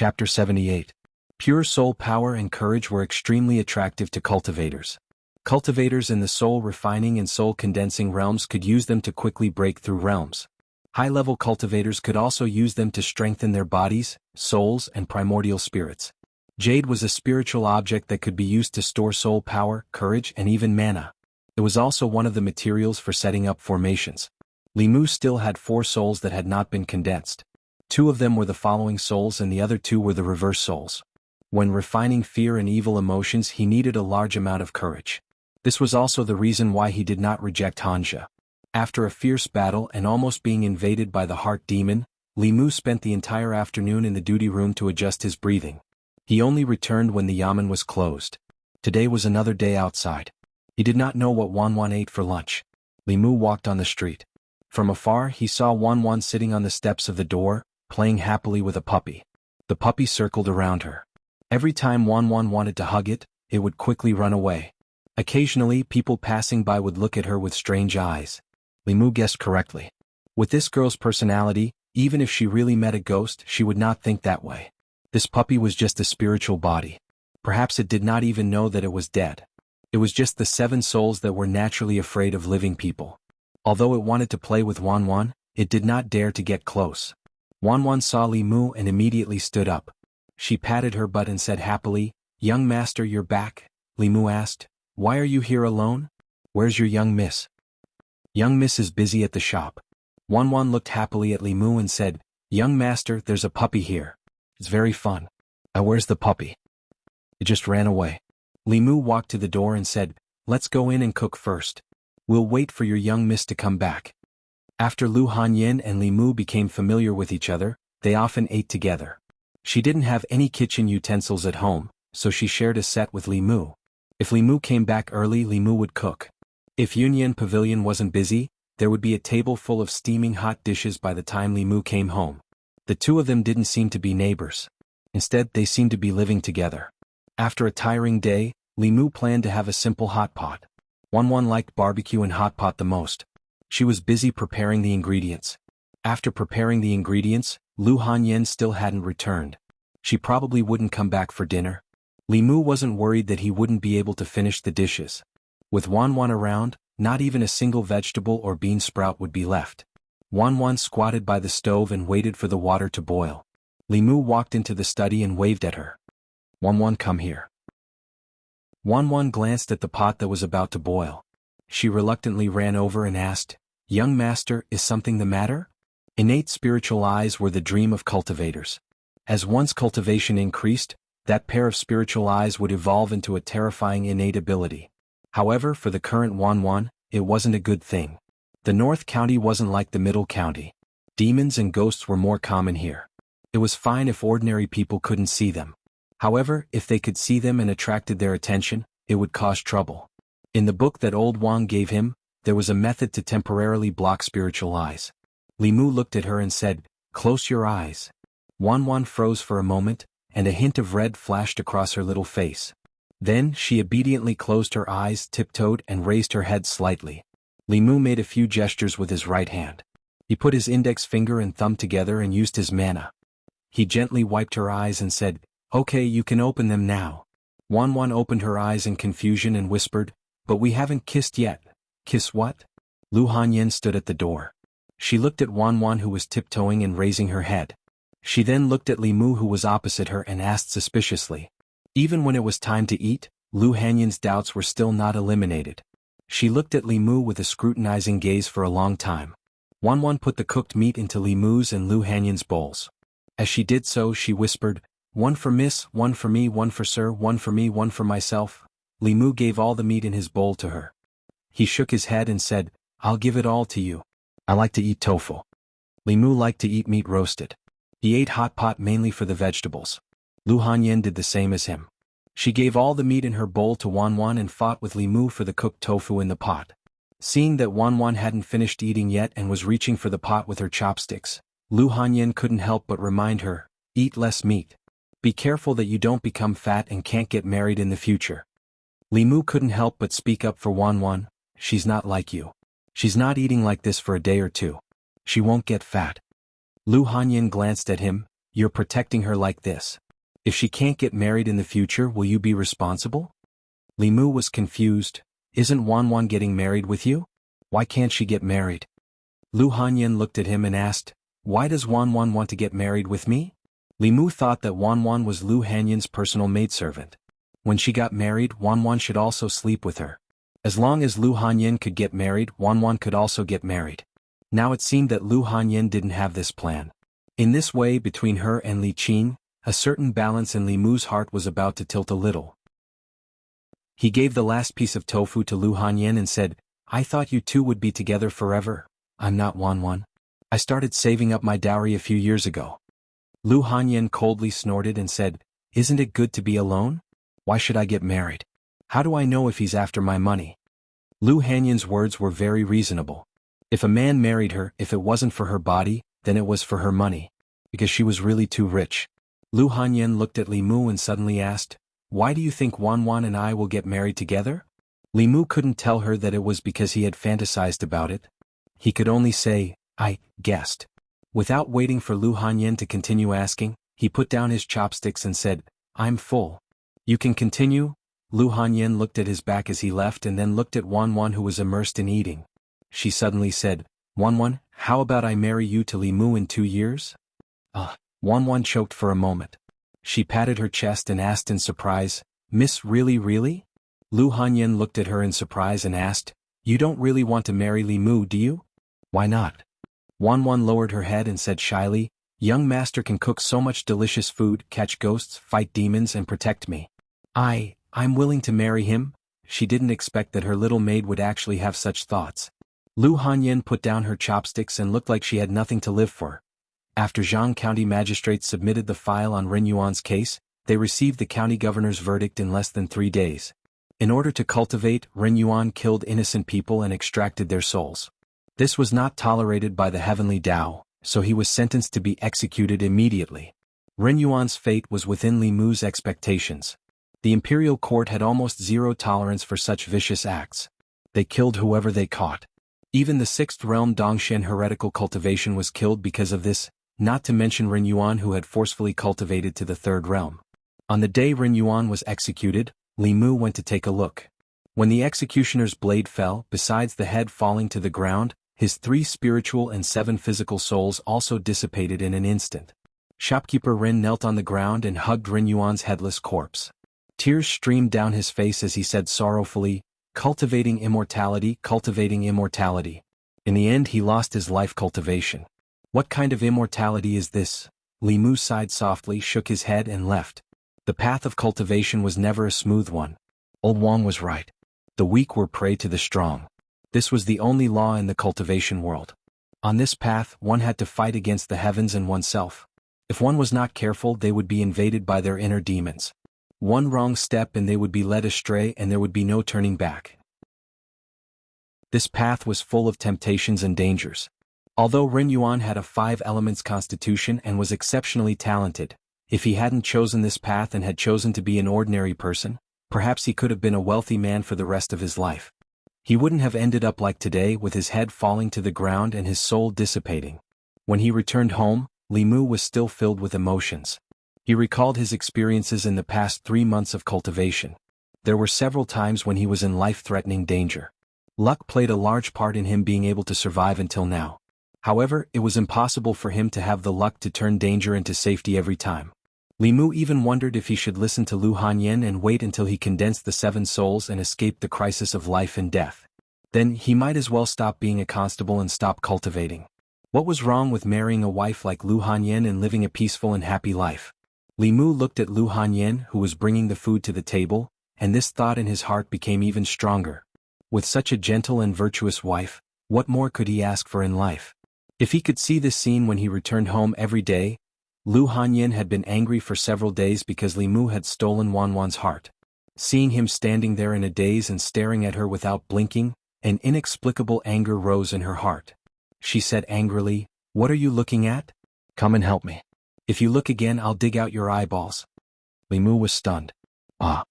Chapter 78. Pure soul power and courage were extremely attractive to cultivators. Cultivators in the soul refining and soul condensing realms could use them to quickly break through realms. High-level cultivators could also use them to strengthen their bodies, souls, and primordial spirits. Jade was a spiritual object that could be used to store soul power, courage, and even mana. It was also one of the materials for setting up formations. Limu still had 4 souls that had not been condensed. 2 of them were the following souls and the other 2 were the reverse souls. When refining fear and evil emotions, he needed a large amount of courage. This was also the reason why he did not reject Hanja. After a fierce battle and almost being invaded by the heart demon, Limu spent the entire afternoon in the duty room to adjust his breathing. He only returned when the yamen was closed. Today was another day outside. He did not know what Wanwan ate for lunch. Limu walked on the street. From afar he saw Wanwan sitting on the steps of the door, playing happily with a puppy. The puppy circled around her. Every time Wanwan wanted to hug it, it would quickly run away. Occasionally people passing by would look at her with strange eyes. Limu guessed correctly. With this girl's personality, even if she really met a ghost, she would not think that way. This puppy was just a spiritual body. Perhaps it did not even know that it was dead. It was just the 7 souls that were naturally afraid of living people. Although it wanted to play with Wanwan, it did not dare to get close. Wanwan saw Limu and immediately stood up. She patted her butt and said happily, "Young master, you're back?" Limu asked, "Why are you here alone? Where's your young miss?" "Young miss is busy at the shop." Wanwan looked happily at Limu and said, "Young master, there's a puppy here. It's very fun." "Where's the puppy?" "It just ran away." Limu walked to the door and said, "Let's go in and cook first. We'll wait for your young miss to come back." After Lu Hanyin and Limu became familiar with each other, they often ate together. She didn't have any kitchen utensils at home, so she shared a set with Limu. If Limu came back early, Limu would cook. If Yunyan Pavilion wasn't busy, there would be a table full of steaming hot dishes by the time Limu came home. The 2 of them didn't seem to be neighbors. Instead, they seemed to be living together. After a tiring day, Limu planned to have a simple hot pot. Wanwan liked barbecue and hot pot the most. She was busy preparing the ingredients. After preparing the ingredients, Lu Hanyin still hadn't returned. She probably wouldn't come back for dinner. Limu wasn't worried that he wouldn't be able to finish the dishes. With Wanwan around, not even a single vegetable or bean sprout would be left. Wanwan squatted by the stove and waited for the water to boil. Limu walked into the study and waved at her. "Wanwan, come here." Wanwan glanced at the pot that was about to boil. She reluctantly ran over and asked, "Young master, is something the matter?" Innate spiritual eyes were the dream of cultivators. As one's cultivation increased, that pair of spiritual eyes would evolve into a terrifying innate ability. However, for the current Wanwan, it wasn't a good thing. The North County wasn't like the Middle County. Demons and ghosts were more common here. It was fine if ordinary people couldn't see them. However, if they could see them and attracted their attention, it would cause trouble. In the book that old Wang gave him, there was a method to temporarily block spiritual eyes. Limu looked at her and said, "Close your eyes." Wanwan froze for a moment, and a hint of red flashed across her little face. Then, she obediently closed her eyes, tiptoed, and raised her head slightly. Limu made a few gestures with his right hand. He put his index finger and thumb together and used his mana. He gently wiped her eyes and said, "Okay, you can open them now." Wanwan opened her eyes in confusion and whispered, "But we haven't kissed yet." "Kiss what?" Lu Hanyin stood at the door. She looked at Wanwan, who was tiptoeing and raising her head. She then looked at Limu, who was opposite her, and asked suspiciously. Even when it was time to eat, Lu Hanyin's doubts were still not eliminated. She looked at Limu with a scrutinizing gaze for a long time. Wanwan put the cooked meat into Limu's and Lu Hanyin's bowls. As she did so, she whispered, "One for miss, one for me, one for sir, one for me, one for myself." Limu gave all the meat in his bowl to her. He shook his head and said, "I'll give it all to you. I like to eat tofu." Limu liked to eat meat roasted. He ate hot pot mainly for the vegetables. Lu Hanyin did the same as him. She gave all the meat in her bowl to Wanwan and fought with Limu for the cooked tofu in the pot. Seeing that Wanwan hadn't finished eating yet and was reaching for the pot with her chopsticks, Lu Hanyin couldn't help but remind her, "Eat less meat. Be careful that you don't become fat and can't get married in the future." Limu couldn't help but speak up for Wanwan, "She's not like you. She's not eating like this for a day or two. She won't get fat." Lu Hanyin glanced at him, You're protecting her like this. If she can't get married in the future, will you be responsible? Li Mu was confused. Isn't Wanwan getting married with you? Why can't she get married? Lu Hanyan looked at him and asked, why does Wanwan want to get married with me? Li Mu thought that Wanwan was Lu Hanyan's personal maidservant. When she got married, Wanwan should also sleep with her. As long as Lu Hanyan could get married, Wanwan could also get married. Now it seemed that Lu Hanyan didn't have this plan. In this way, between her and Li Qin, a certain balance in Li Mu's heart was about to tilt a little. He gave the last piece of tofu to Lu Hanyan and said, I thought you two would be together forever. I'm not Wanwan. I started saving up my dowry a few years ago. Lu Hanyan coldly snorted and said, isn't it good to be alone? Why should I get married? How do I know if he's after my money? Lu Hanyan's words were very reasonable. If a man married her, if it wasn't for her body, then it was for her money. Because she was really too rich. Lu Hanyan looked at Li Mu and suddenly asked, why do you think Wanwan and I will get married together? Li Mu couldn't tell her that it was because he had fantasized about it. He could only say, I guessed. Without waiting for Lu Hanyan to continue asking, he put down his chopsticks and said, I'm full. You can continue. Lu Hanyan looked at his back as he left and then looked at Wanwan, who was immersed in eating. She suddenly said, Wanwan, how about I marry you to Li Mu in 2 years? Wanwan choked for a moment. She patted her chest and asked in surprise, Miss, really? Lu Hanyan looked at her in surprise and asked, you don't really want to marry Li Mu, do you? Why not? Wanwan lowered her head and said shyly, young master can cook so much delicious food, catch ghosts, fight demons and protect me. I'm willing to marry him. She didn't expect that her little maid would actually have such thoughts. Lu Hanyan put down her chopsticks and looked like she had nothing to live for. After Zhang County magistrates submitted the file on Ren Yuan's case, they received the county governor's verdict in less than 3 days. In order to cultivate, Ren Yuan killed innocent people and extracted their souls. This was not tolerated by the heavenly Tao, so he was sentenced to be executed immediately. Ren Yuan's fate was within Li Mu's expectations. The imperial court had almost zero tolerance for such vicious acts. They killed whoever they caught. Even the 6th realm Dongshen heretical cultivation was killed because of this, not to mention Ren Yuan, who had forcefully cultivated to the 3rd realm. On the day Ren Yuan was executed, Li Mu went to take a look. When the executioner's blade fell, besides the head falling to the ground, his 3 spiritual and 7 physical souls also dissipated in an instant. Shopkeeper Ren knelt on the ground and hugged Ren Yuan's headless corpse. Tears streamed down his face as he said sorrowfully, cultivating immortality. In the end he lost his life cultivation. What kind of immortality is this? Li Mu sighed softly, shook his head and left. The path of cultivation was never a smooth one. Old Wang was right. The weak were prey to the strong. This was the only law in the cultivation world. On this path, one had to fight against the heavens and oneself. If one was not careful, they would be invaded by their inner demons. One wrong step and they would be led astray and there would be no turning back. This path was full of temptations and dangers. Although Ren Yuan had a 5 elements constitution and was exceptionally talented, if he hadn't chosen this path and had chosen to be an ordinary person, perhaps he could have been a wealthy man for the rest of his life. He wouldn't have ended up like today, with his head falling to the ground and his soul dissipating. When he returned home, Li Mu was still filled with emotions. He recalled his experiences in the past 3 months of cultivation. There were several times when he was in life-threatening danger. Luck played a large part in him being able to survive until now. However, it was impossible for him to have the luck to turn danger into safety every time. Li Mu even wondered if he should listen to Lu Hanyan and wait until he condensed the 7 souls and escaped the crisis of life and death. Then, he might as well stop being a constable and stop cultivating. What was wrong with marrying a wife like Lu Hanyan and living a peaceful and happy life? Li Mu looked at Lu Hanyan, who was bringing the food to the table, and this thought in his heart became even stronger. With such a gentle and virtuous wife, what more could he ask for in life? If he could see this scene when he returned home every day, Lu Hanyan had been angry for several days because Li Mu had stolen Wanwan's heart. Seeing him standing there in a daze and staring at her without blinking, an inexplicable anger rose in her heart. She said angrily, "What are you looking at? Come and help me. If you look again, I'll dig out your eyeballs." Li Mu was stunned. "Ah."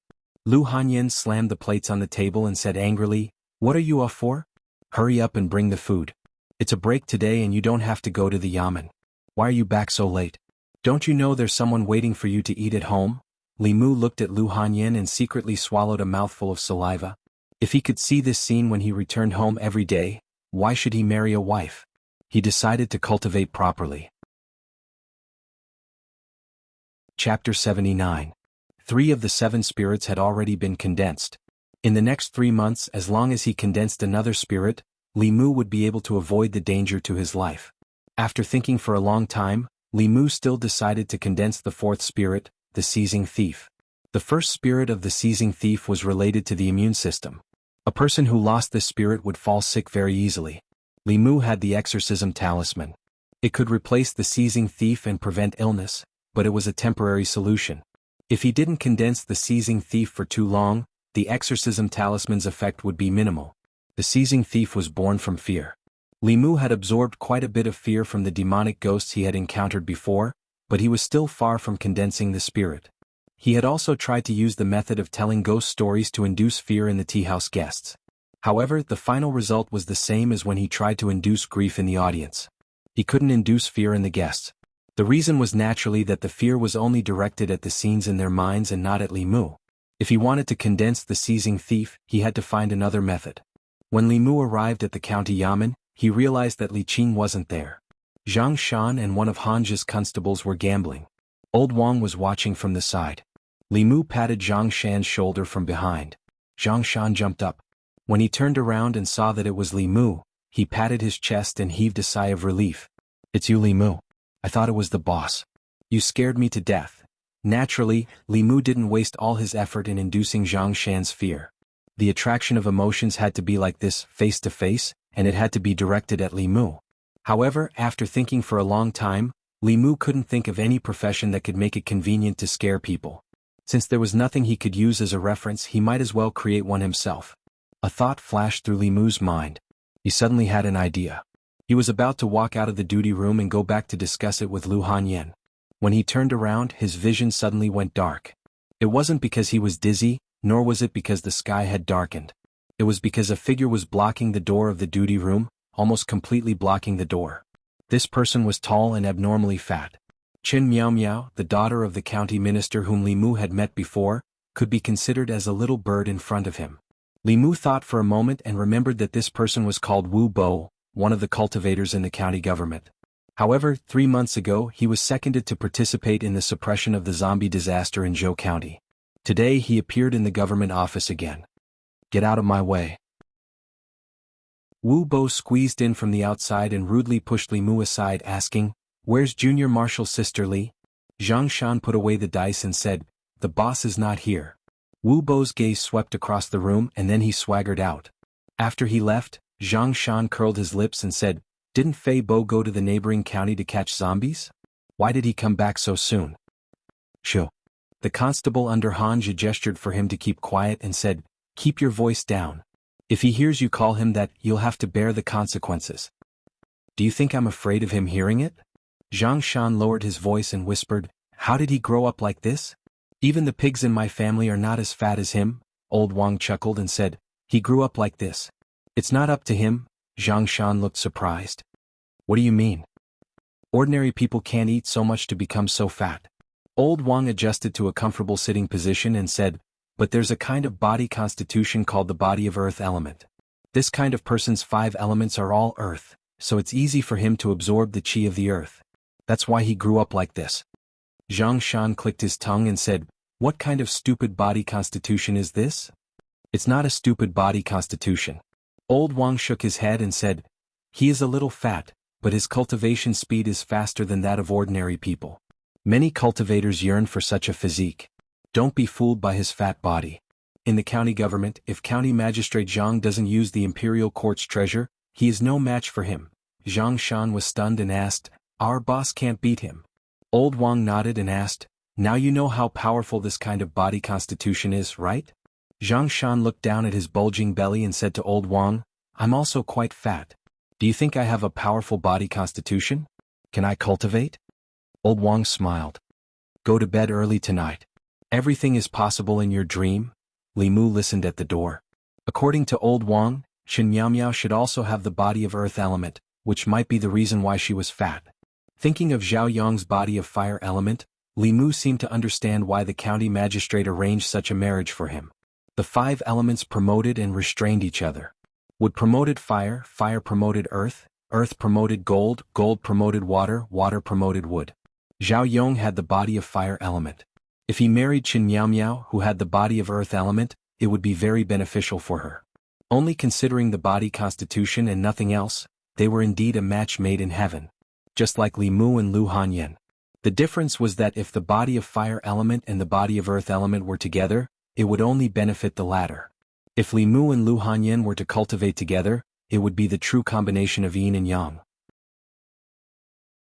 Lu Hanyan slammed the plates on the table and said angrily, "What are you off for? Hurry up and bring the food. It's a break today and you don't have to go to the yamen. Why are you back so late?" Don't you know there's someone waiting for you to eat at home? Li Mu looked at Lu Hanyin and secretly swallowed a mouthful of saliva. If he could see this scene when he returned home every day, why should he marry a wife? He decided to cultivate properly. Chapter 79. 3 of the 7 spirits had already been condensed. In the next 3 months, as long as he condensed another spirit, Li Mu would be able to avoid the danger to his life. After thinking for a long time, Li Mu still decided to condense the 4th spirit, the seizing thief. The first spirit of the seizing thief was related to the immune system. A person who lost this spirit would fall sick very easily. Li Mu had the exorcism talisman. It could replace the seizing thief and prevent illness, but it was a temporary solution. If he didn't condense the seizing thief for too long, the exorcism talisman's effect would be minimal. The seizing thief was born from fear. Li Mu had absorbed quite a bit of fear from the demonic ghosts he had encountered before, but he was still far from condensing the spirit. He had also tried to use the method of telling ghost stories to induce fear in the tea house guests. However, the final result was the same as when he tried to induce grief in the audience. He couldn't induce fear in the guests. The reason was naturally that the fear was only directed at the scenes in their minds and not at Li Mu. If he wanted to condense the seizing thief, he had to find another method. When Li Mu arrived at the county yamen, he realized that Li Qing wasn't there. Zhang Shan and one of Han's constables were gambling. Old Wang was watching from the side. Li Mu patted Zhang Shan's shoulder from behind. Zhang Shan jumped up. When he turned around and saw that it was Li Mu, he patted his chest and heaved a sigh of relief. "It's you, Li Mu. I thought it was the boss. You scared me to death." Naturally, Li Mu didn't waste all his effort in inducing Zhang Shan's fear. The attraction of emotions had to be like this, face to face, and it had to be directed at Li Mu. However, after thinking for a long time, Li Mu couldn't think of any profession that could make it convenient to scare people. Since there was nothing he could use as a reference, he might as well create one himself. A thought flashed through Li Mu's mind. He suddenly had an idea. He was about to walk out of the duty room and go back to discuss it with Lu Hanyin. When he turned around, his vision suddenly went dark. It wasn't because he was dizzy, nor was it because the sky had darkened. It was because a figure was blocking the door of the duty room, almost completely blocking the door. This person was tall and abnormally fat. Qin Miao Miao, the daughter of the county minister whom Li Mu had met before, could be considered as a little bird in front of him. Li Mu thought for a moment and remembered that this person was called Wu Bo, one of the cultivators in the county government. However, 3 months ago he was seconded to participate in the suppression of the zombie disaster in Zhou County. Today he appeared in the government office again. "Get out of my way." Wu Bo squeezed in from the outside and rudely pushed Li Mu aside, asking, "Where's Junior Marshal Sister Li?" Zhang Shan put away the dice and said, "The boss is not here." Wu Bo's gaze swept across the room and then he swaggered out. After he left, Zhang Shan curled his lips and said, "Didn't Fei Bo go to the neighboring county to catch zombies? Why did he come back so soon?" "Shoo." The constable under Hanja gestured for him to keep quiet and said, "Keep your voice down. If he hears you call him that, you'll have to bear the consequences." "Do you think I'm afraid of him hearing it?" Zhang Shan lowered his voice and whispered, "How did he grow up like this? Even the pigs in my family are not as fat as him." Old Wang chuckled and said, "He grew up like this. It's not up to him." Zhang Shan looked surprised. "What do you mean? Ordinary people can't eat so much to become so fat." Old Wang adjusted to a comfortable sitting position and said, "But there's a kind of body constitution called the body of earth element. This kind of person's 5 elements are all earth, so it's easy for him to absorb the chi of the earth. That's why he grew up like this." Zhang Shan clicked his tongue and said, "What kind of stupid body constitution is this?" "It's not a stupid body constitution." Old Wang shook his head and said, "He is a little fat, but his cultivation speed is faster than that of ordinary people. Many cultivators yearn for such a physique. Don't be fooled by his fat body. In the county government, if County Magistrate Zhang doesn't use the imperial court's treasure, he is no match for him." Zhang Shan was stunned and asked, "Our boss can't beat him?" Old Wang nodded and asked, "Now you know how powerful this kind of body constitution is, right?" Zhang Shan looked down at his bulging belly and said to Old Wang, "I'm also quite fat. Do you think I have a powerful body constitution? Can I cultivate?" Old Wang smiled. "Go to bed early tonight. Everything is possible in your dream." Li Mu listened at the door. According to Old Wang, Qin Miao Miao should also have the body of earth element, which might be the reason why she was fat. Thinking of Zhao Yong's body of fire element, Li Mu seemed to understand why the county magistrate arranged such a marriage for him. The 5 elements promoted and restrained each other. Wood promoted fire, fire promoted earth, earth promoted gold, gold promoted water, water promoted wood. Zhao Yong had the body of fire element. If he married Qin Miao Miao, who had the body of earth element, it would be very beneficial for her. Only considering the body constitution and nothing else, they were indeed a match made in heaven. Just like Li Mu and Lu Hanyan. The difference was that if the body of fire element and the body of earth element were together, it would only benefit the latter. If Li Mu and Lu Hanyan were to cultivate together, it would be the true combination of yin and yang.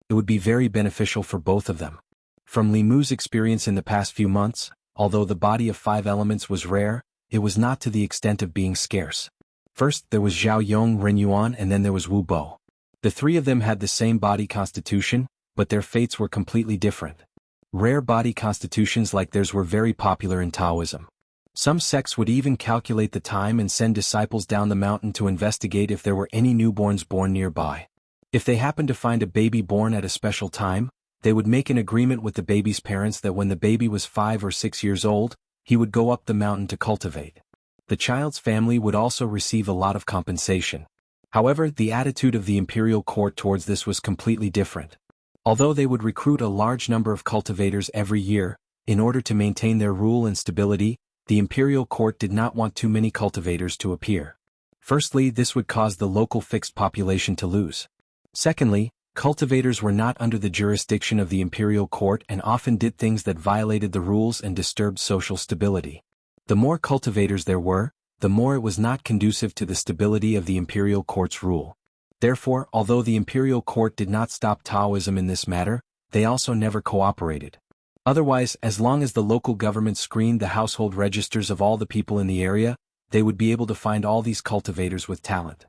It would be very beneficial for both of them. From Li Mu's experience in the past few months, although the body of 5 elements was rare, it was not to the extent of being scarce. First there was Zhao Yong, Ren Yuan, and then there was Wu Bo. The 3 of them had the same body constitution, but their fates were completely different. Rare body constitutions like theirs were very popular in Taoism. Some sects would even calculate the time and send disciples down the mountain to investigate if there were any newborns born nearby. If they happened to find a baby born at a special time, they would make an agreement with the baby's parents that when the baby was 5 or 6 years old, he would go up the mountain to cultivate. The child's family would also receive a lot of compensation. However, the attitude of the imperial court towards this was completely different. Although they would recruit a large number of cultivators every year, in order to maintain their rule and stability, the imperial court did not want too many cultivators to appear. Firstly, this would cause the local fixed population to lose. Secondly, cultivators were not under the jurisdiction of the imperial court and often did things that violated the rules and disturbed social stability. The more cultivators there were, the more it was not conducive to the stability of the imperial court's rule. Therefore, although the imperial court did not stop Taoism in this matter, they also never cooperated. Otherwise, as long as the local government screened the household registers of all the people in the area, they would be able to find all these cultivators with talent.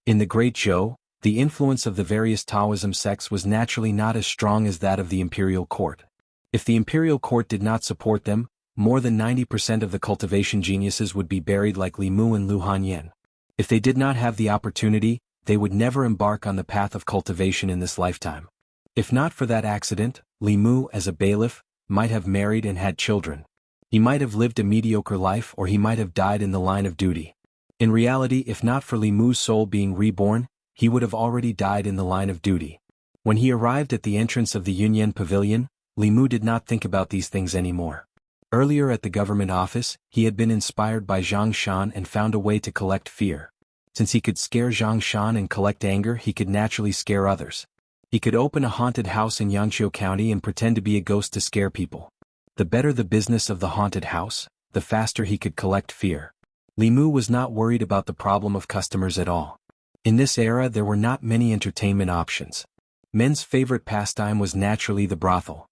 In the Great Zhou, the influence of the various Taoism sects was naturally not as strong as that of the imperial court. If the imperial court did not support them, more than 90% of the cultivation geniuses would be buried like Li Mu and Lu Hanyan. If they did not have the opportunity, they would never embark on the path of cultivation in this lifetime. If not for that accident, Li Mu, as a bailiff, might have married and had children. He might have lived a mediocre life or he might have died in the line of duty. In reality, if not for Li Mu's soul being reborn, he would have already died in the line of duty. When he arrived at the entrance of the Yunyan Pavilion, Li Mu did not think about these things anymore. Earlier at the government office, he had been inspired by Zhang Shan and found a way to collect fear. Since he could scare Zhang Shan and collect anger, he could naturally scare others. He could open a haunted house in Yangqiu County and pretend to be a ghost to scare people. The better the business of the haunted house, the faster he could collect fear. Li Mu was not worried about the problem of customers at all. In this era there were not many entertainment options. Men's favorite pastime was naturally the brothel.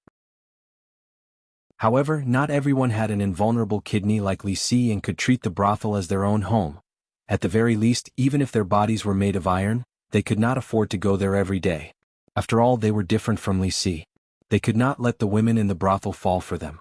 However, not everyone had an invulnerable kidney like Li Si and could treat the brothel as their own home. At the very least, even if their bodies were made of iron, they could not afford to go there every day. After all, they were different from Li Si. They could not let the women in the brothel fall for them.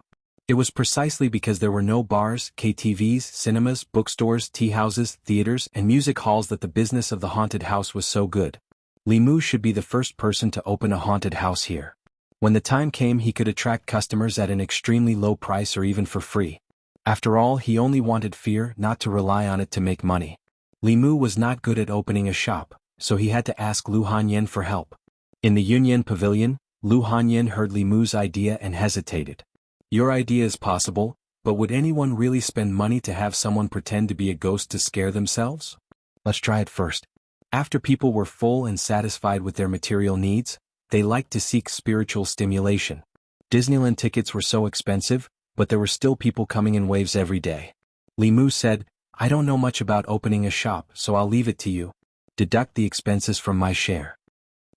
It was precisely because there were no bars, KTVs, cinemas, bookstores, tea houses, theaters, and music halls that the business of the haunted house was so good. Li Mu should be the first person to open a haunted house here. When the time came, he could attract customers at an extremely low price or even for free. After all, he only wanted fear, not to rely on it to make money. Li Mu was not good at opening a shop, so he had to ask Lu Hanyan for help. In the Yunyan Pavilion, Lu Hanyan heard Li Mu's idea and hesitated. Your idea is possible, but would anyone really spend money to have someone pretend to be a ghost to scare themselves? Let's try it first. After people were full and satisfied with their material needs, they liked to seek spiritual stimulation. Disneyland tickets were so expensive, but there were still people coming in waves every day. Li Mu said, I don't know much about opening a shop, so I'll leave it to you. Deduct the expenses from my share.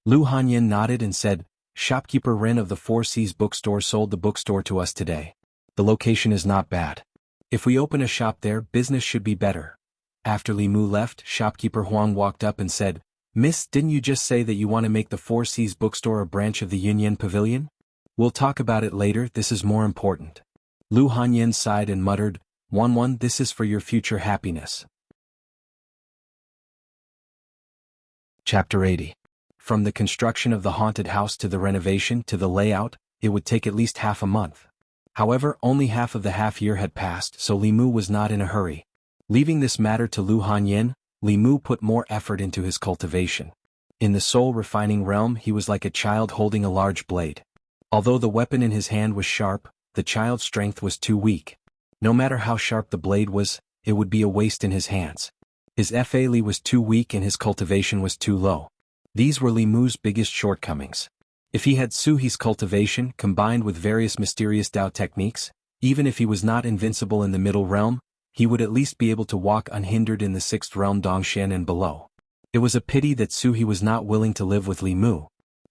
Lu Hanyan nodded and said, Shopkeeper Ren of the Four Seas bookstore sold the bookstore to us today. The location is not bad. If we open a shop there, business should be better. After Li Mu left, shopkeeper Huang walked up and said, Miss, didn't you just say that you want to make the Four Seas bookstore a branch of the Yunyan Pavilion? We'll talk about it later, this is more important. Lu Hanyan sighed and muttered, Wan, this is for your future happiness. Chapter 80. From the construction of the haunted house to the renovation to the layout, it would take at least half a month. However, only half of the half-year had passed, so Li Mu was not in a hurry. Leaving this matter to Lu Hanyin, Li Mu put more effort into his cultivation. In the soul-refining realm, he was like a child holding a large blade. Although the weapon in his hand was sharp, the child's strength was too weak. No matter how sharp the blade was, it would be a waste in his hands. His Fa Li was too weak and his cultivation was too low. These were Li Mu's biggest shortcomings. If he had Su He's cultivation combined with various mysterious Dao techniques, even if he was not invincible in the middle realm, he would at least be able to walk unhindered in the sixth realm Dongshan and below. It was a pity that Su He was not willing to live with Li Mu.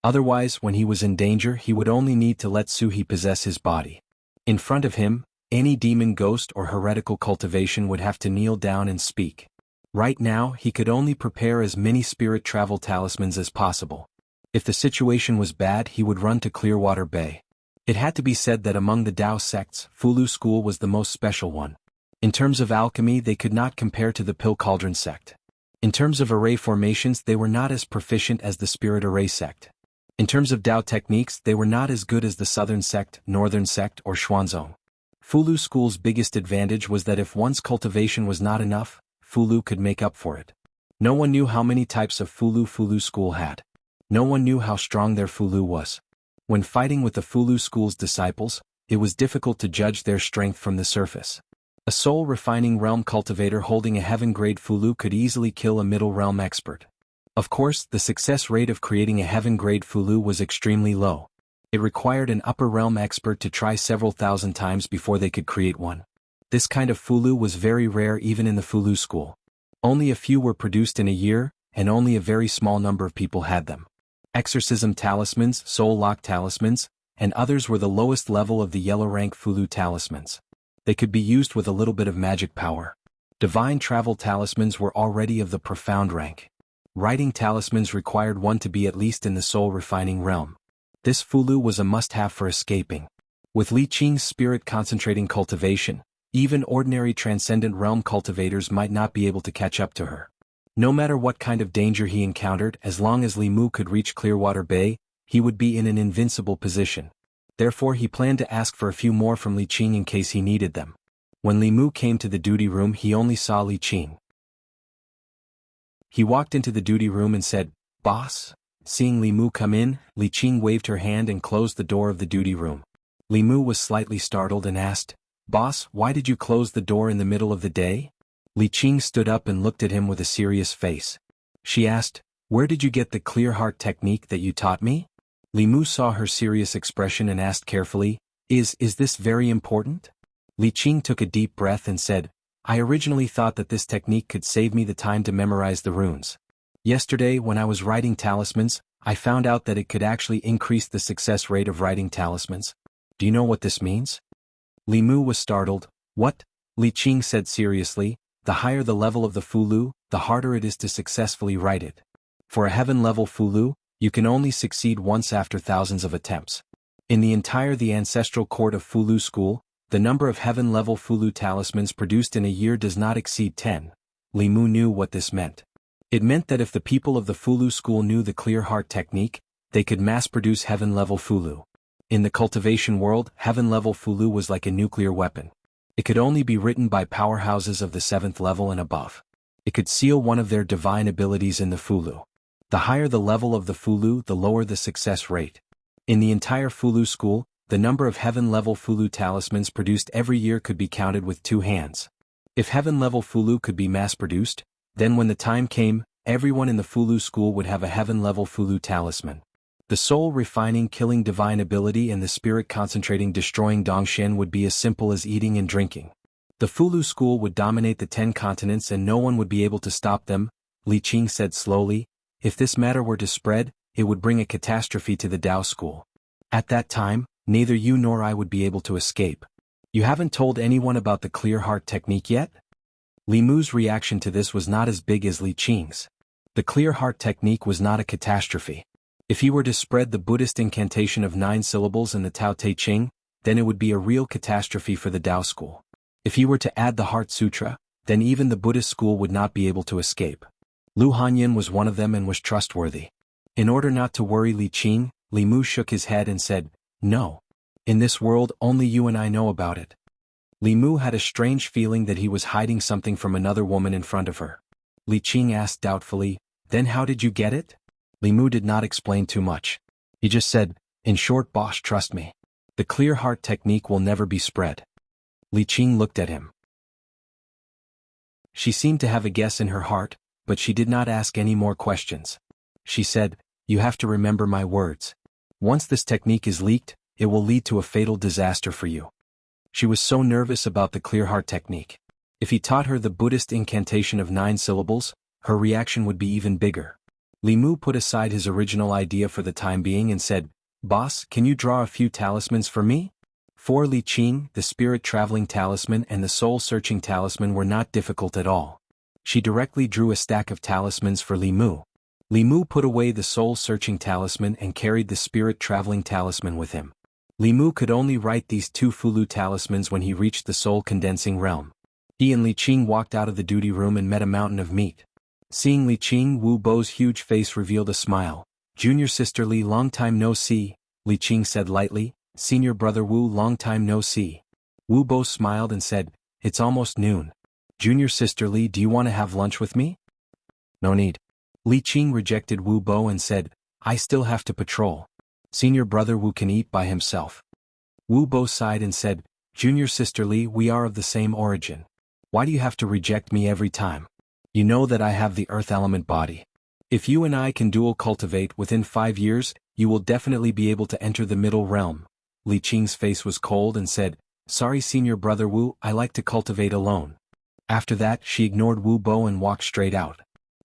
Otherwise, when he was in danger, he would only need to let Su He possess his body. In front of him, any demon ghost or heretical cultivation would have to kneel down and speak. Right now, he could only prepare as many spirit travel talismans as possible. If the situation was bad, he would run to Clearwater Bay. It had to be said that among the Dao sects, Fulu school was the most special one. In terms of alchemy, they could not compare to the Pill Cauldron sect. In terms of array formations, they were not as proficient as the Spirit Array sect. In terms of Dao techniques, they were not as good as the Southern sect, Northern sect, or Xuanzong. Fulu school's biggest advantage was that if one's cultivation was not enough, Fulu could make up for it. No one knew how many types of Fulu school had. No one knew how strong their Fulu was. When fighting with the Fulu school's disciples, it was difficult to judge their strength from the surface. A soul-refining realm cultivator holding a heaven-grade Fulu could easily kill a middle realm expert. Of course, the success rate of creating a heaven-grade Fulu was extremely low. It required an upper realm expert to try several thousand times before they could create one. This kind of Fulu was very rare even in the Fulu school. Only a few were produced in a year, and only a very small number of people had them. Exorcism talismans, soul lock talismans, and others were the lowest level of the yellow rank Fulu talismans. They could be used with a little bit of magic power. Divine travel talismans were already of the profound rank. Writing talismans required one to be at least in the soul refining realm. This Fulu was a must-have for escaping. With Li Qing's spirit concentrating cultivation, even ordinary transcendent realm cultivators might not be able to catch up to her. No matter what kind of danger he encountered, as long as Li Mu could reach Clearwater Bay, he would be in an invincible position. Therefore he planned to ask for a few more from Li Qing in case he needed them. When Li Mu came to the duty room, he only saw Li Qing. He walked into the duty room and said, "Boss?" Seeing Li Mu come in, Li Qing waved her hand and closed the door of the duty room. Li Mu was slightly startled and asked, "Boss, why did you close the door in the middle of the day?" Li Qing stood up and looked at him with a serious face. She asked, "Where did you get the clear heart technique that you taught me?" Li Mu saw her serious expression and asked carefully, Is this very important?" Li Qing took a deep breath and said, "I originally thought that this technique could save me the time to memorize the runes. Yesterday, when I was writing talismans, I found out that it could actually increase the success rate of writing talismans. Do you know what this means?" Li Mu was startled. "What?" Li Qing said seriously, "The higher the level of the Fulu, the harder it is to successfully write it. For a heaven-level Fulu, you can only succeed once after thousands of attempts. In the ancestral court of Fulu school, the number of heaven-level Fulu talismans produced in a year does not exceed 10. Li Mu knew what this meant. It meant that if the people of the Fulu school knew the clear heart technique, they could mass-produce heaven-level Fulu. In the cultivation world, heaven-level Fulu was like a nuclear weapon. It could only be written by powerhouses of the 7th level and above. It could seal one of their divine abilities in the Fulu. The higher the level of the Fulu, the lower the success rate. In the entire Fulu school, the number of heaven-level Fulu talismans produced every year could be counted with 2 hands. If heaven-level Fulu could be mass-produced, then when the time came, everyone in the Fulu school would have a heaven-level Fulu talisman. The soul-refining killing divine ability and the spirit-concentrating destroying Dongshen would be as simple as eating and drinking. The Fulu school would dominate the 10 continents and no one would be able to stop them, Li Qing said slowly. If this matter were to spread, it would bring a catastrophe to the Dao school. At that time, neither you nor I would be able to escape. You haven't told anyone about the clear heart technique yet? Li Mu's reaction to this was not as big as Li Qing's. The clear heart technique was not a catastrophe. If he were to spread the Buddhist incantation of 9 syllables in the Tao Te Ching, then it would be a real catastrophe for the Dao school. If he were to add the Heart Sutra, then even the Buddhist school would not be able to escape. Lu Hanyin was one of them and was trustworthy. In order not to worry Li Qing, Li Mu shook his head and said, "No. In this world only you and I know about it." Li Mu had a strange feeling that he was hiding something from another woman in front of her. Li Qing asked doubtfully, "Then how did you get it?" Li Mu did not explain too much. He just said, "In short, boss, trust me. The clear heart technique will never be spread." Li Qing looked at him. She seemed to have a guess in her heart, but she did not ask any more questions. She said, "You have to remember my words. Once this technique is leaked, it will lead to a fatal disaster for you." She was so nervous about the clear heart technique. If he taught her the Buddhist incantation of 9 syllables, her reaction would be even bigger. Li Mu put aside his original idea for the time being and said, "Boss, can you draw a few talismans for me?" For Li Qing, the spirit-traveling talisman and the soul-searching talisman were not difficult at all. She directly drew a stack of talismans for Li Mu. Li Mu put away the soul-searching talisman and carried the spirit-traveling talisman with him. Li Mu could only write these 2 Fulu talismans when he reached the soul-condensing realm. He and Li Qing walked out of the duty room and met a mountain of meat. Seeing Li Qing, Wu Bo's huge face revealed a smile. "Junior sister Li, long time no see," Li Qing said lightly. "Senior brother Wu, long time no see." Wu Bo smiled and said, "It's almost noon. Junior sister Li, do you want to have lunch with me?" "No need." Li Qing rejected Wu Bo and said, "I still have to patrol. Senior brother Wu can eat by himself." Wu Bo sighed and said, "Junior sister Li, we are of the same origin. Why do you have to reject me every time? You know that I have the earth element body. If you and I can dual cultivate within 5 years, you will definitely be able to enter the middle realm." Li Qing's face was cold and said, "Sorry senior brother Wu, I like to cultivate alone." After that she ignored Wu Bo and walked straight out.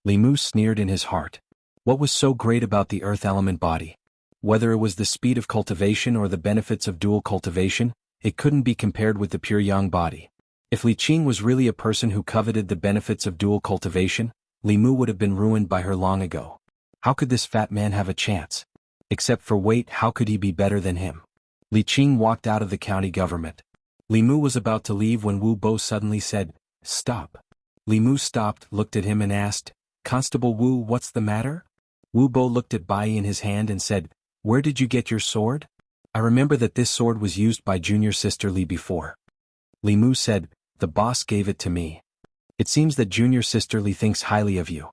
Li Mu sneered in his heart. What was so great about the earth element body? Whether it was the speed of cultivation or the benefits of dual cultivation, it couldn't be compared with the pure yang body. If Li Qing was really a person who coveted the benefits of dual cultivation, Li Mu would have been ruined by her long ago. How could this fat man have a chance? Except for weight, how could he be better than him? Li Qing walked out of the county government. Li Mu was about to leave when Wu Bo suddenly said, "Stop." Li Mu stopped, looked at him and asked, "Constable Wu, what's the matter?" Wu Bo looked at Bai in his hand and said, "Where did you get your sword? I remember that this sword was used by junior sister Li before." Li Mu said, "The boss gave it to me. It seems that junior sister Li thinks highly of you."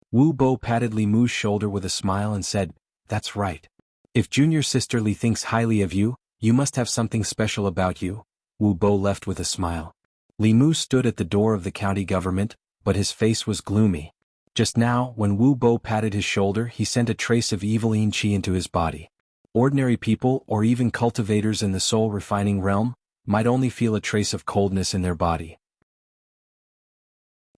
Wu Bo patted Li Mu's shoulder with a smile and said, "That's right. If junior sister Li thinks highly of you, you must have something special about you." Wu Bo left with a smile. Li Mu stood at the door of the county government, but his face was gloomy. Just now, when Wu Bo patted his shoulder, he sent a trace of evil yin qi into his body. Ordinary people, or even cultivators in the soul-refining realm, might only feel a trace of coldness in their body.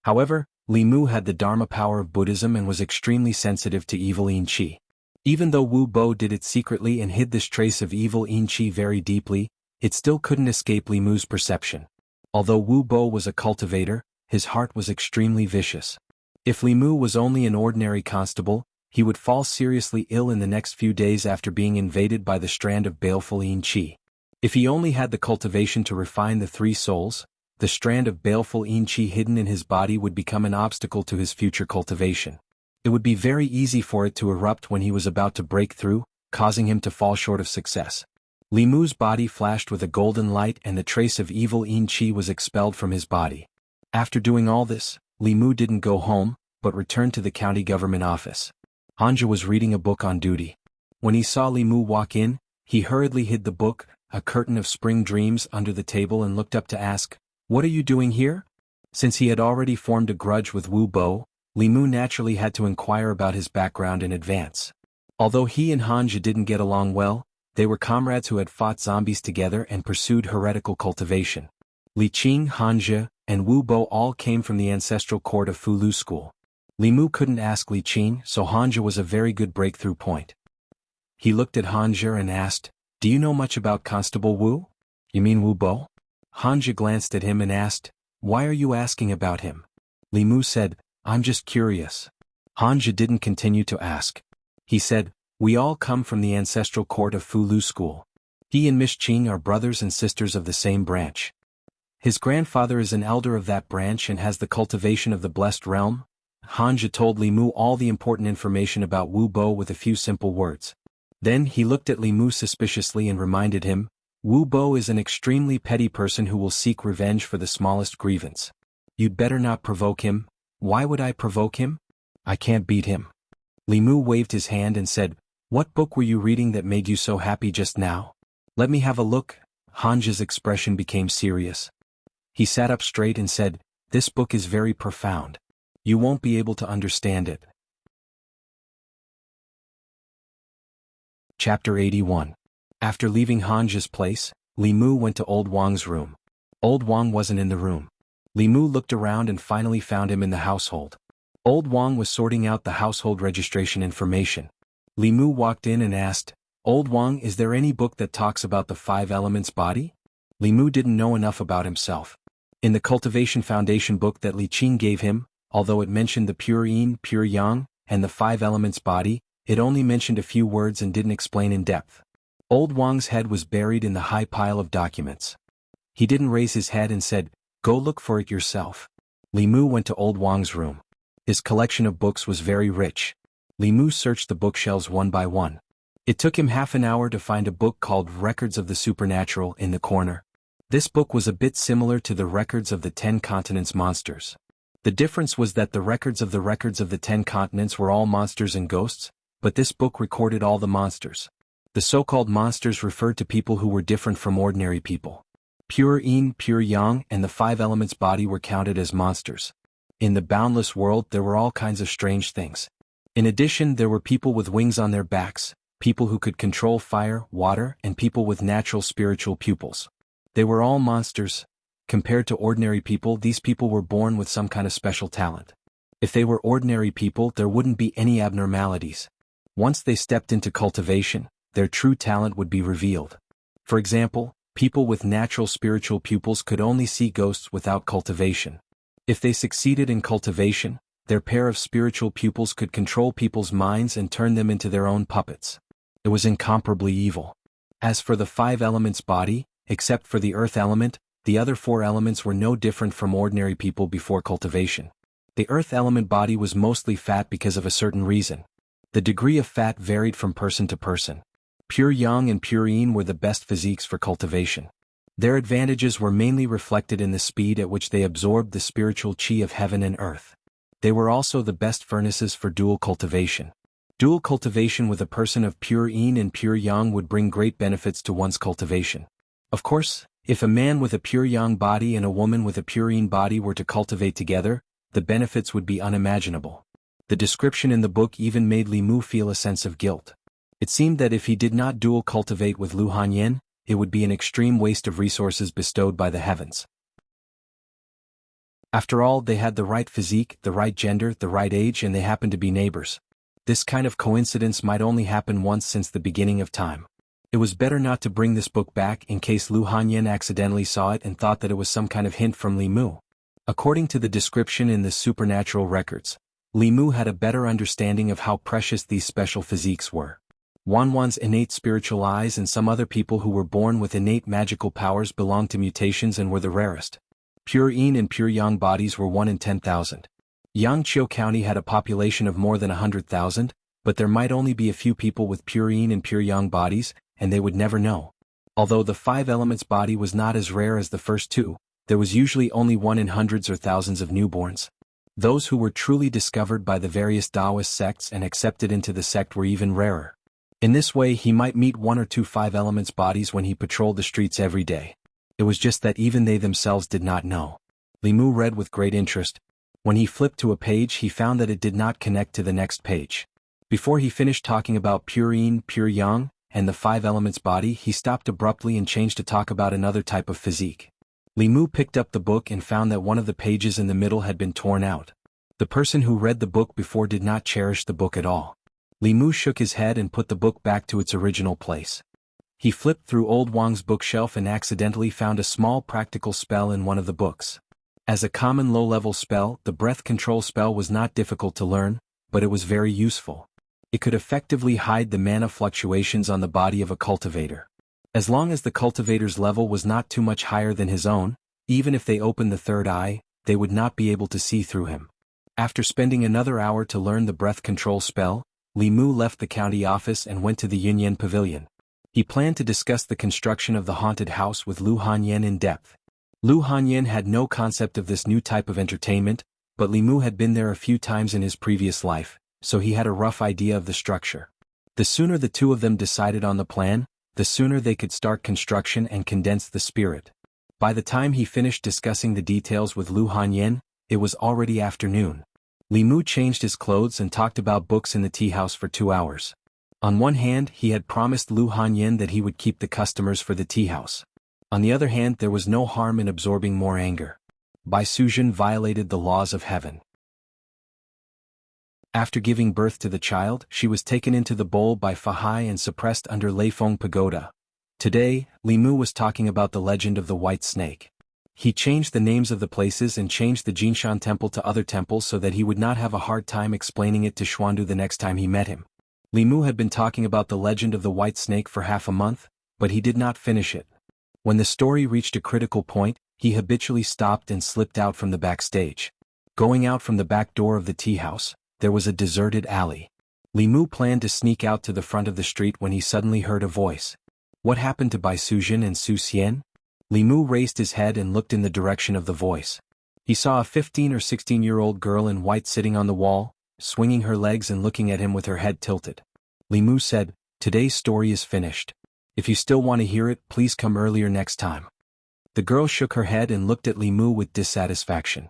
However, Li Mu had the Dharma power of Buddhism and was extremely sensitive to evil yin qi. Even though Wu Bo did it secretly and hid this trace of evil yin qi very deeply, it still couldn't escape Li Mu's perception. Although Wu Bo was a cultivator, his heart was extremely vicious. If Li Mu was only an ordinary constable, he would fall seriously ill in the next few days after being invaded by the strand of baleful yin qi. If he only had the cultivation to refine the 3 souls, the strand of baleful yin qi hidden in his body would become an obstacle to his future cultivation. It would be very easy for it to erupt when he was about to break through, causing him to fall short of success. Li Mu's body flashed with a golden light and the trace of evil yin qi was expelled from his body. After doing all this, Li Mu didn't go home, but returned to the county government office. Hanja was reading a book on duty. When he saw Li Mu walk in, he hurriedly hid the book, a curtain of spring dreams, under the table and looked up to ask, "What are you doing here?" Since he had already formed a grudge with Wu Bo, Li Mu naturally had to inquire about his background in advance. Although he and Hanja didn't get along well, they were comrades who had fought zombies together and pursued heretical cultivation. Li Qing, Hanja, and Wu Bo all came from the ancestral court of Fulu school. Li Mu couldn't ask Li Qing, so Hanja was a very good breakthrough point. He looked at Hanja and asked, "Do you know much about Constable Wu?" "You mean Wu Bo?" Hanja glanced at him and asked, "Why are you asking about him?" Li Mu said, "I'm just curious." Hanja didn't continue to ask. He said, "We all come from the ancestral court of Fulu school. He and Miss Qing are brothers and sisters of the same branch. His grandfather is an elder of that branch and has the cultivation of the blessed realm. Hanja told Li Mu all the important information about Wu Bo with a few simple words. Then he looked at Li Mu suspiciously and reminded him, Wu Bo is an extremely petty person who will seek revenge for the smallest grievance. You'd better not provoke him. Why would I provoke him? I can't beat him. Li Mu waved his hand and said, What book were you reading that made you so happy just now? Let me have a look. Hanja's expression became serious. He sat up straight and said, This book is very profound. You won't be able to understand it. Chapter 81. After leaving Hanja's place, Li Mu went to Old Wang's room. Old Wang wasn't in the room. Li Mu looked around and finally found him in the household. Old Wang was sorting out the household registration information. Li Mu walked in and asked, Old Wang, is there any book that talks about the 5 elements body? Li Mu didn't know enough about himself. In the Cultivation Foundation book that Li Qing gave him, although it mentioned the pure yin, pure yang, and the 5 elements body, it only mentioned a few words and didn't explain in depth. Old Wang's head was buried in the high pile of documents. He didn't raise his head and said, Go look for it yourself. Li Mu went to Old Wang's room. His collection of books was very rich. Li Mu searched the bookshelves one by one. It took him half an hour to find a book called Records of the Supernatural in the corner. This book was a bit similar to the Records of the 10 Continents monsters. The difference was that the records of the 10 continents were all monsters and ghosts, but this book recorded all the monsters. The so-called monsters referred to people who were different from ordinary people. Pure yin, pure yang, and the 5 elements body were counted as monsters. In the boundless world there were all kinds of strange things. In addition, there were people with wings on their backs, people who could control fire, water, and people with natural spiritual pupils. They were all monsters. Compared to ordinary people, these people were born with some kind of special talent. If they were ordinary people, there wouldn't be any abnormalities. Once they stepped into cultivation, their true talent would be revealed. For example, people with natural spiritual pupils could only see ghosts without cultivation. If they succeeded in cultivation, their pair of spiritual pupils could control people's minds and turn them into their own puppets. It was incomparably evil. As for the 5 elements body, except for the earth element, the other 4 elements were no different from ordinary people before cultivation. The earth element body was mostly fat because of a certain reason. The degree of fat varied from person to person. Pure yang and pure yin were the best physiques for cultivation. Their advantages were mainly reflected in the speed at which they absorbed the spiritual chi of heaven and earth. They were also the best furnaces for dual cultivation. Dual cultivation with a person of pure yin and pure yang would bring great benefits to one's cultivation. Of course, if a man with a pure yang body and a woman with a pure yin body were to cultivate together, the benefits would be unimaginable. The description in the book even made Li Mu feel a sense of guilt. It seemed that if he did not dual cultivate with Lu Hanyan, it would be an extreme waste of resources bestowed by the heavens. After all, they had the right physique, the right gender, the right age, and they happened to be neighbors. This kind of coincidence might only happen once since the beginning of time. It was better not to bring this book back in case Lu Hanyan accidentally saw it and thought that it was some kind of hint from Li Mu. According to the description in the supernatural records, Li Mu had a better understanding of how precious these special physiques were. Wanwan's innate spiritual eyes and some other people who were born with innate magical powers belonged to mutations and were the rarest. Pure yin and pure yang bodies were 1 in 10,000. Yangqiu County had a population of more than 100,000, but there might only be a few people with pure yin and pure yang bodies, and they would never know. Although the 5 elements body was not as rare as the first 2, there was usually only 1 in hundreds or thousands of newborns. Those who were truly discovered by the various Taoist sects and accepted into the sect were even rarer. In this way he might meet 1 or 2 5 elements bodies when he patrolled the streets every day. It was just that even they themselves did not know. Li Mu read with great interest. When he flipped to a page he found that it did not connect to the next page. Before he finished talking about pure yin, pure yang, and the 5 elements body, he stopped abruptly and changed to talk about another type of physique. Li Mu picked up the book and found that one of the pages in the middle had been torn out. The person who read the book before did not cherish the book at all. Li Mu shook his head and put the book back to its original place. He flipped through Old Wang's bookshelf and accidentally found a small practical spell in one of the books. As a common low-level spell, the breath control spell was not difficult to learn, but it was very useful. It could effectively hide the mana fluctuations on the body of a cultivator. As long as the cultivator's level was not too much higher than his own, even if they opened the third eye, they would not be able to see through him. After spending another hour to learn the breath control spell, Li Mu left the county office and went to the Yunyan Pavilion. He planned to discuss the construction of the haunted house with Lu Hanyan in depth. Lu Hanyan had no concept of this new type of entertainment, but Li Mu had been there a few times in his previous life, so he had a rough idea of the structure. The sooner the two of them decided on the plan, the sooner they could start construction and condense the spirit. By the time he finished discussing the details with Lu Hanyan, it was already afternoon. Li Mu changed his clothes and talked about books in the tea house for 2 hours. On one hand, he had promised Lu Hanyan that he would keep the customers for the tea house. On the other hand, there was no harm in absorbing more anger. Bai Suzhen violated the laws of heaven. After giving birth to the child, she was taken into the bowl by Fahai and suppressed under Leifeng Pagoda. Today, Li Mu was talking about the legend of the white snake. He changed the names of the places and changed the Jinshan temple to other temples so that he would not have a hard time explaining it to Xuandu the next time he met him. Li Mu had been talking about the legend of the white snake for half a month, but he did not finish it. When the story reached a critical point, he habitually stopped and slipped out from the backstage. Going out from the back door of the tea house, there was a deserted alley. Li Mu planned to sneak out to the front of the street when he suddenly heard a voice. What happened to Bai Suzhen and Su Xian? Li Mu raised his head and looked in the direction of the voice. He saw a 15 or 16-year-old girl in white sitting on the wall, swinging her legs and looking at him with her head tilted. Li Mu said, "Today's story is finished. If you still want to hear it, please come earlier next time." The girl shook her head and looked at Li Mu with dissatisfaction.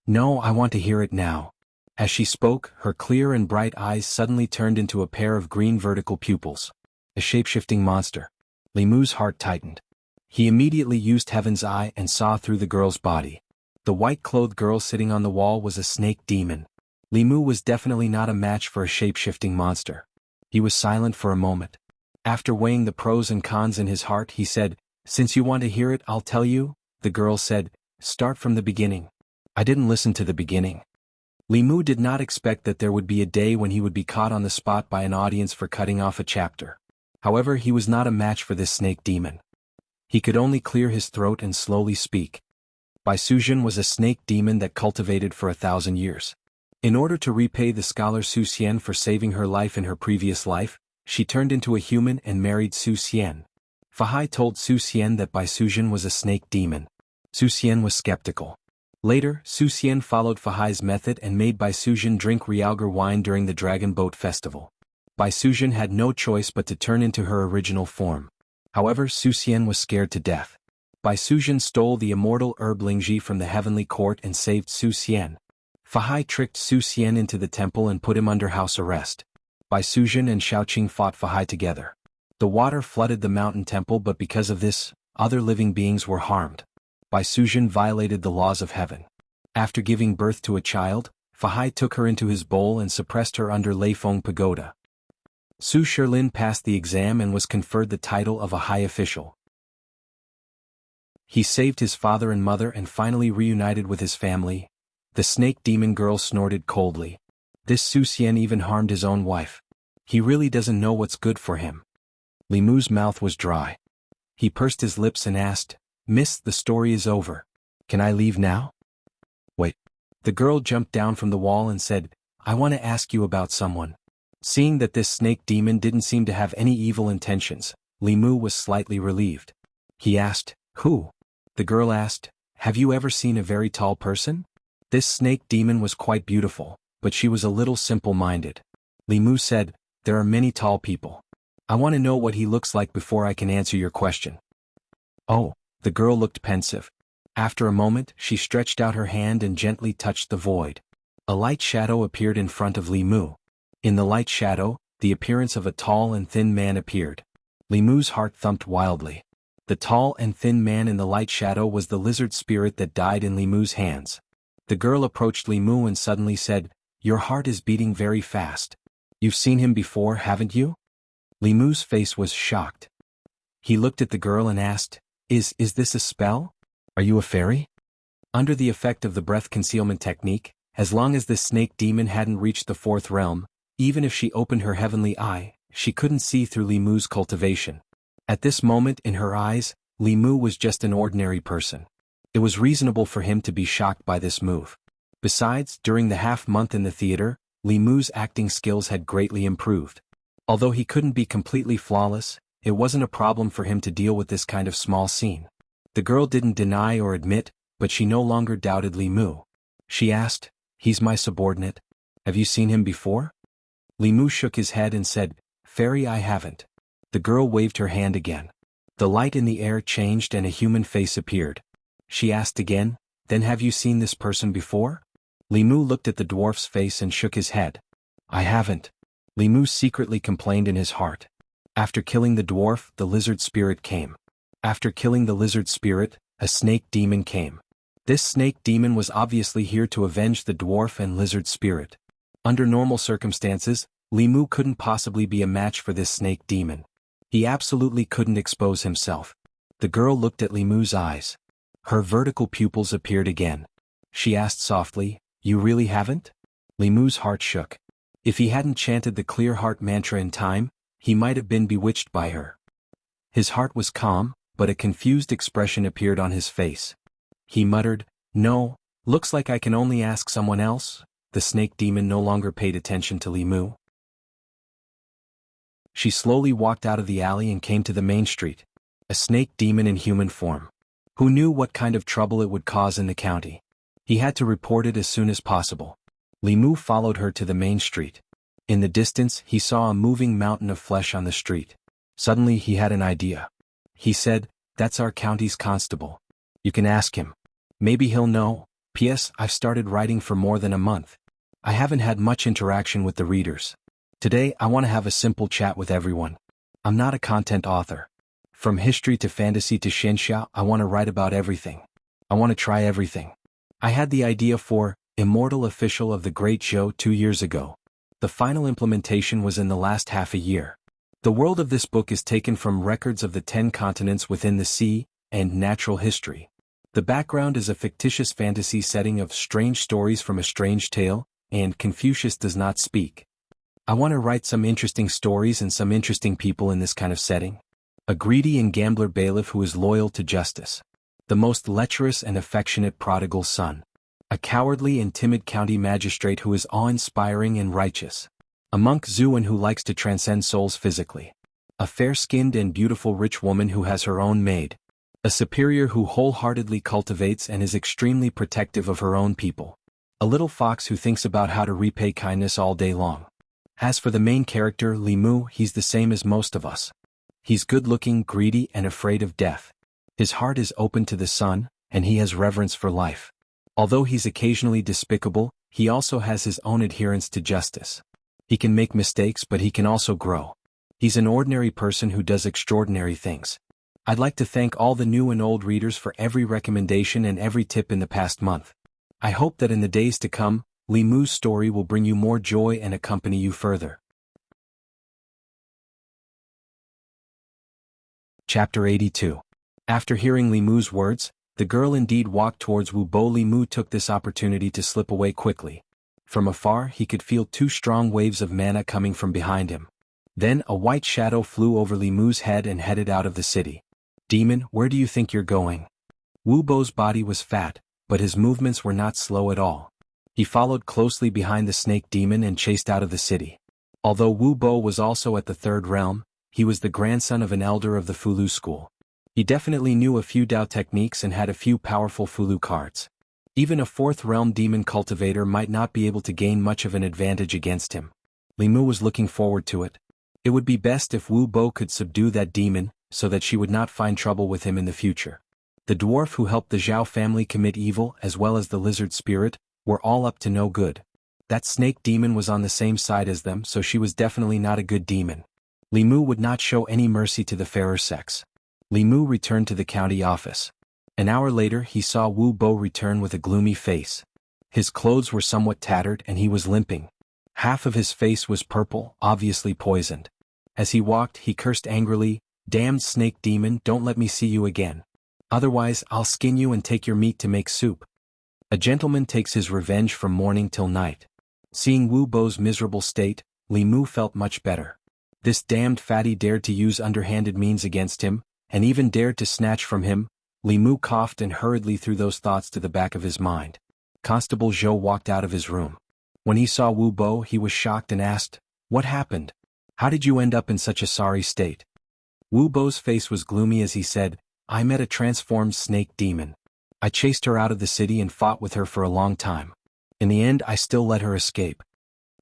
"No, I want to hear it now." As she spoke, her clear and bright eyes suddenly turned into a pair of green vertical pupils. A shape-shifting monster. Li Mu's heart tightened. He immediately used Heaven's Eye and saw through the girl's body. The white-clothed girl sitting on the wall was a snake demon. Li Mu was definitely not a match for a shape-shifting monster. He was silent for a moment. After weighing the pros and cons in his heart, he said, "Since you want to hear it, I'll tell you." The girl said, "Start from the beginning." "I didn't listen to the beginning." Li Mu did not expect that there would be a day when he would be caught on the spot by an audience for cutting off a chapter. However, he was not a match for this snake demon. He could only clear his throat and slowly speak. Bai Suzhen was a snake demon that cultivated for 1,000 years. In order to repay the scholar Su Xian for saving her life in her previous life, she turned into a human and married Su Xian. Fahai told Su Xian that Bai Suzhen was a snake demon. Su Xian was skeptical. Later, Su Xian followed Fahai's method and made Bai Suzhen drink Realgar wine during the Dragon Boat Festival. Bai Suzhen had no choice but to turn into her original form. However, Su Xian was scared to death. Bai Suzhen stole the immortal herb Lingji from the heavenly court and saved Su Xian. Fahai tricked Su Xian into the temple and put him under house arrest. Bai Suzhen and Shaoqing fought Fahai together. The water flooded the mountain temple, but because of this, other living beings were harmed. Bai Suzhen violated the laws of heaven. After giving birth to a child, Fahai took her into his bowl and suppressed her under Leifeng Pagoda. Su Sherlin passed the exam and was conferred the title of a high official. He saved his father and mother and finally reunited with his family. The snake demon girl snorted coldly. This Su Xian even harmed his own wife. He really doesn't know what's good for him. Li Mu's mouth was dry. He pursed his lips and asked, "Miss, the story is over. Can I leave now?" "Wait." The girl jumped down from the wall and said, "I want to ask you about someone." Seeing that this snake demon didn't seem to have any evil intentions, Li Mu was slightly relieved. He asked, "Who?" The girl asked, "Have you ever seen a very tall person?" This snake demon was quite beautiful, but she was a little simple-minded. Li Mu said, "There are many tall people. I want to know what he looks like before I can answer your question." "Oh." The girl looked pensive. After a moment, she stretched out her hand and gently touched the void. A light shadow appeared in front of Li Mu. In the light shadow, the appearance of a tall and thin man appeared. Li Mu's heart thumped wildly. The tall and thin man in the light shadow was the lizard spirit that died in Li Mu's hands. The girl approached Li Mu and suddenly said, "Your heart is beating very fast. You've seen him before, haven't you?" Li Mu's face was shocked. He looked at the girl and asked, Is this a spell? Are you a fairy?" Under the effect of the breath concealment technique, as long as the snake demon hadn't reached the fourth realm, even if she opened her heavenly eye, she couldn't see through Li Mu's cultivation. At this moment in her eyes, Li Mu was just an ordinary person. It was reasonable for him to be shocked by this move. Besides, during the half-month in the theater, Li Mu's acting skills had greatly improved. Although he couldn't be completely flawless, it wasn't a problem for him to deal with this kind of small scene. The girl didn't deny or admit, but she no longer doubted Li Mu. She asked, "He's my subordinate. Have you seen him before?" Li Mu shook his head and said, "Fairy, I haven't." The girl waved her hand again. The light in the air changed and a human face appeared. She asked again, "Then have you seen this person before?" Li Mu looked at the dwarf's face and shook his head. "I haven't." Li Mu secretly complained in his heart. After killing the dwarf, the lizard spirit came. After killing the lizard spirit, a snake demon came. This snake demon was obviously here to avenge the dwarf and lizard spirit. Under normal circumstances, Li Mu couldn't possibly be a match for this snake demon. He absolutely couldn't expose himself. The girl looked at Li Mu's eyes. Her vertical pupils appeared again. She asked softly, "You really haven't?" Li Mu's heart shook. If he hadn't chanted the clear heart mantra in time, he might have been bewitched by her. His heart was calm, but a confused expression appeared on his face. He muttered, "No, looks like I can only ask someone else." The snake demon no longer paid attention to Li Mu. She slowly walked out of the alley and came to the main street. A snake demon in human form. Who knew what kind of trouble it would cause in the county? He had to report it as soon as possible. Li Mu followed her to the main street. In the distance, he saw a moving mountain of flesh on the street. Suddenly he had an idea. He said, "That's our county's constable. You can ask him. Maybe he'll know. P.S. I've started writing for more than a month. I haven't had much interaction with the readers. Today I want to have a simple chat with everyone. I'm not a content author. From history to fantasy to xianxia, I want to write about everything. I want to try everything. I had the idea for Immortal Official of the Great Show 2 years ago. The final implementation was in the last half a year. The world of this book is taken from records of the 10 continents within the sea and natural history. The background is a fictitious fantasy setting of strange stories from a strange tale, and Confucius does not speak. I want to write some interesting stories and some interesting people in this kind of setting. A greedy and gambler bailiff who is loyal to justice. The most lecherous and affectionate prodigal son. A cowardly and timid county magistrate who is awe-inspiring and righteous. A monk Zuan who likes to transcend souls physically. A fair-skinned and beautiful rich woman who has her own maid. A superior who wholeheartedly cultivates and is extremely protective of her own people. A little fox who thinks about how to repay kindness all day long. As for the main character, Li Mu, he's the same as most of us. He's good-looking, greedy, and afraid of death. His heart is open to the sun, and he has reverence for life. Although he's occasionally despicable, he also has his own adherence to justice. He can make mistakes, but he can also grow. He's an ordinary person who does extraordinary things. I'd like to thank all the new and old readers for every recommendation and every tip in the past month. I hope that in the days to come, Li Mu's story will bring you more joy and accompany you further. Chapter 82. After hearing Li Mu's words, the girl indeed walked towards Wu Bo. Li Mu took this opportunity to slip away quickly. From afar he could feel 2 strong waves of mana coming from behind him. Then a white shadow flew over Li Mu's head and headed out of the city. "Demon, where do you think you're going?" Wu Bo's body was fat, but his movements were not slow at all. He followed closely behind the snake demon and chased out of the city. Although Wu Bo was also at the 3rd realm, he was the grandson of an elder of the Fulu school. He definitely knew a few Dao techniques and had a few powerful Fulu cards. Even a 4th realm demon cultivator might not be able to gain much of an advantage against him. Li Mu was looking forward to it. It would be best if Wu Bo could subdue that demon, so that she would not find trouble with him in the future. The dwarf who helped the Zhao family commit evil as well as the lizard spirit, were all up to no good. That snake demon was on the same side as them, so she was definitely not a good demon. Li Mu would not show any mercy to the fairer sex. Li Mu returned to the county office. An hour later he saw Wu Bo return with a gloomy face. His clothes were somewhat tattered and he was limping. Half of his face was purple, obviously poisoned. As he walked he cursed angrily, "Damned snake demon, don't let me see you again. Otherwise I'll skin you and take your meat to make soup." A gentleman takes his revenge from morning till night. Seeing Wu Bo's miserable state, Li Mu felt much better. This damned fatty dared to use underhanded means against him, and even dared to snatch from him. Li Mu coughed and hurriedly threw those thoughts to the back of his mind. Constable Zhou walked out of his room. When he saw Wu Bo, he was shocked and asked, "What happened? How did you end up in such a sorry state?" Wu Bo's face was gloomy as he said, "I met a transformed snake demon. I chased her out of the city and fought with her for a long time. In the end, I still let her escape."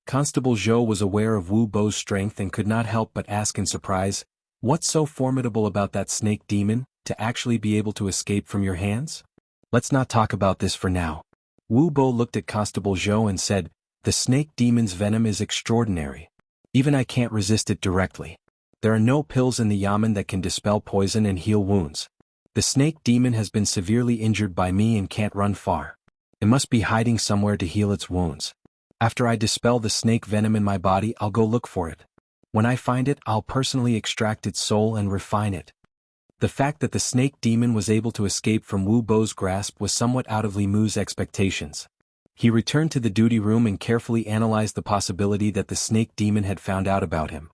Constable Zhou was aware of Wu Bo's strength and could not help but ask in surprise, "What's so formidable about that snake demon, to actually be able to escape from your hands?" "Let's not talk about this for now." Wu Bo looked at Constable Zhou and said, "The snake demon's venom is extraordinary. Even I can't resist it directly. There are no pills in the yamen that can dispel poison and heal wounds. The snake demon has been severely injured by me and can't run far. It must be hiding somewhere to heal its wounds. After I dispel the snake venom in my body, I'll go look for it. When I find it, I'll personally extract its soul and refine it." The fact that the snake demon was able to escape from Wu Bo's grasp was somewhat out of Li Mu's expectations. He returned to the duty room and carefully analyzed the possibility that the snake demon had found out about him.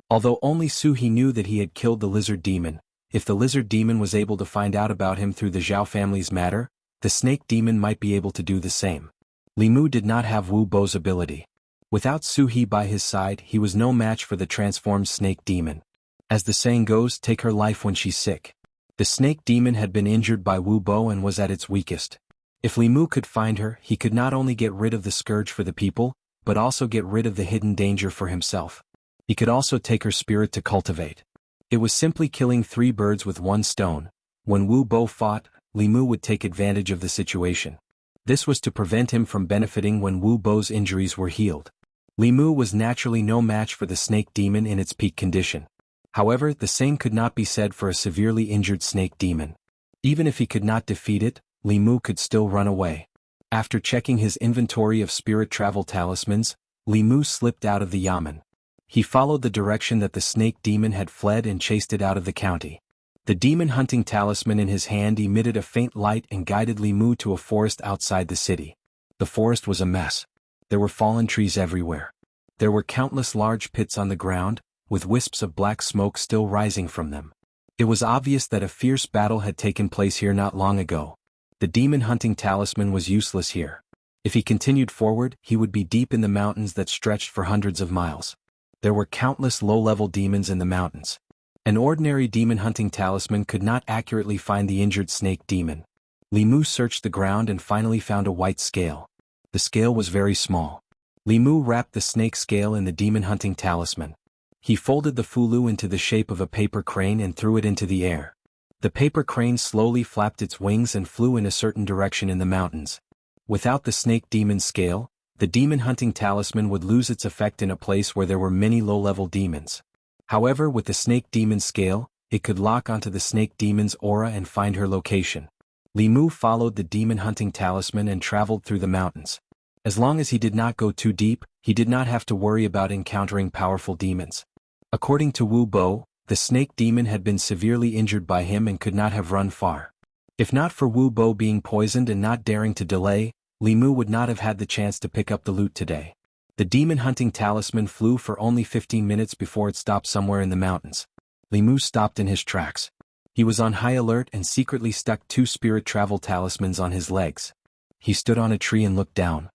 Although only Su He knew that he had killed the lizard demon, if the lizard demon was able to find out about him through the Zhao family's matter, the snake demon might be able to do the same. Li Mu did not have Wu Bo's ability. Without Su He by his side, he was no match for the transformed snake demon. As the saying goes, take her life when she's sick. The snake demon had been injured by Wu Bo and was at its weakest. If Li Mu could find her, he could not only get rid of the scourge for the people, but also get rid of the hidden danger for himself. He could also take her spirit to cultivate. It was simply killing 3 birds with 1 stone. When Wu Bo fought, Li Mu would take advantage of the situation. This was to prevent him from benefiting when Wu Bo's injuries were healed. Li Mu was naturally no match for the snake demon in its peak condition. However, the same could not be said for a severely injured snake demon. Even if he could not defeat it, Li Mu could still run away. After checking his inventory of spirit travel talismans, Li Mu slipped out of the yamen. He followed the direction that the snake demon had fled and chased it out of the county. The demon hunting talisman in his hand emitted a faint light and guided Li Mu to a forest outside the city. The forest was a mess. There were fallen trees everywhere. There were countless large pits on the ground, with wisps of black smoke still rising from them. It was obvious that a fierce battle had taken place here not long ago. The demon hunting talisman was useless here. If he continued forward, he would be deep in the mountains that stretched for hundreds of miles. There were countless low-level demons in the mountains. An ordinary demon hunting talisman could not accurately find the injured snake demon. Li Mu searched the ground and finally found a white scale. The scale was very small. Li Mu wrapped the snake scale in the demon hunting talisman. He folded the fulu into the shape of a paper crane and threw it into the air. The paper crane slowly flapped its wings and flew in a certain direction in the mountains. Without the snake demon scale, the demon hunting talisman would lose its effect in a place where there were many low-level demons. However, with the snake demon scale, it could lock onto the snake demon's aura and find her location. Li Mu followed the demon hunting talisman and traveled through the mountains. As long as he did not go too deep, he did not have to worry about encountering powerful demons. According to Wu Bo, the snake demon had been severely injured by him and could not have run far. If not for Wu Bo being poisoned and not daring to delay, Li Mu would not have had the chance to pick up the loot today. The demon hunting talisman flew for only 15 minutes before it stopped somewhere in the mountains. Li Mu stopped in his tracks. He was on high alert and secretly stuck 2 spirit travel talismans on his legs. He stood on a tree and looked down.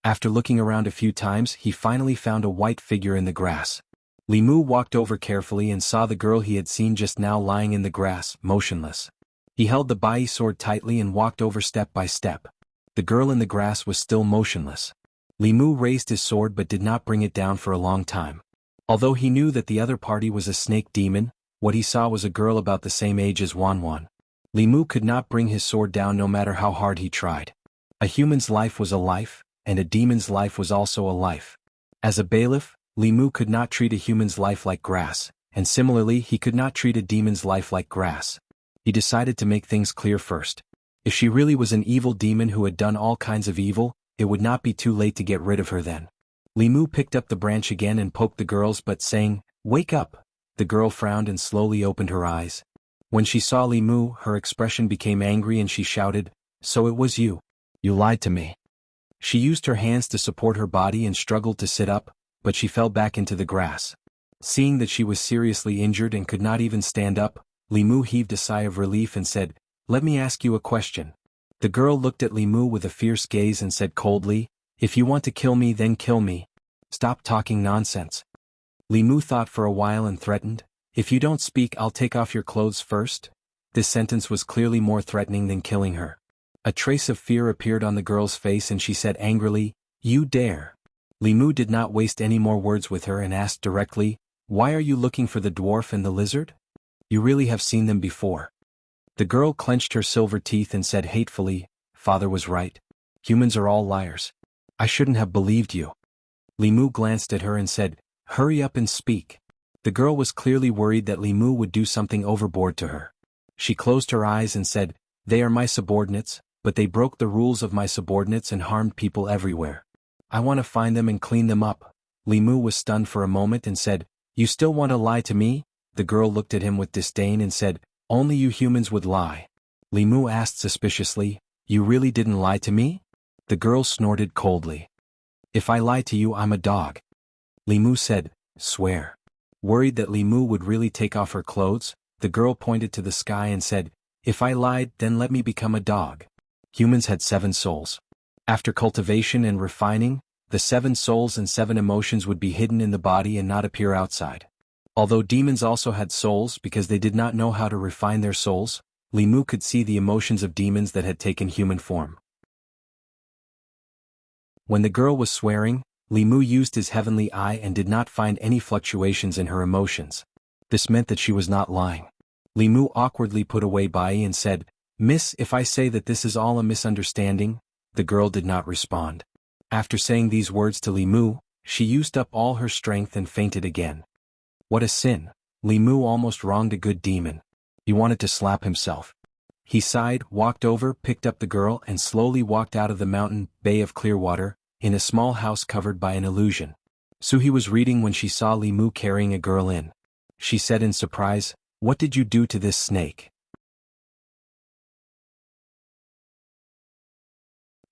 After looking around a few times, he finally found a white figure in the grass. Li Mu walked over carefully and saw the girl he had seen just now lying in the grass, motionless. He held the bai sword tightly and walked over step by step. The girl in the grass was still motionless. Li Mu raised his sword but did not bring it down for a long time. Although he knew that the other party was a snake demon, what he saw was a girl about the same age as Wan Wan. Li Mu could not bring his sword down no matter how hard he tried. A human's life was a life, and a demon's life was also a life. As a bailiff, Li Mu could not treat a human's life like grass, and similarly he could not treat a demon's life like grass. He decided to make things clear first. If she really was an evil demon who had done all kinds of evil, it would not be too late to get rid of her then. Li Mu picked up the branch again and poked the girls but saying, "Wake up!" The girl frowned and slowly opened her eyes. When she saw Li Mu, her expression became angry and she shouted, "So it was you. You lied to me." She used her hands to support her body and struggled to sit up, but she fell back into the grass. Seeing that she was seriously injured and could not even stand up, Li Mu heaved a sigh of relief and said, Let me ask you a question. The girl looked at Li Mu with a fierce gaze and said coldly, if you want to kill me then kill me. Stop talking nonsense. Li Mu thought for a while and threatened, if you don't speak I'll take off your clothes first. This sentence was clearly more threatening than killing her. A trace of fear appeared on the girl's face and she said angrily, you dare. Li Mu did not waste any more words with her and asked directly, why are you looking for the dwarf and the lizard? You really have seen them before. The girl clenched her silver teeth and said hatefully, father was right. Humans are all liars. I shouldn't have believed you. Li Mu glanced at her and said, hurry up and speak. The girl was clearly worried that Li Mu would do something overboard to her. She closed her eyes and said, they are my subordinates, but they broke the rules of my subordinates and harmed people everywhere. I want to find them and clean them up. Li Mu was stunned for a moment and said, you still want to lie to me? The girl looked at him with disdain and said, only you humans would lie. Li Mu asked suspiciously, you really didn't lie to me? The girl snorted coldly. If I lie to you I'm a dog. Li Mu said, swear. Worried that Li Mu would really take off her clothes, the girl pointed to the sky and said, if I lied then let me become a dog. Humans had 7 souls. After cultivation and refining, the 7 souls and 7 emotions would be hidden in the body and not appear outside. Although demons also had souls because they did not know how to refine their souls, Li Mu could see the emotions of demons that had taken human form. When the girl was swearing, Li Mu used his heavenly eye and did not find any fluctuations in her emotions. This meant that she was not lying. Li Mu awkwardly put away Bai and said, Miss, if I say that this is all a misunderstanding? The girl did not respond. After saying these words to Li Mu, she used up all her strength and fainted again. What a sin. Li Mu almost wronged a good demon. He wanted to slap himself. He sighed, walked over, picked up the girl and slowly walked out of the mountain bay of clear water, in a small house covered by an illusion. Suhi was reading when she saw Li Mu carrying a girl in. She said in surprise, what did you do to this snake?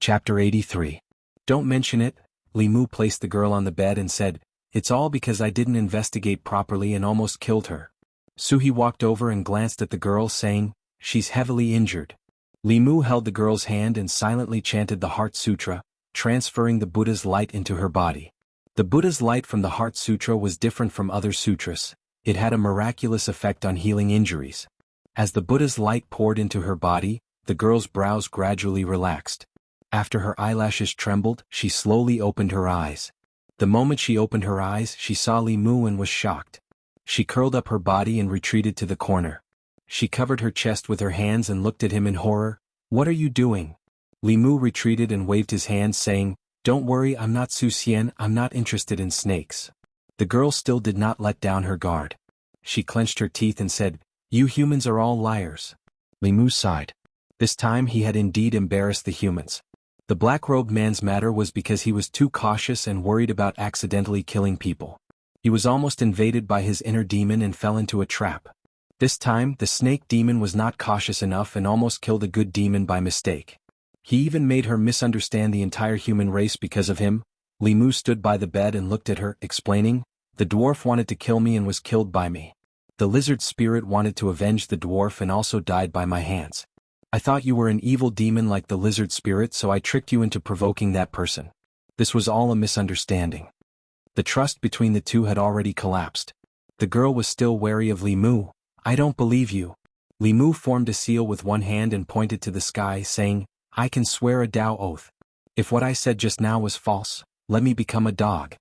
Chapter 83. Don't mention it. Li Mu placed the girl on the bed and said, it's all because I didn't investigate properly and almost killed her. Suhi walked over and glanced at the girl saying, she's heavily injured. Li Mu held the girl's hand and silently chanted the Heart Sutra, transferring the Buddha's light into her body. The Buddha's light from the Heart Sutra was different from other sutras. It had a miraculous effect on healing injuries. As the Buddha's light poured into her body, the girl's brows gradually relaxed. After her eyelashes trembled, she slowly opened her eyes. The moment she opened her eyes, she saw Li Mu and was shocked. She curled up her body and retreated to the corner. She covered her chest with her hands and looked at him in horror. What are you doing? Li Mu retreated and waved his hand saying, don't worry, I'm not Su Xian, I'm not interested in snakes. The girl still did not let down her guard. She clenched her teeth and said, you humans are all liars. Li Mu sighed. This time he had indeed embarrassed the humans. The black-robed man's matter was because he was too cautious and worried about accidentally killing people. He was almost invaded by his inner demon and fell into a trap. This time, the snake demon was not cautious enough and almost killed a good demon by mistake. He even made her misunderstand the entire human race because of him. Li Mu stood by the bed and looked at her, explaining, the dwarf wanted to kill me and was killed by me. The lizard spirit wanted to avenge the dwarf and also died by my hands. I thought you were an evil demon like the lizard spirit, so I tricked you into provoking that person. This was all a misunderstanding. The trust between the two had already collapsed. The girl was still wary of Li Mu. I don't believe you. Li Mu formed a seal with one hand and pointed to the sky, saying, I can swear a Tao oath. If what I said just now was false, let me become a dog.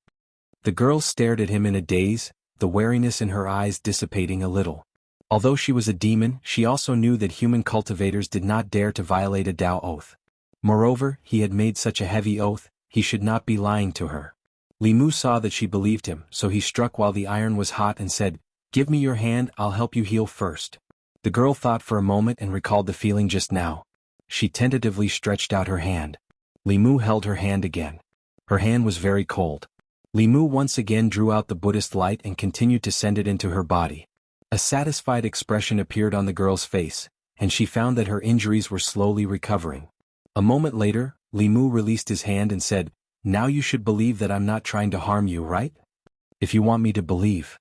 The girl stared at him in a daze, the wariness in her eyes dissipating a little. Although she was a demon, she also knew that human cultivators did not dare to violate a Tao oath. Moreover, he had made such a heavy oath, he should not be lying to her. Li Mu saw that she believed him, so he struck while the iron was hot and said, give me your hand, I'll help you heal first. The girl thought for a moment and recalled the feeling just now. She tentatively stretched out her hand. Li Mu held her hand again. Her hand was very cold. Li Mu once again drew out the Buddhist light and continued to send it into her body. A satisfied expression appeared on the girl's face, and she found that her injuries were slowly recovering. A moment later, Li Mu released his hand and said, now you should believe that I'm not trying to harm you, right? If you want me to believe.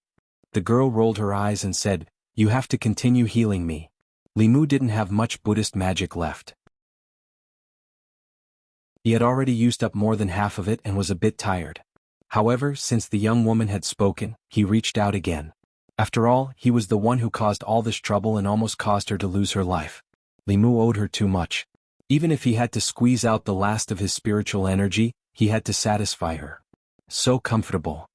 The girl rolled her eyes and said, you have to continue healing me. Li Mu didn't have much Buddhist magic left. He had already used up more than half of it and was a bit tired. However, since the young woman had spoken, he reached out again. After all, he was the one who caused all this trouble and almost caused her to lose her life. Li Mu owed her too much. Even if he had to squeeze out the last of his spiritual energy, he had to satisfy her. So comfortable.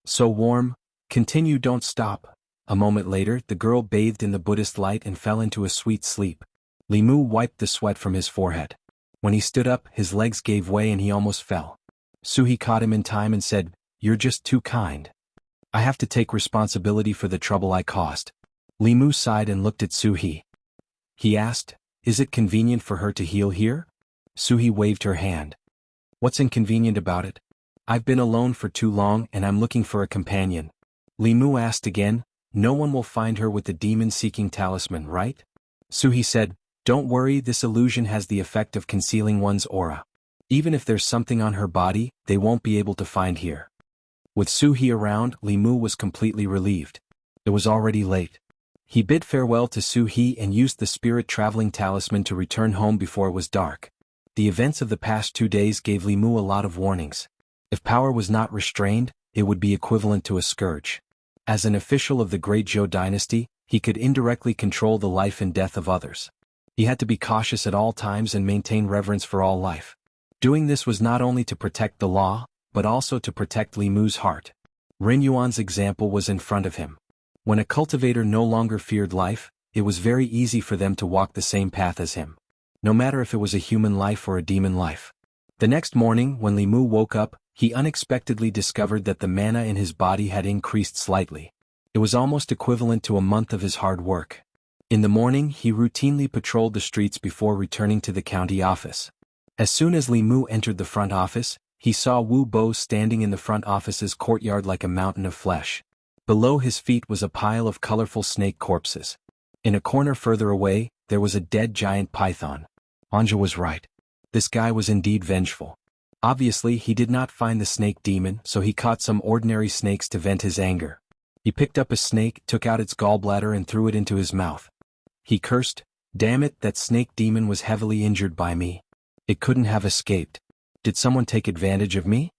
So warm. Continue, don't stop. A moment later, the girl bathed in the Buddhist light and fell into a sweet sleep. Li Mu wiped the sweat from his forehead. When he stood up, his legs gave way and he almost fell. Suhi caught him in time and said, "You're just too kind. I have to take responsibility for the trouble I caused." Li Mu sighed and looked at Suhi. He asked, "Is it convenient for her to heal here?" Suhi waved her hand. "What's inconvenient about it? I've been alone for too long and I'm looking for a companion." Li Mu asked again, "No one will find her with the demon-seeking talisman, right?" Suhi said, "Don't worry, this illusion has the effect of concealing one's aura. Even if there's something on her body, they won't be able to find here." With Suhi around, Li Mu was completely relieved. It was already late. He bid farewell to Suhi and used the spirit-traveling talisman to return home before it was dark. The events of the past 2 days gave Li Mu a lot of warnings. If power was not restrained, it would be equivalent to a scourge. As an official of the Great Zhou dynasty, he could indirectly control the life and death of others. He had to be cautious at all times and maintain reverence for all life. Doing this was not only to protect the law, but also to protect Li Mu's heart. Ren Yuan's example was in front of him. When a cultivator no longer feared life, it was very easy for them to walk the same path as him. No matter if it was a human life or a demon life. The next morning, when Li Mu woke up, he unexpectedly discovered that the mana in his body had increased slightly. It was almost equivalent to a month of his hard work. In the morning, he routinely patrolled the streets before returning to the county office. As soon as Li Mu entered the front office, he saw Wu Bo standing in the front office's courtyard like a mountain of flesh. Below his feet was a pile of colorful snake corpses. In a corner further away, there was a dead giant python. Anja was right. This guy was indeed vengeful. Obviously, he did not find the snake demon, so he caught some ordinary snakes to vent his anger. He picked up a snake, took out its gallbladder and threw it into his mouth. He cursed, "Damn it, that snake demon was heavily injured by me. It couldn't have escaped. Did someone take advantage of me?"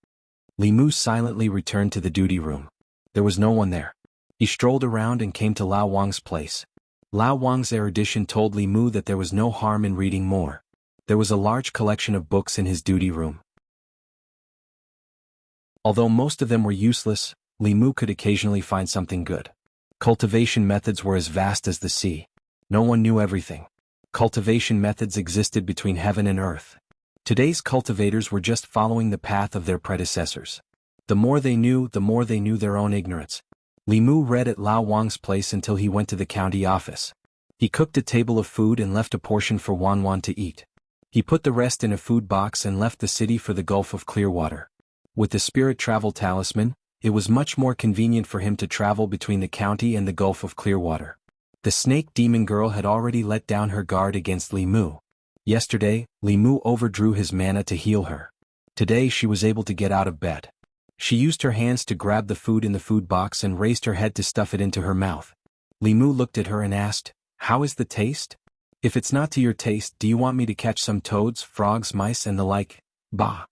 Li Mu silently returned to the duty room. There was no one there. He strolled around and came to Lao Wang's place. Lao Wang's erudition told Li Mu that there was no harm in reading more. There was a large collection of books in his duty room. Although most of them were useless, Li Mu could occasionally find something good. Cultivation methods were as vast as the sea. No one knew everything. Cultivation methods existed between heaven and earth. Today's cultivators were just following the path of their predecessors. The more they knew their own ignorance. Li Mu read at Lao Wang's place until he went to the county office. He cooked a table of food and left a portion for Wan Wan to eat. He put the rest in a food box and left the city for the Gulf of Clearwater. With the spirit travel talisman, it was much more convenient for him to travel between the county and the Gulf of Clearwater. The snake demon girl had already let down her guard against Li Mu. Yesterday, Li Mu overdrew his mana to heal her. Today she was able to get out of bed. She used her hands to grab the food in the food box and raised her head to stuff it into her mouth. Li Mu looked at her and asked, "How is the taste? If it's not to your taste, do you want me to catch some toads, frogs, mice and the like?" "Bah."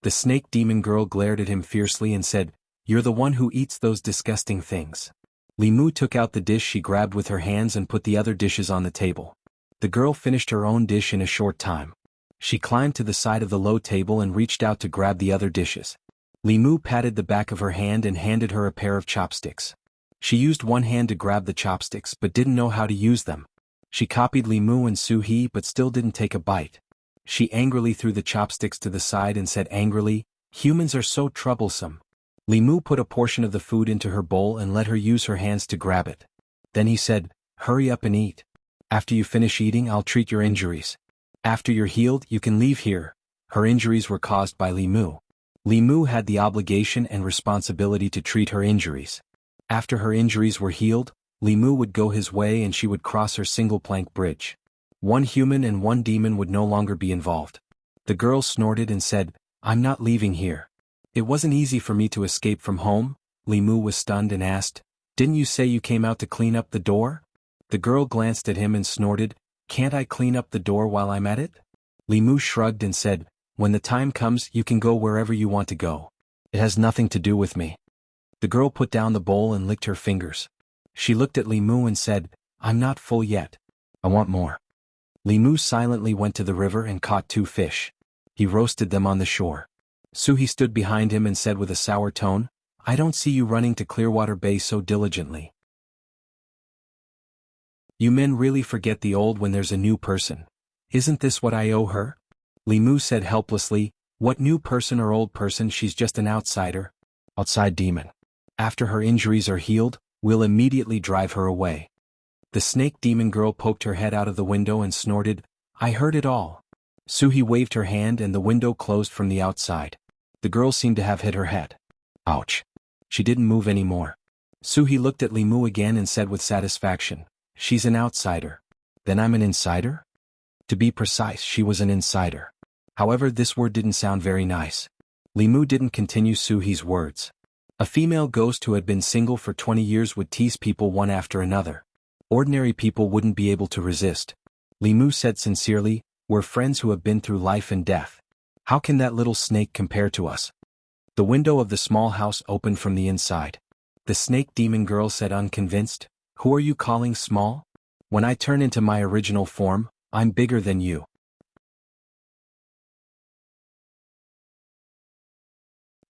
The snake demon girl glared at him fiercely and said, "You're the one who eats those disgusting things." Li Mu took out the dish she grabbed with her hands and put the other dishes on the table. The girl finished her own dish in a short time. She climbed to the side of the low table and reached out to grab the other dishes. Li Mu patted the back of her hand and handed her a pair of chopsticks. She used one hand to grab the chopsticks but didn't know how to use them. She copied Li Mu and Suhi but still didn't take a bite. She angrily threw the chopsticks to the side and said angrily, "Humans are so troublesome." Li Mu put a portion of the food into her bowl and let her use her hands to grab it. Then he said, "Hurry up and eat. After you finish eating, I'll treat your injuries. After you're healed, you can leave here." Her injuries were caused by Li Mu. Li Mu had the obligation and responsibility to treat her injuries. After her injuries were healed, Li Mu would go his way and she would cross her single-plank bridge. One human and one demon would no longer be involved. The girl snorted and said, "I'm not leaving here. It wasn't easy for me to escape from home." Li Mu was stunned and asked, "Didn't you say you came out to clean up the door?" The girl glanced at him and snorted, "Can't I clean up the door while I'm at it?" Li Mu shrugged and said, "When the time comes you can go wherever you want to go. It has nothing to do with me." The girl put down the bowl and licked her fingers. She looked at Li Mu and said, "I'm not full yet. I want more." Li Mu silently went to the river and caught 2 fish. He roasted them on the shore. Suhi stood behind him and said with a sour tone, "I don't see you running to Clearwater Bay so diligently. You men really forget the old when there's a new person. Isn't this what I owe her?" Li Mu said helplessly, "What new person or old person? She's just an outsider. Outside demon. After her injuries are healed, we'll immediately drive her away." The snake demon girl poked her head out of the window and snorted, "I heard it all." Suhi waved her hand and the window closed from the outside. The girl seemed to have hit her head. Ouch. She didn't move anymore. Suhi looked at Li Mu again and said with satisfaction, "She's an outsider. Then I'm an insider?" To be precise, she was an insider. However, this word didn't sound very nice. Li Mu didn't continue Suhi's words. A female ghost who had been single for 20 years would tease people one after another. Ordinary people wouldn't be able to resist. Li Mu said sincerely, "We're friends who have been through life and death. How can that little snake compare to us?" The window of the small house opened from the inside. The snake demon girl said unconvinced, "Who are you calling small? When I turn into my original form, I'm bigger than you."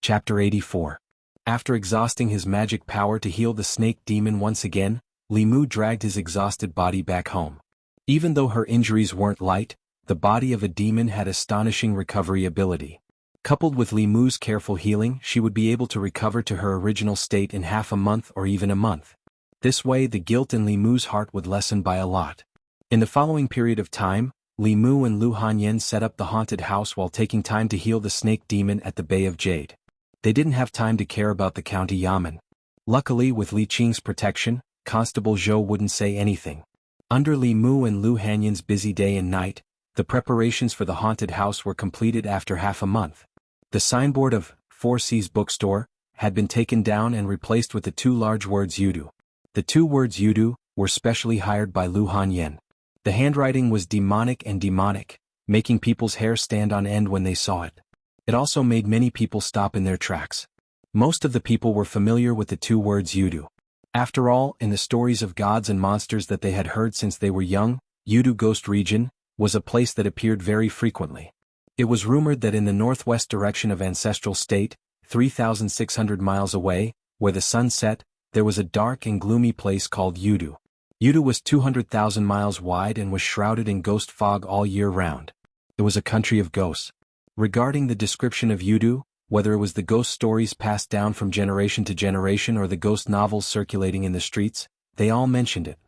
Chapter 84. After exhausting his magic power to heal the snake demon once again, Li Mu dragged his exhausted body back home. Even though her injuries weren't light, the body of a demon had astonishing recovery ability. Coupled with Li Mu's careful healing, she would be able to recover to her original state in half a month or even a month. This way the guilt in Li Mu's heart would lessen by a lot. In the following period of time, Li Mu and Lu Hanyan set up the haunted house while taking time to heal the snake demon at the Bay of Jade. They didn't have time to care about the county yamen. Luckily, with Li Qing's protection, Constable Zhou wouldn't say anything. Under Li Mu and Lu Hanyan's busy day and night, the preparations for the haunted house were completed after half a month. The signboard of Four Seas Bookstore had been taken down and replaced with the 2 large words Yudu. The 2 words Yudu were specially hired by Lu Hanyan. The handwriting was demonic, making people's hair stand on end when they saw it. It also made many people stop in their tracks. Most of the people were familiar with the 2 words Yudu. After all, in the stories of gods and monsters that they had heard since they were young, Yudu Ghost Region was a place that appeared very frequently. It was rumored that in the northwest direction of Ancestral State, 3,600 miles away, where the sun set, there was a dark and gloomy place called Yudu. Yudu was 200,000 miles wide and was shrouded in ghost fog all year round. It was a country of ghosts. Regarding the description of Yudu, whether it was the ghost stories passed down from generation to generation or the ghost novels circulating in the streets, they all mentioned it.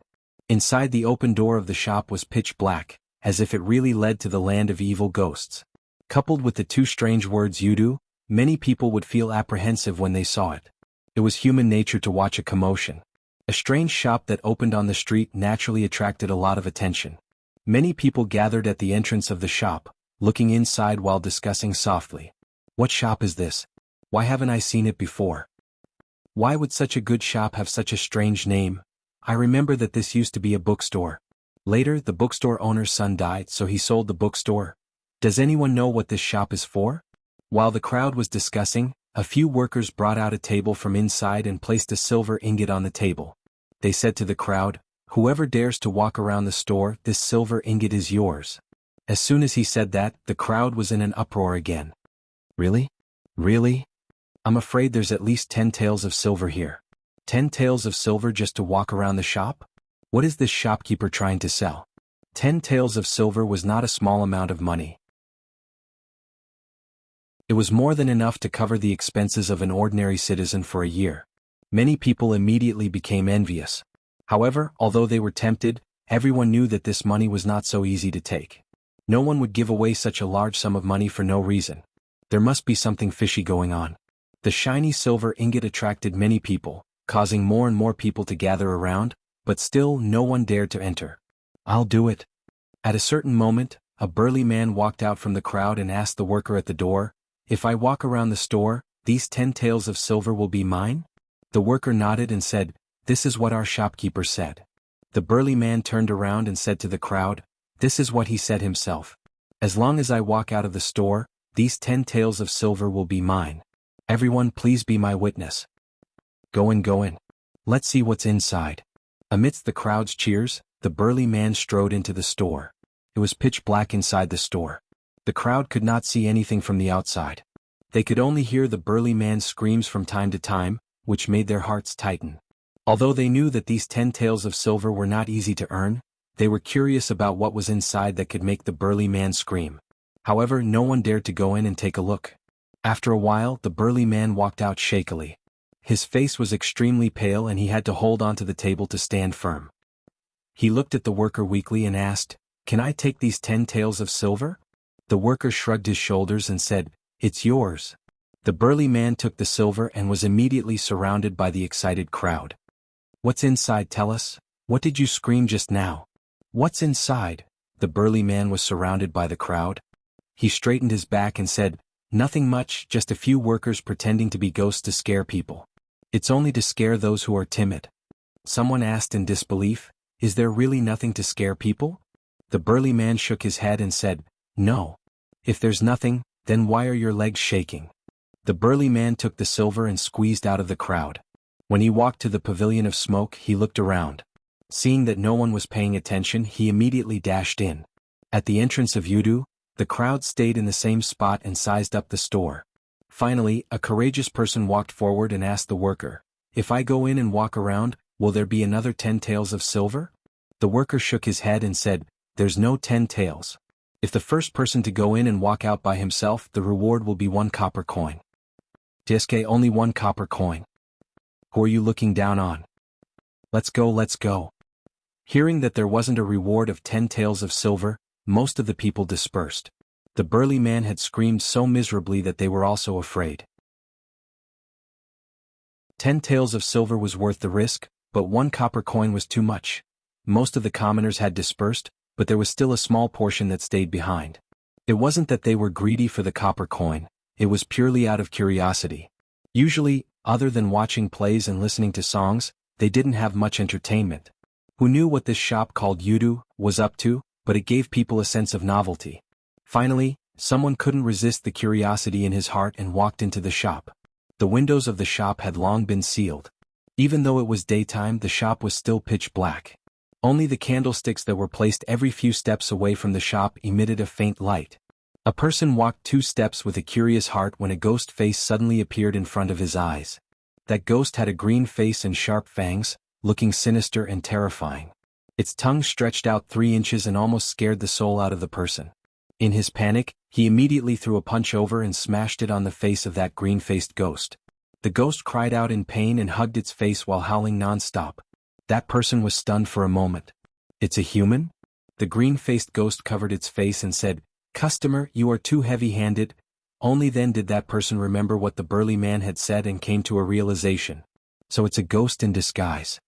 Inside the open door of the shop was pitch black, as if it really led to the land of evil ghosts. Coupled with the 2 strange words Yudu, many people would feel apprehensive when they saw it. It was human nature to watch a commotion. A strange shop that opened on the street naturally attracted a lot of attention. Many people gathered at the entrance of the shop, looking inside while discussing softly. "What shop is this? Why haven't I seen it before? Why would such a good shop have such a strange name? I remember that this used to be a bookstore. Later, the bookstore owner's son died, so he sold the bookstore. Does anyone know what this shop is for?" While the crowd was discussing, a few workers brought out a table from inside and placed a silver ingot on the table. They said to the crowd, "Whoever dares to walk around the store, this silver ingot is yours." As soon as he said that, the crowd was in an uproar again. "Really? Really? I'm afraid there's at least 10 taels of silver here. 10 taels of silver just to walk around the shop? What is this shopkeeper trying to sell?" 10 taels of silver was not a small amount of money. It was more than enough to cover the expenses of an ordinary citizen for a year. Many people immediately became envious. However, although they were tempted, everyone knew that this money was not so easy to take. No one would give away such a large sum of money for no reason. There must be something fishy going on. The shiny silver ingot attracted many people, causing more and more people to gather around, but still no one dared to enter. "I'll do it." At a certain moment, a burly man walked out from the crowd and asked the worker at the door, "If I walk around the store, these 10 taels of silver will be mine?" The worker nodded and said, "This is what our shopkeeper said." The burly man turned around and said to the crowd, "This is what he said himself. As long as I walk out of the store, these 10 taels of silver will be mine. Everyone please be my witness. Go in. Let's see what's inside." Amidst the crowd's cheers, the burly man strode into the store. It was pitch black inside the store. The crowd could not see anything from the outside. They could only hear the burly man's screams from time to time, which made their hearts tighten. Although they knew that these 10 taels of silver were not easy to earn, they were curious about what was inside that could make the burly man scream. However, no one dared to go in and take a look. After a while, the burly man walked out shakily. His face was extremely pale and he had to hold onto the table to stand firm. He looked at the worker weakly and asked, "Can I take these 10 taels of silver?" The worker shrugged his shoulders and said, "It's yours." The burly man took the silver and was immediately surrounded by the excited crowd. "What's inside? Tell us. What did you scream just now? What's inside?" The burly man was surrounded by the crowd. He straightened his back and said, "Nothing much, just a few workers pretending to be ghosts to scare people. It's only to scare those who are timid." Someone asked in disbelief, "Is there really nothing to scare people?" The burly man shook his head and said, "No. If there's nothing, then why are your legs shaking?" The burly man took the silver and squeezed out of the crowd. When he walked to the pavilion of smoke, he looked around. Seeing that no one was paying attention, he immediately dashed in. At the entrance of Yudu, the crowd stayed in the same spot and sized up the store. Finally, a courageous person walked forward and asked the worker, "If I go in and walk around, will there be another 10 taels of silver?" The worker shook his head and said, "There's no 10 taels. If the first person to go in and walk out by himself, the reward will be 1 copper coin. Diske, only 1 copper coin. Who are you looking down on? Let's go. Hearing that there wasn't a reward of 10 taels of silver, most of the people dispersed. The burly man had screamed so miserably that they were also afraid. 10 taels of silver was worth the risk, but 1 copper coin was too much. Most of the commoners had dispersed, but there was still a small portion that stayed behind. It wasn't that they were greedy for the copper coin, it was purely out of curiosity. Usually, other than watching plays and listening to songs, they didn't have much entertainment. Who knew what this shop called Yudu was up to, but it gave people a sense of novelty. Finally, someone couldn't resist the curiosity in his heart and walked into the shop. The windows of the shop had long been sealed. Even though it was daytime, the shop was still pitch black. Only the candlesticks that were placed every few steps away from the shop emitted a faint light. A person walked 2 steps with a curious heart when a ghost face suddenly appeared in front of his eyes. That ghost had a green face and sharp fangs, looking sinister and terrifying. Its tongue stretched out 3 inches and almost scared the soul out of the person. In his panic, he immediately threw a punch over and smashed it on the face of that green-faced ghost. The ghost cried out in pain and hugged its face while howling non-stop. That person was stunned for a moment. "It's a human?" The green-faced ghost covered its face and said, "Customer, you are too heavy-handed." Only then did that person remember what the burly man had said and came to a realization. So it's a ghost in disguise.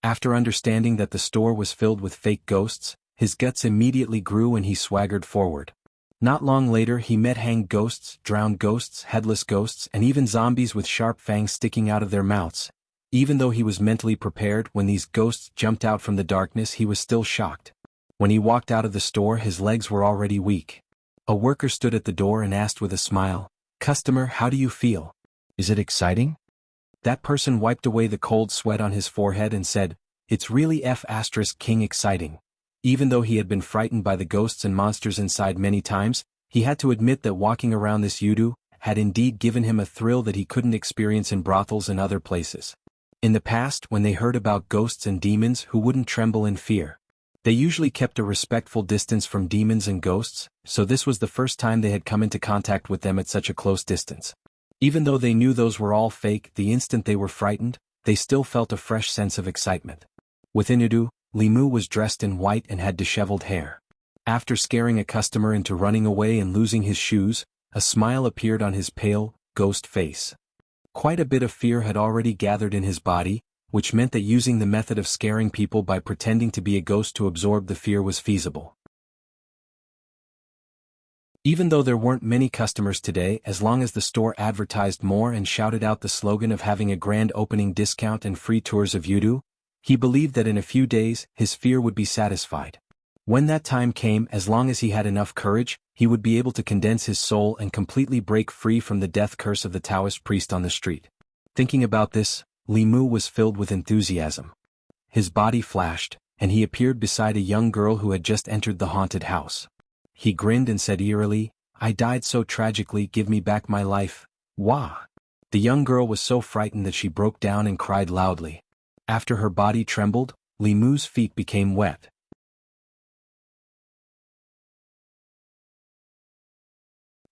After understanding that the store was filled with fake ghosts, his guts immediately grew and he swaggered forward. Not long later he met hanged ghosts, drowned ghosts, headless ghosts, and even zombies with sharp fangs sticking out of their mouths. Even though he was mentally prepared, when these ghosts jumped out from the darkness, he was still shocked. When he walked out of the store, his legs were already weak. A worker stood at the door and asked with a smile, "Customer, how do you feel? Is it exciting?" That person wiped away the cold sweat on his forehead and said, "It's really King exciting." Even though he had been frightened by the ghosts and monsters inside many times, he had to admit that walking around this Yudu had indeed given him a thrill that he couldn't experience in brothels and other places. In the past, when they heard about ghosts and demons, who wouldn't tremble in fear? They usually kept a respectful distance from demons and ghosts, so this was the first time they had come into contact with them at such a close distance. Even though they knew those were all fake, the instant they were frightened, they still felt a fresh sense of excitement. Within Yudu, Limu was dressed in white and had disheveled hair. After scaring a customer into running away and losing his shoes, a smile appeared on his pale, ghost face. Quite a bit of fear had already gathered in his body, which meant that using the method of scaring people by pretending to be a ghost to absorb the fear was feasible. Even though there weren't many customers today, as long as the store advertised more and shouted out the slogan of having a grand opening discount and free tours of Yudu, He believed that in a few days, his fear would be satisfied. When that time came, as long as he had enough courage, he would be able to condense his soul and completely break free from the death curse of the Taoist priest on the street. Thinking about this, Li Mu was filled with enthusiasm. His body flashed, and he appeared beside a young girl who had just entered the haunted house. He grinned and said eerily, "I died so tragically, give me back my life." Wah! The young girl was so frightened that she broke down and cried loudly. After her body trembled, Li Mu's feet became wet.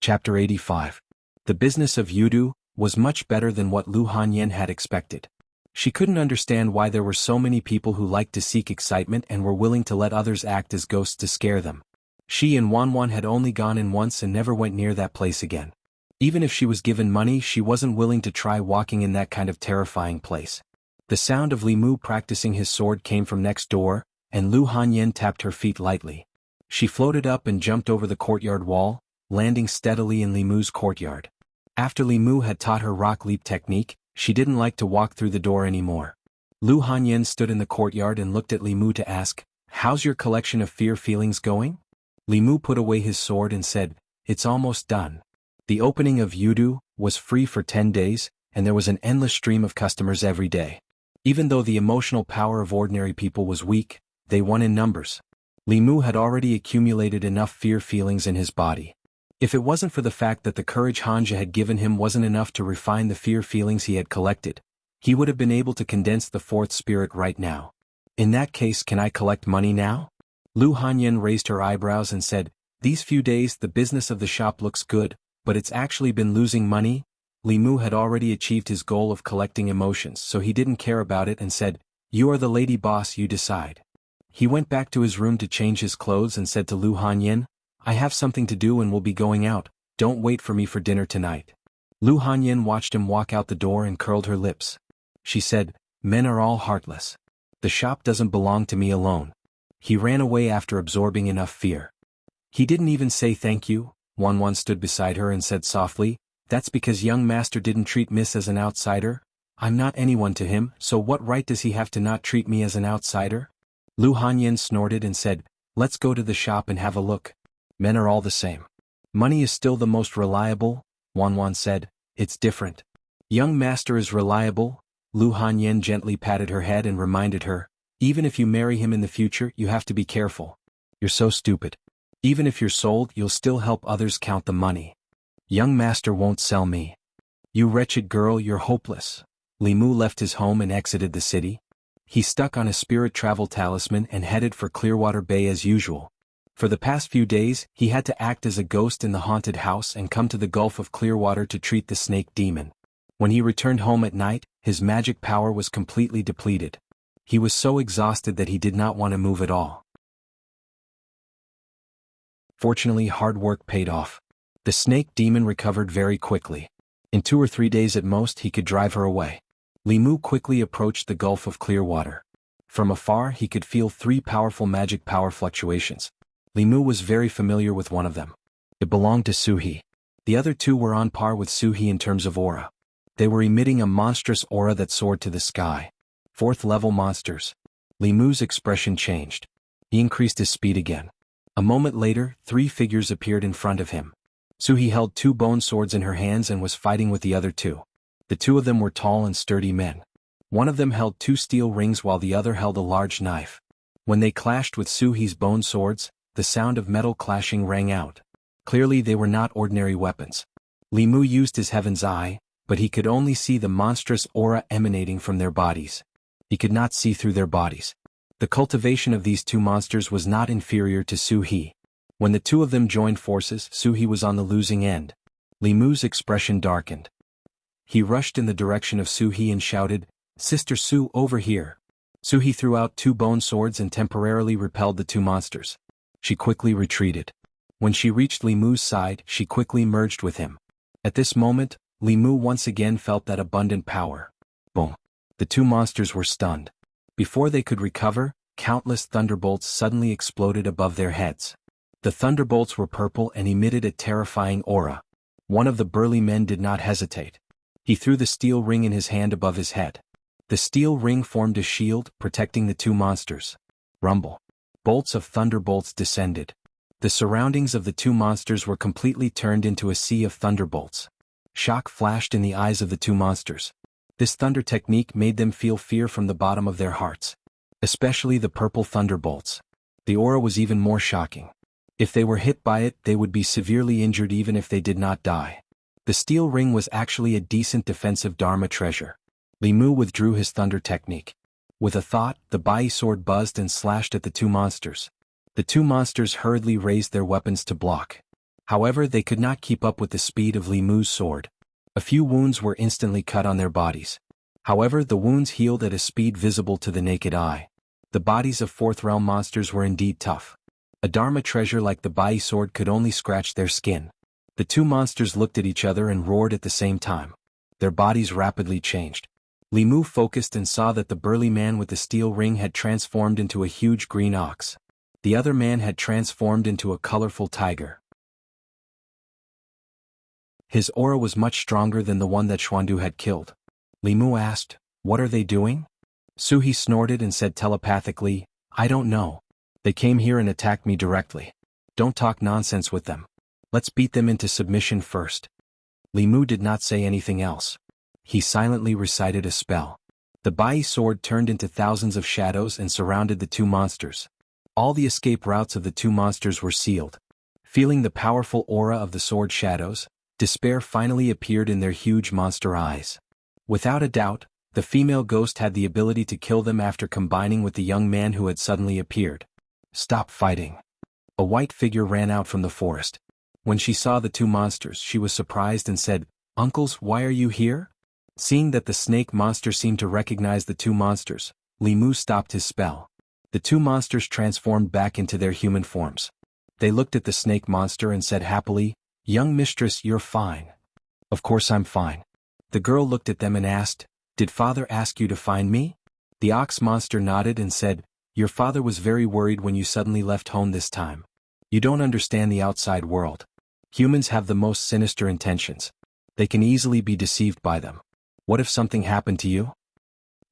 Chapter 85. The business of Yudu was much better than what Lu Hanyan had expected. She couldn't understand why there were so many people who liked to seek excitement and were willing to let others act as ghosts to scare them. She and Wanwan had only gone in once and never went near that place again. Even if she was given money, she wasn't willing to try walking in that kind of terrifying place. The sound of Li Mu practicing his sword came from next door, and Lu Hanyan tapped her feet lightly. She floated up and jumped over the courtyard wall, landing steadily in Li Mu's courtyard. After Li Mu had taught her rock leap technique, she didn't like to walk through the door anymore. Lu Hanyan stood in the courtyard and looked at Li Mu to ask, "How's your collection of fear feelings going?" Li Mu put away his sword and said, "It's almost done." The opening of Yudu was free for 10 days, and there was an endless stream of customers every day. Even though the emotional power of ordinary people was weak, they won in numbers. Li Mu had already accumulated enough fear feelings in his body. If it wasn't for the fact that the courage Hanja had given him wasn't enough to refine the fear feelings he had collected, he would have been able to condense the fourth spirit right now. In that case, can I collect money now? Lu Hanyan raised her eyebrows and said, "These few days the business of the shop looks good, but it's actually been losing money." Li Mu had already achieved his goal of collecting emotions, so he didn't care about it and said, "You are the lady boss, you decide." He went back to his room to change his clothes and said to Lu Hanyan, "I have something to do and will be going out, don't wait for me for dinner tonight." Lu Hanyan watched him walk out the door and curled her lips. She said, "Men are all heartless. The shop doesn't belong to me alone." He ran away after absorbing enough fear. He didn't even say thank you. Wanwan stood beside her and said softly, "That's because young master didn't treat Miss as an outsider. I'm not anyone to him, so what right does he have to not treat me as an outsider?" Lu Hanyan snorted and said, "Let's go to the shop and have a look. Men are all the same. Money is still the most reliable," Wanwan said. "It's different." "Young master is reliable," Lu Hanyan gently patted her head and reminded her, "Even if you marry him in the future, you have to be careful. You're so stupid. Even if you're sold, you'll still help others count the money. Young master won't sell me." "You wretched girl, you're hopeless." Li Mu left his home and exited the city. He stuck on a spirit travel talisman and headed for Clearwater Bay as usual. For the past few days, he had to act as a ghost in the haunted house and come to the Gulf of Clearwater to treat the snake demon. When he returned home at night, his magic power was completely depleted. He was so exhausted that he did not want to move at all. Fortunately, hard work paid off. The snake demon recovered very quickly. In 2 or 3 days at most, he could drive her away. Li Mu quickly approached the Gulf of Clearwater. From afar, he could feel 3 powerful magic power fluctuations. Li Mu was very familiar with one of them. It belonged to Suhi. The other 2 were on par with Suhi in terms of aura. They were emitting a monstrous aura that soared to the sky. 4th-level monsters. Li Mu's expression changed. He increased his speed again. A moment later, 3 figures appeared in front of him. Suhi held 2 bone swords in her hands and was fighting with the other 2. The 2 of them were tall and sturdy men. One of them held 2 steel rings while the other held a large knife. When they clashed with Suhi's bone swords, the sound of metal clashing rang out. Clearly they were not ordinary weapons. Li Mu used his heaven's eye, but he could only see the monstrous aura emanating from their bodies. He could not see through their bodies. The cultivation of these 2 monsters was not inferior to Suhi. When the 2 of them joined forces, Suhi was on the losing end. Li Mu's expression darkened. He rushed in the direction of Suhi and shouted, "Sister Su, over here." Suhi threw out 2 bone swords and temporarily repelled the 2 monsters. She quickly retreated. When she reached Li Mu's side, she quickly merged with him. At this moment, Li Mu once again felt that abundant power. Boom! The 2 monsters were stunned. Before they could recover, countless thunderbolts suddenly exploded above their heads. The thunderbolts were purple and emitted a terrifying aura. One of the burly men did not hesitate. He threw the steel ring in his hand above his head. The steel ring formed a shield, protecting the two monsters. Rumble. Bolts of thunderbolts descended. The surroundings of the two monsters were completely turned into a sea of thunderbolts. Shock flashed in the eyes of the two monsters. This thunder technique made them feel fear from the bottom of their hearts. Especially the purple thunderbolts. The aura was even more shocking. If they were hit by it, they would be severely injured even if they did not die. The steel ring was actually a decent defensive Dharma treasure. Li Mu withdrew his thunder technique. With a thought, the Bai sword buzzed and slashed at the two monsters. The two monsters hurriedly raised their weapons to block. However, they could not keep up with the speed of Li Mu's sword. A few wounds were instantly cut on their bodies. However, the wounds healed at a speed visible to the naked eye. The bodies of fourth realm monsters were indeed tough. A Dharma treasure like the Bai sword could only scratch their skin. The two monsters looked at each other and roared at the same time. Their bodies rapidly changed. Li Mu focused and saw that the burly man with the steel ring had transformed into a huge green ox. The other man had transformed into a colorful tiger. His aura was much stronger than the one that Xuandu had killed. Li Mu asked, "What are they doing?" Suhi snorted and said telepathically, "I don't know. They came here and attacked me directly. Don't talk nonsense with them. Let's beat them into submission first." Li Mu did not say anything else. He silently recited a spell. The Bai sword turned into thousands of shadows and surrounded the two monsters. All the escape routes of the two monsters were sealed. Feeling the powerful aura of the sword shadows, despair finally appeared in their huge monster eyes. Without a doubt, the female ghost had the ability to kill them after combining with the young man who had suddenly appeared. "Stop fighting." A white figure ran out from the forest. When she saw the two monsters, she was surprised and said, "Uncles, why are you here?" Seeing that the snake monster seemed to recognize the two monsters, Li Mu stopped his spell. The two monsters transformed back into their human forms. They looked at the snake monster and said happily, "Young mistress, you're fine." "Of course I'm fine." The girl looked at them and asked, "Did father ask you to find me?" The ox monster nodded and said, "Your father was very worried when you suddenly left home this time. You don't understand the outside world. Humans have the most sinister intentions. They can easily be deceived by them. What if something happened to you?"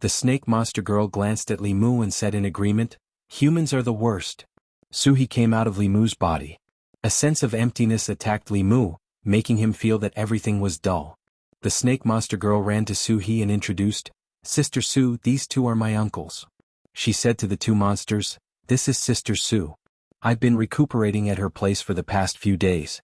The snake monster girl glanced at Li Mu and said in agreement, "Humans are the worst." Suhi came out of Li Mu's body. A sense of emptiness attacked Li Mu, making him feel that everything was dull. The snake monster girl ran to Suhi and introduced, "Sister Su, these two are my uncles." She said to the two monsters, "This is Sister Su. I've been recuperating at her place for the past few days."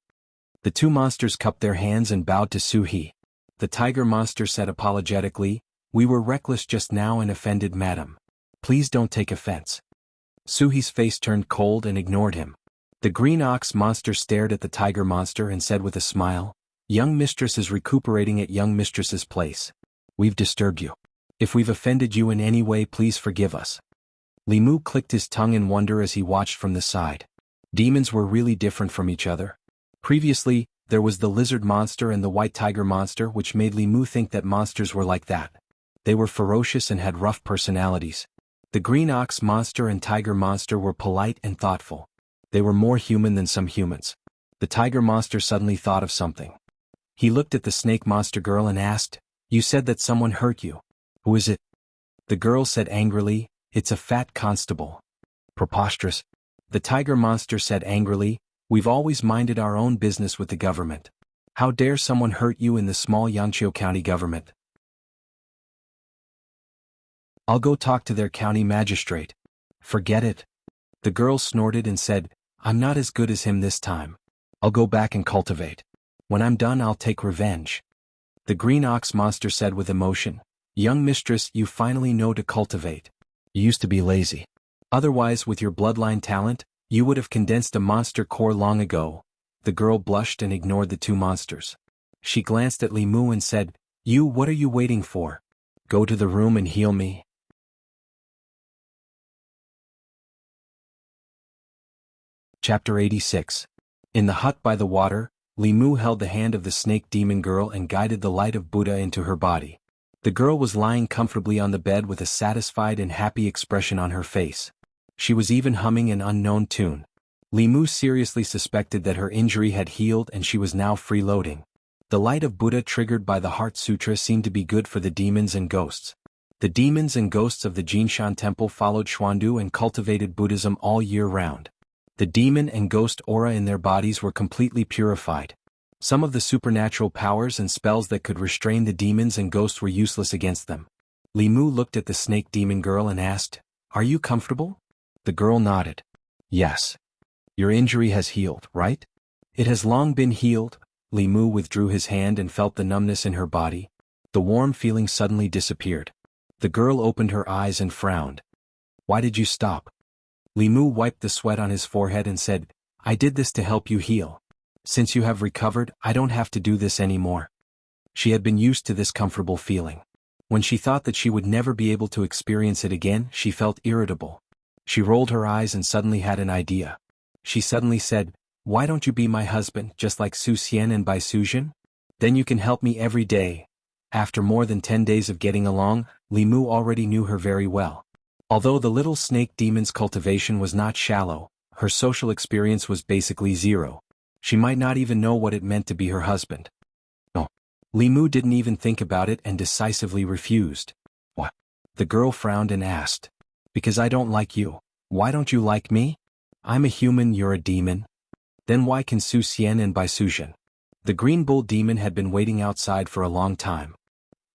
The two monsters cupped their hands and bowed to Suhi. The tiger monster said apologetically, "We were reckless just now and offended madam. Please don't take offense." Suhi's face turned cold and ignored him. The green ox monster stared at the tiger monster and said with a smile, "Young mistress is recuperating at young mistress's place. We've disturbed you. If we've offended you in any way, please forgive us." Li Mu clicked his tongue in wonder as he watched from the side. Demons were really different from each other. Previously, there was the lizard monster and the white tiger monster, which made Li Mu think that monsters were like that. They were ferocious and had rough personalities. The green ox monster and tiger monster were polite and thoughtful. They were more human than some humans. The tiger monster suddenly thought of something. He looked at the snake monster girl and asked, "You said that someone hurt you. Who is it?" The girl said angrily, "It's a fat constable." "Preposterous." The tiger monster said angrily, "We've always minded our own business with the government. How dare someone hurt you in the small Yanqiu County government?" "I'll go talk to their county magistrate." "Forget it." The girl snorted and said, "I'm not as good as him this time. I'll go back and cultivate. When I'm done, I'll take revenge." The green ox monster said with emotion, "Young mistress, you finally know to cultivate. You used to be lazy. Otherwise, with your bloodline talent, you would have condensed a monster core long ago." The girl blushed and ignored the two monsters. She glanced at Li Mu and said, What are you waiting for? Go to the room and heal me." Chapter 86. In the hut by the water, Li Mu held the hand of the snake demon girl and guided the light of Buddha into her body. The girl was lying comfortably on the bed with a satisfied and happy expression on her face. She was even humming an unknown tune. Li Mu seriously suspected that her injury had healed and she was now freeloading. The light of Buddha triggered by the Heart Sutra seemed to be good for the demons and ghosts. The demons and ghosts of the Jinshan temple followed Xuandu and cultivated Buddhism all year round. The demon and ghost aura in their bodies were completely purified. Some of the supernatural powers and spells that could restrain the demons and ghosts were useless against them. Li Mu looked at the snake demon girl and asked, "Are you comfortable?" The girl nodded. "Yes. Your injury has healed, right?" "It has long been healed." Li Mu withdrew his hand and felt the numbness in her body. The warm feeling suddenly disappeared. The girl opened her eyes and frowned. "Why did you stop?" Li Mu wiped the sweat on his forehead and said, "I did this to help you heal. Since you have recovered, I don't have to do this anymore." She had been used to this comfortable feeling. When she thought that she would never be able to experience it again, she felt irritable. She rolled her eyes and suddenly had an idea. She suddenly said, "Why don't you be my husband, just like Su Xian and Bai Sujin? Then you can help me every day." After more than 10 days of getting along, Li Mu already knew her very well. Although the little snake demon's cultivation was not shallow, her social experience was basically zero. She might not even know what it meant to be her husband. No. Li Mu didn't even think about it and decisively refused. "What?" The girl frowned and asked. "Because I don't like you." "Why don't you like me?" "I'm a human, you're a demon." "Then why can Su Xian and Bai Sujin?" The green bull demon had been waiting outside for a long time.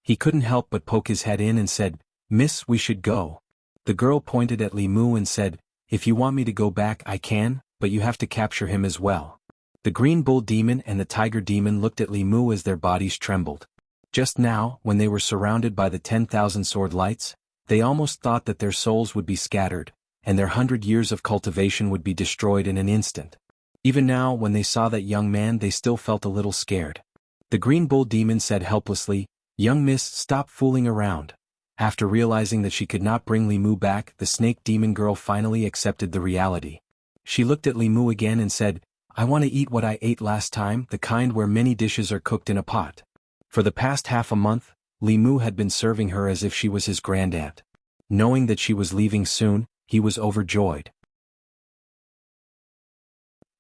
He couldn't help but poke his head in and said, "Miss, we should go." The girl pointed at Li Mu and said, "If you want me to go back I can, but you have to capture him as well." The green bull demon and the tiger demon looked at Li Mu as their bodies trembled. Just now, when they were surrounded by the 10,000 sword lights, they almost thought that their souls would be scattered, and their 100 years of cultivation would be destroyed in an instant. Even now, when they saw that young man, they still felt a little scared. The green bull demon said helplessly, "Young miss, stop fooling around." After realizing that she could not bring Li Mu back, the snake demon girl finally accepted the reality. She looked at Li Mu again and said, "I want to eat what I ate last time, the kind where many dishes are cooked in a pot." For the past half a month, Li Mu had been serving her as if she was his grandaunt. Knowing that she was leaving soon, he was overjoyed.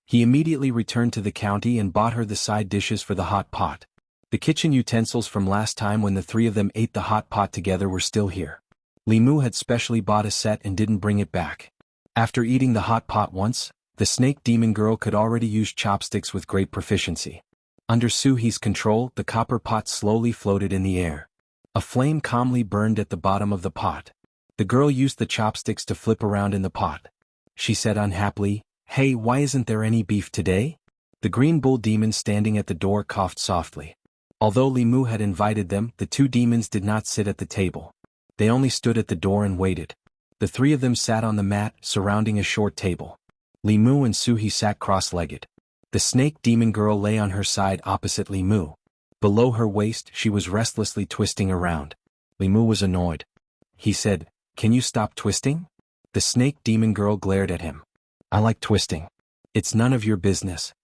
He immediately returned to the county and bought her the side dishes for the hot pot. The kitchen utensils from last time when the three of them ate the hot pot together were still here. Li Mu had specially bought a set and didn't bring it back. After eating the hot pot once, the snake demon girl could already use chopsticks with great proficiency. Under Suhi's control, the copper pot slowly floated in the air. A flame calmly burned at the bottom of the pot. The girl used the chopsticks to flip around in the pot. She said unhappily, "Hey, why isn't there any beef today?" The green bull demon standing at the door coughed softly. Although Li Mu had invited them, the two demons did not sit at the table. They only stood at the door and waited. The three of them sat on the mat, surrounding a short table. Li Mu and Suhi sat cross-legged. The snake demon girl lay on her side opposite Li Mu. Below her waist, she was restlessly twisting around. Li Mu was annoyed. He said, "Can you stop twisting?" The snake demon girl glared at him. "I like twisting." "It's none of your business."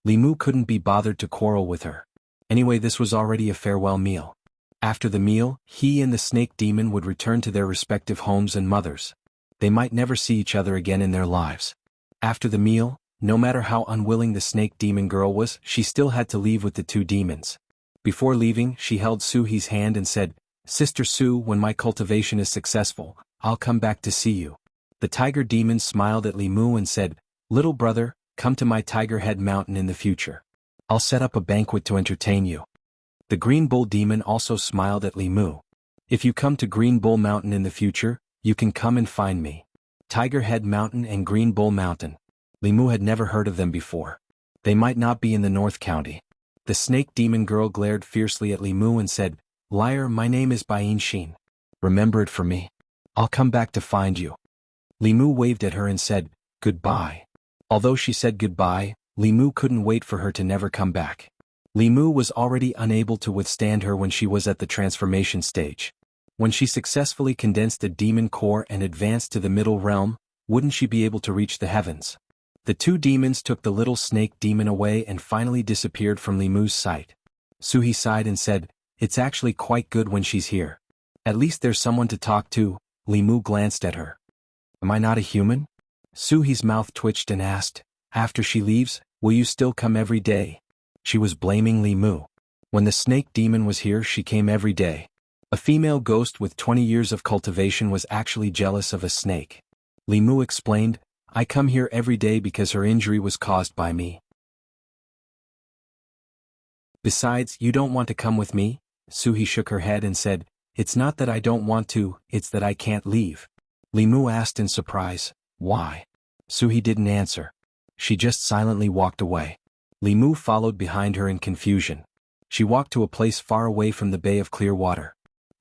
Li Mu couldn't be bothered to quarrel with her. Anyway, this was already a farewell meal. After the meal, he and the snake demon would return to their respective homes and mothers. They might never see each other again in their lives. After the meal, no matter how unwilling the snake demon girl was, she still had to leave with the two demons. Before leaving, she held Suhi's hand and said, "Sister Su, when my cultivation is successful, I'll come back to see you." The tiger demon smiled at Li Mu and said, "Little brother, come to my Tiger Head Mountain in the future. I'll set up a banquet to entertain you." The green bull demon also smiled at Li Mu. "If you come to Green Bull Mountain in the future, you can come and find me." Tiger Head Mountain and Green Bull Mountain. Li Mu had never heard of them before. They might not be in the North County. The snake demon girl glared fiercely at Li Mu and said, "Liar, my name is Bain Xin. Remember it for me. I'll come back to find you." Li Mu waved at her and said, "Goodbye." Although she said goodbye, Li Mu couldn't wait for her to never come back. Li Mu was already unable to withstand her when she was at the transformation stage. When she successfully condensed a demon core and advanced to the middle realm, wouldn't she be able to reach the heavens? The two demons took the little snake demon away and finally disappeared from Li Mu's sight. Suhi sighed and said, "It's actually quite good when she's here. At least there's someone to talk to." Li Mu glanced at her. "Am I not a human?" Suhi's mouth twitched and asked, "After she leaves, will you still come every day?" She was blaming Li Mu. When the snake demon was here, she came every day. A female ghost with 20 years of cultivation was actually jealous of a snake. Li Mu explained, I come here every day because her injury was caused by me. Besides, you don't want to come with me? Suhi shook her head and said, It's not that I don't want to, it's that I can't leave. Li Mu asked in surprise, Why? Suhi didn't answer. She just silently walked away. Li Mu followed behind her in confusion. She walked to a place far away from the bay of clear water.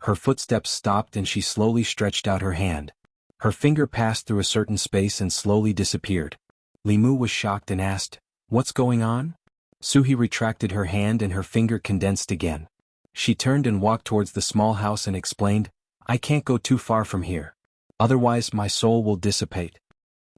Her footsteps stopped and she slowly stretched out her hand. Her finger passed through a certain space and slowly disappeared. Li Mu was shocked and asked, What's going on? Suhi retracted her hand and her finger condensed again. She turned and walked towards the small house and explained, I can't go too far from here. Otherwise my soul will dissipate.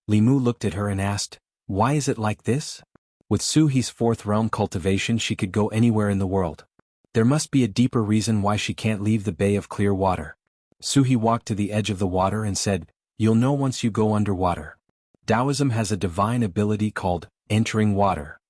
Li Mu looked at her and asked, Why is it like this? With Suhi's fourth realm cultivation she could go anywhere in the world. There must be a deeper reason why she can't leave the bay of clear water. Suhi walked to the edge of the water and said, You'll know once you go underwater. Taoism has a divine ability called entering water.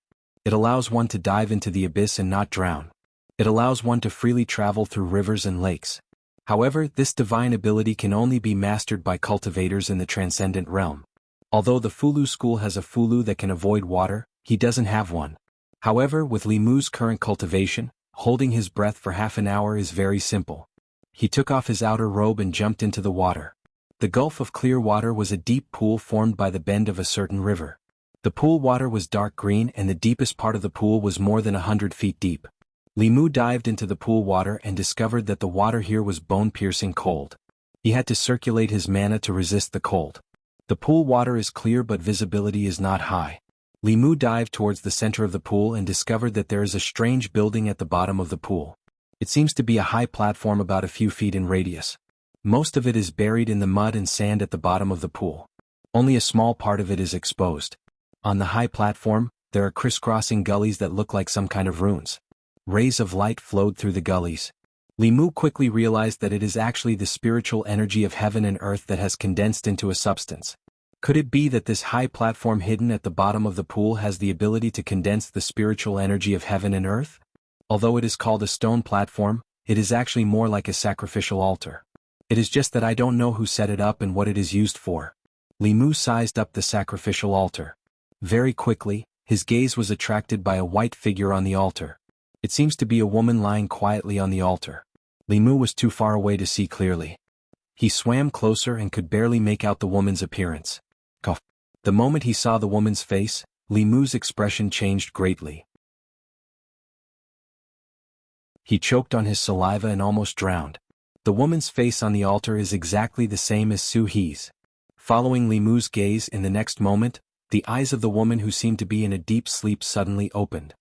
It allows one to dive into the abyss and not drown. It allows one to freely travel through rivers and lakes. However, this divine ability can only be mastered by cultivators in the transcendent realm. Although the Fulu school has a Fulu that can avoid water, he doesn't have one. However, with Li Mu's current cultivation, holding his breath for half an hour is very simple. He took off his outer robe and jumped into the water. The gulf of clear water was a deep pool formed by the bend of a certain river. The pool water was dark green and the deepest part of the pool was more than 100 feet deep. Li Mu dived into the pool water and discovered that the water here was bone-piercing cold. He had to circulate his mana to resist the cold. The pool water is clear but visibility is not high. Li Mu dived towards the center of the pool and discovered that there is a strange building at the bottom of the pool. It seems to be a high platform about a few feet in radius. Most of it is buried in the mud and sand at the bottom of the pool. Only a small part of it is exposed. On the high platform, there are crisscrossing gullies that look like some kind of runes. Rays of light flowed through the gullies. Li Mu quickly realized that it is actually the spiritual energy of heaven and earth that has condensed into a substance. Could it be that this high platform hidden at the bottom of the pool has the ability to condense the spiritual energy of heaven and earth? Although it is called a stone platform, it is actually more like a sacrificial altar. It is just that I don't know who set it up and what it is used for. Li Mu sized up the sacrificial altar. Very quickly, his gaze was attracted by a white figure on the altar. It seems to be a woman lying quietly on the altar. Li Mu was too far away to see clearly. He swam closer and could barely make out the woman's appearance. The moment he saw the woman's face, Li Mu's expression changed greatly. He choked on his saliva and almost drowned. The woman's face on the altar is exactly the same as Suhi's. Following Li Mu's gaze in the next moment, the eyes of the woman who seemed to be in a deep sleep suddenly opened.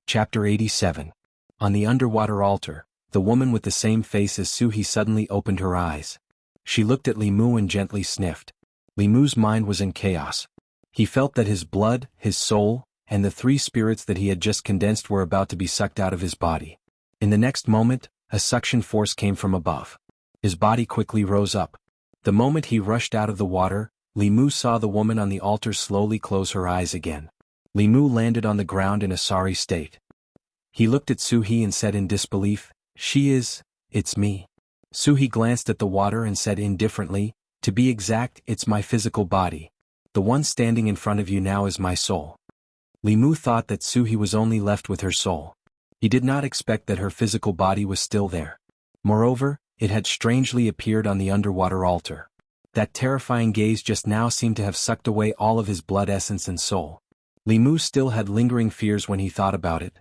Chapter 87. On the underwater altar, the woman with the same face as Suhi suddenly opened her eyes. She looked at Li Mu and gently sniffed. Li Mu's mind was in chaos. He felt that his blood, his soul, and the three spirits that he had just condensed were about to be sucked out of his body. In the next moment, a suction force came from above. His body quickly rose up. The moment he rushed out of the water, Li Mu saw the woman on the altar slowly close her eyes again. Li Mu landed on the ground in a sorry state. He looked at Suhi and said in disbelief, It's me. Suhi glanced at the water and said indifferently, To be exact, it's my physical body. The one standing in front of you now is my soul. Li Mu thought that Suhi was only left with her soul. He did not expect that her physical body was still there. Moreover, it had strangely appeared on the underwater altar. That terrifying gaze just now seemed to have sucked away all of his blood essence and soul. Li Mu still had lingering fears when he thought about it.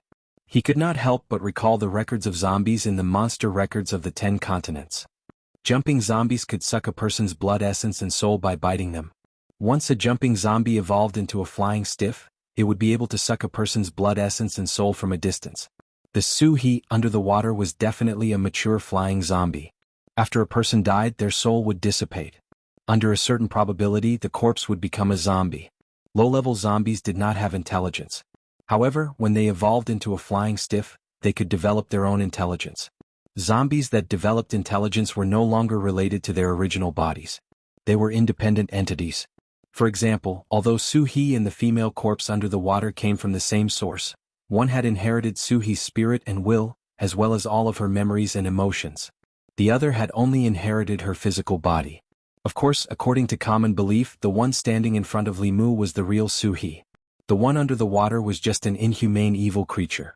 He could not help but recall the records of zombies in the monster records of the 10 continents. Jumping zombies could suck a person's blood essence and soul by biting them. Once a jumping zombie evolved into a flying stiff, it would be able to suck a person's blood essence and soul from a distance. The Suhi under the water was definitely a mature flying zombie. After a person died, their soul would dissipate. Under a certain probability, the corpse would become a zombie. Low-level zombies did not have intelligence. However, when they evolved into a flying stiff, they could develop their own intelligence. Zombies that developed intelligence were no longer related to their original bodies. They were independent entities. For example, although Suhi and the female corpse under the water came from the same source, One had inherited Suhi's spirit and will, as well as all of her memories and emotions. The other had only inherited her physical body. Of course, according to common belief, the one standing in front of Li Mu was the real Suhi. The one under the water was just an inhumane evil creature.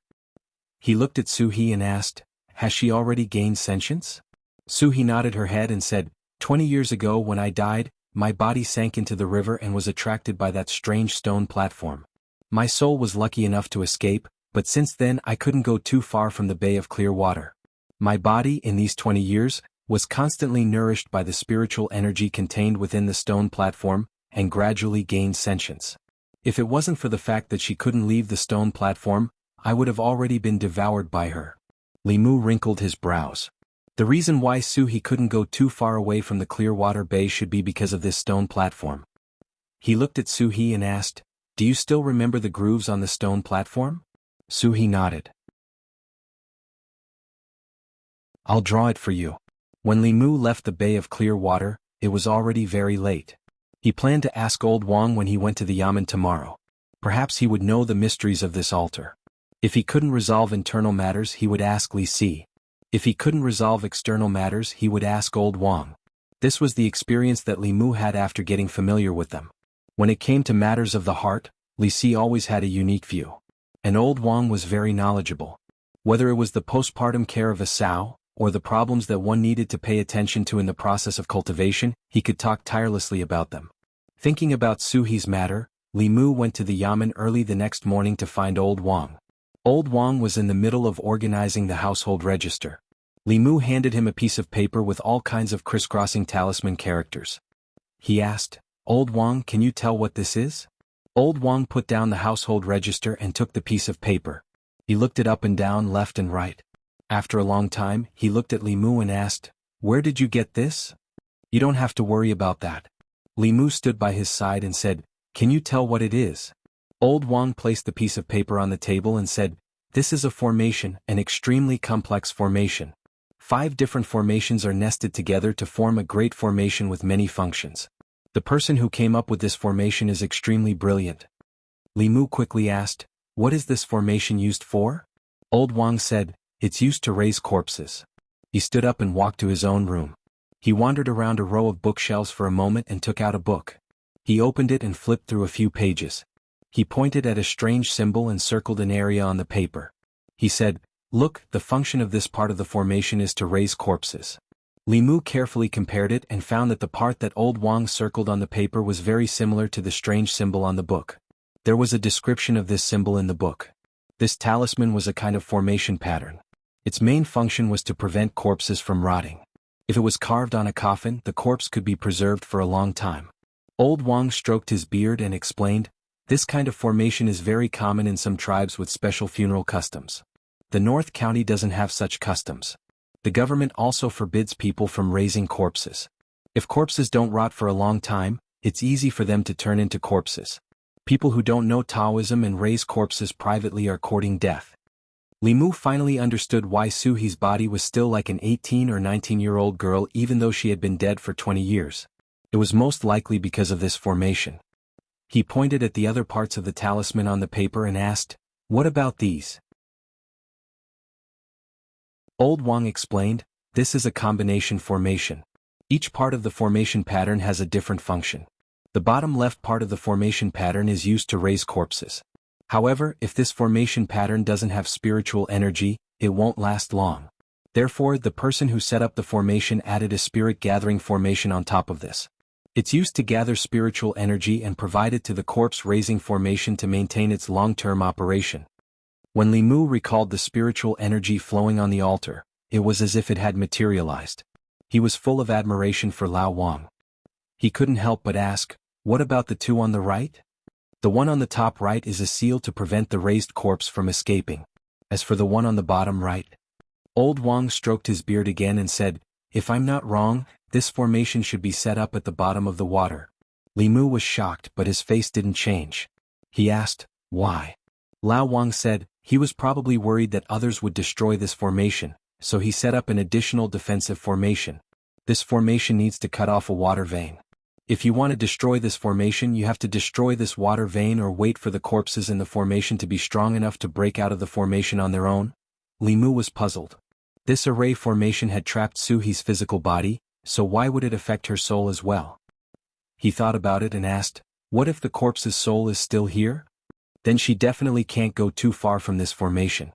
He looked at Suhi and asked, "Has she already gained sentience?" Suhi nodded her head and said, 20 years ago when I died, my body sank into the river and was attracted by that strange stone platform. My soul was lucky enough to escape, but since then I couldn't go too far from the bay of clear water. My body, in these 20 years, was constantly nourished by the spiritual energy contained within the stone platform, and gradually gained sentience. If it wasn't for the fact that she couldn't leave the stone platform, I would have already been devoured by her. Li Mu wrinkled his brows. The reason why Suhi couldn't go too far away from the Clearwater Bay should be because of this stone platform. He looked at Suhi and asked, "Do you still remember the grooves on the stone platform?" Suhi nodded. "I'll draw it for you." When Li Mu left the Bay of Clear Water, it was already very late. He planned to ask Old Wang when he went to the yamen tomorrow. Perhaps he would know the mysteries of this altar. If he couldn't resolve internal matters, he would ask Li Si. If he couldn't resolve external matters, he would ask Old Wang. This was the experience that Li Mu had after getting familiar with them. When it came to matters of the heart, Li Si always had a unique view. And Old Wang was very knowledgeable. Whether it was the postpartum care of a sow, or the problems that one needed to pay attention to in the process of cultivation, he could talk tirelessly about them. Thinking about Suhi's matter, Li Mu went to the yamen early the next morning to find Old Wang. Old Wang was in the middle of organizing the household register. Li Mu handed him a piece of paper with all kinds of crisscrossing talisman characters. He asked, "Old Wang, can you tell what this is?" Old Wang put down the household register and took the piece of paper. He looked it up and down, left and right. After a long time, he looked at Li Mu and asked, "Where did you get this?" "You don't have to worry about that." Li Mu stood by his side and said, "Can you tell what it is?" Old Wang placed the piece of paper on the table and said, "This is a formation, an extremely complex formation. 5 different formations are nested together to form a great formation with many functions. The person who came up with this formation is extremely brilliant." Li Mu quickly asked, "What is this formation used for?" Old Wang said, "It's used to raise corpses." He stood up and walked to his own room. He wandered around a row of bookshelves for a moment and took out a book. He opened it and flipped through a few pages. He pointed at a strange symbol and circled an area on the paper. He said, "Look, the function of this part of the formation is to raise corpses." Li Mu carefully compared it and found that the part that Old Wang circled on the paper was very similar to the strange symbol on the book. There was a description of this symbol in the book. This talisman was a kind of formation pattern. Its main function was to prevent corpses from rotting. If it was carved on a coffin, the corpse could be preserved for a long time. Old Wang stroked his beard and explained, "This kind of formation is very common in some tribes with special funeral customs. The North County doesn't have such customs. The government also forbids people from raising corpses. If corpses don't rot for a long time, it's easy for them to turn into corpses. People who don't know Taoism and raise corpses privately are courting death." Li Mu finally understood why Suhi's body was still like an 18 or 19-year-old girl even though she had been dead for 20 years. It was most likely because of this formation. He pointed at the other parts of the talisman on the paper and asked, "What about these?" Old Wang explained, "This is a combination formation. Each part of the formation pattern has a different function. The bottom left part of the formation pattern is used to raise corpses. However, if this formation pattern doesn't have spiritual energy, it won't last long. Therefore, the person who set up the formation added a spirit-gathering formation on top of this. It's used to gather spiritual energy and provide it to the corpse-raising formation to maintain its long-term operation." When Li Mu recalled the spiritual energy flowing on the altar, it was as if it had materialized. He was full of admiration for Lao Wang. He couldn't help but ask, "What about the 2 on the right?" "The one on the top right is a seal to prevent the raised corpse from escaping. As for the one on the bottom right..." Old Wang stroked his beard again and said, "If I'm not wrong, this formation should be set up at the bottom of the water." Li Mu was shocked, but his face didn't change. He asked, "Why?" Lao Wang said, he was probably worried that others would destroy this formation, so he set up an additional defensive formation. This formation needs to cut off a water vein. If you want to destroy this formation, you have to destroy this water vein or wait for the corpses in the formation to be strong enough to break out of the formation on their own. Li Mu was puzzled. This array formation had trapped Suhi's physical body, so why would it affect her soul as well? He thought about it and asked, what if the corpse's soul is still here? Then she definitely can't go too far from this formation.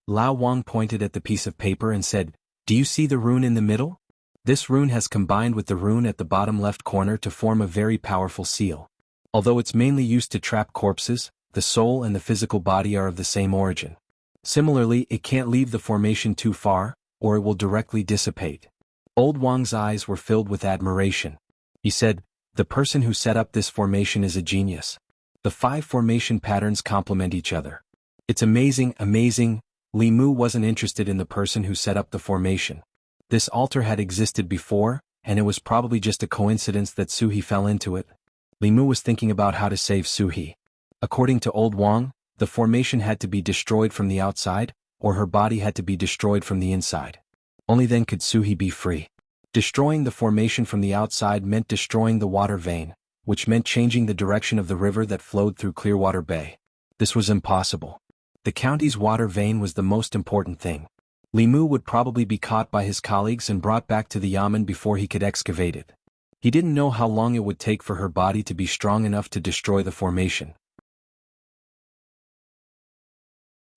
Lao Wang pointed at the piece of paper and said, do you see the rune in the middle? This rune has combined with the rune at the bottom left corner to form a very powerful seal. Although it's mainly used to trap corpses, the soul and the physical body are of the same origin. Similarly, it can't leave the formation too far, or it will directly dissipate. Old Wang's eyes were filled with admiration. He said, the person who set up this formation is a genius. The 5 formation patterns complement each other. It's amazing, amazing. Li Mu wasn't interested in the person who set up the formation. This altar had existed before, and it was probably just a coincidence that Suhi fell into it. Li Mu was thinking about how to save Suhi. According to Old Wang, the formation had to be destroyed from the outside, or her body had to be destroyed from the inside. Only then could Suhi be free. Destroying the formation from the outside meant destroying the water vein, which meant changing the direction of the river that flowed through Clearwater Bay. This was impossible. The county's water vein was the most important thing. Li Mu would probably be caught by his colleagues and brought back to the yamen before he could excavate it. He didn't know how long it would take for her body to be strong enough to destroy the formation.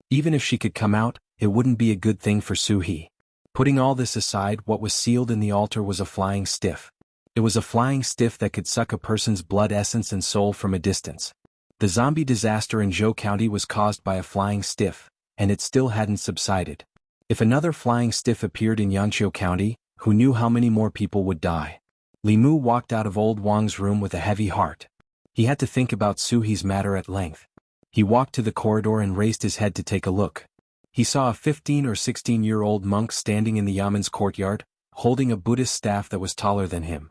Even if she could come out, it wouldn't be a good thing for Suhi. Putting all this aside, what was sealed in the altar was a flying stiff. It was a flying stiff that could suck a person's blood essence and soul from a distance. The zombie disaster in Zhou County was caused by a flying stiff, and it still hadn't subsided. If another flying stiff appeared in Yanqiu County, who knew how many more people would die? Li Mu walked out of Old Wang's room with a heavy heart. He had to think about Suhi's matter at length. He walked to the corridor and raised his head to take a look. He saw a 15 or 16-year-old monk standing in the yamen's courtyard, holding a Buddhist staff that was taller than him.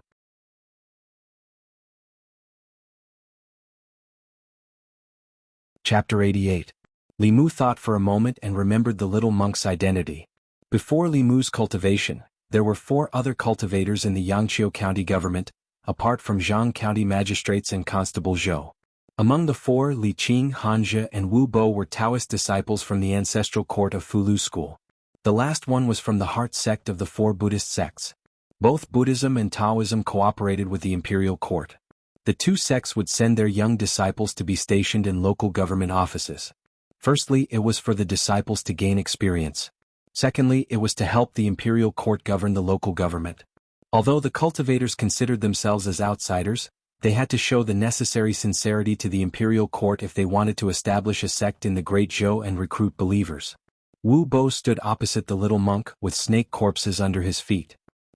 Chapter 88. Li Mu thought for a moment and remembered the little monk's identity. Before Li Mu's cultivation, there were 4 other cultivators in the Yangqiu County government, apart from Zhang County magistrates and Constable Zhou. Among the 4, Li Qing, Hanja, and Wu Bo were Taoist disciples from the ancestral court of Fulu school. The last one was from the heart sect of the 4 Buddhist sects. Both Buddhism and Taoism cooperated with the imperial court. The 2 sects would send their young disciples to be stationed in local government offices. Firstly, it was for the disciples to gain experience. Secondly, it was to help the imperial court govern the local government. Although the cultivators considered themselves as outsiders, they had to show the necessary sincerity to the imperial court if they wanted to establish a sect in the Great Zhou and recruit believers. Wu Bo stood opposite the little monk with snake corpses under his feet.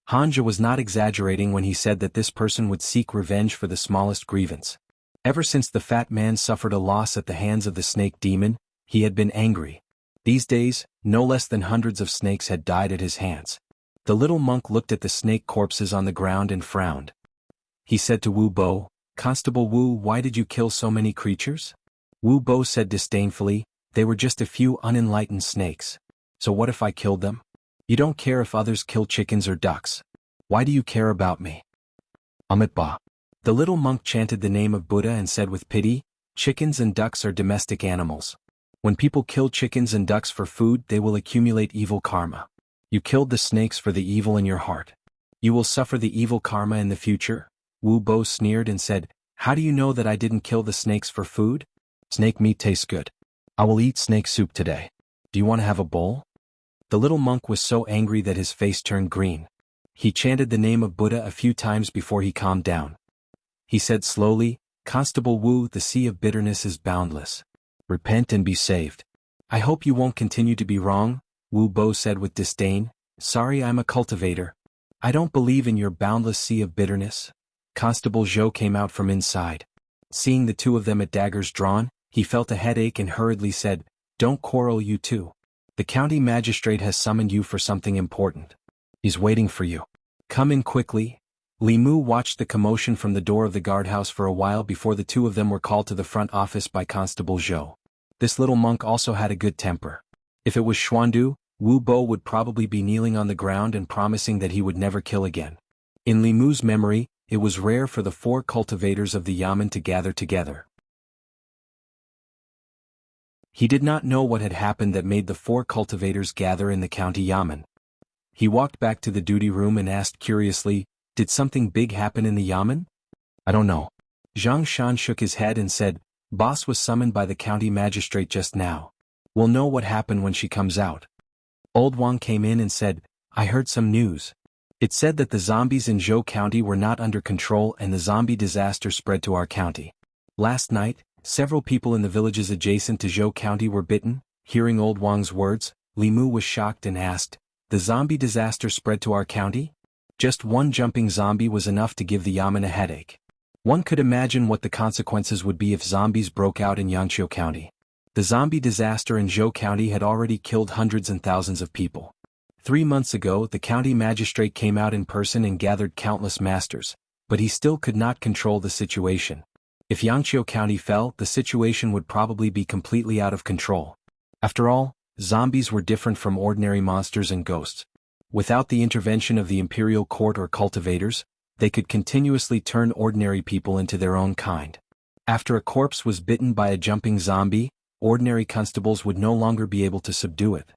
Hanja was not exaggerating when he said that this person would seek revenge for the smallest grievance. Ever since the fat man suffered a loss at the hands of the snake demon, he had been angry. These days, no less than hundreds of snakes had died at his hands. The little monk looked at the snake corpses on the ground and frowned. He said to Wu Bo, "Constable Wu, why did you kill so many creatures?" Wu Bo said disdainfully, "They were just a few unenlightened snakes. So what if I killed them? You don't care if others kill chickens or ducks. Why do you care about me?" Amitabha. The little monk chanted the name of Buddha and said with pity, "Chickens and ducks are domestic animals. When people kill chickens and ducks for food, they will accumulate evil karma. You killed the snakes for the evil in your heart. You will suffer the evil karma in the future." Wu Bo sneered and said, "How do you know that I didn't kill the snakes for food? Snake meat tastes good. I will eat snake soup today. Do you want to have a bowl?" The little monk was so angry that his face turned green. He chanted the name of Buddha a few times before he calmed down. He said slowly, "Constable Wu, the sea of bitterness is boundless. Repent and be saved." "I hope you won't continue to be wrong," Wu Bo said with disdain. "Sorry, I'm a cultivator. I don't believe in your boundless sea of bitterness." Constable Zhou came out from inside. Seeing the 2 of them at daggers drawn, he felt a headache and hurriedly said, "Don't quarrel, you 2. The county magistrate has summoned you for something important. He's waiting for you. Come in quickly." Li Mu watched the commotion from the door of the guardhouse for a while before the 2 of them were called to the front office by Constable Zhou. This little monk also had a good temper. If it was Xuandu, Wu Bo would probably be kneeling on the ground and promising that he would never kill again. In Li Mu's memory, it was rare for the 4 cultivators of the yamen to gather together. He did not know what had happened that made the 4 cultivators gather in the county yamen. He walked back to the duty room and asked curiously, "Did something big happen in the yamen?" "I don't know." Zhang Shan shook his head and said, "Boss was summoned by the county magistrate just now. We'll know what happened when she comes out." Old Wang came in and said, "I heard some news. It said that the zombies in Zhou County were not under control and the zombie disaster spread to our county. Last night, several people in the villages adjacent to Zhou County were bitten." Hearing Old Wang's words, Li Mu was shocked and asked, "The zombie disaster spread to our county?" Just one jumping zombie was enough to give the yamen a headache. One could imagine what the consequences would be if zombies broke out in Yangqiu County. The zombie disaster in Zhou County had already killed hundreds and thousands of people. 3 months ago, the county magistrate came out in person and gathered countless masters, but he still could not control the situation. If Yangqiu County fell, the situation would probably be completely out of control. After all, zombies were different from ordinary monsters and ghosts. Without the intervention of the imperial court or cultivators, they could continuously turn ordinary people into their own kind. After a corpse was bitten by a jumping zombie, ordinary constables would no longer be able to subdue it.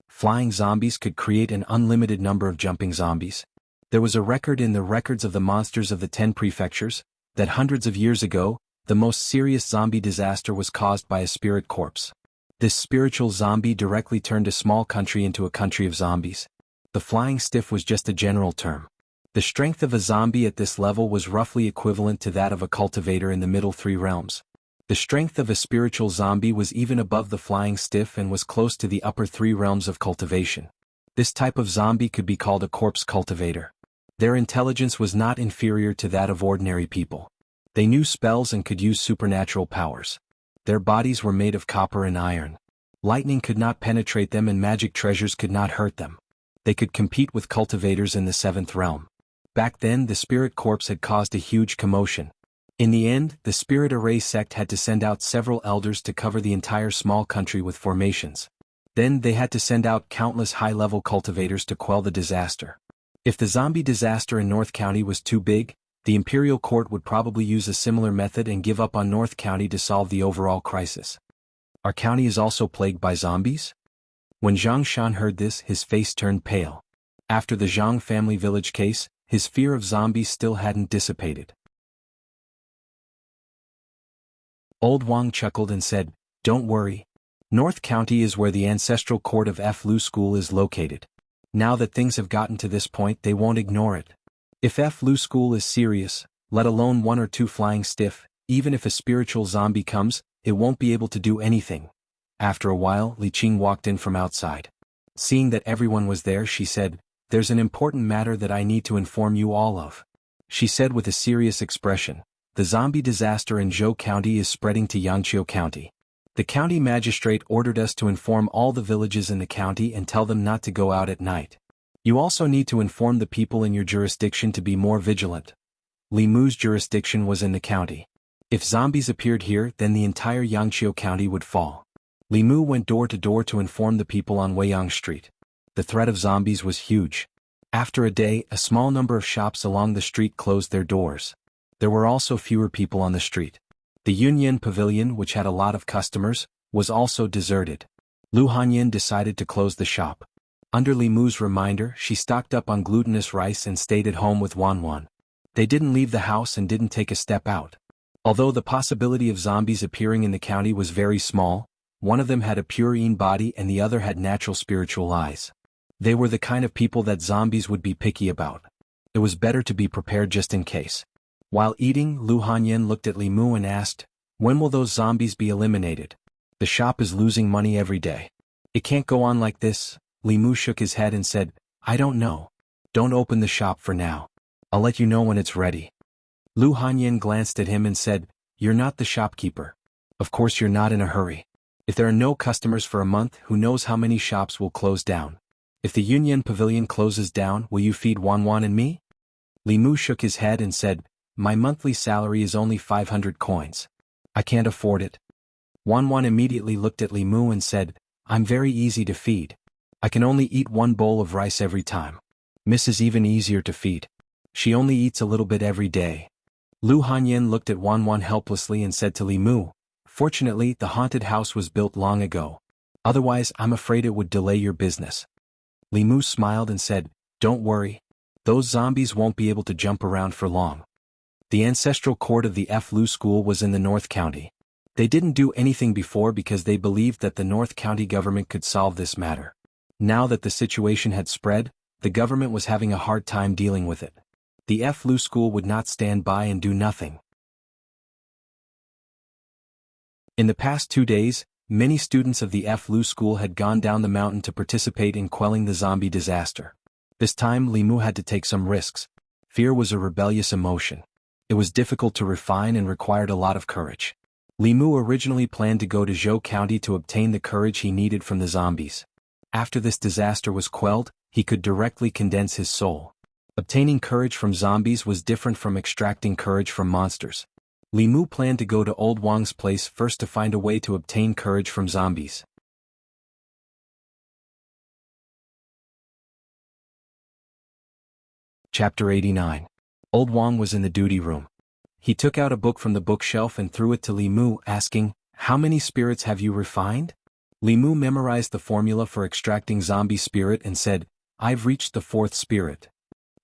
Flying zombies could create an unlimited number of jumping zombies. There was a record in the records of the monsters of the 10 prefectures, that hundreds of years ago, the most serious zombie disaster was caused by a spirit corpse. This spiritual zombie directly turned a small country into a country of zombies. The flying stiff was just a general term. The strength of a zombie at this level was roughly equivalent to that of a cultivator in the middle 3 realms. The strength of a spiritual zombie was even above the flying stiff and was close to the upper 3 realms of cultivation. This type of zombie could be called a corpse cultivator. Their intelligence was not inferior to that of ordinary people. They knew spells and could use supernatural powers. Their bodies were made of copper and iron. Lightning could not penetrate them and magic treasures could not hurt them. They could compete with cultivators in the 7th realm. Back then, the spirit corpse had caused a huge commotion. In the end, the spirit array sect had to send out several elders to cover the entire small country with formations. Then they had to send out countless high-level cultivators to quell the disaster. If the zombie disaster in North County was too big, the imperial court would probably use a similar method and give up on North County to solve the overall crisis. Our county is also plagued by zombies? When Zhang Shan heard this, his face turned pale. After the Zhang family village case, his fear of zombies still hadn't dissipated. Old Wang chuckled and said, "Don't worry. North County is where the ancestral court of F. Lu School is located. Now that things have gotten to this point, they won't ignore it. If F. Lu School is serious, let alone 1 or 2 flying stiff, even if a spiritual zombie comes, it won't be able to do anything." After a while, Li Qing walked in from outside. Seeing that everyone was there, she said, "There's an important matter that I need to inform you all of." She said with a serious expression, "The zombie disaster in Zhou County is spreading to Yangqiu County. The county magistrate ordered us to inform all the villages in the county and tell them not to go out at night. You also need to inform the people in your jurisdiction to be more vigilant." Li Mu's jurisdiction was in the county. If zombies appeared here, then the entire Yangqiu County would fall. Li Mu went door to door to inform the people on Weiyang Street. The threat of zombies was huge. After a day, a small number of shops along the street closed their doors. There were also fewer people on the street. The Yunyan Pavilion, which had a lot of customers, was also deserted. Lu Hanyin decided to close the shop. Under Li Mu's reminder, she stocked up on glutinous rice and stayed at home with Wan Wan. They didn't leave the house and didn't take a step out. Although the possibility of zombies appearing in the county was very small, one of them had a pure Yin body and the other had natural spiritual eyes. They were the kind of people that zombies would be picky about. It was better to be prepared just in case. While eating, Lu Hanyin looked at Li Mu and asked, "When will those zombies be eliminated? The shop is losing money every day. It can't go on like this." Li Mu shook his head and said, "I don't know. Don't open the shop for now. I'll let you know when it's ready." Lu Hanyin glanced at him and said, "You're not the shopkeeper. Of course you're not in a hurry. If there are no customers for a month, who knows how many shops will close down. If the Yunyan Pavilion closes down, will you feed Wan Wan and me?" Li Mu shook his head and said, "My monthly salary is only 500 coins. I can't afford it." Wan Wan immediately looked at Li Mu and said, "I'm very easy to feed. I can only eat 1 bowl of rice every time. Miss is even easier to feed." She only eats a little bit every day. Lu Hanyan looked at Wan Wan helplessly and said to Li Mu, "Fortunately, the haunted house was built long ago. Otherwise, I'm afraid it would delay your business." Li Mu smiled and said, "Don't worry. Those zombies won't be able to jump around for long." The ancestral court of the Lu school was in the North County. They didn't do anything before because they believed that the North County government could solve this matter. Now that the situation had spread, the government was having a hard time dealing with it. The Lu school would not stand by and do nothing. In the past 2 days, many students of the Lu school had gone down the mountain to participate in quelling the zombie disaster. This time Li Mu had to take some risks. Fear was a rebellious emotion. It was difficult to refine and required a lot of courage. Li Mu originally planned to go to Zhou County to obtain the courage he needed from the zombies. After this disaster was quelled, he could directly condense his soul. Obtaining courage from zombies was different from extracting courage from monsters. Li Mu planned to go to Old Wang's place first to find a way to obtain courage from zombies. Chapter 89. Old Wang was in the duty room. He took out a book from the bookshelf and threw it to Li Mu, asking, "How many spirits have you refined?" Li Mu memorized the formula for extracting zombie spirit and said, "I've reached the 4th spirit."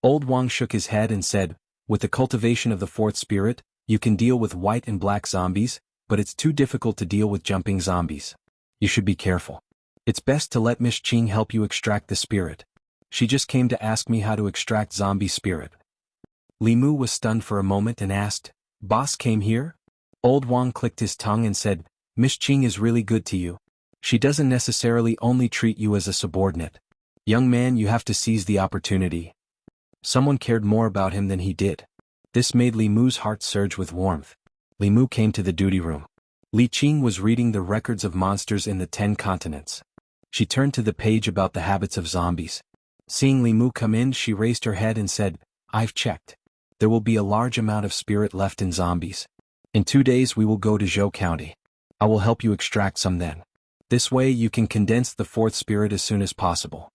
Old Wang shook his head and said, "With the cultivation of the 4th spirit, you can deal with white and black zombies, but it's too difficult to deal with jumping zombies. You should be careful. It's best to let Miss Qing help you extract the spirit. She just came to ask me how to extract zombie spirit." Li Mu was stunned for a moment and asked, "Boss came here?" Old Wang clicked his tongue and said, "Miss Qing is really good to you. She doesn't necessarily only treat you as a subordinate. Young man, you have to seize the opportunity." Someone cared more about him than he did. This made Li Mu's heart surge with warmth. Li Mu came to the duty room. Li Qing was reading the records of monsters in the 10 continents. She turned to the page about the habits of zombies. Seeing Li Mu come in, she raised her head and said, "I've checked. There will be a large amount of spirit left in zombies. In 2 days we will go to Zhou County. I will help you extract some then. This way you can condense the 4th spirit as soon as possible."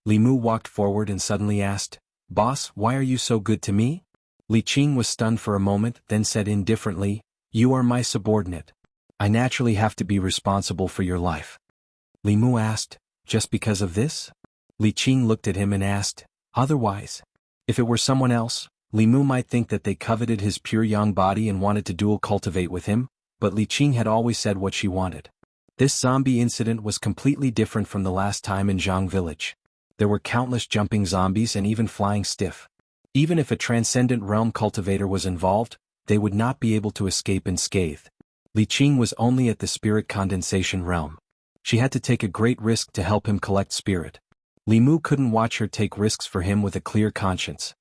Li Mu walked forward and suddenly asked, "Boss, why are you so good to me?" Li Qing was stunned for a moment, then said indifferently, "You are my subordinate. I naturally have to be responsible for your life." Li Mu asked, "Just because of this?" Li Qing looked at him and asked, "Otherwise?" If it were someone else, Li Mu might think that they coveted his pure yang body and wanted to dual cultivate with him, but Li Qing had always said what she wanted. This zombie incident was completely different from the last time in Zhang village. There were countless jumping zombies and even flying stiff. Even if a transcendent realm cultivator was involved, they would not be able to escape unscathed. Li Qing was only at the spirit condensation realm. She had to take a great risk to help him collect spirit. Li Mu couldn't watch her take risks for him with a clear conscience.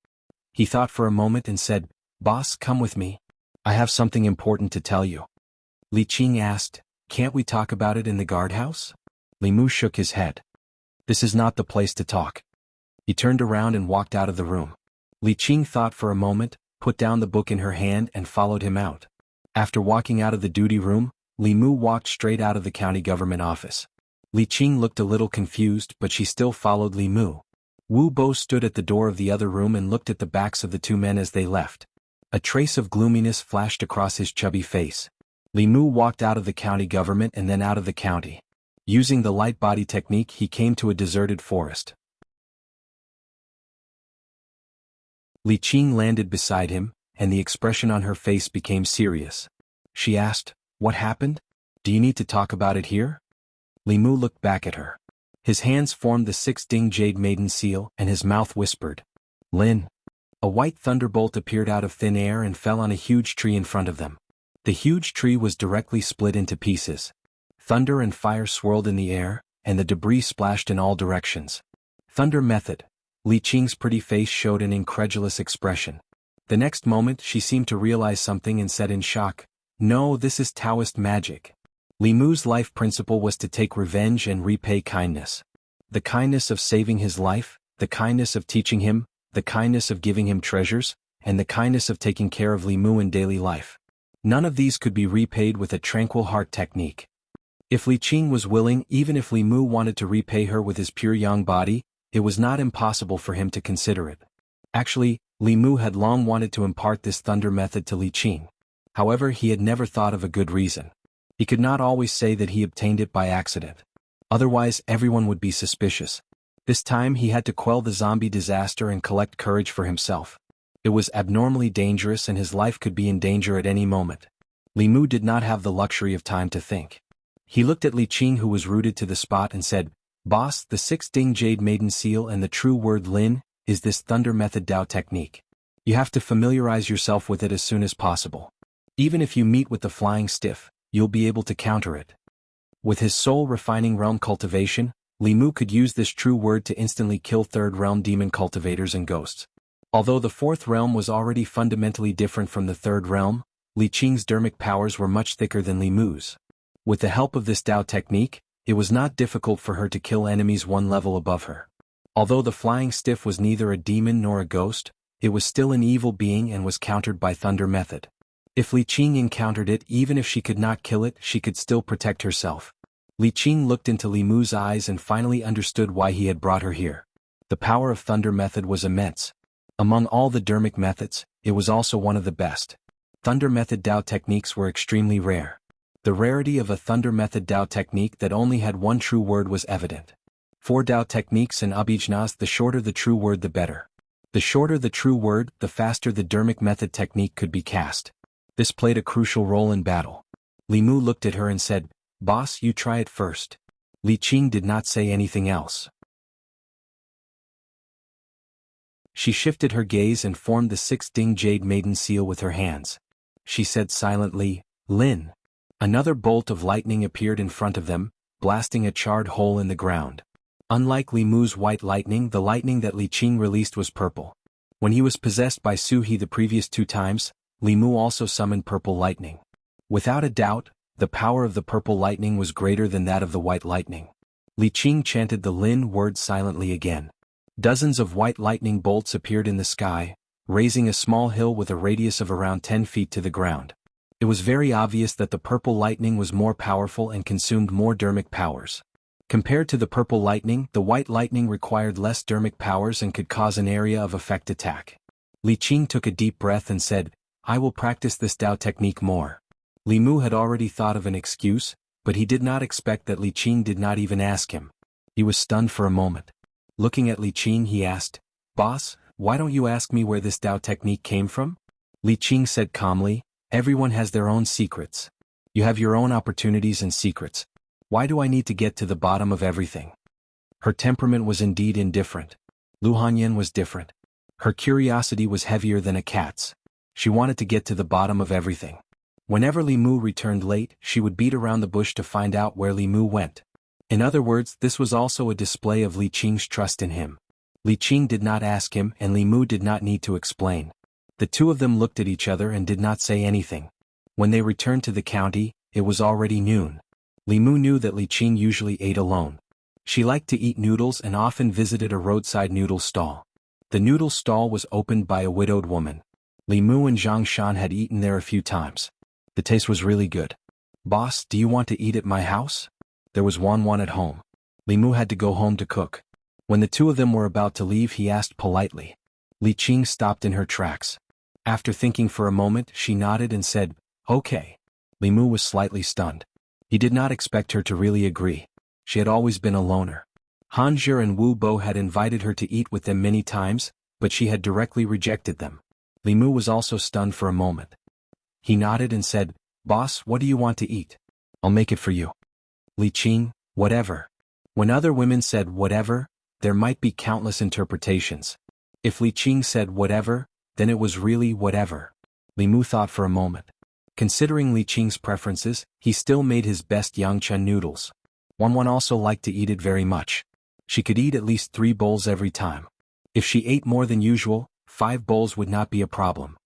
He thought for a moment and said, "Boss, come with me. I have something important to tell you." Li Qing asked, "Can't we talk about it in the guardhouse?" Li Mu shook his head. "This is not the place to talk." He turned around and walked out of the room. Li Qing thought for a moment, put down the book in her hand and followed him out. After walking out of the duty room, Li Mu walked straight out of the county government office. Li Qing looked a little confused, but she still followed Li Mu. Wu Bo stood at the door of the other room and looked at the backs of the 2 men as they left. A trace of gloominess flashed across his chubby face. Li Mu walked out of the county government and then out of the county. Using the light body technique, he came to a deserted forest. Li Qing landed beside him, and the expression on her face became serious. She asked, "What happened? Do you need to talk about it here?" Li Mu looked back at her. His hands formed the 6-ding jade maiden seal, and his mouth whispered, "Lin." A white thunderbolt appeared out of thin air and fell on a huge tree in front of them. The huge tree was directly split into pieces. Thunder and fire swirled in the air, and the debris splashed in all directions. Thunder method. Li Qing's pretty face showed an incredulous expression. The next moment she seemed to realize something and said in shock, "No, this is Taoist magic." Li Mu's life principle was to take revenge and repay kindness. The kindness of saving his life, the kindness of teaching him, the kindness of giving him treasures, and the kindness of taking care of Li Mu in daily life. None of these could be repaid with a tranquil heart technique. If Li Qing was willing, even if Li Mu wanted to repay her with his pure yang body, it was not impossible for him to consider it. Actually, Li Mu had long wanted to impart this thunder method to Li Qing. However, he had never thought of a good reason. He could not always say that he obtained it by accident. Otherwise, everyone would be suspicious. This time he had to quell the zombie disaster and collect courage for himself. It was abnormally dangerous and his life could be in danger at any moment. Li Mu did not have the luxury of time to think. He looked at Li Qing, who was rooted to the spot, and said, "Boss, the 6-ding jade maiden seal and the true word Lin is this thunder method Dao technique. You have to familiarize yourself with it as soon as possible. Even if you meet with the flying stiff, you'll be able to counter it." With his soul-refining realm cultivation, Li Mu could use this true word to instantly kill third-realm demon cultivators and ghosts. Although the fourth realm was already fundamentally different from the third realm, Li Qing's dermic powers were much thicker than Li Mu's. With the help of this Dao technique, it was not difficult for her to kill enemies one level above her. Although the flying stiff was neither a demon nor a ghost, it was still an evil being and was countered by thunder method. If Li Qing encountered it, even if she could not kill it, she could still protect herself. Li Qing looked into Li Mu's eyes and finally understood why he had brought her here. The power of thunder method was immense. Among all the dermic methods, it was also one of the best. Thunder method Dao techniques were extremely rare. The rarity of a thunder method Dao technique that only had one true word was evident. For Dao techniques and abhijnas, the shorter the true word the better. The shorter the true word, the faster the dermic method technique could be cast. This played a crucial role in battle. Li Mu looked at her and said, "Boss, you try it first." Li Qing did not say anything else. She shifted her gaze and formed the 6-ding jade maiden seal with her hands. She said silently, "Lin." Another bolt of lightning appeared in front of them, blasting a charred hole in the ground. Unlike Li Mu's white lightning, the lightning that Li Qing released was purple. When he was possessed by Su He the previous 2 times, Li Mu also summoned purple lightning. Without a doubt, the power of the purple lightning was greater than that of the white lightning. Li Qing chanted the Lin word silently again. Dozens of white lightning bolts appeared in the sky, raising a small hill with a radius of around 10 feet to the ground. It was very obvious that the purple lightning was more powerful and consumed more dermic powers. Compared to the purple lightning, the white lightning required less dermic powers and could cause an area of effect attack. Li Qing took a deep breath and said, "I will practice this Dao technique more." Li Mu had already thought of an excuse, but he did not expect that Li Qing did not even ask him. He was stunned for a moment. Looking at Li Qing, he asked, "Boss, why don't you ask me where this Dao technique came from?" Li Qing said calmly, "Everyone has their own secrets. You have your own opportunities and secrets. Why do I need to get to the bottom of everything?" Her temperament was indeed indifferent. Lu Hanyan was different. Her curiosity was heavier than a cat's. She wanted to get to the bottom of everything. Whenever Li Mu returned late, she would beat around the bush to find out where Li Mu went. In other words, this was also a display of Li Qing's trust in him. Li Qing did not ask him and Li Mu did not need to explain. The two of them looked at each other and did not say anything. When they returned to the county, it was already noon. Li Mu knew that Li Qing usually ate alone. She liked to eat noodles and often visited a roadside noodle stall. The noodle stall was opened by a widowed woman. Li Mu and Zhang Shan had eaten there a few times. The taste was really good. "Boss, do you want to eat at my house?" There was Wan at home. Li Mu had to go home to cook. When the two of them were about to leave, he asked politely. Li Qing stopped in her tracks. After thinking for a moment, she nodded and said, "Okay." Li Mu was slightly stunned. He did not expect her to really agree. She had always been a loner. Han Zhe and Wu Bo had invited her to eat with them many times, but she had directly rejected them. Li Mu was also stunned for a moment. He nodded and said, "Boss, what do you want to eat? I'll make it for you." Li Qing, "Whatever." When other women said whatever, there might be countless interpretations. If Li Qing said whatever, then it was really whatever. Li Mu thought for a moment. Considering Li Qing's preferences, he still made his best yangchen noodles. Wan also liked to eat it very much. She could eat at least 3 bowls every time. If she ate more than usual, 5 bowls would not be a problem.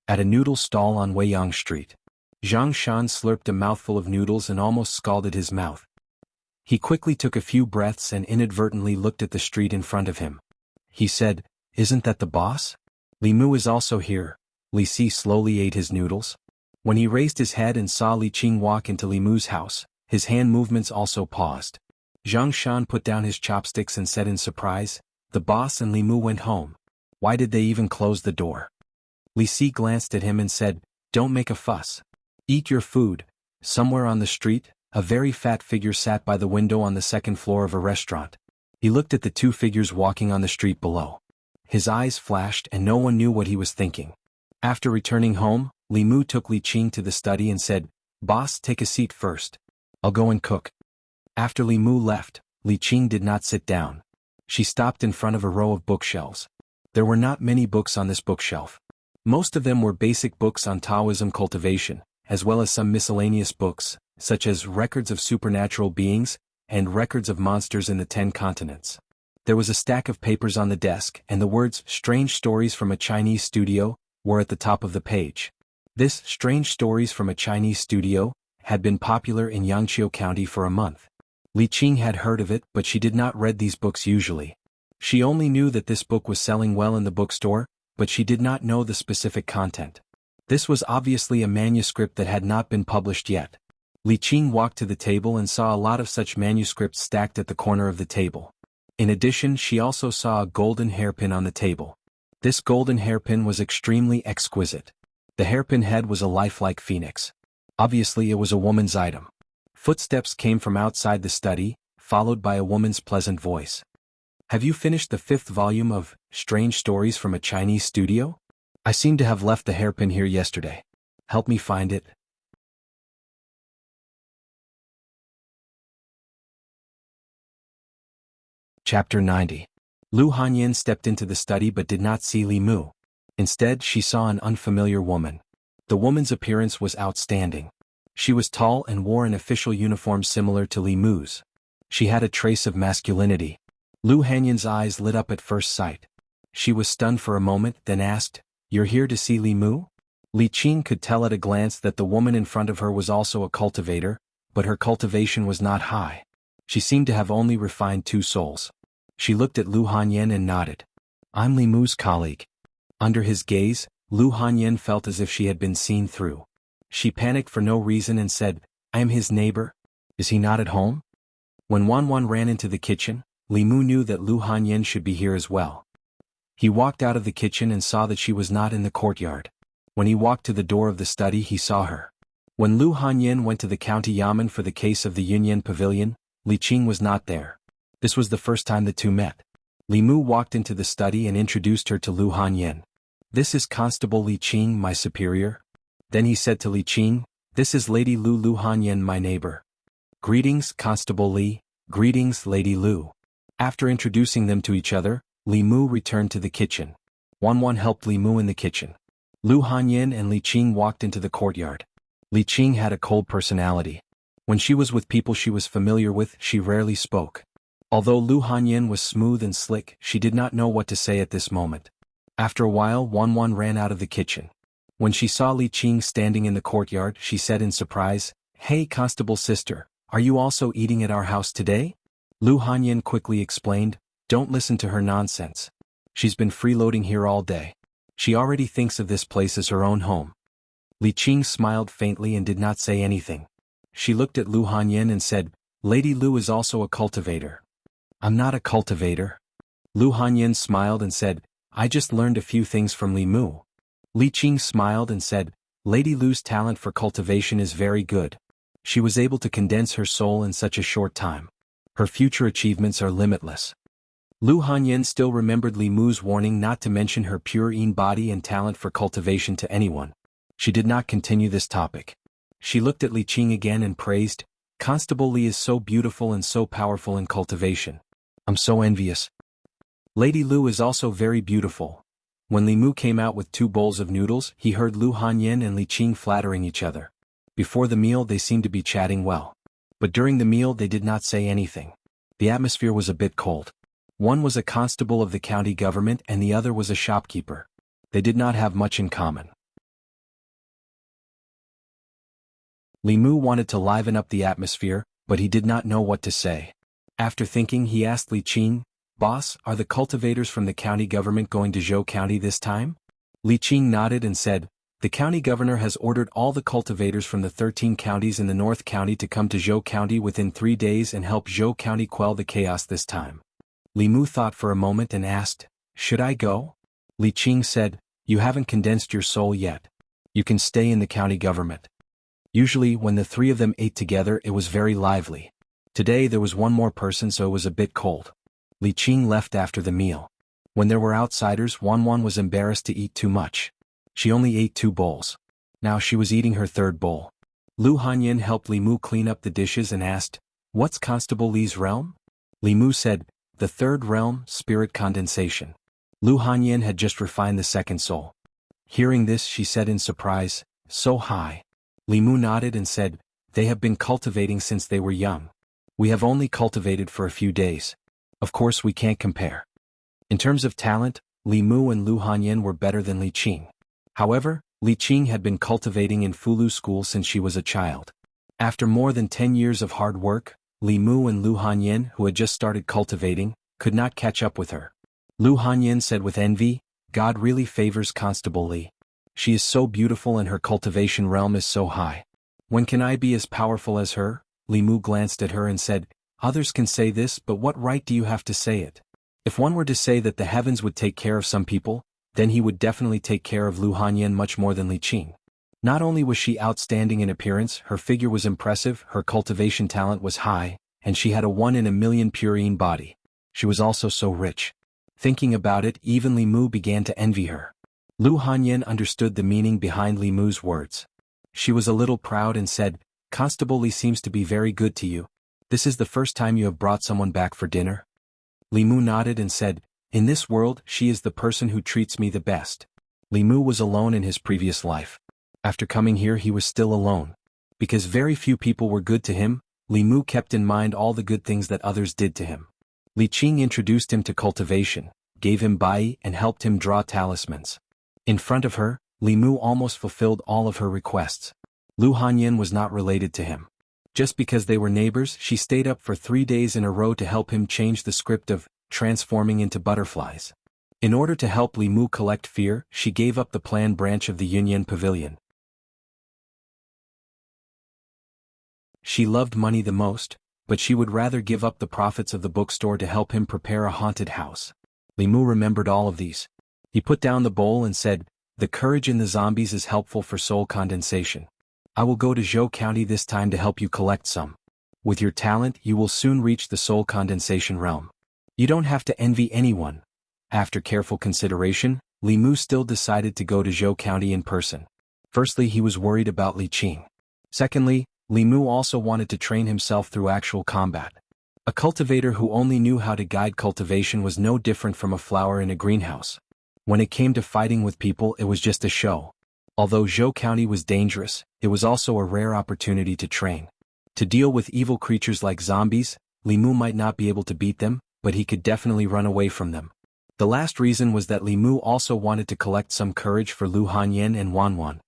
At a noodle stall on Weiyang Street, Zhang Shan slurped a mouthful of noodles and almost scalded his mouth. He quickly took a few breaths and inadvertently looked at the street in front of him. He said, "Isn't that the boss? Li Mu is also here." Li Si slowly ate his noodles. When he raised his head and saw Li Qing walk into Li Mu's house, his hand movements also paused. Zhang Shan put down his chopsticks and said in surprise, The boss and Li Mu went home. Why did they even close the door? Li Si glanced at him and said, "Don't make a fuss. Eat your food." Somewhere on the street, a very fat figure sat by the window on the second floor of a restaurant. He looked at the two figures walking on the street below. His eyes flashed and no one knew what he was thinking. After returning home, Li Mu took Li Qing to the study and said, "Boss, take a seat first. I'll go and cook." After Li Mu left, Li Qing did not sit down. She stopped in front of a row of bookshelves. There were not many books on this bookshelf. Most of them were basic books on Taoism cultivation, as well as some miscellaneous books, such as records of supernatural beings, and records of monsters in the 10 continents. There was a stack of papers on the desk, and the words "Strange Stories from a Chinese Studio" were at the top of the page. This "Strange Stories from a Chinese Studio" had been popular in Yangqiu County for a month. Li Qing had heard of it, but she did not read these books usually. She only knew that this book was selling well in the bookstore, but she did not know the specific content. This was obviously a manuscript that had not been published yet. Li Qing walked to the table and saw a lot of such manuscripts stacked at the corner of the table. In addition, she also saw a golden hairpin on the table. This golden hairpin was extremely exquisite. The hairpin head was a lifelike phoenix. Obviously, it was a woman's item. Footsteps came from outside the study, followed by a woman's pleasant voice. "Have you finished the 5th volume of Strange Stories from a Chinese Studio? I seem to have left the hairpin here yesterday. Help me find it." Chapter 90. Lu Hanyin stepped into the study but did not see Li Mu. Instead, she saw an unfamiliar woman. The woman's appearance was outstanding. She was tall and wore an official uniform similar to Li Mu's. She had a trace of masculinity. Lu Hanyin's eyes lit up at first sight. She was stunned for a moment, then asked, "You're here to see Li Mu?" Li Qing could tell at a glance that the woman in front of her was also a cultivator, but her cultivation was not high. She seemed to have only refined 2 souls. She looked at Lu Hanyin and nodded. "I'm Li Mu's colleague." Under his gaze, Lu Hanyin felt as if she had been seen through. She panicked for no reason and said, "I am his neighbor. Is he not at home?" When Wanwan ran into the kitchen, Li Mu knew that Lu Hanyin should be here as well. He walked out of the kitchen and saw that she was not in the courtyard. When he walked to the door of the study, he saw her. When Lu Hanyin went to the county yamen for the case of the Yunyan Pavilion, Li Qing was not there. This was the first time the two met. Li Mu walked into the study and introduced her to Lu Hanyin. "This is Constable Li Qing, my superior." Then he said to Li Qing, "This is Lady Lu Hanyin, my neighbor." "Greetings, Constable Li." "Greetings, Lady Lu." After introducing them to each other, Li Mu returned to the kitchen. Wanwan helped Li Mu in the kitchen. Lu Hanyin and Li Qing walked into the courtyard. Li Qing had a cold personality. When she was with people she was familiar with, she rarely spoke. Although Lu Hanyin was smooth and slick, she did not know what to say at this moment. After a while, Wanwan ran out of the kitchen. When she saw Li Qing standing in the courtyard, she said in surprise, "Hey, Constable sister, are you also eating at our house today?" Lu Hanyin quickly explained, "Don't listen to her nonsense. She's been freeloading here all day. She already thinks of this place as her own home." Li Qing smiled faintly and did not say anything. She looked at Lu Hanyin and said, "Lady Lu is also a cultivator." "I'm not a cultivator." Lu Hanyin smiled and said, "I just learned a few things from Li Mu." Li Qing smiled and said, "Lady Lu's talent for cultivation is very good. She was able to condense her soul in such a short time. Her future achievements are limitless." Lu Hanyin still remembered Li Mu's warning not to mention her pure yin body and talent for cultivation to anyone. She did not continue this topic. She looked at Li Qing again and praised, "Constable Li is so beautiful and so powerful in cultivation. I'm so envious." Lady Lu is also very beautiful. When Li Mu came out with 2 bowls of noodles, he heard Lu Hanyin and Li Qing flattering each other. Before the meal they seemed to be chatting well. But during the meal they did not say anything. The atmosphere was a bit cold. One was a constable of the county government and the other was a shopkeeper. They did not have much in common. Li Mu wanted to liven up the atmosphere, but he did not know what to say. After thinking, he asked Li Qing, "Boss, are the cultivators from the county government going to Zhou County this time?" Li Qing nodded and said, "The county governor has ordered all the cultivators from the 13 counties in the North County to come to Zhou County within 3 days and help Zhou County quell the chaos this time." Li Mu thought for a moment and asked, "Should I go?" Li Qing said, "You haven't condensed your soul yet. You can stay in the county government." Usually when the three of them ate together it was very lively. Today there was one more person so it was a bit cold. Li Qing left after the meal. When there were outsiders, Wanwan was embarrassed to eat too much. She only ate 2 bowls. Now she was eating her 3rd bowl. Lu Hanyin helped Li Mu clean up the dishes and asked, "What's Constable Li's realm?" Li Mu said, "The 3rd realm, spirit condensation." Lu Hanyin had just refined the 2nd soul. Hearing this she said in surprise, "So high." Li Mu nodded and said, "They have been cultivating since they were young. We have only cultivated for a few days. Of course we can't compare." In terms of talent, Li Mu and Lu Hanyin were better than Li Qing. However, Li Qing had been cultivating in Fulu school since she was a child. After more than 10 years of hard work, Li Mu and Lu Hanyin, who had just started cultivating, could not catch up with her. Lu Hanyin said with envy, "God really favors Constable Li. She is so beautiful and her cultivation realm is so high. When can I be as powerful as her?" Li Mu glanced at her and said, "Others can say this, but what right do you have to say it? If one were to say that the heavens would take care of some people, then he would definitely take care of Lu Hanyin much more than Li Qing." Not only was she outstanding in appearance, her figure was impressive, her cultivation talent was high, and she had a 1 in a million purine body. She was also so rich. Thinking about it, even Li Mu began to envy her. Lu Hanyin understood the meaning behind Li Mu's words. She was a little proud and said, "Constable Li seems to be very good to you. This is the first time you have brought someone back for dinner?" Li Mu nodded and said, "In this world, she is the person who treats me the best." Li Mu was alone in his previous life. After coming here he was still alone. Because very few people were good to him, Li Mu kept in mind all the good things that others did to him. Li Qing introduced him to cultivation, gave him bai and helped him draw talismans. In front of her, Li Mu almost fulfilled all of her requests. Lu Hanyin was not related to him. Just because they were neighbors, she stayed up for 3 days in a row to help him change the script of transforming into butterflies. In order to help Li Mu collect fear, she gave up the planned branch of the Yunyan Pavilion. She loved money the most, but she would rather give up the profits of the bookstore to help him prepare a haunted house. Li Mu remembered all of these. He put down the bowl and said, "The courage in the zombies is helpful for soul condensation. I will go to Zhou County this time to help you collect some. With your talent you will soon reach the soul condensation realm. You don't have to envy anyone." After careful consideration, Li Mu still decided to go to Zhou County in person. Firstly, he was worried about Li Qing. Secondly, Li Mu also wanted to train himself through actual combat. A cultivator who only knew how to guide cultivation was no different from a flower in a greenhouse. When it came to fighting with people, it was just a show. Although Zhou County was dangerous, it was also a rare opportunity to train. To deal with evil creatures like zombies, Li Mu might not be able to beat them, but he could definitely run away from them. The last reason was that Li Mu also wanted to collect some courage for Lu Hanyin and Wanwan.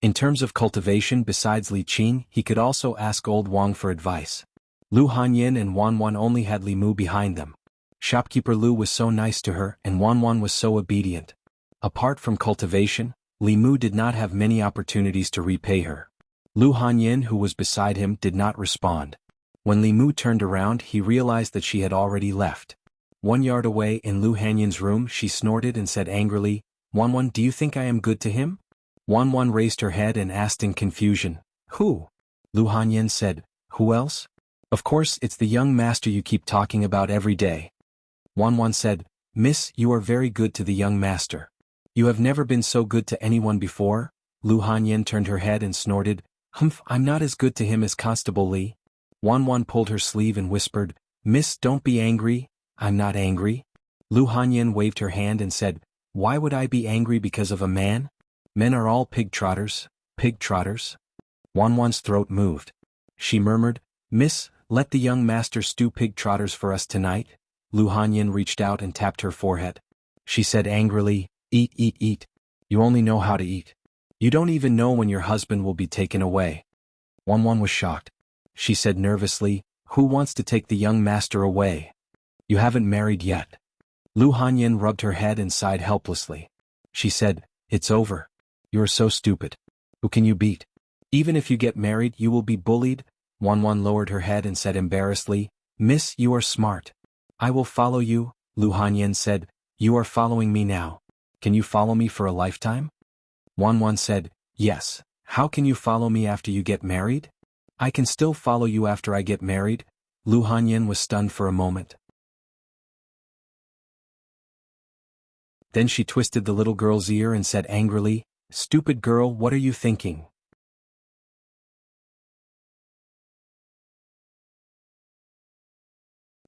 In terms of cultivation, besides Li Qing, he could also ask Old Wang for advice. Lu Hanyin and Wanwan only had Li Mu behind them. Shopkeeper Lu was so nice to her and Wanwan was so obedient. Apart from cultivation, Li Mu did not have many opportunities to repay her. Lu Hanyin, who was beside him, did not respond. When Li Mu turned around, he realized that she had already left. 1 yard away in Lu Hanyin's room, she snorted and said angrily, "Wanwan, do you think I am good to him?" Wanwan raised her head and asked in confusion, "Who?" Lu Hanyin said, "Who else? Of course, it's the young master you keep talking about every day." Wanwan said, "Miss, you are very good to the young master. You have never been so good to anyone before." Lu Hanyin turned her head and snorted, "Humph, I'm not as good to him as Constable Li." Wanwan pulled her sleeve and whispered, "Miss, don't be angry." "I'm not angry." Lu Hanyin waved her hand and said, "Why would I be angry because of a man? Men are all pig trotters, pig trotters." Wanwan's throat moved. She murmured, "Miss, let the young master stew pig trotters for us tonight." Lu Hanyin reached out and tapped her forehead. She said angrily, "Eat, eat, eat. You only know how to eat. You don't even know when your husband will be taken away." Wanwan was shocked. She said nervously, "Who wants to take the young master away? You haven't married yet." Lu Hanyin rubbed her head and sighed helplessly. She said, "It's over. You are so stupid. Who can you beat? Even if you get married, you will be bullied." Wanwan lowered her head and said embarrassedly, "Miss, you are smart. I will follow you." Lu Hanyan said, "You are following me now. Can you follow me for a lifetime?" Wanwan said, "Yes. How can you follow me after you get married?" "I can still follow you after I get married?" Lu Hanyan was stunned for a moment. Then she twisted the little girl's ear and said angrily, "Stupid girl, what are you thinking?"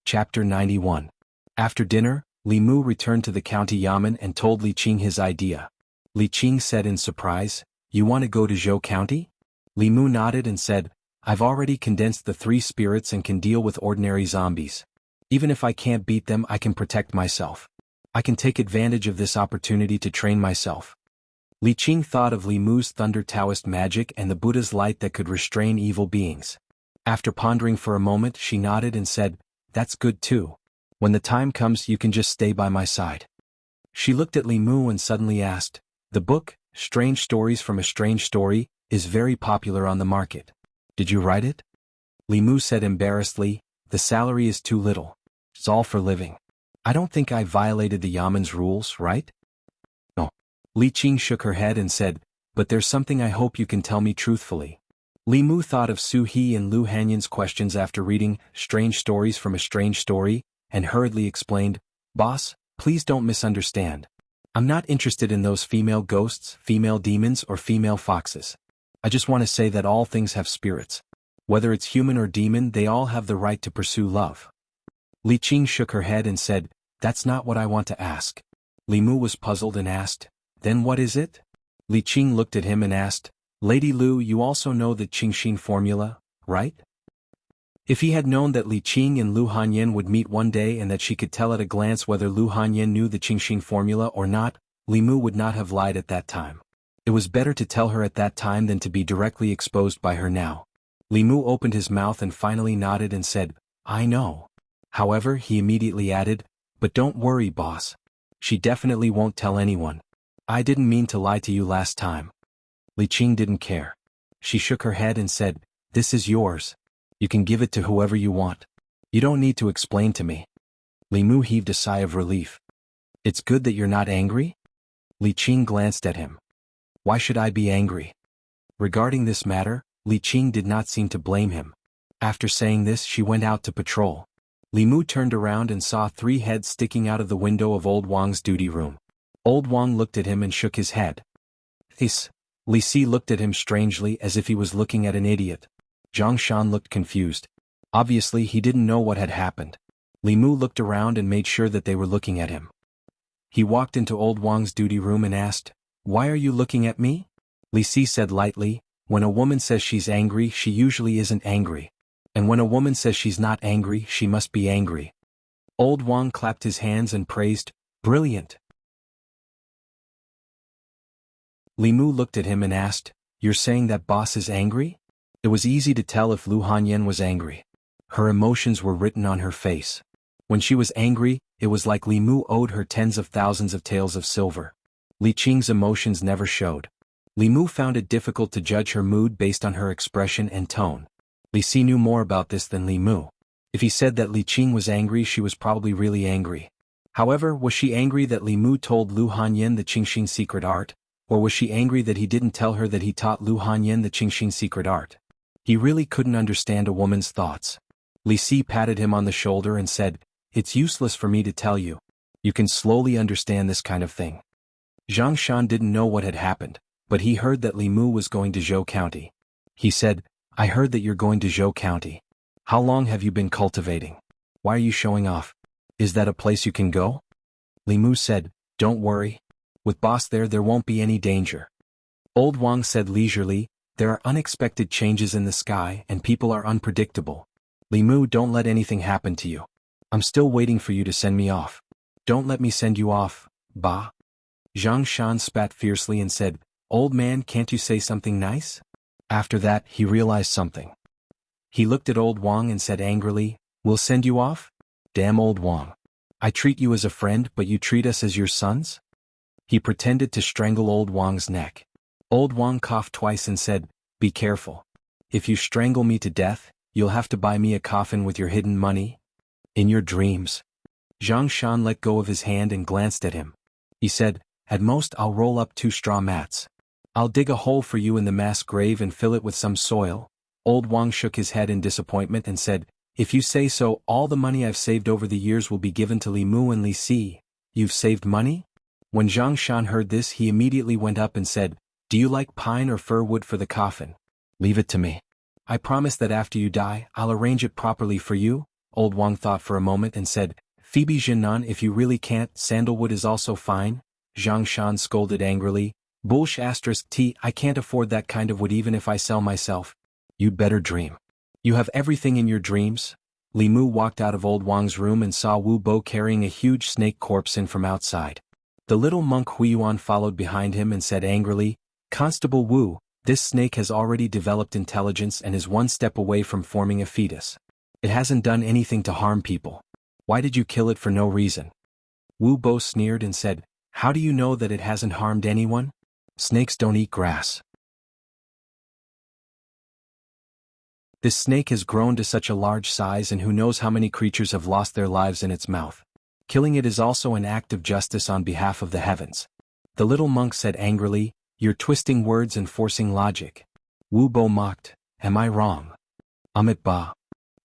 Chapter 91. After dinner, Li Mu returned to the county yamen and told Li Qing his idea. Li Qing said in surprise, "You want to go to Zhou County?" Li Mu nodded and said, "I've already condensed the 3 spirits and can deal with ordinary zombies. Even if I can't beat them, I can protect myself. I can take advantage of this opportunity to train myself." Li Qing thought of Li Mu's Thunder Taoist magic and the Buddha's light that could restrain evil beings. After pondering for a moment, she nodded and said, "That's good too. When the time comes, you can just stay by my side." She looked at Li Mu and suddenly asked, "The book, Strange Stories from a Strange Story, is very popular on the market. Did you write it?" Li Mu said embarrassedly, "The salary is too little. It's all for living. I don't think I violated the Yamen's rules, right?" "No." Li Qing shook her head and said, "But there's something I hope you can tell me truthfully." Li Mu thought of Su He and Lu Hanyan's questions after reading Strange Stories from a Strange Story, and hurriedly explained, "Boss, please don't misunderstand. I'm not interested in those female ghosts, female demons, or female foxes. I just want to say that all things have spirits. Whether it's human or demon, they all have the right to pursue love." Li Qing shook her head and said, "That's not what I want to ask." Li Mu was puzzled and asked, "Then what is it?" Li Qing looked at him and asked, "Lady Lu, you also know the Qingxin formula, right?" If he had known that Li Qing and Lu Hanyan would meet one day and that she could tell at a glance whether Lu Hanyan knew the Qingxin formula or not, Li Mu would not have lied at that time. It was better to tell her at that time than to be directly exposed by her now. Li Mu opened his mouth and finally nodded and said, "I know." However, he immediately added, "But don't worry, boss. She definitely won't tell anyone. I didn't mean to lie to you last time." Li Qing didn't care. She shook her head and said, "This is yours. You can give it to whoever you want. You don't need to explain to me." Li Mu heaved a sigh of relief. "It's good that you're not angry?" Li Qing glanced at him. "Why should I be angry?" Regarding this matter, Li Qing did not seem to blame him. After saying this, she went out to patrol. Li Mu turned around and saw 3 heads sticking out of the window of Old Wang's duty room. Old Wang looked at him and shook his head. "This." Li Si looked at him strangely as if he was looking at an idiot. Zhang Shan looked confused. Obviously he didn't know what had happened. Li Mu looked around and made sure that they were looking at him. He walked into Old Wang's duty room and asked, "Why are you looking at me?" Li Si said lightly, "When a woman says she's angry, she usually isn't angry. And when a woman says she's not angry, she must be angry." Old Wang clapped his hands and praised, "Brilliant." Li Mu looked at him and asked, "You're saying that boss is angry?" It was easy to tell if Lu Hanyan was angry. Her emotions were written on her face. When she was angry, it was like Li Mu owed her tens of thousands of taels of silver. Li Qing's emotions never showed. Li Mu found it difficult to judge her mood based on her expression and tone. Li Si knew more about this than Li Mu. If he said that Li Qing was angry, she was probably really angry. However, was she angry that Li Mu told Lu Hanyan the Qingxin secret art? Or was she angry that he didn't tell her that he taught Lu Hanyan the Qingxin secret art? He really couldn't understand a woman's thoughts. Li Si patted him on the shoulder and said, "It's useless for me to tell you. You can slowly understand this kind of thing." Zhang Shan didn't know what had happened, but he heard that Li Mu was going to Zhou County. He said, "I heard that you're going to Zhou County. How long have you been cultivating? Why are you showing off? Is that a place you can go?" Li Mu said, "Don't worry. With boss there won't be any danger." Old Wang said leisurely, "There are unexpected changes in the sky and people are unpredictable. Li Mu, don't let anything happen to you. I'm still waiting for you to send me off. Don't let me send you off, ba." Zhang Shan spat fiercely and said, "Old man, can't you say something nice?" After that, he realized something. He looked at Old Wang and said angrily, "We'll send you off? Damn Old Wang. I treat you as a friend, but you treat us as your sons?" He pretended to strangle Old Wang's neck. Old Wang coughed twice and said, "Be careful. If you strangle me to death, you'll have to buy me a coffin with your hidden money. In your dreams." Zhang Shan let go of his hand and glanced at him. He said, "At most I'll roll up 2 straw mats. I'll dig a hole for you in the mass grave and fill it with some soil." Old Wang shook his head in disappointment and said, "If you say so, all the money I've saved over the years will be given to Li Mu and Li Si." "You've saved money?" When Zhang Shan heard this, he immediately went up and said, "Do you like pine or fir wood for the coffin? Leave it to me. I promise that after you die, I'll arrange it properly for you." Old Wang thought for a moment and said, "Phoebe Jinan, if you really can't, sandalwood is also fine." Zhang Shan scolded angrily, "Bullsh *t, I can't afford that kind of wood even if I sell myself." "You'd better dream. You have everything in your dreams." Li Mu walked out of Old Wang's room and saw Wu Bo carrying a huge snake corpse in from outside. The little monk Huiyuan followed behind him and said angrily, "Constable Wu, this snake has already developed intelligence and is 1 step away from forming a fetus. It hasn't done anything to harm people. Why did you kill it for no reason?" Wu Bo sneered and said, "How do you know that it hasn't harmed anyone? Snakes don't eat grass. This snake has grown to such a large size, and who knows how many creatures have lost their lives in its mouth. Killing it is also an act of justice on behalf of the heavens." The little monk said angrily, "You're twisting words and forcing logic." Wu Bo mocked, "Am I wrong?" Amit Ba.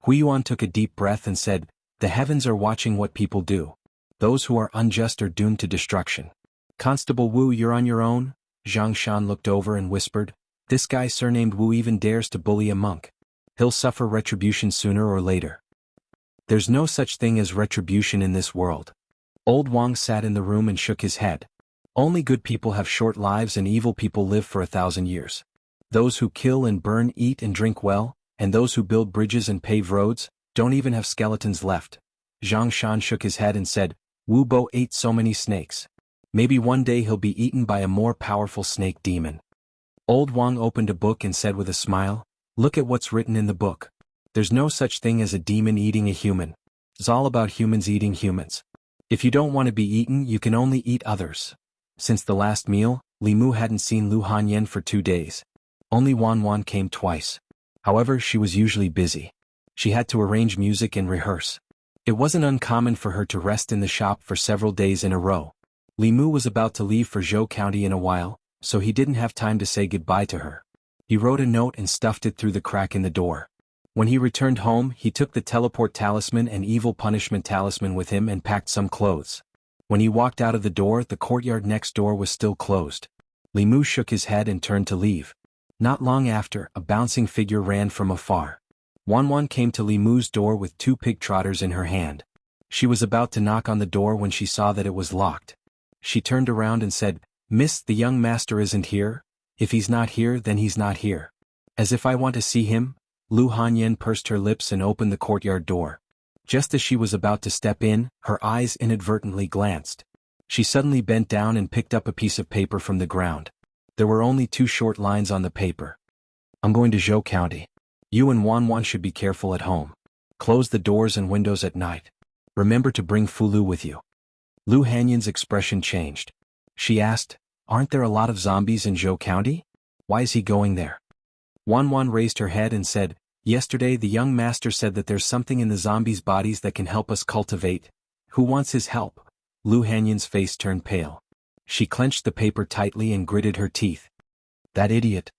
Huiyuan took a deep breath and said, "The heavens are watching what people do. Those who are unjust are doomed to destruction." "Constable Wu, you're on your own?" Zhang Shan looked over and whispered, "This guy surnamed Wu even dares to bully a monk. He'll suffer retribution sooner or later." "There's no such thing as retribution in this world." Old Wang sat in the room and shook his head. "Only good people have short lives and evil people live for 1,000 years. Those who kill and burn eat and drink well, and those who build bridges and pave roads don't even have skeletons left." Zhang Shan shook his head and said, "Wu Bo ate so many snakes. Maybe one day he'll be eaten by a more powerful snake demon." Old Wang opened a book and said with a smile, "Look at what's written in the book. There's no such thing as a demon eating a human. It's all about humans eating humans. If you don't want to be eaten, you can only eat others." Since the last meal, Li Mu hadn't seen Lu Hanyan for 2 days. Only Wan Wan came twice. However, she was usually busy. She had to arrange music and rehearse. It wasn't uncommon for her to rest in the shop for several days in a row. Li Mu was about to leave for Zhou County in a while, so he didn't have time to say goodbye to her. He wrote a note and stuffed it through the crack in the door. When he returned home, he took the teleport talisman and evil punishment talisman with him and packed some clothes. When he walked out of the door, the courtyard next door was still closed. Li Mu shook his head and turned to leave. Not long after, a bouncing figure ran from afar. Wan Wan came to Li Mu's door with 2 pig trotters in her hand. She was about to knock on the door when she saw that it was locked. She turned around and said, "Miss, the young master isn't here? If he's not here, then he's not here." "As if I want to see him?" Lu Hanyan pursed her lips and opened the courtyard door. Just as she was about to step in, her eyes inadvertently glanced. She suddenly bent down and picked up a piece of paper from the ground. There were only 2 short lines on the paper. "I'm going to Zhou County. You and Wan Wan should be careful at home. Close the doors and windows at night. Remember to bring Fulu with you." Lu Hanyan's expression changed. She asked, "Aren't there a lot of zombies in Zhou County? Why is he going there?" Wan Wan raised her head and said, "Yesterday the young master said that there's something in the zombies' bodies that can help us cultivate. Who wants his help?" Lu Hanyan's face turned pale. She clenched the paper tightly and gritted her teeth. "That idiot."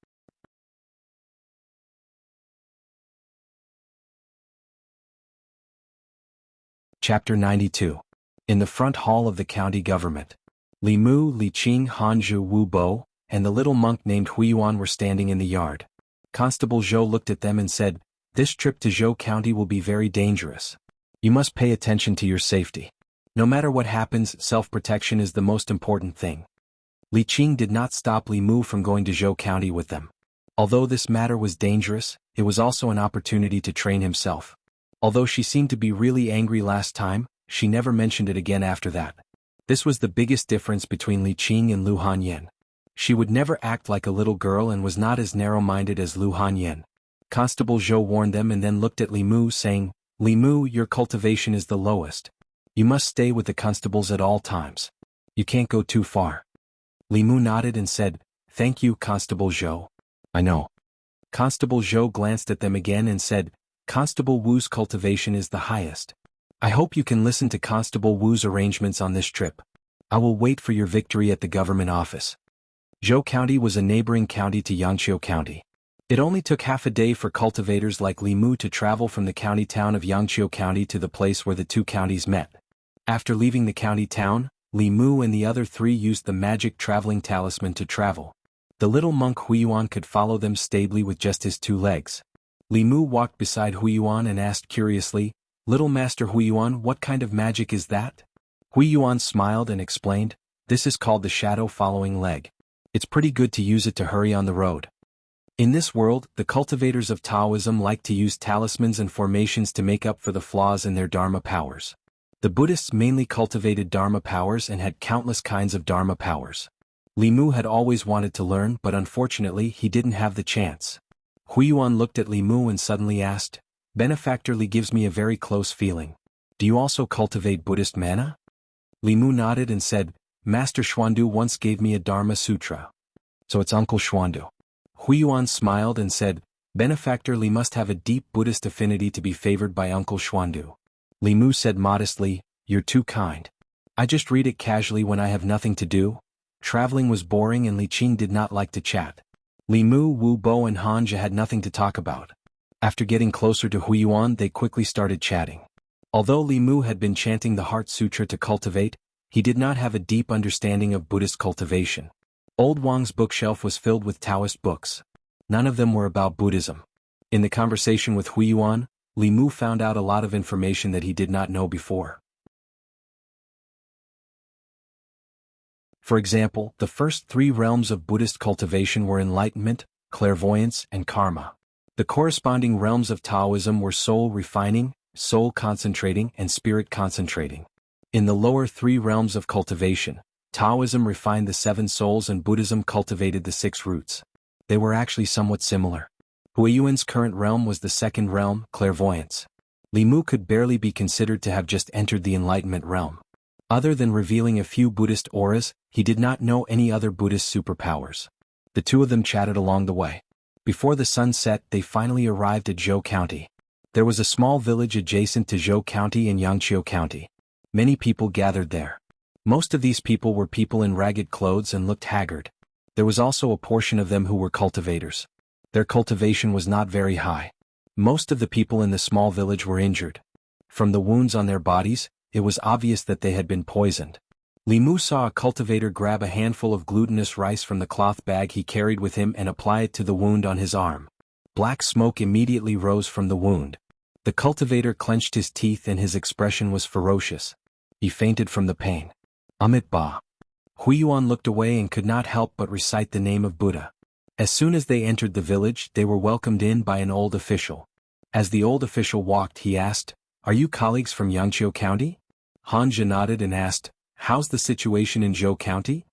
Chapter 92. In the front hall of the county government. Li Mu, Li Qing, Hanzhu, Wu Bo, and the little monk named Huiyuan were standing in the yard. Constable Zhou looked at them and said, "This trip to Zhou County will be very dangerous. You must pay attention to your safety. No matter what happens, self-protection is the most important thing." Li Qing did not stop Li Mu from going to Zhou County with them. Although this matter was dangerous, it was also an opportunity to train himself. Although she seemed to be really angry last time, she never mentioned it again after that. This was the biggest difference between Li Qing and Lu Hanyan. She would never act like a little girl and was not as narrow-minded as Lu Hanyan. Constable Zhou warned them and then looked at Li Mu saying, "Li Mu, your cultivation is the lowest. You must stay with the constables at all times. You can't go too far." Li Mu nodded and said, "Thank you, Constable Zhou. I know." Constable Zhou glanced at them again and said, "Constable Wu's cultivation is the highest. I hope you can listen to Constable Wu's arrangements on this trip. I will wait for your victory at the government office. Zhou County was a neighboring county to Yangqiu County. It only took half a day for cultivators like Li Mu to travel from the county town of Yangqiu County to the place where the two counties met. After leaving the county town, Li Mu and the other three used the magic traveling talisman to travel. The little monk Huiyuan could follow them stably with just his 2 legs. Li Mu walked beside Huiyuan and asked curiously, "Little Master Huiyuan, what kind of magic is that?" Huiyuan smiled and explained, "This is called the shadow following leg. It's pretty good to use it to hurry on the road." In this world, the cultivators of Taoism like to use talismans and formations to make up for the flaws in their Dharma powers. The Buddhists mainly cultivated Dharma powers and had countless kinds of Dharma powers. Li Mu had always wanted to learn, but unfortunately he didn't have the chance. Huiyuan looked at Li Mu and suddenly asked, "Benefactor Li gives me a very close feeling. Do you also cultivate Buddhist mana?" Li Mu nodded and said, "Master Xuandu once gave me a Dharma Sutra. So it's Uncle Xuandu." Huiyuan smiled and said, "Benefactor Li must have a deep Buddhist affinity to be favored by Uncle Xuandu." Li Mu said modestly, "You're too kind. I just read it casually when I have nothing to do." Traveling was boring and Li Qing did not like to chat. Li Mu, Wu Bo and Hanja had nothing to talk about. After getting closer to Huiyuan, they quickly started chatting. Although Li Mu had been chanting the Heart Sutra to cultivate, he did not have a deep understanding of Buddhist cultivation. Old Wang's bookshelf was filled with Taoist books. None of them were about Buddhism. In the conversation with Huiyuan, Li Mu found out a lot of information that he did not know before. For example, the first 3 realms of Buddhist cultivation were enlightenment, clairvoyance, and karma. The corresponding realms of Taoism were soul refining, soul concentrating, and spirit concentrating. In the lower 3 realms of cultivation, Taoism refined the 7 souls and Buddhism cultivated the 6 roots. They were actually somewhat similar. Huiyuan's current realm was the 2nd realm, clairvoyance. Li Mu could barely be considered to have just entered the enlightenment realm. Other than revealing a few Buddhist auras, he did not know any other Buddhist superpowers. The two of them chatted along the way. Before the sun set, they finally arrived at Zhou County. There was a small village adjacent to Zhou County in Yangqiu County. Many people gathered there. Most of these people were people in ragged clothes and looked haggard. There was also a portion of them who were cultivators. Their cultivation was not very high. Most of the people in the small village were injured. From the wounds on their bodies, it was obvious that they had been poisoned. Li Mu saw a cultivator grab a handful of glutinous rice from the cloth bag he carried with him and apply it to the wound on his arm. Black smoke immediately rose from the wound. The cultivator clenched his teeth and his expression was ferocious. He fainted from the pain. Amit Ba. Huiyuan looked away and could not help but recite the name of Buddha. As soon as they entered the village, they were welcomed in by an old official. As the old official walked, he asked, "Are you colleagues from Yangqiu County?" Hanja nodded and asked, "How's the situation in Zhou County?"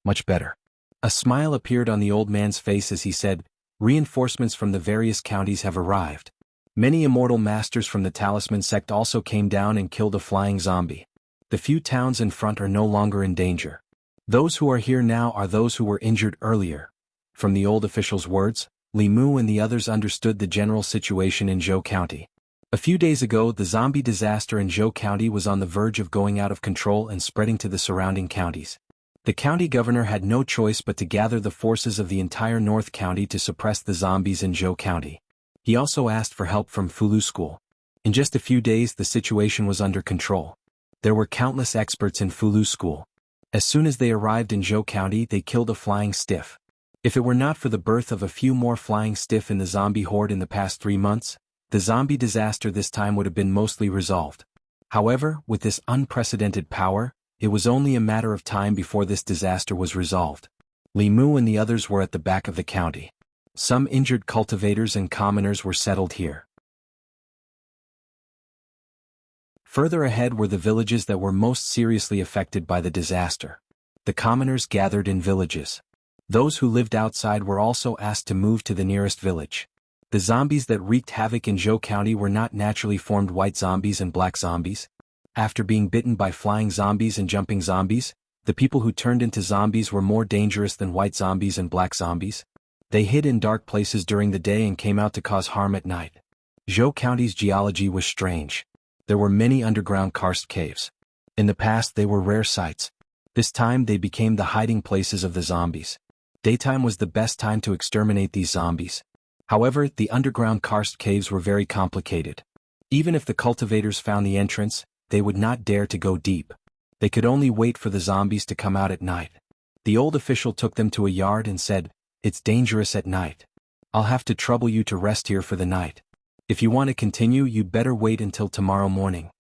"Much better." A smile appeared on the old man's face as he said, "Reinforcements from the various counties have arrived. Many immortal masters from the Talisman sect also came down and killed a flying zombie. The few towns in front are no longer in danger. Those who are here now are those who were injured earlier." From the old official's words, Li Mu and the others understood the general situation in Zhou County. A few days ago, the zombie disaster in Zhou County was on the verge of going out of control and spreading to the surrounding counties. The county governor had no choice but to gather the forces of the entire North County to suppress the zombies in Zhou County. He also asked for help from Fulu School. In just a few days, the situation was under control. There were countless experts in Fulu School. As soon as they arrived in Zhou County, they killed a flying stiff. If it were not for the birth of a few more flying stiff in the zombie horde in the past 3 months, the zombie disaster this time would have been mostly resolved. However, with this unprecedented power, it was only a matter of time before this disaster was resolved. Li Mu and the others were at the back of the county. Some injured cultivators and commoners were settled here. Further ahead were the villages that were most seriously affected by the disaster. The commoners gathered in villages. Those who lived outside were also asked to move to the nearest village. The zombies that wreaked havoc in Zhou County were not naturally formed white zombies and black zombies. After being bitten by flying zombies and jumping zombies, the people who turned into zombies were more dangerous than white zombies and black zombies. They hid in dark places during the day and came out to cause harm at night. Zhou County's geology was strange. There were many underground karst caves. In the past they were rare sights. This time they became the hiding places of the zombies. Daytime was the best time to exterminate these zombies. However, the underground karst caves were very complicated. Even if the cultivators found the entrance, they would not dare to go deep. They could only wait for the zombies to come out at night. The old official took them to a yard and said, "It's dangerous at night. I'll have to trouble you to rest here for the night. If you want to continue, you'd better wait until tomorrow morning."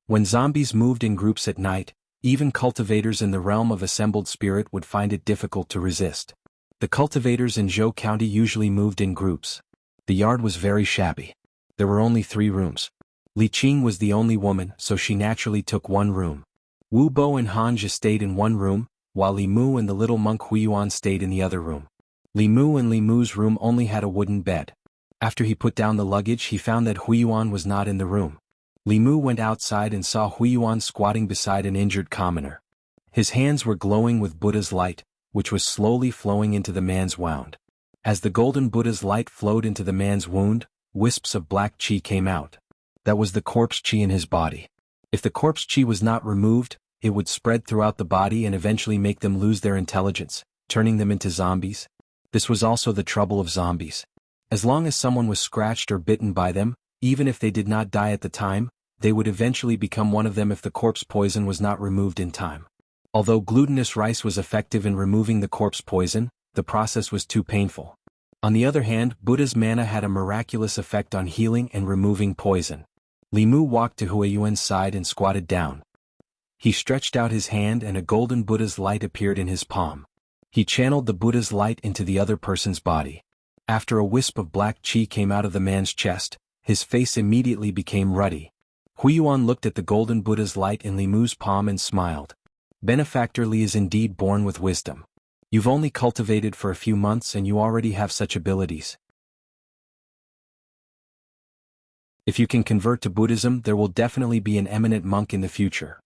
When zombies moved in groups at night, even cultivators in the realm of assembled spirit would find it difficult to resist. The cultivators in Zhou County usually moved in groups. The yard was very shabby. There were only 3 rooms. Li Qing was the only woman, so she naturally took one room. Wu Bo and Han Zhi stayed in one room, while Li Mu and the little monk Huiyuan stayed in the other room. Li Mu and Li Mu's room only had a wooden bed. After he put down the luggage, he found that Huiyuan was not in the room. Li Mu went outside and saw Huiyuan squatting beside an injured commoner. His hands were glowing with Buddha's light, which was slowly flowing into the man's wound. As the golden Buddha's light flowed into the man's wound, wisps of black qi came out. That was the corpse qi in his body. If the corpse qi was not removed, it would spread throughout the body and eventually make them lose their intelligence, turning them into zombies. This was also the trouble of zombies. As long as someone was scratched or bitten by them, even if they did not die at the time, they would eventually become one of them if the corpse poison was not removed in time. Although glutinous rice was effective in removing the corpse poison, the process was too painful. On the other hand, Buddha's manna had a miraculous effect on healing and removing poison. Li Mu walked to Huiyuan's side and squatted down. He stretched out his hand and a golden Buddha's light appeared in his palm. He channeled the Buddha's light into the other person's body. After a wisp of black qi came out of the man's chest, his face immediately became ruddy. Huiyuan looked at the golden Buddha's light in Li Mu's palm and smiled. Benefactor Li is indeed born with wisdom. You've only cultivated for a few months and you already have such abilities. If you can convert to Buddhism, there will definitely be an eminent monk in the future.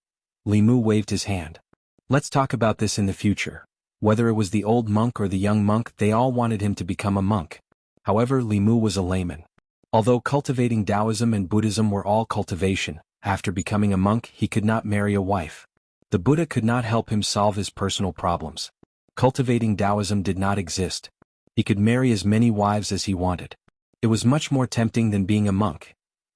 Li Mu waved his hand. Let's talk about this in the future. Whether it was the old monk or the young monk, they all wanted him to become a monk. However, Li Mu was a layman. Although cultivating Taoism and Buddhism were all cultivation, after becoming a monk he could not marry a wife. The Buddha could not help him solve his personal problems. Cultivating Taoism did not exist. He could marry as many wives as he wanted. It was much more tempting than being a monk.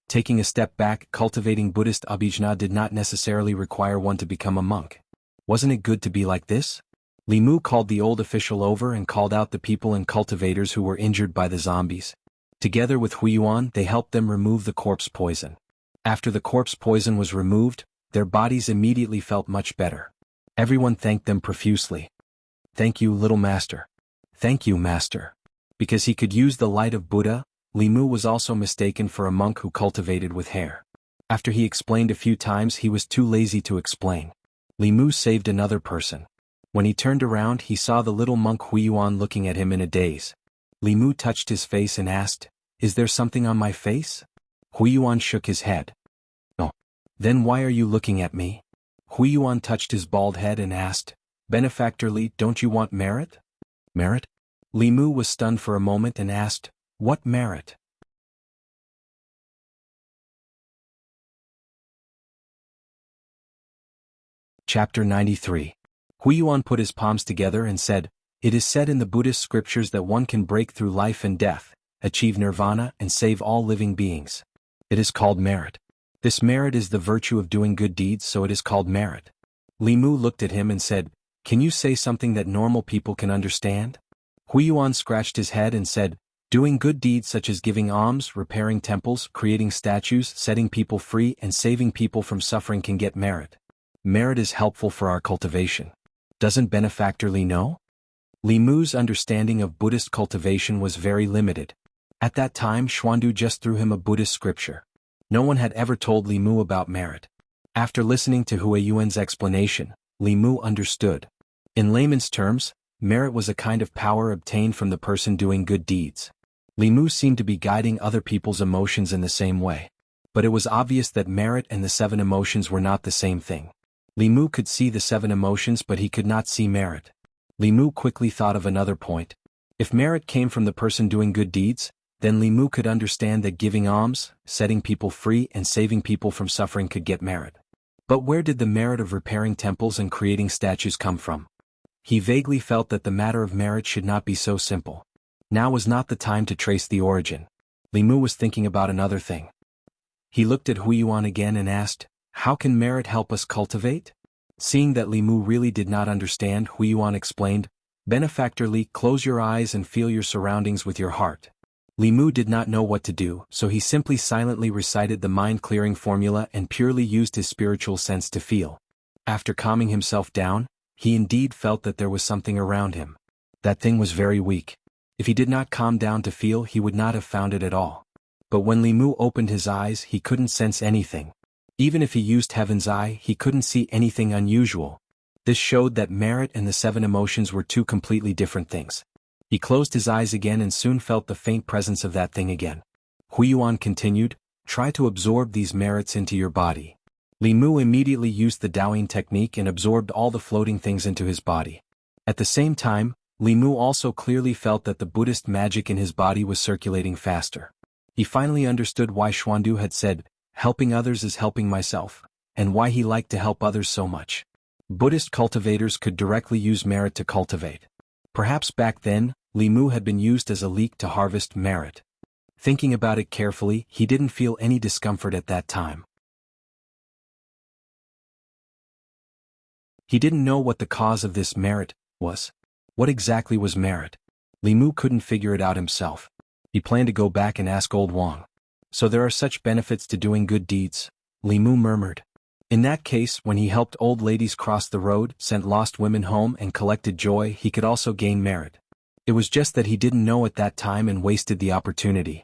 Taking a step back, cultivating Buddhist abhijna did not necessarily require one to become a monk. Wasn't it good to be like this? Li Mu called the old official over and called out the people and cultivators who were injured by the zombies. Together with Huiyuan, they helped them remove the corpse poison. After the corpse poison was removed, their bodies immediately felt much better. Everyone thanked them profusely. "Thank you, little master." "Thank you, master." Because he could use the light of Buddha, Li Mu was also mistaken for a monk who cultivated with hair. After he explained a few times, he was too lazy to explain. Li Mu saved another person. When he turned around, he saw the little monk Huiyuan looking at him in a daze. Li Mu touched his face and asked, "Is there something on my face?" Huiyuan shook his head. "No." "Then why are you looking at me?" Huiyuan touched his bald head and asked, "Benefactor Li, don't you want merit?" "Merit?" Li Mu was stunned for a moment and asked, "What merit?" Chapter 93. Huiyuan put his palms together and said, "It is said in the Buddhist scriptures that one can break through life and death, achieve nirvana and save all living beings. It is called merit. This merit is the virtue of doing good deeds, so it is called merit." Li Mu looked at him and said, "Can you say something that normal people can understand?" Huiyuan scratched his head and said, "Doing good deeds such as giving alms, repairing temples, creating statues, setting people free and saving people from suffering can get merit. Merit is helpful for our cultivation. Doesn't Benefactor Li know?" Li Mu's understanding of Buddhist cultivation was very limited. At that time Xuandu just threw him a Buddhist scripture. No one had ever told Li Mu about merit. After listening to Huiyuan's explanation, Li Mu understood. In layman's terms, merit was a kind of power obtained from the person doing good deeds. Li Mu seemed to be guiding other people's emotions in the same way. But it was obvious that merit and the 7 emotions were not the same thing. Li Mu could see the 7 emotions but he could not see merit. Li Mu quickly thought of another point. If merit came from the person doing good deeds, Then Li Mu could understand that giving alms, setting people free and saving people from suffering could get merit. But where did the merit of repairing temples and creating statues come from? He vaguely felt that the matter of merit should not be so simple. Now was not the time to trace the origin. Li Mu was thinking about another thing. He looked at Huiyuan again and asked, "How can merit help us cultivate?" Seeing that Li Mu really did not understand, Huiyuan explained, "Benefactorly, close your eyes and feel your surroundings with your heart." Li Mu did not know what to do, so he simply silently recited the mind-clearing formula and purely used his spiritual sense to feel. After calming himself down, he indeed felt that there was something around him. That thing was very weak. If he did not calm down to feel, he would not have found it at all. But when Li Mu opened his eyes, he couldn't sense anything. Even if he used Heaven's Eye, he couldn't see anything unusual. This showed that merit and the 7 emotions were two completely different things. He closed his eyes again and soon felt the faint presence of that thing again. Huiyuan continued, "Try to absorb these merits into your body." Li Mu immediately used the Dowing technique and absorbed all the floating things into his body. At the same time, Li Mu also clearly felt that the Buddhist magic in his body was circulating faster. He finally understood why Xuandu had said, "Helping others is helping myself," and why he liked to help others so much. Buddhist cultivators could directly use merit to cultivate. Perhaps back then, Li Mu had been used as a leek to harvest merit. Thinking about it carefully, he didn't feel any discomfort at that time. He didn't know what the cause of this merit was. What exactly was merit? Li Mu couldn't figure it out himself. He planned to go back and ask Old Wang. "So there are such benefits to doing good deeds," Li Mu murmured. In that case, when he helped old ladies cross the road, sent lost women home and collected joy, he could also gain merit. It was just that he didn't know at that time and wasted the opportunity.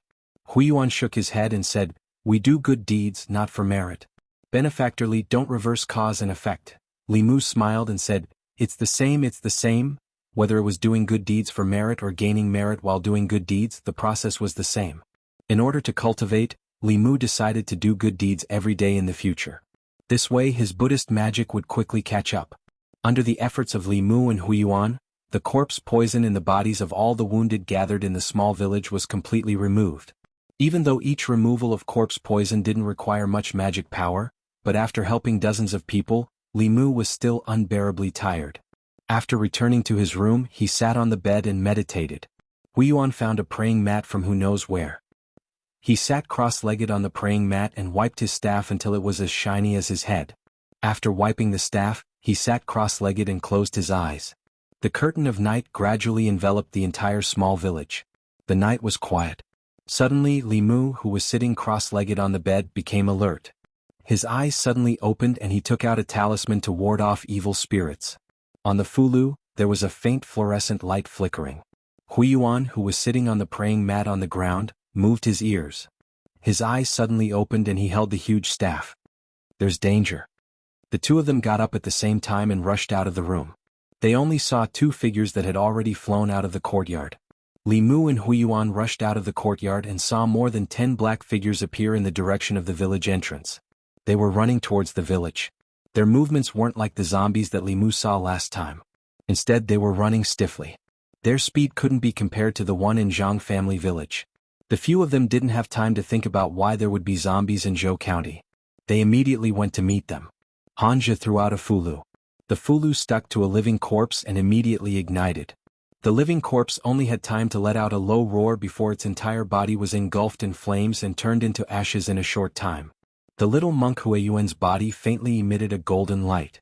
Huiyuan shook his head and said, "We do good deeds not for merit. Benefactorly, don't reverse cause and effect." Li Mu smiled and said, it's the same. Whether it was doing good deeds for merit or gaining merit while doing good deeds, the process was the same. In order to cultivate, Li Mu decided to do good deeds every day in the future. This way his Buddhist magic would quickly catch up. Under the efforts of Li Mu and Huiyuan, the corpse poison in the bodies of all the wounded gathered in the small village was completely removed. Even though each removal of corpse poison didn't require much magic power, but after helping dozens of people, Li Mu was still unbearably tired. After returning to his room, he sat on the bed and meditated. Huiyuan found a praying mat from who knows where. He sat cross-legged on the praying mat and wiped his staff until it was as shiny as his head. After wiping the staff, he sat cross-legged and closed his eyes. The curtain of night gradually enveloped the entire small village. The night was quiet. Suddenly, Li Mu, who was sitting cross-legged on the bed, became alert. His eyes suddenly opened and he took out a talisman to ward off evil spirits. On the fulu, there was a faint fluorescent light flickering. Huiyuan, who was sitting on the praying mat on the ground, moved his ears. His eyes suddenly opened and he held the huge staff. "There's danger." The two of them got up at the same time and rushed out of the room. They only saw 2 figures that had already flown out of the courtyard. Li Mu and Huiyuan rushed out of the courtyard and saw more than 10 black figures appear in the direction of the village entrance. They were running towards the village. Their movements weren't like the zombies that Li Mu saw last time. Instead, they were running stiffly. Their speed couldn't be compared to the one in Zhang family village. The few of them didn't have time to think about why there would be zombies in Zhou County. They immediately went to meet them. Hanja threw out a fulu. The fulu stuck to a living corpse and immediately ignited. The living corpse only had time to let out a low roar before its entire body was engulfed in flames and turned into ashes in a short time. The little monk Huiyuan's body faintly emitted a golden light.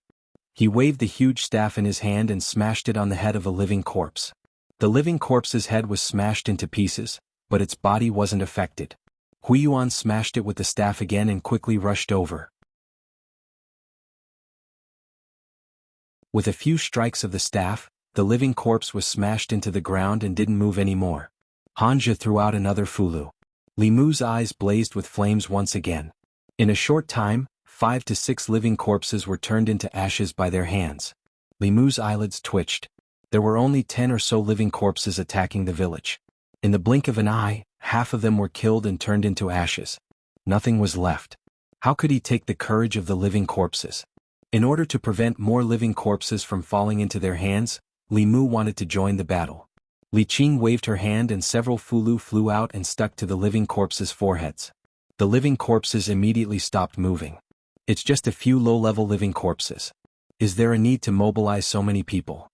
He waved the huge staff in his hand and smashed it on the head of a living corpse. The living corpse's head was smashed into pieces, but its body wasn't affected. Huiyuan smashed it with the staff again and quickly rushed over. With a few strikes of the staff, the living corpse was smashed into the ground and didn't move anymore. Hanja threw out another fulu. Li Mu's eyes blazed with flames once again. In a short time, 5 to 6 living corpses were turned into ashes by their hands. Li Mu's eyelids twitched. There were only 10 or so living corpses attacking the village. In the blink of an eye, half of them were killed and turned into ashes. Nothing was left. How could he take the courage of the living corpses? In order to prevent more living corpses from falling into their hands, Li Mu wanted to join the battle. Li Qing waved her hand and several fulu flew out and stuck to the living corpses' foreheads. The living corpses immediately stopped moving. It's just a few low-level living corpses. Is there a need to mobilize so many people?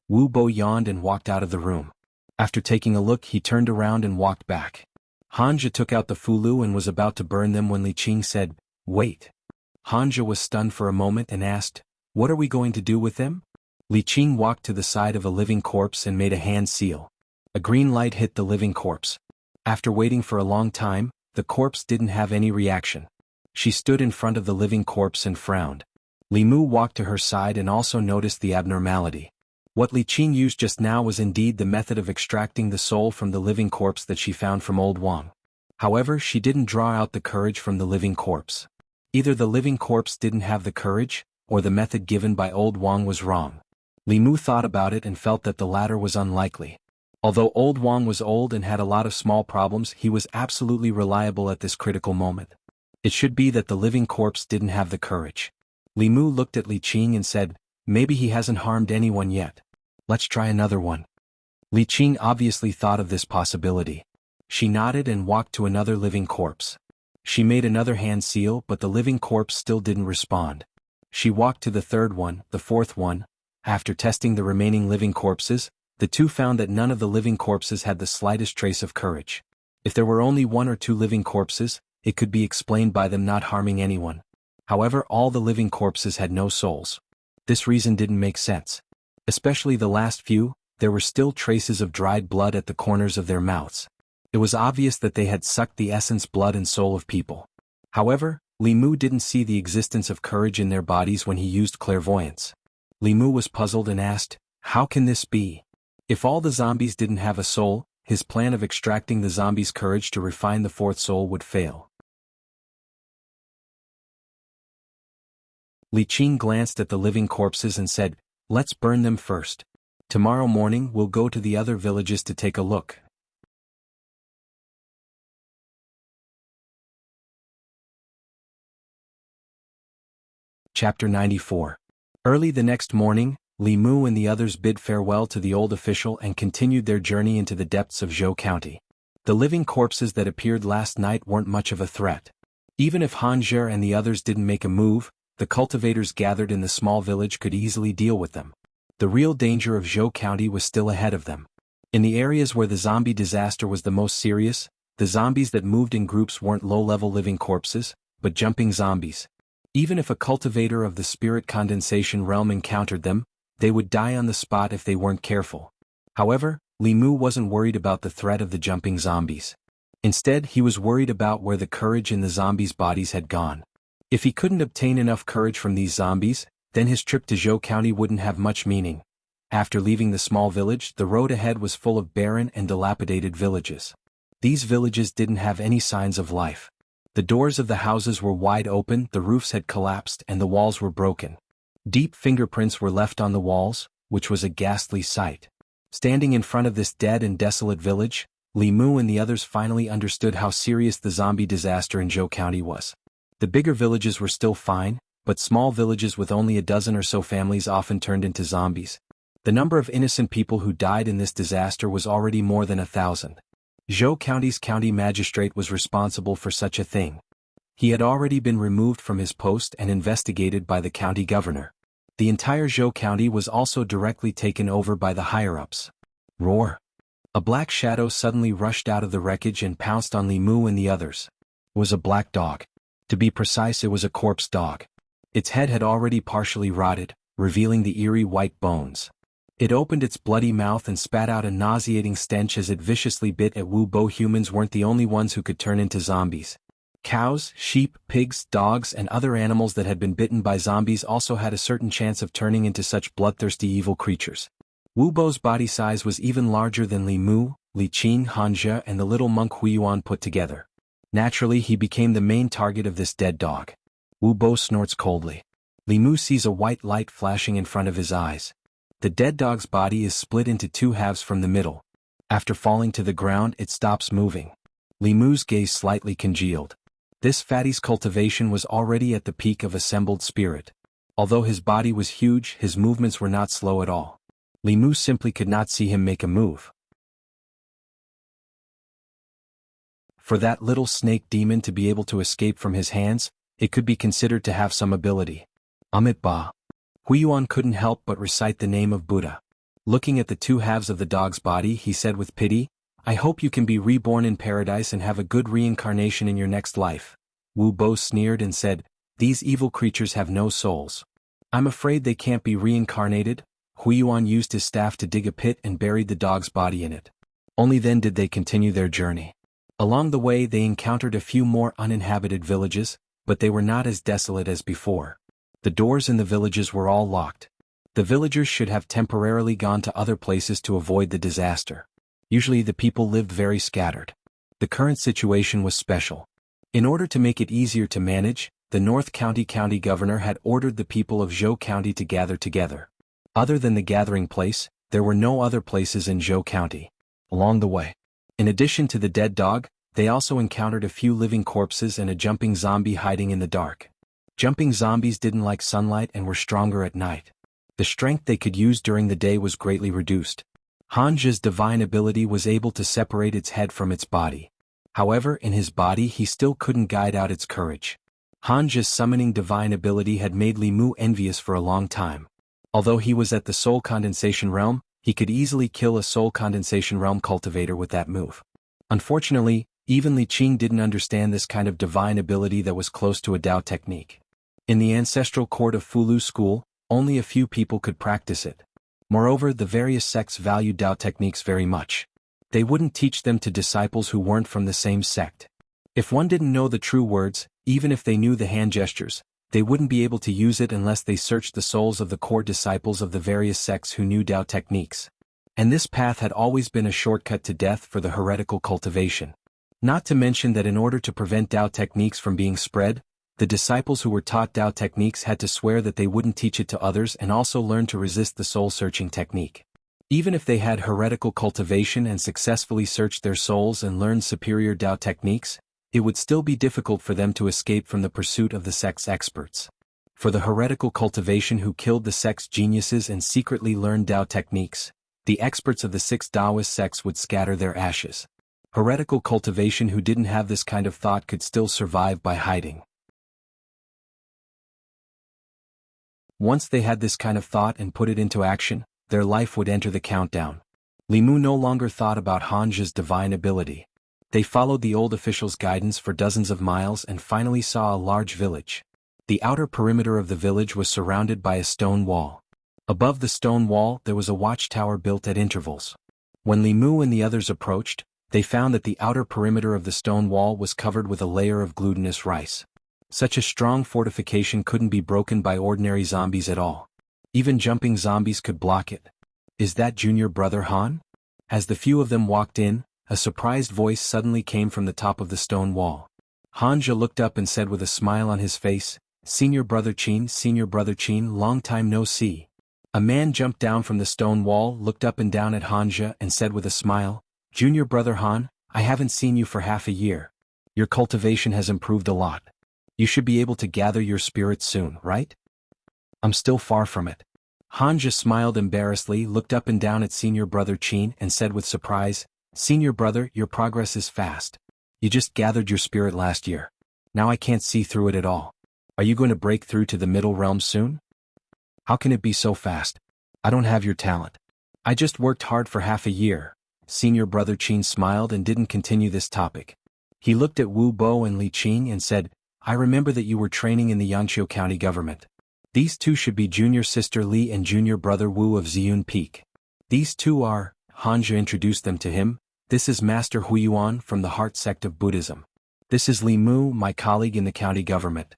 Wu Bo yawned and walked out of the room. After taking a look, he turned around and walked back. Hanja took out the fulu and was about to burn them when Li Qing said, "Wait." Hanja was stunned for a moment and asked, "What are we going to do with them?" Li Qing walked to the side of a living corpse and made a hand seal. A green light hit the living corpse. After waiting for a long time, the corpse didn't have any reaction. She stood in front of the living corpse and frowned. Li Mu walked to her side and also noticed the abnormality. What Li Qing used just now was indeed the method of extracting the soul from the living corpse that she found from Old Wang. However, she didn't draw out the courage from the living corpse. Either the living corpse didn't have the courage, or the method given by Old Wang was wrong. Li Mu thought about it and felt that the latter was unlikely. Although Old Wang was old and had a lot of small problems, he was absolutely reliable at this critical moment. It should be that the living corpse didn't have the courage. Li Mu looked at Li Qing and said, "Maybe he hasn't harmed anyone yet. Let's try another one." Li Qing obviously thought of this possibility. She nodded and walked to another living corpse. She made another hand seal, but the living corpse still didn't respond. She walked to the third one, the fourth one. After testing the remaining living corpses, the two found that none of the living corpses had the slightest trace of courage. If there were only one or two living corpses, it could be explained by them not harming anyone. However, all the living corpses had no souls. This reason didn't make sense. Especially the last few, there were still traces of dried blood at the corners of their mouths. It was obvious that they had sucked the essence, blood and soul of people. However, Li Mu didn't see the existence of courage in their bodies when he used clairvoyance. Li Mu was puzzled and asked, "How can this be? If all the zombies didn't have a soul, his plan of extracting the zombies' courage to refine the fourth soul would fail." Li Qing glanced at the living corpses and said, "Let's burn them first. Tomorrow morning we'll go to the other villages to take a look." Chapter 94. Early the next morning, Li Mu and the others bid farewell to the old official and continued their journey into the depths of Zhou County. The living corpses that appeared last night weren't much of a threat. Even if Hanja and the others didn't make a move, the cultivators gathered in the small village could easily deal with them. The real danger of Zhou County was still ahead of them. In the areas where the zombie disaster was the most serious, the zombies that moved in groups weren't low-level living corpses, but jumping zombies. Even if a cultivator of the spirit condensation realm encountered them, they would die on the spot if they weren't careful. However, Li Mu wasn't worried about the threat of the jumping zombies. Instead, he was worried about where the courage in the zombies' bodies had gone. If he couldn't obtain enough courage from these zombies, then his trip to Zhou County wouldn't have much meaning. After leaving the small village, the road ahead was full of barren and dilapidated villages. These villages didn't have any signs of life. The doors of the houses were wide open, the roofs had collapsed, and the walls were broken. Deep fingerprints were left on the walls, which was a ghastly sight. Standing in front of this dead and desolate village, Li Mu and the others finally understood how serious the zombie disaster in Zhou County was. The bigger villages were still fine, but small villages with only a dozen or so families often turned into zombies. The number of innocent people who died in this disaster was already more than 1,000. Zhou County's county magistrate was responsible for such a thing. He had already been removed from his post and investigated by the county governor. The entire Zhou County was also directly taken over by the higher-ups. Roar! A black shadow suddenly rushed out of the wreckage and pounced on Li Mu and the others. It was a black dog. To be precise, it was a corpse dog. Its head had already partially rotted, revealing the eerie white bones. It opened its bloody mouth and spat out a nauseating stench as it viciously bit at Wu Bo. Humans weren't the only ones who could turn into zombies. Cows, sheep, pigs, dogs, and other animals that had been bitten by zombies also had a certain chance of turning into such bloodthirsty evil creatures. Wu Bo's body size was even larger than Li Mu, Li Qing, Hanja, and the little monk Huiyuan put together. Naturally, he became the main target of this dead dog. Wu Bo snorts coldly. Li Mu sees a white light flashing in front of his eyes. The dead dog's body is split into two halves from the middle. After falling to the ground, it stops moving. Li Mu's gaze slightly congealed. This fatty's cultivation was already at the peak of assembled spirit. Although his body was huge, his movements were not slow at all. Li Mu simply could not see him make a move. For that little snake demon to be able to escape from his hands, it could be considered to have some ability. Amit Ba. Huiyuan couldn't help but recite the name of Buddha. Looking at the two halves of the dog's body, he said with pity, "I hope you can be reborn in paradise and have a good reincarnation in your next life." Wu Bo sneered and said, "These evil creatures have no souls. I'm afraid they can't be reincarnated." Huiyuan used his staff to dig a pit and buried the dog's body in it. Only then did they continue their journey. Along the way they encountered a few more uninhabited villages, but they were not as desolate as before. The doors in the villages were all locked. The villagers should have temporarily gone to other places to avoid the disaster. Usually the people lived very scattered. The current situation was special. In order to make it easier to manage, the North County County Governor had ordered the people of Zhou County to gather together. Other than the gathering place, there were no other places in Zhou County. Along the way, in addition to the dead dog, they also encountered a few living corpses and a jumping zombie hiding in the dark. Jumping zombies didn't like sunlight and were stronger at night. The strength they could use during the day was greatly reduced. Hanja's divine ability was able to separate its head from its body. However, in his body he still couldn't guide out its courage. Hanja's summoning divine ability had made Li Mu envious for a long time. Although he was at the soul condensation realm, he could easily kill a soul condensation realm cultivator with that move. Unfortunately, even Li Qing didn't understand this kind of divine ability that was close to a Dao technique. In the ancestral court of Fulu School, only a few people could practice it. Moreover, the various sects valued Dao techniques very much. They wouldn't teach them to disciples who weren't from the same sect. If one didn't know the true words, even if they knew the hand gestures, they wouldn't be able to use it unless they searched the souls of the core disciples of the various sects who knew Dao techniques. And this path had always been a shortcut to death for the heretical cultivation. Not to mention that in order to prevent Dao techniques from being spread, the disciples who were taught Dao techniques had to swear that they wouldn't teach it to others and also learn to resist the soul-searching technique. Even if they had heretical cultivation and successfully searched their souls and learned superior Dao techniques, it would still be difficult for them to escape from the pursuit of the sect's experts. For the heretical cultivation who killed the sect's geniuses and secretly learned Dao techniques, the experts of the 6 Taoist sects would scatter their ashes. Heretical cultivation who didn't have this kind of thought could still survive by hiding. Once they had this kind of thought and put it into action, their life would enter the countdown. Li Mu no longer thought about Hanja's divine ability. They followed the old official's guidance for dozens of miles and finally saw a large village. The outer perimeter of the village was surrounded by a stone wall. Above the stone wall there was a watchtower built at intervals. When Li Mu and the others approached, they found that the outer perimeter of the stone wall was covered with a layer of glutinous rice. Such a strong fortification couldn't be broken by ordinary zombies at all. Even jumping zombies could block it. "Is that junior brother Han?" As the few of them walked in, a surprised voice suddenly came from the top of the stone wall. Hanja looked up and said with a smile on his face, Senior Brother Qin, long time no see." A man jumped down from the stone wall, looked up and down at Hanja and said with a smile, "Junior Brother Han, I haven't seen you for half a year. Your cultivation has improved a lot. You should be able to gather your spirits soon, right?" "I'm still far from it." Hanja smiled embarrassedly, looked up and down at Senior Brother Qin and said with surprise, "Senior Brother, your progress is fast. You just gathered your spirit last year. Now I can't see through it at all. Are you going to break through to the middle realms soon?" "How can it be so fast? I don't have your talent. I just worked hard for half a year." Senior Brother Qin smiled and didn't continue this topic. He looked at Wu Bo and Li Qing and said, "I remember that you were training in the Yangqiu County government. These two should be junior sister Li and junior brother Wu of Ziyun Peak. These two are," Hanja introduced them to him, "this is Master Huiyuan from the Heart sect of Buddhism. This is Li Mu, my colleague in the county government."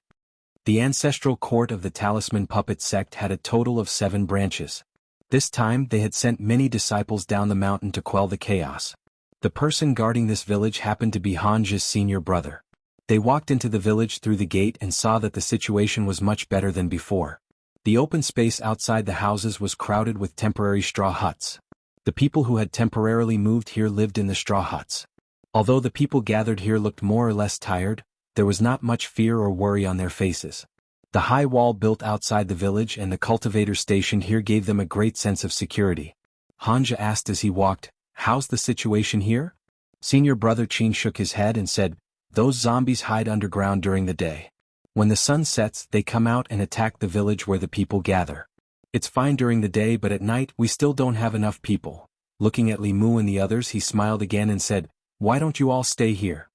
The ancestral court of the Talisman Puppet sect had a total of 7 branches. This time they had sent many disciples down the mountain to quell the chaos. The person guarding this village happened to be Hanja's senior brother. They walked into the village through the gate and saw that the situation was much better than before. The open space outside the houses was crowded with temporary straw huts. The people who had temporarily moved here lived in the straw huts. Although the people gathered here looked more or less tired, there was not much fear or worry on their faces. The high wall built outside the village and the cultivator stationed here gave them a great sense of security. Hanja asked as he walked, "How's the situation here?" Senior brother Qin shook his head and said, "Those zombies hide underground during the day. When the sun sets, they come out and attack the village where the people gather. It's fine during the day, but at night we still don't have enough people." Looking at Li Mu and the others, he smiled again and said, "Why don't you all stay here?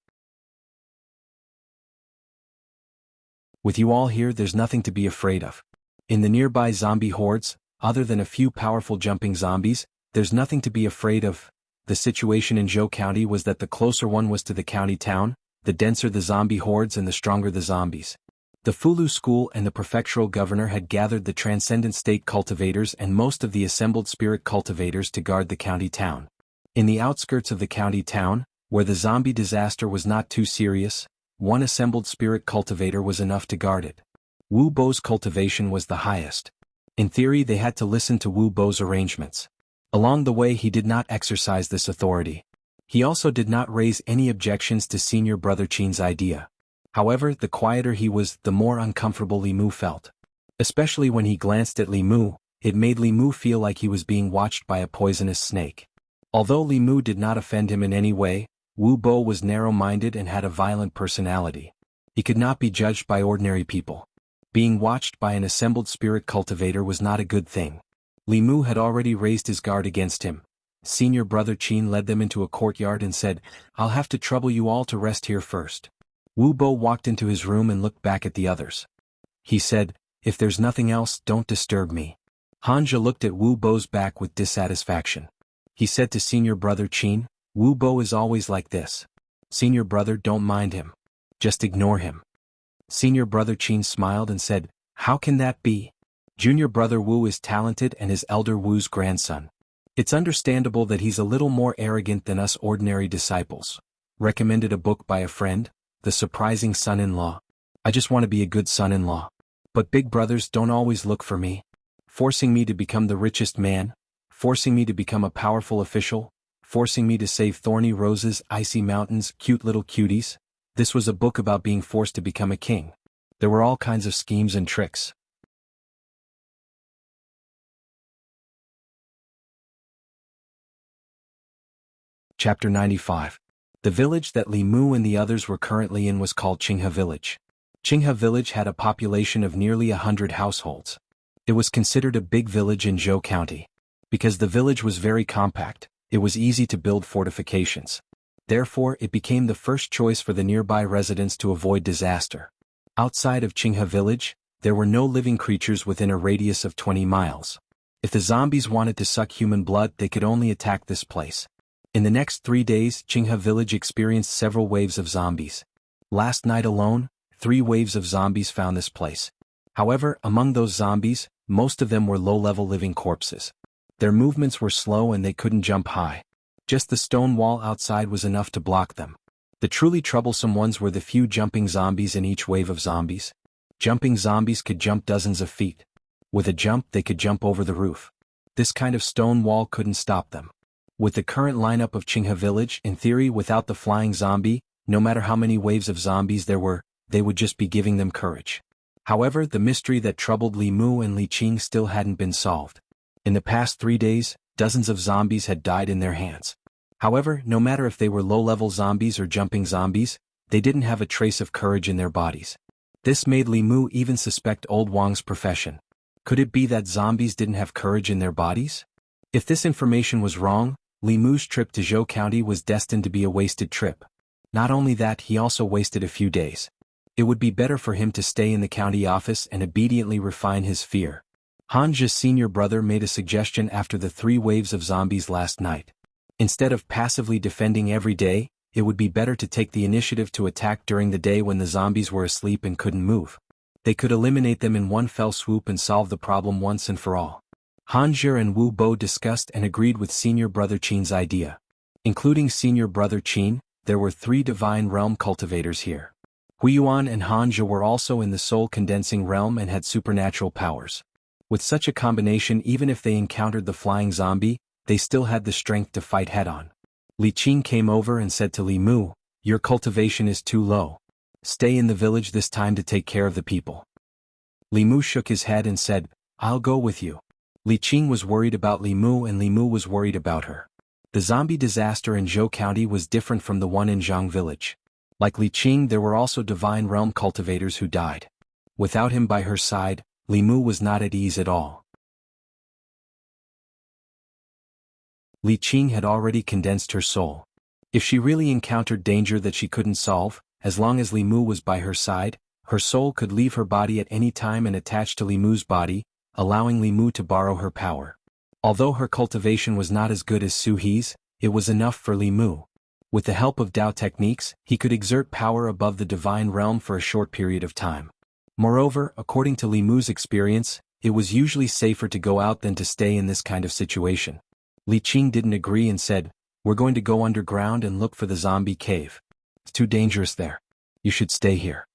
With you all here, there's nothing to be afraid of. In the nearby zombie hordes, other than a few powerful jumping zombies, there's nothing to be afraid of." The situation in Zhou County was that the closer one was to the county town, the denser the zombie hordes and the stronger the zombies. The Fulu school and the prefectural governor had gathered the transcendent state cultivators and most of the assembled spirit cultivators to guard the county town. In the outskirts of the county town, where the zombie disaster was not too serious, one assembled spirit cultivator was enough to guard it. Wu Bo's cultivation was the highest. In theory, they had to listen to Wu Bo's arrangements. Along the way, he did not exercise this authority. He also did not raise any objections to senior brother Qin's idea. However, the quieter he was, the more uncomfortable Li Mu felt. Especially when he glanced at Li Mu, it made Li Mu feel like he was being watched by a poisonous snake. Although Li Mu did not offend him in any way, Wu Bo was narrow-minded and had a violent personality. He could not be judged by ordinary people. Being watched by an assembled spirit cultivator was not a good thing. Li Mu had already raised his guard against him. Senior brother Qin led them into a courtyard and said, "I'll have to trouble you all to rest here first." Wu Bo walked into his room and looked back at the others. He said, "If there's nothing else, don't disturb me." Hanja looked at Wu Bo's back with dissatisfaction. He said to senior brother Qin, "Wu Bo is always like this. Senior brother, don't mind him. Just ignore him." Senior brother Qin smiled and said, "How can that be? Junior brother Wu is talented and is elder Wu's grandson. It's understandable that he's a little more arrogant than us ordinary disciples." Recommended a book by a friend, The Surprising Son-in-Law. I just want to be a good son-in-law. But big brothers don't always look for me. Forcing me to become the richest man, forcing me to become a powerful official, forcing me to save thorny roses, icy mountains, cute little cuties. This was a book about being forced to become a king. There were all kinds of schemes and tricks. Chapter 95. The village that Li Mu and the others were currently in was called Qinghe Village. Qinghe Village had a population of nearly 100 households. It was considered a big village in Zhou County. Because the village was very compact, it was easy to build fortifications. Therefore, it became the first choice for the nearby residents to avoid disaster. Outside of Qinghe Village, there were no living creatures within a radius of 20 miles. If the zombies wanted to suck human blood, they could only attack this place. In the next 3 days, Qinghe Village experienced several waves of zombies. Last night alone, 3 waves of zombies found this place. However, among those zombies, most of them were low-level living corpses. Their movements were slow and they couldn't jump high. Just the stone wall outside was enough to block them. The truly troublesome ones were the few jumping zombies in each wave of zombies. Jumping zombies could jump dozens of feet. With a jump, they could jump over the roof. This kind of stone wall couldn't stop them. With the current lineup of Qinghe Village, in theory without the flying zombie, no matter how many waves of zombies there were, they would just be giving them courage. However, the mystery that troubled Li Mu and Li Qing still hadn't been solved. In the past 3 days, dozens of zombies had died in their hands. However, no matter if they were low-level zombies or jumping zombies, they didn't have a trace of courage in their bodies. This made Li Mu even suspect Old Wang's profession. Could it be that zombies didn't have courage in their bodies? If this information was wrong, Li Mu's trip to Zhou County was destined to be a wasted trip. Not only that, he also wasted a few days. It would be better for him to stay in the county office and obediently refine his fear. Hanja's senior brother made a suggestion after the 3 waves of zombies last night. Instead of passively defending every day, it would be better to take the initiative to attack during the day when the zombies were asleep and couldn't move. They could eliminate them in one fell swoop and solve the problem once and for all. Hanja and Wu Bo discussed and agreed with senior brother Qin's idea. Including senior brother Qin, there were 3 divine realm cultivators here. Huiyuan and Hanja were also in the soul condensing realm and had supernatural powers. With such a combination, even if they encountered the flying zombie, they still had the strength to fight head-on. Li Qing came over and said to Li Mu, "Your cultivation is too low. Stay in the village this time to take care of the people." Li Mu shook his head and said, "I'll go with you." Li Qing was worried about Li Mu and Li Mu was worried about her. The zombie disaster in Zhou County was different from the one in Zhang Village. Like Li Qing, there were also divine realm cultivators who died. Without him by her side, Li Mu was not at ease at all. Li Qing had already condensed her soul. If she really encountered danger that she couldn't solve, as long as Li Mu was by her side, her soul could leave her body at any time and attach to Li Mu's body, allowing Li Mu to borrow her power. Although her cultivation was not as good as Su He's, it was enough for Li Mu. With the help of Dao techniques, he could exert power above the divine realm for a short period of time. Moreover, according to Li Mu's experience, it was usually safer to go out than to stay in this kind of situation. Li Qing didn't agree and said, "We're going to go underground and look for the zombie cave. It's too dangerous there. You should stay here."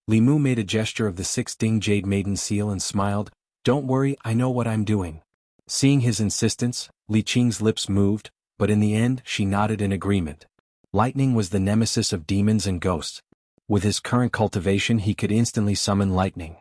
Li Mu made a gesture of the 6-ding jade maiden seal and smiled, "Don't worry, I know what I'm doing." Seeing his insistence, Li Qing's lips moved, but in the end she nodded in agreement. Lightning was the nemesis of demons and ghosts. With his current cultivation he could instantly summon lightning.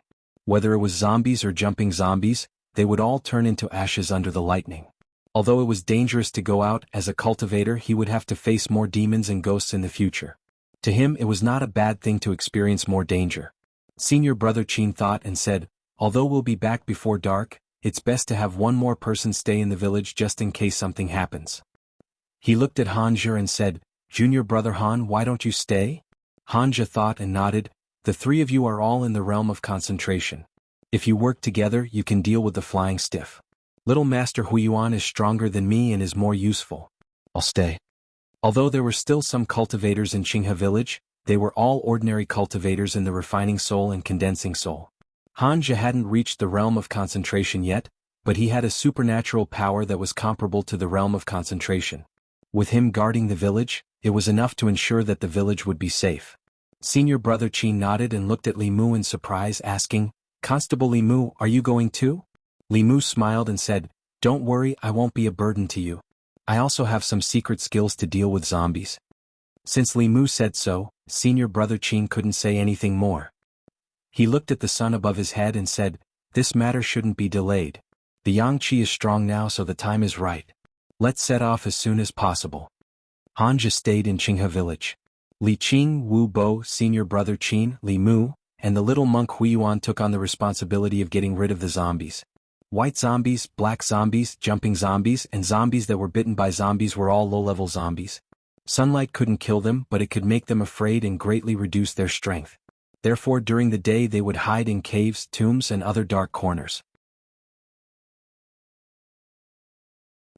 Whether it was zombies or jumping zombies, they would all turn into ashes under the lightning. Although it was dangerous to go out as a cultivator, he would have to face more demons and ghosts in the future. To him it was not a bad thing to experience more danger. Senior brother Qin thought and said, "Although we'll be back before dark, it's best to have one more person stay in the village just in case something happens." He looked at Hanja and said, "Junior brother Han, why don't you stay?" Hanja thought and nodded, "The three of you are all in the realm of concentration. If you work together, you can deal with the flying stiff. Little Master Huiyuan is stronger than me and is more useful. I'll stay." Although there were still some cultivators in Qinghe village, they were all ordinary cultivators in the refining soul and condensing soul. Hanja hadn't reached the realm of concentration yet, but he had a supernatural power that was comparable to the realm of concentration. With him guarding the village, it was enough to ensure that the village would be safe. Senior brother Qin nodded and looked at Li Mu in surprise, asking, "Constable Li Mu, are you going too?" Li Mu smiled and said, "Don't worry, I won't be a burden to you. I also have some secret skills to deal with zombies." Since Li Mu said so, senior brother Qin couldn't say anything more. He looked at the sun above his head and said, "This matter shouldn't be delayed. The yang qi is strong now, so the time is right. Let's set off as soon as possible." Hanja stayed in Qinghe village. Li Qing, Wu Bo, senior brother Qin, Li Mu, and the little monk Huiyuan took on the responsibility of getting rid of the zombies. White zombies, black zombies, jumping zombies, and zombies that were bitten by zombies were all low-level zombies. Sunlight couldn't kill them, but it could make them afraid and greatly reduce their strength. Therefore during the day they would hide in caves, tombs, and other dark corners.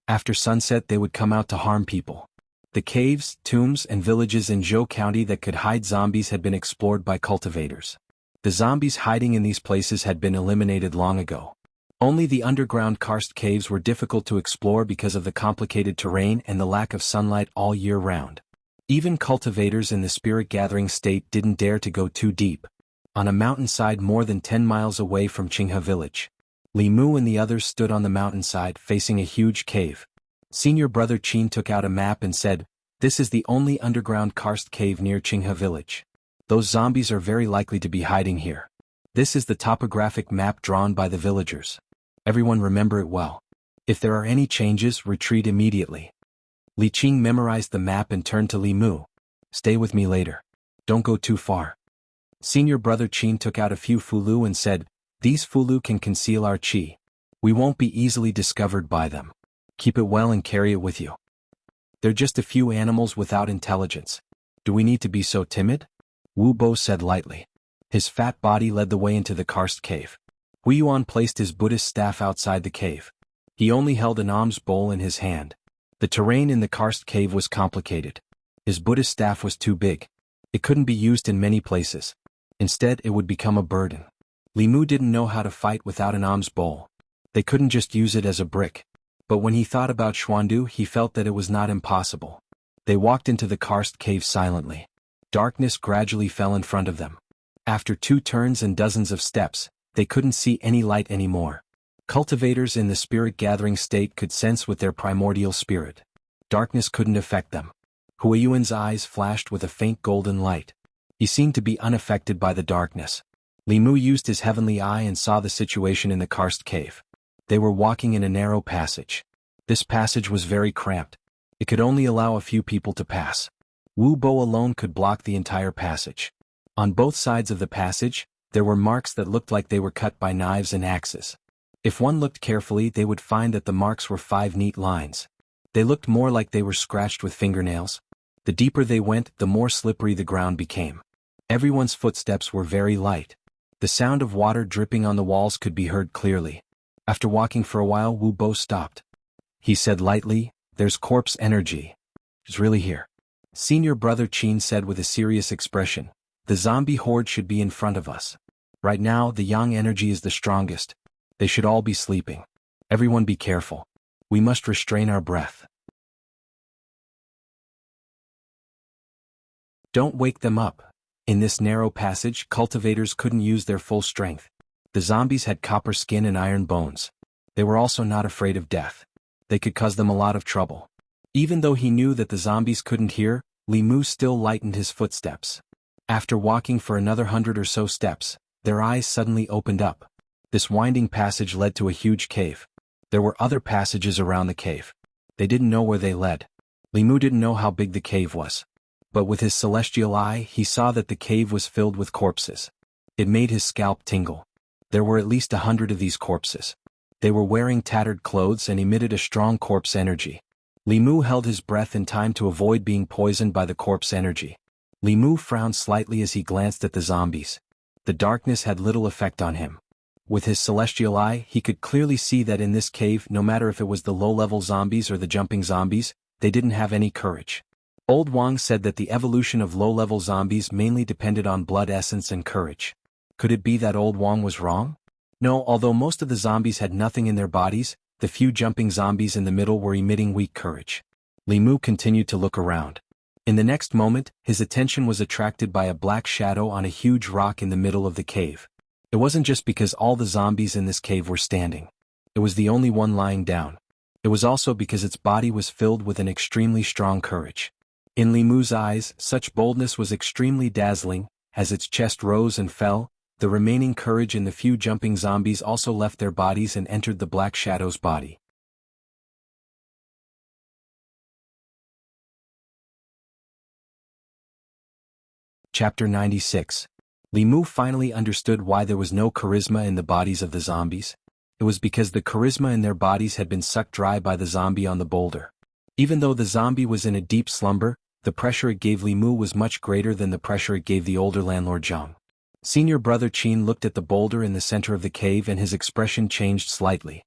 After sunset they would come out to harm people. The caves, tombs, and villages in Zhou County that could hide zombies had been explored by cultivators. The zombies hiding in these places had been eliminated long ago. Only the underground karst caves were difficult to explore because of the complicated terrain and the lack of sunlight all year round. Even cultivators in the spirit-gathering state didn't dare to go too deep. On a mountainside more than 10 miles away from Qinghe village, Li Mu and the others stood on the mountainside facing a huge cave. Senior brother Qin took out a map and said, "This is the only underground karst cave near Qinghe village. Those zombies are very likely to be hiding here. This is the topographic map drawn by the villagers. Everyone remember it well. If there are any changes, retreat immediately." Li Qing memorized the map and turned to Li Mu. "Stay with me later. Don't go too far." Senior brother Qin took out a few fulu and said, "These fulu can conceal our qi. We won't be easily discovered by them. Keep it well and carry it with you. They're just a few animals without intelligence. Do we need to be so timid?" Wu Bo said lightly. His fat body led the way into the karst cave. Huiyuan placed his Buddhist staff outside the cave. He only held an alms bowl in his hand. The terrain in the karst cave was complicated. His Buddhist staff was too big. It couldn't be used in many places. Instead, it would become a burden. Li Mu didn't know how to fight without an alms bowl. They couldn't just use it as a brick. But when he thought about Xuandu, he felt that it was not impossible. They walked into the karst cave silently. Darkness gradually fell in front of them. After 2 turns and dozens of steps, they couldn't see any light anymore. Cultivators in the spirit-gathering state could sense with their primordial spirit. Darkness couldn't affect them. Huiyuan's eyes flashed with a faint golden light. He seemed to be unaffected by the darkness. Li Mu used his heavenly eye and saw the situation in the karst cave. They were walking in a narrow passage. This passage was very cramped. It could only allow a few people to pass. Wu Bo alone could block the entire passage. On both sides of the passage, there were marks that looked like they were cut by knives and axes. If one looked carefully, they would find that the marks were 5 neat lines. They looked more like they were scratched with fingernails. The deeper they went, the more slippery the ground became. Everyone's footsteps were very light. The sound of water dripping on the walls could be heard clearly. After walking for a while, Wu Bo stopped. He said lightly, "There's corpse energy. It's really here." Senior brother Qin said with a serious expression, "The zombie horde should be in front of us. Right now, the yang energy is the strongest. They should all be sleeping. Everyone be careful. We must restrain our breath. Don't wake them up." In this narrow passage, cultivators couldn't use their full strength. The zombies had copper skin and iron bones. They were also not afraid of death. They could cause them a lot of trouble. Even though he knew that the zombies couldn't hear, Li Mu still lightened his footsteps. After walking for another 100 or so steps, their eyes suddenly opened up. This winding passage led to a huge cave. There were other passages around the cave. They didn't know where they led. Li Mu didn't know how big the cave was. But with his celestial eye, he saw that the cave was filled with corpses. It made his scalp tingle. There were at least 100 of these corpses. They were wearing tattered clothes and emitted a strong corpse energy. Li Mu held his breath in time to avoid being poisoned by the corpse energy. Li Mu frowned slightly as he glanced at the zombies. The darkness had little effect on him. With his celestial eye, he could clearly see that in this cave, no matter if it was the low-level zombies or the jumping zombies, they didn't have any courage. Old Wang said that the evolution of low-level zombies mainly depended on blood essence and courage. Could it be that Old Wang was wrong? No, although most of the zombies had nothing in their bodies, the few jumping zombies in the middle were emitting weak courage. Li Mu continued to look around. In the next moment, his attention was attracted by a black shadow on a huge rock in the middle of the cave. It wasn't just because all the zombies in this cave were standing. It was the only one lying down. It was also because its body was filled with an extremely strong courage. In Li Mu's eyes, such boldness was extremely dazzling. As its chest rose and fell, the remaining courage in the few jumping zombies also left their bodies and entered the black shadow's body. Chapter 96. Li Mu finally understood why there was no charisma in the bodies of the zombies. It was because the charisma in their bodies had been sucked dry by the zombie on the boulder. Even though the zombie was in a deep slumber, the pressure it gave Li Mu was much greater than the pressure it gave the older landlord Zhang. Senior brother Qin looked at the boulder in the center of the cave and his expression changed slightly.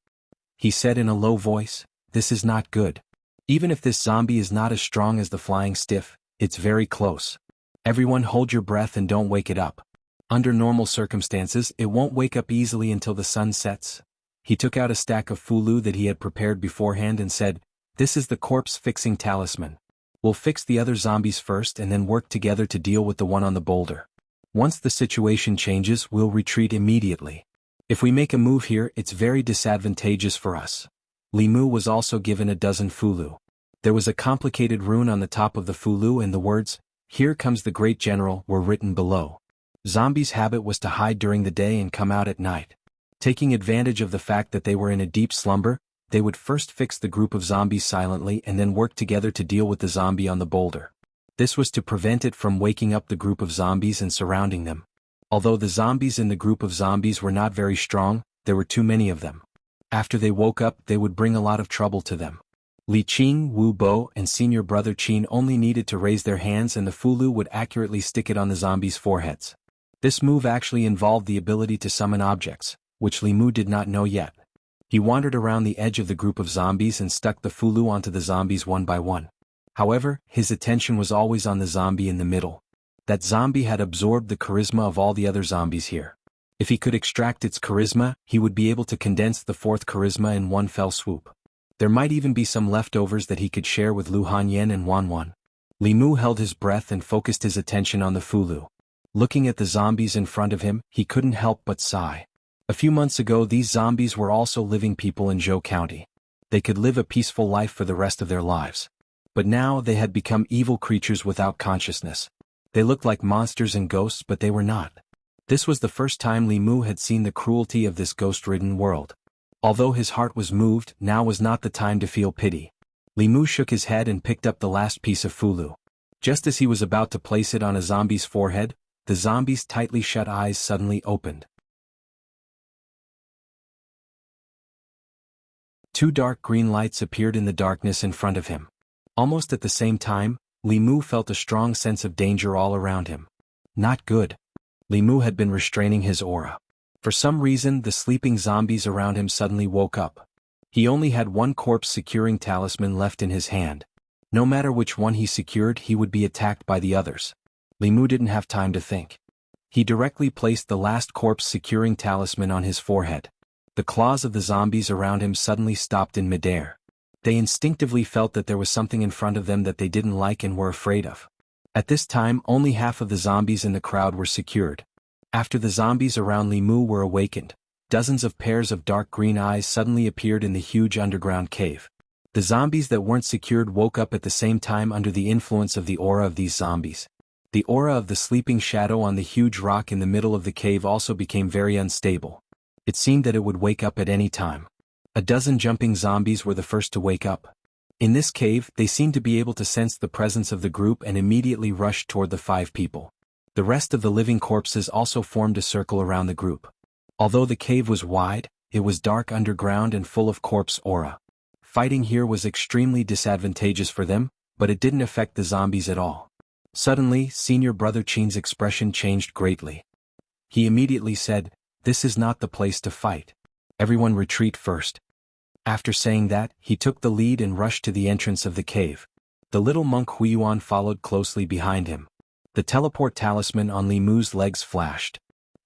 He said in a low voice, "This is not good. Even if this zombie is not as strong as the flying stiff, it's very close. Everyone hold your breath and don't wake it up. Under normal circumstances, it won't wake up easily until the sun sets." He took out a stack of fulu that he had prepared beforehand and said, "This is the corpse-fixing talisman. We'll fix the other zombies first and then work together to deal with the one on the boulder. Once the situation changes, we'll retreat immediately. If we make a move here, it's very disadvantageous for us." Li Mu was also given a dozen fulu. There was a complicated rune on the top of the fulu and the words, "Here comes the great general," were written below. Zombies' habit was to hide during the day and come out at night. Taking advantage of the fact that they were in a deep slumber, they would first fix the group of zombies silently and then work together to deal with the zombie on the boulder. This was to prevent it from waking up the group of zombies and surrounding them. Although the zombies in the group of zombies were not very strong, there were too many of them. After they woke up, they would bring a lot of trouble to them. Li Qing, Wu Bo, and senior brother Qin only needed to raise their hands and the fulu would accurately stick it on the zombies' foreheads. This move actually involved the ability to summon objects, which Li Mu did not know yet. He wandered around the edge of the group of zombies and stuck the fulu onto the zombies one by one. However, his attention was always on the zombie in the middle. That zombie had absorbed the charisma of all the other zombies here. If he could extract its charisma, he would be able to condense the fourth charisma in one fell swoop. There might even be some leftovers that he could share with Lu Hanyan and Wan Wan. Li Mu held his breath and focused his attention on the fulu. Looking at the zombies in front of him, he couldn't help but sigh. A few months ago, these zombies were also living people in Zhou County. They could live a peaceful life for the rest of their lives. But now they had become evil creatures without consciousness. They looked like monsters and ghosts, but they were not. This was the first time Li Mu had seen the cruelty of this ghost-ridden world. Although his heart was moved, now was not the time to feel pity. Li Mu shook his head and picked up the last piece of fulu. Just as he was about to place it on a zombie's forehead, the zombie's tightly shut eyes suddenly opened. Two dark green lights appeared in the darkness in front of him. Almost at the same time, Li Mu felt a strong sense of danger all around him. Not good. Li Mu had been restraining his aura. For some reason, the sleeping zombies around him suddenly woke up. He only had one corpse-securing talisman left in his hand. No matter which one he secured, he would be attacked by the others. Li Mu didn't have time to think. He directly placed the last corpse-securing talisman on his forehead. The claws of the zombies around him suddenly stopped in midair. They instinctively felt that there was something in front of them that they didn't like and were afraid of. At this time, only half of the zombies in the crowd were secured. After the zombies around Li Mu were awakened, dozens of pairs of dark green eyes suddenly appeared in the huge underground cave. The zombies that weren't secured woke up at the same time under the influence of the aura of these zombies. The aura of the sleeping shadow on the huge rock in the middle of the cave also became very unstable. It seemed that it would wake up at any time. A dozen jumping zombies were the first to wake up. In this cave, they seemed to be able to sense the presence of the group and immediately rushed toward the 5 people. The rest of the living corpses also formed a circle around the group. Although the cave was wide, it was dark underground and full of corpse aura. Fighting here was extremely disadvantageous for them, but it didn't affect the zombies at all. Suddenly, Senior Brother Qin's expression changed greatly. He immediately said, "This is not the place to fight. Everyone retreat first." After saying that, he took the lead and rushed to the entrance of the cave. The little monk Huiyuan followed closely behind him. The teleport talisman on Li Mu's legs flashed.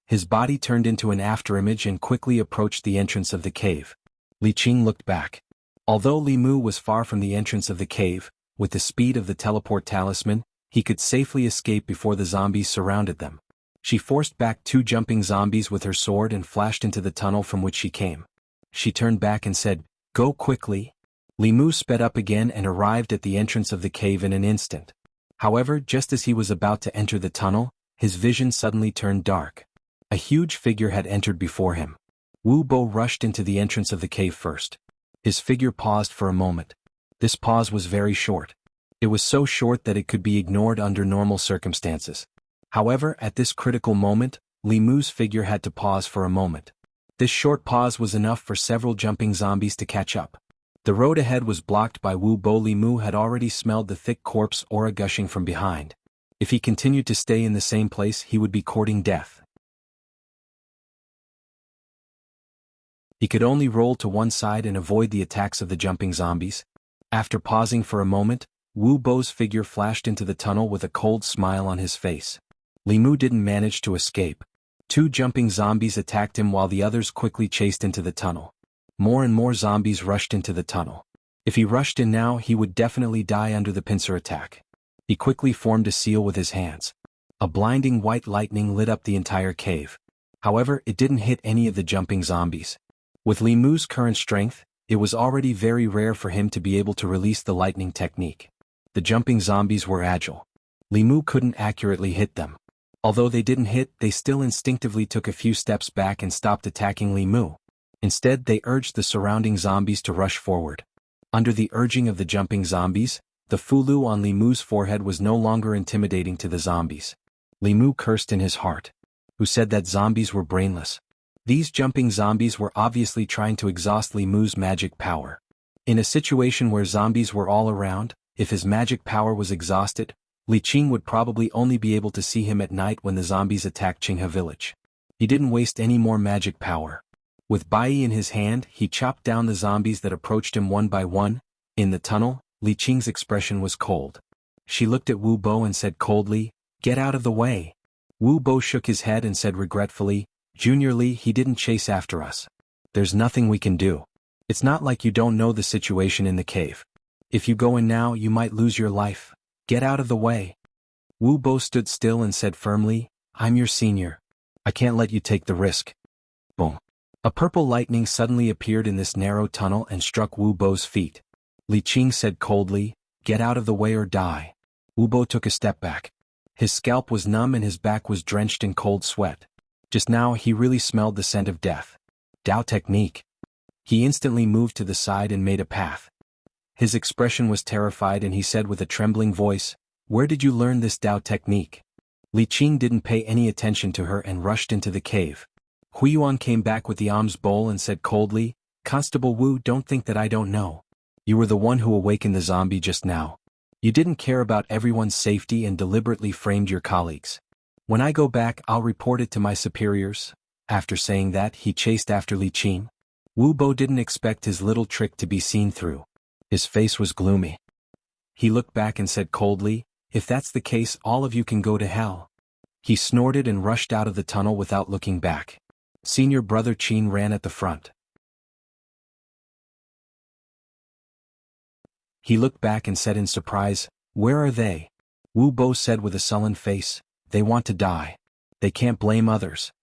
His body turned into an afterimage and quickly approached the entrance of the cave. Li Qing looked back. Although Li Mu was far from the entrance of the cave, with the speed of the teleport talisman, he could safely escape before the zombies surrounded them. She forced back 2 jumping zombies with her sword and flashed into the tunnel from which she came. She turned back and said, "Go quickly." Li Mu sped up again and arrived at the entrance of the cave in an instant. However, just as he was about to enter the tunnel, his vision suddenly turned dark. A huge figure had entered before him. Wu Bo rushed into the entrance of the cave first. His figure paused for a moment. This pause was very short. It was so short that it could be ignored under normal circumstances. However, at this critical moment, Li Mu's figure had to pause for a moment. This short pause was enough for several jumping zombies to catch up. The road ahead was blocked by Wu Bo. Li Mu had already smelled the thick corpse aura gushing from behind. If he continued to stay in the same place, he would be courting death. He could only roll to one side and avoid the attacks of the jumping zombies. After pausing for a moment, Wu Bo's figure flashed into the tunnel with a cold smile on his face. Li Mu didn't manage to escape. 2 jumping zombies attacked him while the others quickly chased into the tunnel. More and more zombies rushed into the tunnel. If he rushed in now, he would definitely die under the pincer attack. He quickly formed a seal with his hands. A blinding white lightning lit up the entire cave. However, it didn't hit any of the jumping zombies. With Li Mu's current strength, it was already very rare for him to be able to release the lightning technique. The jumping zombies were agile. Li Mu couldn't accurately hit them. Although they didn't hit, they still instinctively took a few steps back and stopped attacking Li Mu. Instead, they urged the surrounding zombies to rush forward. Under the urging of the jumping zombies, the fulu on Li Mu's forehead was no longer intimidating to the zombies. Li Mu cursed in his heart. Who said that zombies were brainless? These jumping zombies were obviously trying to exhaust Li Mu's magic power. In a situation where zombies were all around, if his magic power was exhausted, Li Qing would probably only be able to see him at night when the zombies attacked Qinghe village. He didn't waste any more magic power. With Bai in his hand, he chopped down the zombies that approached him one by one. In the tunnel, Li Qing's expression was cold. She looked at Wu Bo and said coldly, "Get out of the way." Wu Bo shook his head and said regretfully, "Junior Li, he didn't chase after us. There's nothing we can do. It's not like you don't know the situation in the cave. If you go in now, you might lose your life. Get out of the way." Wu Bo stood still and said firmly, "I'm your senior. I can't let you take the risk." Boom. A purple lightning suddenly appeared in this narrow tunnel and struck Wu Bo's feet. Li Qing said coldly, "Get out of the way or die." Wu Bo took a step back. His scalp was numb and his back was drenched in cold sweat. Just now he really smelled the scent of death. Dao technique. He instantly moved to the side and made a path. His expression was terrified and he said with a trembling voice, "Where did you learn this Dao technique?" Li Qing didn't pay any attention to her and rushed into the cave. Huiyuan came back with the alms bowl and said coldly, "Constable Wu, don't think that I don't know. You were the one who awakened the zombie just now. You didn't care about everyone's safety and deliberately framed your colleagues. When I go back, I'll report it to my superiors." After saying that, he chased after Li Qing. Wu Bo didn't expect his little trick to be seen through. His face was gloomy. He looked back and said coldly, "If that's the case, all of you can go to hell." He snorted and rushed out of the tunnel without looking back. Senior brother Qin ran at the front. He looked back and said in surprise, "Where are they?" Wu Bo said with a sullen face, "They want to die. They can't blame others."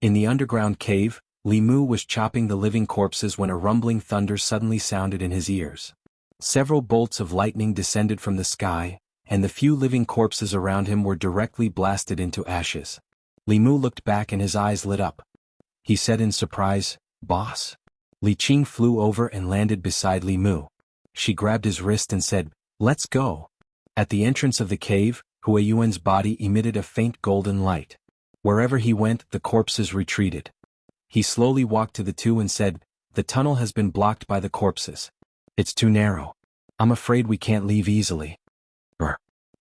In the underground cave, Li Mu was chopping the living corpses when a rumbling thunder suddenly sounded in his ears. Several bolts of lightning descended from the sky, and the few living corpses around him were directly blasted into ashes. Li Mu looked back and his eyes lit up. He said in surprise, "Boss?" Li Qing flew over and landed beside Li Mu. She grabbed his wrist and said, "Let's go." At the entrance of the cave, Huiyuan's body emitted a faint golden light. Wherever he went, the corpses retreated. He slowly walked to the two and said, "The tunnel has been blocked by the corpses. It's too narrow. I'm afraid we can't leave easily."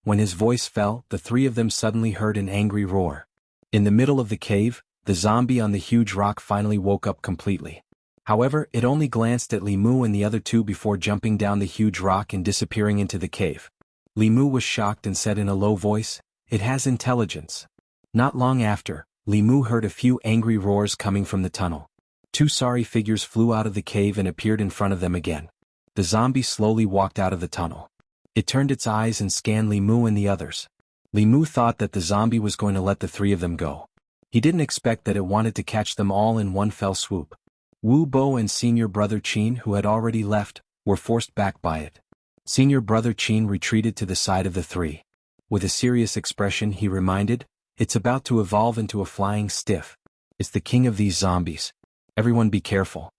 When his voice fell, the three of them suddenly heard an angry roar. In the middle of the cave, the zombie on the huge rock finally woke up completely. However, it only glanced at Li Mu and the other two before jumping down the huge rock and disappearing into the cave. Li Mu was shocked and said in a low voice, "It has intelligence." Not long after, Li Mu heard a few angry roars coming from the tunnel. Two sorry figures flew out of the cave and appeared in front of them again. The zombie slowly walked out of the tunnel. It turned its eyes and scanned Li Mu and the others. Li Mu thought that the zombie was going to let the three of them go. He didn't expect that it wanted to catch them all in one fell swoop. Wu Bo and senior brother Qin, who had already left, were forced back by it. Senior brother Qin retreated to the side of the three. With a serious expression he reminded, "It's about to evolve into a flying stiff. It's the king of these zombies. Everyone be careful."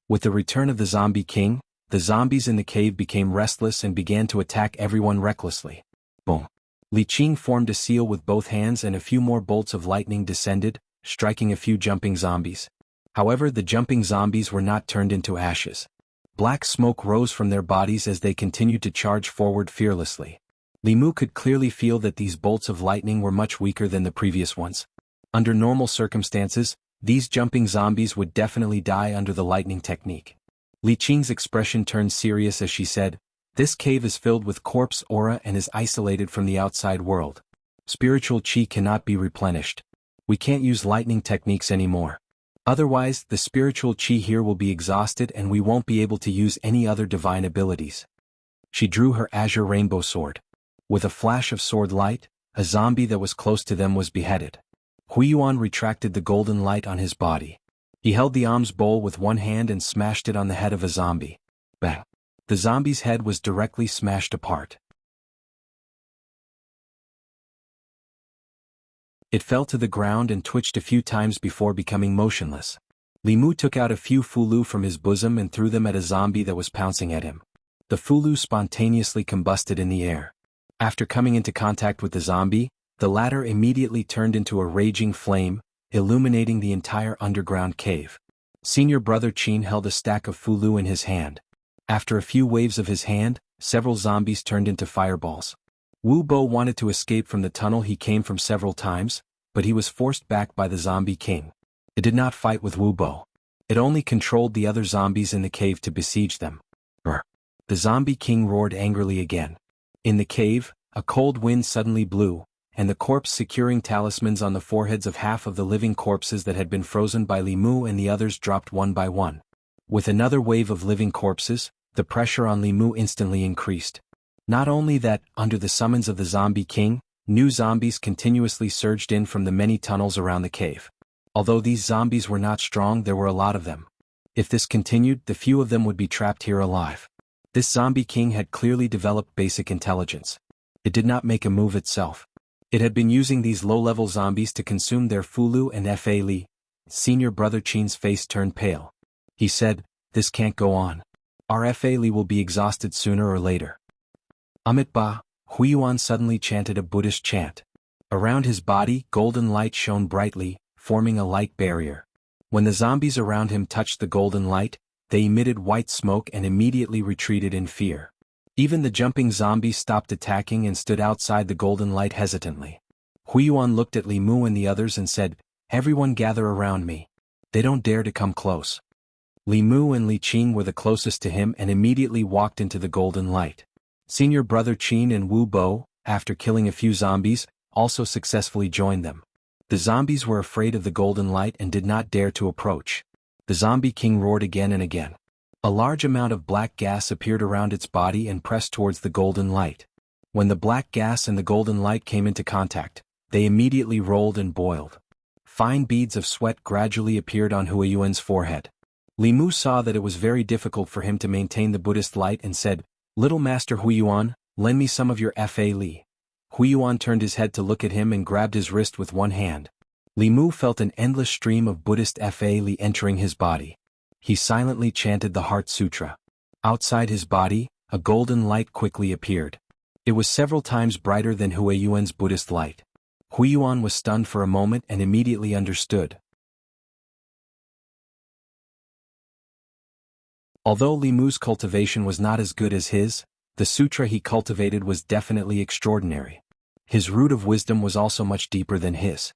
With the return of the zombie king, the zombies in the cave became restless and began to attack everyone recklessly. Boom. Li Qing formed a seal with both hands and a few more bolts of lightning descended, striking a few jumping zombies. However, the jumping zombies were not turned into ashes. Black smoke rose from their bodies as they continued to charge forward fearlessly. Li Mu could clearly feel that these bolts of lightning were much weaker than the previous ones. Under normal circumstances, these jumping zombies would definitely die under the lightning technique. Li Qing's expression turned serious as she said, "This cave is filled with corpse aura and is isolated from the outside world. Spiritual qi cannot be replenished. We can't use lightning techniques anymore. Otherwise, the spiritual qi here will be exhausted and we won't be able to use any other divine abilities." She drew her azure rainbow sword. With a flash of sword light, a zombie that was close to them was beheaded. Huiyuan retracted the golden light on his body. He held the alms bowl with one hand and smashed it on the head of a zombie. Bang! The zombie's head was directly smashed apart. It fell to the ground and twitched a few times before becoming motionless. Li Mu took out a few fulu from his bosom and threw them at a zombie that was pouncing at him. The fulu spontaneously combusted in the air. After coming into contact with the zombie, the latter immediately turned into a raging flame, illuminating the entire underground cave. Senior brother Qin held a stack of fulu in his hand. After a few waves of his hand, several zombies turned into fireballs. Wu Bo wanted to escape from the tunnel he came from several times, but he was forced back by the zombie king. It did not fight with Wu Bo. It only controlled the other zombies in the cave to besiege them. Brr. The zombie king roared angrily again. In the cave, a cold wind suddenly blew, and the corpse securing talismans on the foreheads of half of the living corpses that had been frozen by Li Mu and the others dropped one by one. With another wave of living corpses, the pressure on Li Mu instantly increased. Not only that, under the summons of the zombie king, new zombies continuously surged in from the many tunnels around the cave. Although these zombies were not strong, there were a lot of them. If this continued, the few of them would be trapped here alive. This zombie king had clearly developed basic intelligence. It did not make a move itself. It had been using these low-level zombies to consume their fulu and fa li. Senior brother Qin's face turned pale. He said, "This can't go on. Our Fa Li will be exhausted sooner or later. Amit Ba, Huiyuan suddenly chanted a Buddhist chant. Around his body, golden light shone brightly, forming a light barrier. When the zombies around him touched the golden light, they emitted white smoke and immediately retreated in fear. Even the jumping zombies stopped attacking and stood outside the golden light hesitantly. Huiyuan looked at Li Mu and the others and said, "Everyone gather around me. They don't dare to come close." Li Mu and Li Qing were the closest to him and immediately walked into the golden light. Senior brother Qin and Wu Bo, after killing a few zombies, also successfully joined them. The zombies were afraid of the golden light and did not dare to approach. The zombie king roared again and again. A large amount of black gas appeared around its body and pressed towards the golden light. When the black gas and the golden light came into contact, they immediately rolled and boiled. Fine beads of sweat gradually appeared on Huiyuan's forehead. Li Mu saw that it was very difficult for him to maintain the Buddhist light and said, "Little Master Huiyuan, lend me some of your Fa Li." Huiyuan turned his head to look at him and grabbed his wrist with one hand. Li Mu felt an endless stream of Buddhist Fa Li entering his body. He silently chanted the Heart Sutra. Outside his body, a golden light quickly appeared. It was several times brighter than Huiyuan's Buddhist light. Huiyuan was stunned for a moment and immediately understood. Although Li Mu's cultivation was not as good as his, the sutra he cultivated was definitely extraordinary. His root of wisdom was also much deeper than his.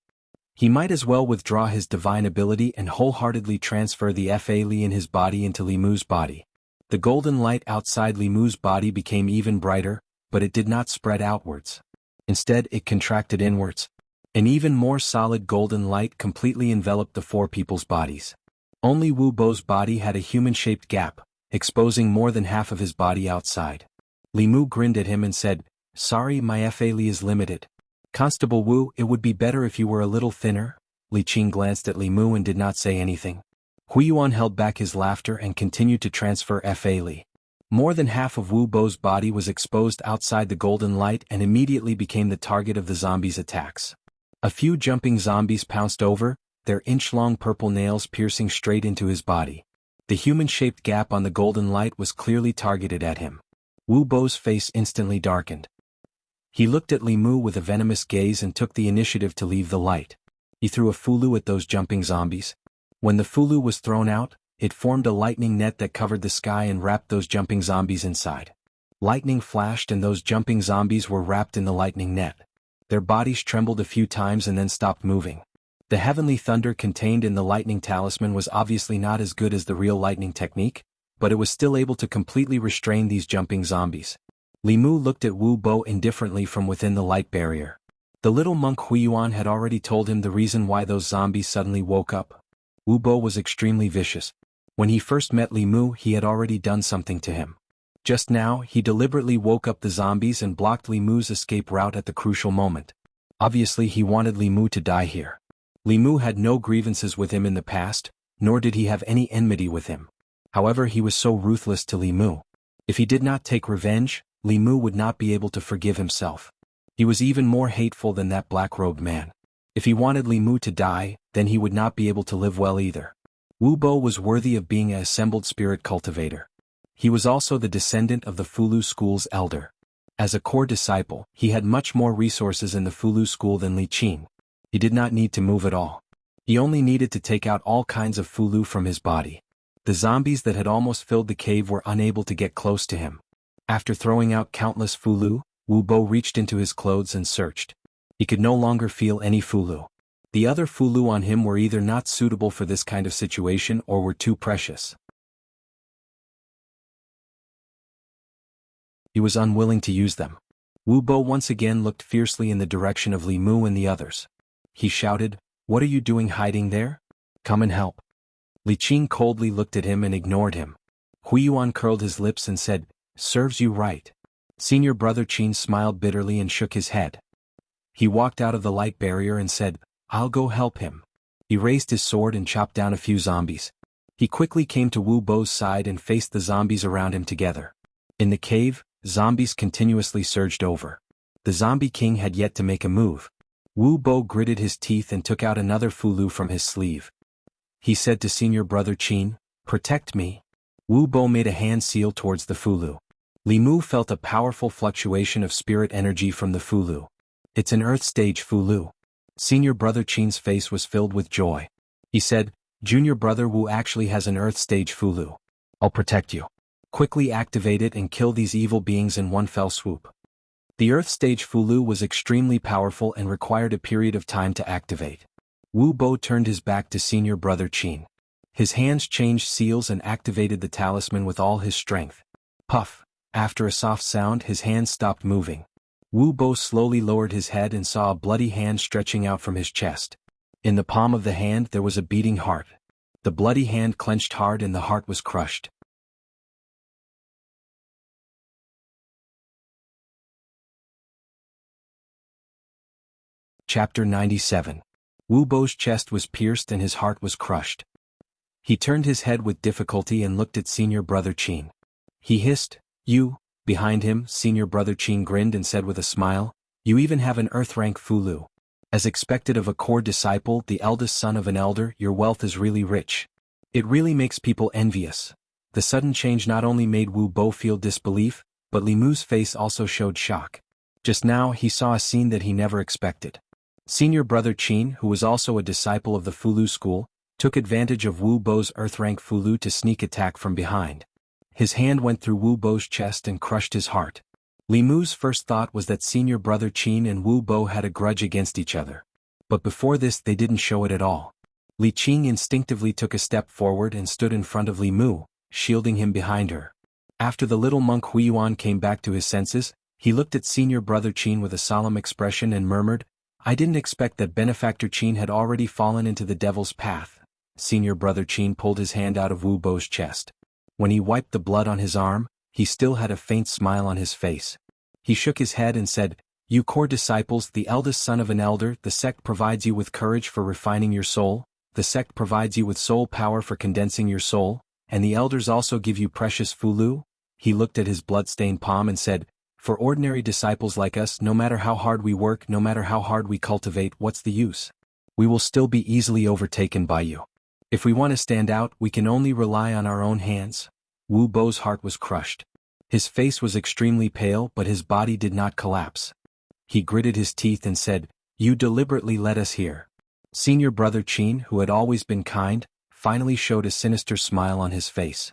He might as well withdraw his divine ability and wholeheartedly transfer the Fa Li in his body into Li Mu's body. The golden light outside Li Mu's body became even brighter, but it did not spread outwards. Instead, it contracted inwards. An even more solid golden light completely enveloped the four people's bodies. Only Wu Bo's body had a human-shaped gap, exposing more than half of his body outside. Li Mu grinned at him and said, "Sorry, my Fa Li is limited. Constable Wu, it would be better if you were a little thinner." Li Qing glanced at Li Mu and did not say anything. Huiyuan held back his laughter and continued to transfer Fa Li. More than half of Wu Bo's body was exposed outside the golden light and immediately became the target of the zombies' attacks. A few jumping zombies pounced over, their inch-long purple nails piercing straight into his body. The human-shaped gap on the golden light was clearly targeted at him. Wu Bo's face instantly darkened. He looked at Li Mu with a venomous gaze and took the initiative to leave the light. He threw a fulu at those jumping zombies. When the fulu was thrown out, it formed a lightning net that covered the sky and wrapped those jumping zombies inside. Lightning flashed and those jumping zombies were wrapped in the lightning net. Their bodies trembled a few times and then stopped moving. The heavenly thunder contained in the lightning talisman was obviously not as good as the real lightning technique, but it was still able to completely restrain these jumping zombies. Li Mu looked at Wu Bo indifferently from within the light barrier. The little monk Huiyuan had already told him the reason why those zombies suddenly woke up. Wu Bo was extremely vicious. When he first met Li Mu, he had already done something to him. Just now, he deliberately woke up the zombies and blocked Li Mu's escape route at the crucial moment. Obviously, he wanted Li Mu to die here. Li Mu had no grievances with him in the past, nor did he have any enmity with him. However, he was so ruthless to Li Mu. If he did not take revenge, Li Mu would not be able to forgive himself. He was even more hateful than that black-robed man. If he wanted Li Mu to die, then he would not be able to live well either. Wu Bo was worthy of being an assembled spirit cultivator. He was also the descendant of the Fulu school's elder. As a core disciple, he had much more resources in the Fulu school than Li Qing. He did not need to move at all. He only needed to take out all kinds of Fulu from his body. The zombies that had almost filled the cave were unable to get close to him. After throwing out countless Fulu, Wu Bo reached into his clothes and searched. He could no longer feel any Fulu. The other Fulu on him were either not suitable for this kind of situation or were too precious. He was unwilling to use them. Wu Bo once again looked fiercely in the direction of Li Mu and the others. He shouted, "What are you doing hiding there? Come and help." Li Qing coldly looked at him and ignored him. Huiyuan curled his lips and said, "Serves you right." Senior brother Qin smiled bitterly and shook his head. He walked out of the light barrier and said, "I'll go help him." He raised his sword and chopped down a few zombies. He quickly came to Wu Bo's side and faced the zombies around him together. In the cave, zombies continuously surged over. The zombie king had yet to make a move. Wu Bo gritted his teeth and took out another Fulu from his sleeve. He said to senior brother Qin, "Protect me." Wu Bo made a hand seal towards the Fulu. Li Mu felt a powerful fluctuation of spirit energy from the Fulu. It's an Earth stage Fulu. Senior brother Qin's face was filled with joy. He said, Junior brother Wu actually has an Earth stage Fulu. I'll protect you. Quickly activate it and kill these evil beings in one fell swoop. The Earth stage Fulu was extremely powerful and required a period of time to activate. Wu Bo turned his back to senior brother Qin. His hands changed seals and activated the talisman with all his strength. Puff! After a soft sound, his hands stopped moving. Wu Bo slowly lowered his head and saw a bloody hand stretching out from his chest. In the palm of the hand there was a beating heart. The bloody hand clenched hard and the heart was crushed. Chapter 97. Wu Bo's chest was pierced and his heart was crushed. He turned his head with difficulty and looked at senior brother Qin. He hissed, You. Behind him, senior brother Qin grinned and said with a smile, You even have an earth rank Fulu. As expected of a core disciple, the eldest son of an elder, your wealth is really rich. It really makes people envious. The sudden change not only made Wu Bo feel disbelief, but Li Mu's face also showed shock. Just now he saw a scene that he never expected. Senior brother Qin, who was also a disciple of the Fulu school, took advantage of Wu Bo's earth rank Fulu to sneak attack from behind. His hand went through Wu Bo's chest and crushed his heart. Li Mu's first thought was that senior brother Qin and Wu Bo had a grudge against each other. But before this they didn't show it at all. Li Qing instinctively took a step forward and stood in front of Li Mu, shielding him behind her. After the little monk Huiyuan came back to his senses, he looked at senior brother Qin with a solemn expression and murmured, I didn't expect that benefactor Qin had already fallen into the devil's path. Senior brother Qin pulled his hand out of Wu Bo's chest. When he wiped the blood on his arm, he still had a faint smile on his face. He shook his head and said, You core disciples, the eldest son of an elder, the sect provides you with courage for refining your soul, the sect provides you with soul power for condensing your soul, and the elders also give you precious Fulu? He looked at his blood-stained palm and said, For ordinary disciples like us, no matter how hard we work, no matter how hard we cultivate, what's the use? We will still be easily overtaken by you. If we want to stand out, we can only rely on our own hands. Wu Bo's heart was crushed. His face was extremely pale, but his body did not collapse. He gritted his teeth and said, You deliberately led us here. Senior brother Qin, who had always been kind, finally showed a sinister smile on his face.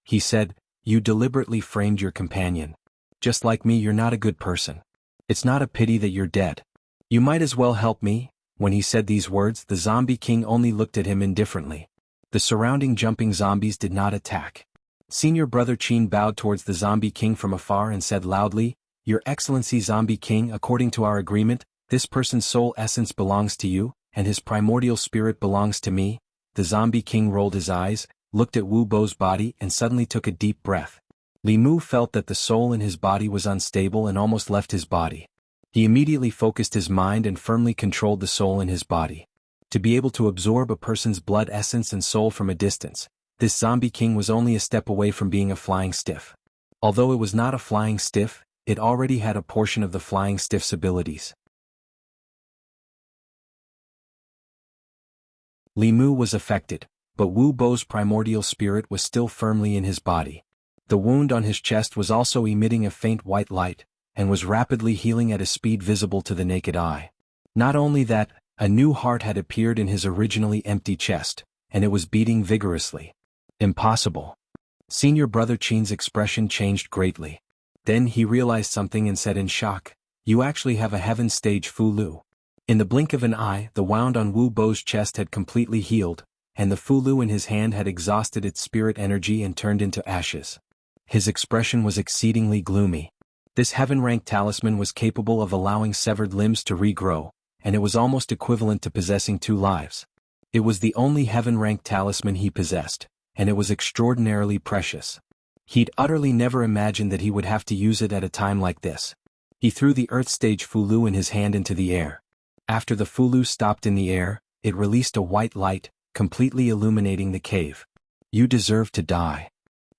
He said, You deliberately framed your companion. Just like me, you're not a good person. It's not a pity that you're dead. You might as well help me. When he said these words, the zombie king only looked at him indifferently. The surrounding jumping zombies did not attack. Senior brother Qin bowed towards the zombie king from afar and said loudly, Your Excellency Zombie King, according to our agreement, this person's soul essence belongs to you, and his primordial spirit belongs to me. The zombie king rolled his eyes, looked at Wu Bo's body and suddenly took a deep breath. Li Mu felt that the soul in his body was unstable and almost left his body. He immediately focused his mind and firmly controlled the soul in his body. To be able to absorb a person's blood essence and soul from a distance, this zombie king was only a step away from being a flying stiff. Although it was not a flying stiff, it already had a portion of the flying stiff's abilities. Li Mu was affected, but Wu Bo's primordial spirit was still firmly in his body. The wound on his chest was also emitting a faint white light, and was rapidly healing at a speed visible to the naked eye. Not only that, a new heart had appeared in his originally empty chest, and it was beating vigorously. Impossible. Senior brother Qin's expression changed greatly. Then he realized something and said in shock, You actually have a heaven stage Fulu. In the blink of an eye, the wound on Wu Bo's chest had completely healed, and the Fulu in his hand had exhausted its spirit energy and turned into ashes. His expression was exceedingly gloomy. This heaven-rank talisman was capable of allowing severed limbs to regrow, and it was almost equivalent to possessing 2 lives. It was the only heaven-rank talisman he possessed, and it was extraordinarily precious. He'd utterly never imagined that he would have to use it at a time like this. He threw the Earth Stage Fulu in his hand into the air. After the Fulu stopped in the air, it released a white light, completely illuminating the cave. You deserve to die.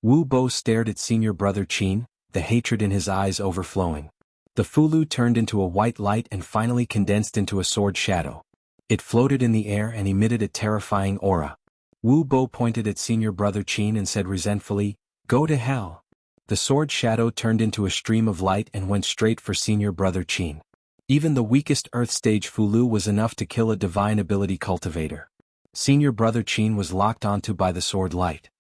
Wu Bo stared at senior brother Qin, the hatred in his eyes overflowing. The Fulu turned into a white light and finally condensed into a sword shadow. It floated in the air and emitted a terrifying aura. Wu Bo pointed at senior brother Qin and said resentfully, "Go to hell." The sword shadow turned into a stream of light and went straight for senior brother Qin. Even the weakest Earth stage Fulu was enough to kill a divine ability cultivator. Senior brother Qin was locked onto by the sword light.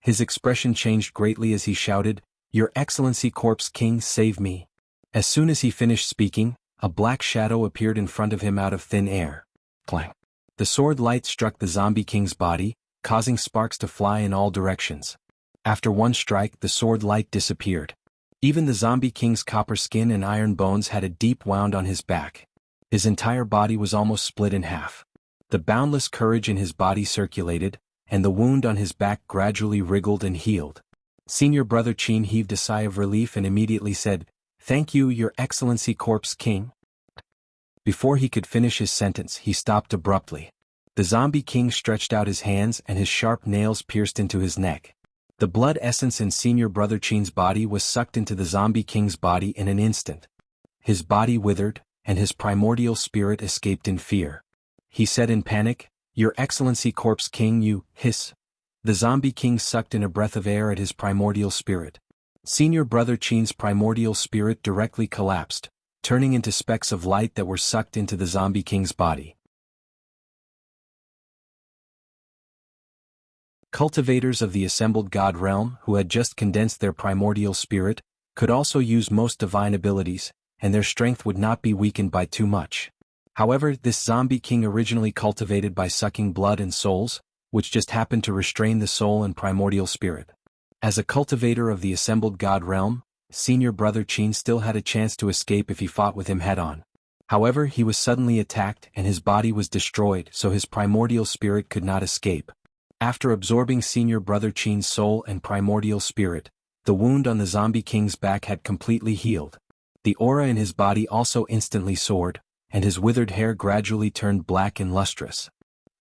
His expression changed greatly as he shouted, "Your Excellency Corpse King, save me." As soon as he finished speaking, a black shadow appeared in front of him out of thin air. Clang. The sword light struck the zombie king's body, causing sparks to fly in all directions. After one strike, the sword light disappeared. Even the zombie king's copper skin and iron bones had a deep wound on his back. His entire body was almost split in half. The boundless courage in his body circulated, and the wound on his back gradually wriggled and healed. Senior brother Qin heaved a sigh of relief and immediately said, "Thank you, Your Excellency Corpse King." Before he could finish his sentence, he stopped abruptly. The zombie king stretched out his hands and his sharp nails pierced into his neck. The blood essence in senior brother Qin's body was sucked into the zombie king's body in an instant. His body withered, and his primordial spirit escaped in fear. He said in panic, "Your Excellency Corpse King, you," hiss. The zombie king sucked in a breath of air at his primordial spirit. Senior brother Qin's primordial spirit directly collapsed, turning into specks of light that were sucked into the zombie king's body. Cultivators of the assembled god realm who had just condensed their primordial spirit could also use most divine abilities, and their strength would not be weakened by too much. However, this zombie king originally cultivated by sucking blood and souls, which just happened to restrain the soul and primordial spirit. As a cultivator of the assembled god realm, senior brother Qin still had a chance to escape if he fought with him head-on. However, he was suddenly attacked and his body was destroyed, so his primordial spirit could not escape. After absorbing senior brother Qin's soul and primordial spirit, the wound on the zombie king's back had completely healed. The aura in his body also instantly soared, and his withered hair gradually turned black and lustrous.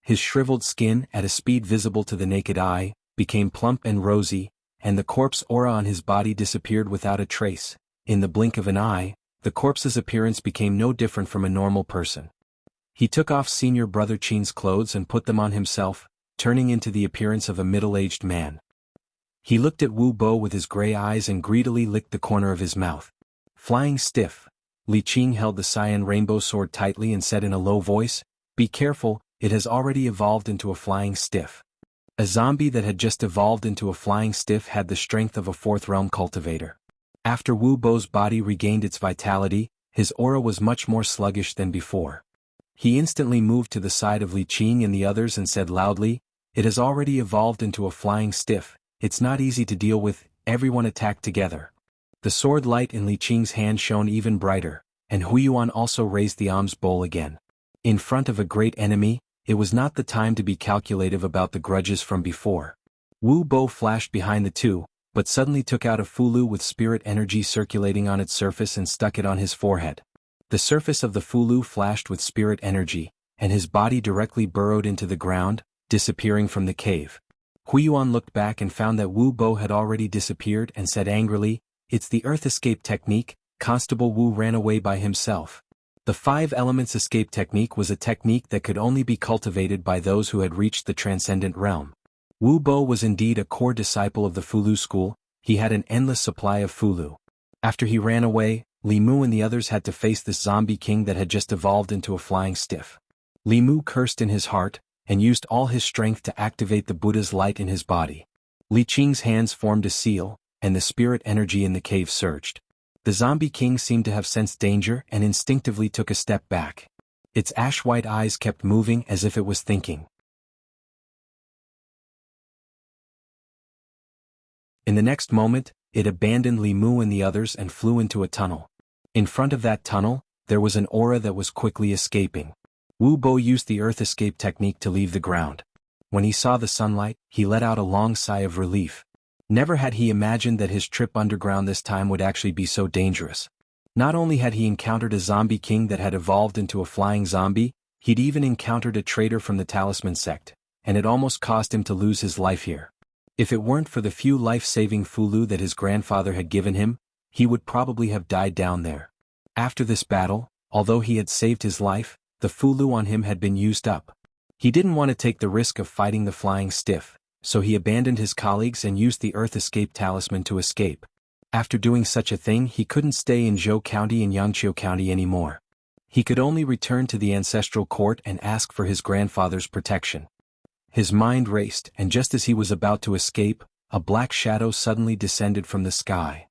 His shriveled skin, at a speed visible to the naked eye, became plump and rosy, and the corpse aura on his body disappeared without a trace. In the blink of an eye, the corpse's appearance became no different from a normal person. He took off senior brother Qin's clothes and put them on himself, turning into the appearance of a middle-aged man. He looked at Wu Bo with his gray eyes and greedily licked the corner of his mouth. Flying stiff, Li Qing held the cyan rainbow sword tightly and said in a low voice, "Be careful, it has already evolved into a flying stiff." A zombie that had just evolved into a flying stiff had the strength of a fourth realm cultivator. After Wu Bo's body regained its vitality, his aura was much more sluggish than before. He instantly moved to the side of Li Qing and the others and said loudly, "It has already evolved into a flying stiff, it's not easy to deal with, everyone attack together." The sword light in Li Qing's hand shone even brighter, and Huiyuan also raised the alms bowl again. In front of a great enemy, it was not the time to be calculative about the grudges from before. Wu Bo flashed behind the two, but suddenly took out a Fulu with spirit energy circulating on its surface and stuck it on his forehead. The surface of the Fulu flashed with spirit energy, and his body directly burrowed into the ground, disappearing from the cave. Huiyuan looked back and found that Wu Bo had already disappeared and said angrily, "It's the Earth Escape Technique." Constable Wu ran away by himself. The 5 elements escape technique was a technique that could only be cultivated by those who had reached the transcendent realm. Wu Bo was indeed a core disciple of the Fulu school, he had an endless supply of Fulu. After he ran away, Li Mu and the others had to face this zombie king that had just evolved into a flying stiff. Li Mu cursed in his heart, and used all his strength to activate the Buddha's light in his body. Li Qing's hands formed a seal, and the spirit energy in the cave surged. The zombie king seemed to have sensed danger and instinctively took a step back. Its ash-white eyes kept moving as if it was thinking. In the next moment, it abandoned Li Mu and the others and flew into a tunnel. In front of that tunnel, there was an aura that was quickly escaping. Wu Bo used the earth escape technique to leave the ground. When he saw the sunlight, he let out a long sigh of relief. Never had he imagined that his trip underground this time would actually be so dangerous. Not only had he encountered a zombie king that had evolved into a flying zombie, he'd even encountered a traitor from the Talisman sect, and it almost caused him to lose his life here. If it weren't for the few life-saving Fulu that his grandfather had given him, he would probably have died down there. After this battle, although he had saved his life, the Fulu on him had been used up. He didn't want to take the risk of fighting the flying stiff, so he abandoned his colleagues and used the Earth Escape Talisman to escape. After doing such a thing, he couldn't stay in Zhou County and Yangqiu County anymore. He could only return to the ancestral court and ask for his grandfather's protection. His mind raced, and just as he was about to escape, a black shadow suddenly descended from the sky.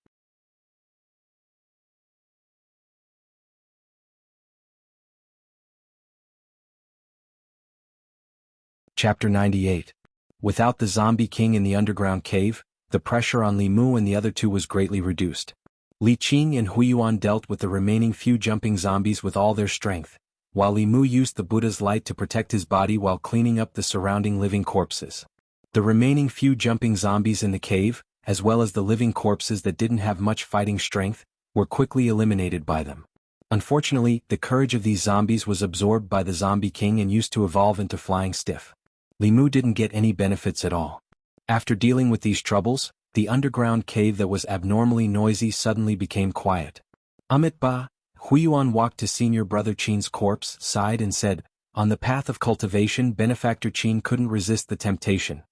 Chapter 98. Without the zombie king in the underground cave, the pressure on Li Mu and the other two was greatly reduced. Li Qing and Huiyuan dealt with the remaining few jumping zombies with all their strength, while Li Mu used the Buddha's light to protect his body while cleaning up the surrounding living corpses. The remaining few jumping zombies in the cave, as well as the living corpses that didn't have much fighting strength, were quickly eliminated by them. Unfortunately, the courage of these zombies was absorbed by the zombie king and used to evolve into flying stiff. Li Mu didn't get any benefits at all. After dealing with these troubles, the underground cave that was abnormally noisy suddenly became quiet. Amitabha, Huiyuan walked to Senior Brother Qin's corpse, sighed and said, "On the path of cultivation, Benefactor Qin couldn't resist the temptation."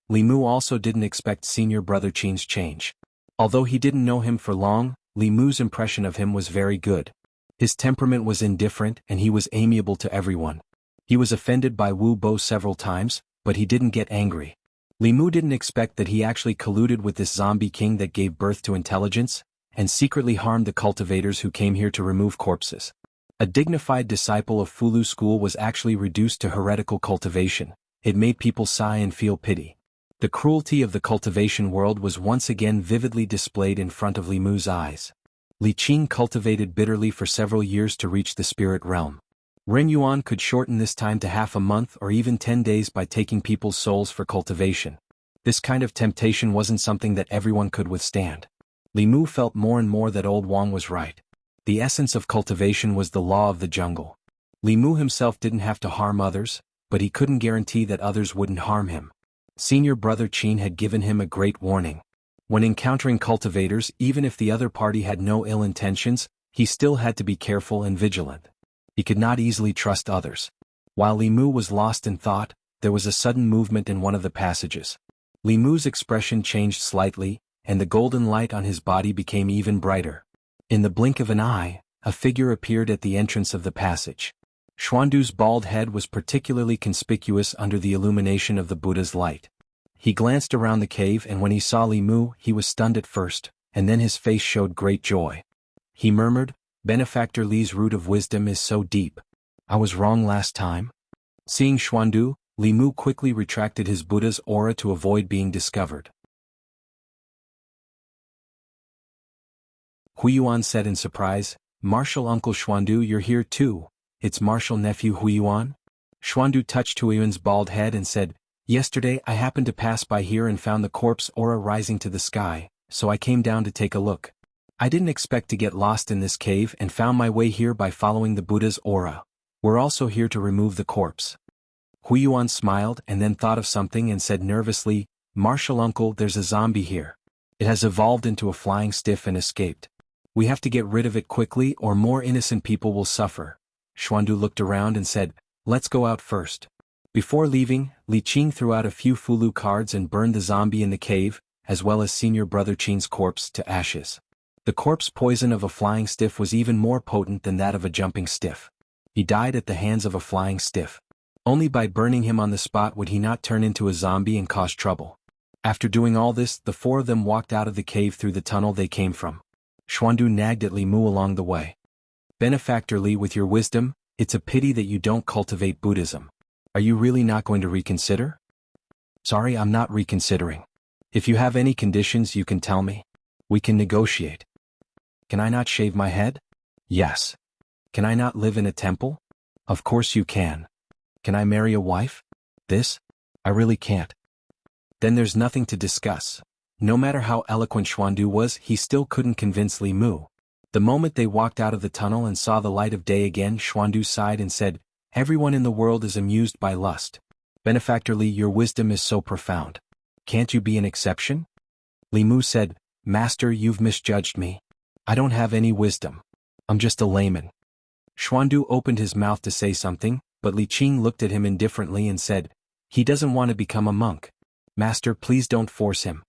Li Mu also didn't expect Senior Brother Qin's change. Although he didn't know him for long, Li Mu's impression of him was very good. His temperament was indifferent and he was amiable to everyone. He was offended by Wu Bo several times, but he didn't get angry. Li Mu didn't expect that he actually colluded with this zombie king that gave birth to intelligence, and secretly harmed the cultivators who came here to remove corpses. A dignified disciple of Fulu school was actually reduced to heretical cultivation. It made people sigh and feel pity. The cruelty of the cultivation world was once again vividly displayed in front of Li Mu's eyes. Li Qing cultivated bitterly for several years to reach the spirit realm. Ren Yuan could shorten this time to half a month or even 10 days by taking people's souls for cultivation. This kind of temptation wasn't something that everyone could withstand. Li Mu felt more and more that old Wang was right. The essence of cultivation was the law of the jungle. Li Mu himself didn't have to harm others, but he couldn't guarantee that others wouldn't harm him. Senior Brother Qin had given him a great warning. When encountering cultivators, even if the other party had no ill intentions, he still had to be careful and vigilant. He could not easily trust others. While Li Mu was lost in thought, there was a sudden movement in one of the passages. Li Mu's expression changed slightly, and the golden light on his body became even brighter. In the blink of an eye, a figure appeared at the entrance of the passage. Xuandu's bald head was particularly conspicuous under the illumination of the Buddha's light. He glanced around the cave and when he saw Li Mu, he was stunned at first, and then his face showed great joy. He murmured, "Benefactor Li's root of wisdom is so deep. I was wrong last time." Seeing Xuandu, Li Mu quickly retracted his Buddha's aura to avoid being discovered. Huiyuan said in surprise, "Martial Uncle Xuandu, you're here too. It's Martial Nephew Huiyuan?" Xuandu touched Huiyuan's bald head and said, "Yesterday I happened to pass by here and found the corpse aura rising to the sky, so I came down to take a look. I didn't expect to get lost in this cave and found my way here by following the Buddha's aura. We're also here to remove the corpse." Huiyuan smiled and then thought of something and said nervously, "Martial Uncle, there's a zombie here. It has evolved into a flying stiff and escaped. We have to get rid of it quickly or more innocent people will suffer." Xuandu looked around and said, "Let's go out first." Before leaving, Li Qing threw out a few Fulu cards and burned the zombie in the cave, as well as Senior Brother Qin's corpse, to ashes. The corpse poison of a flying stiff was even more potent than that of a jumping stiff. He died at the hands of a flying stiff. Only by burning him on the spot would he not turn into a zombie and cause trouble. After doing all this, the four of them walked out of the cave through the tunnel they came from. Xuandu nagged at Li Mu along the way. "Benefactor Li, with your wisdom, it's a pity that you don't cultivate Buddhism. Are you really not going to reconsider?" "Sorry, I'm not reconsidering. If you have any conditions you can tell me. We can negotiate." "Can I not shave my head?" "Yes." "Can I not live in a temple?" "Of course you can." "Can I marry a wife?" "This? I really can't." Then there's nothing to discuss. No matter how eloquent Xuandu was, he still couldn't convince Li Mu. The moment they walked out of the tunnel and saw the light of day again, Xuandu sighed and said, "Everyone in the world is amused by lust. Benefactor Li, your wisdom is so profound. Can't you be an exception?" Li Mu said, "Master, you've misjudged me. I don't have any wisdom. I'm just a layman." Xuandu opened his mouth to say something, But Li Qing looked at him indifferently and said, "He doesn't want to become a monk. Master, please don't force him."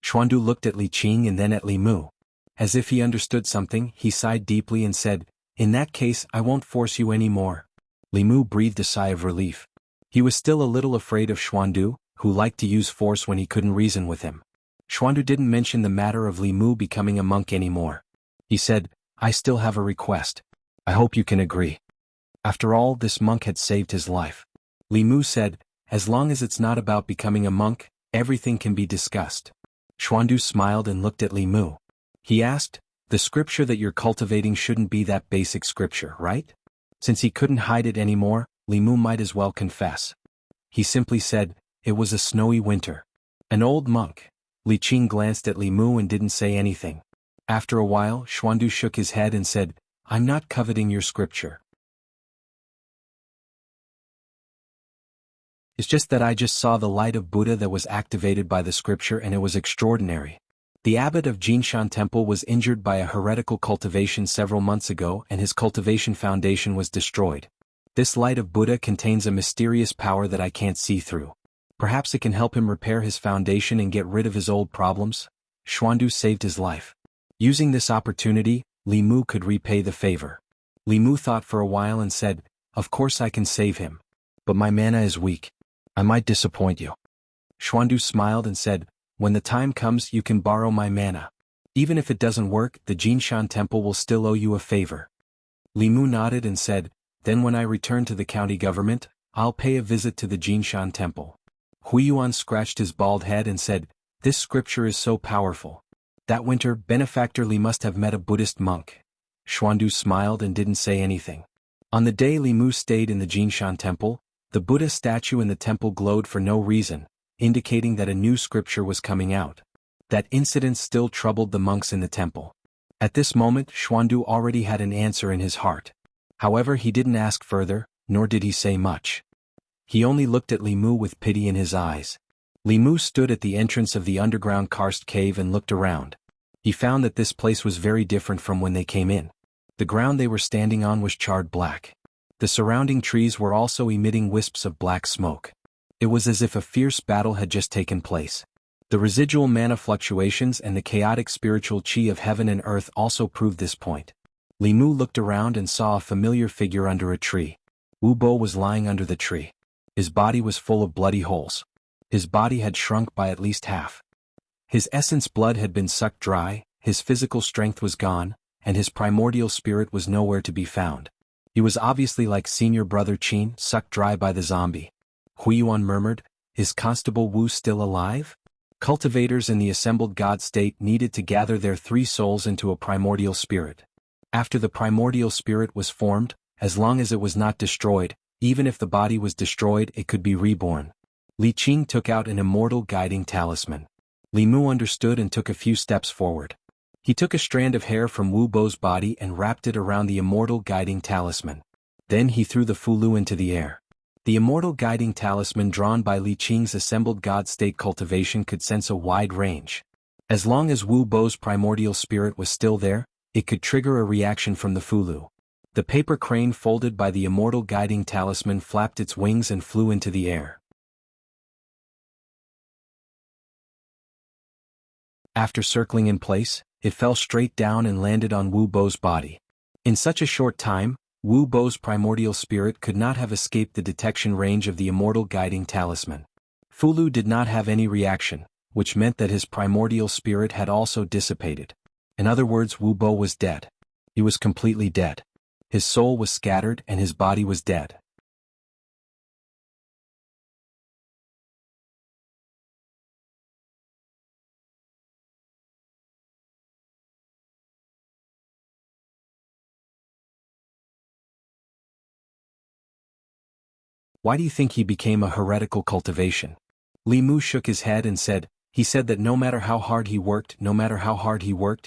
Xuandu looked at Li Qing and then at Li Mu. As if he understood something, he sighed deeply and said, "In that case I won't force you any more." Li Mu breathed a sigh of relief. He was still a little afraid of Xuandu, who liked to use force when he couldn't reason with him. Xuandu didn't mention the matter of Li Mu becoming a monk anymore. He said, "I still have a request. I hope you can agree." After all, this monk had saved his life. Li Mu said, "As long as it's not about becoming a monk, everything can be discussed." Xuandu smiled and looked at Li Mu. He asked, "The scripture that you're cultivating shouldn't be that basic scripture, right?" Since he couldn't hide it anymore, Li Mu might as well confess. He simply said, "It was a snowy winter." An old monk. Li Qing glanced at Li Mu and didn't say anything. After a while, Xuandu shook his head and said, "I'm not coveting your scripture. It's just that I just saw the light of Buddha that was activated by the scripture and it was extraordinary. The abbot of Jinshan Temple was injured by a heretical cultivation several months ago and his cultivation foundation was destroyed. This light of Buddha contains a mysterious power that I can't see through. Perhaps it can help him repair his foundation and get rid of his old problems." Xuandu saved his life. Using this opportunity, Li Mu could repay the favor. Li Mu thought for a while and said, "Of course I can save him. But my mana is weak. I might disappoint you." Xuandu smiled and said, "When the time comes you can borrow my mana. Even if it doesn't work, the Jinshan Temple will still owe you a favor." Li Mu nodded and said, "Then when I return to the county government, I'll pay a visit to the Jinshan Temple." Huiyuan scratched his bald head and said, "This scripture is so powerful. That winter, Benefactor Li must have met a Buddhist monk." Xuandu smiled and didn't say anything. On the day Li Mu stayed in the Jinshan Temple, the Buddha statue in the temple glowed for no reason, indicating that a new scripture was coming out. That incident still troubled the monks in the temple. At this moment, Xuandu already had an answer in his heart. However, he didn't ask further, nor did he say much. He only looked at Li Mu with pity in his eyes. Li Mu stood at the entrance of the underground karst cave and looked around. He found that this place was very different from when they came in. The ground they were standing on was charred black. The surrounding trees were also emitting wisps of black smoke. It was as if a fierce battle had just taken place. The residual mana fluctuations and the chaotic spiritual chi of heaven and earth also proved this point. Li Mu looked around and saw a familiar figure under a tree. Wu Bo was lying under the tree. His body was full of bloody holes. His body had shrunk by at least half. His essence blood had been sucked dry, his physical strength was gone, and his primordial spirit was nowhere to be found. He was obviously like senior brother Qin, sucked dry by the zombie. Huiyuan murmured, "Is Constable Wu still alive?" Cultivators in the assembled God state needed to gather their three souls into a primordial spirit. After the primordial spirit was formed, as long as it was not destroyed, even if the body was destroyed it could be reborn. Li Qing took out an immortal guiding talisman. Li Mu understood and took a few steps forward. He took a strand of hair from Wu Bo's body and wrapped it around the immortal guiding talisman. Then he threw the Fulu into the air. The immortal guiding talisman drawn by Li Qing's assembled God state cultivation could sense a wide range. As long as Wu Bo's primordial spirit was still there, it could trigger a reaction from the Fulu. The paper crane folded by the immortal guiding talisman flapped its wings and flew into the air. After circling in place, it fell straight down and landed on Wu Bo's body. In such a short time, Wu Bo's primordial spirit could not have escaped the detection range of the immortal guiding talisman. Fulu did not have any reaction, which meant that his primordial spirit had also dissipated. In other words, Wu Bo was dead. He was completely dead. His soul was scattered and his body was dead. Why do you think he became a heretical cultivation? Li Mu shook his head and said, he said that no matter how hard he worked,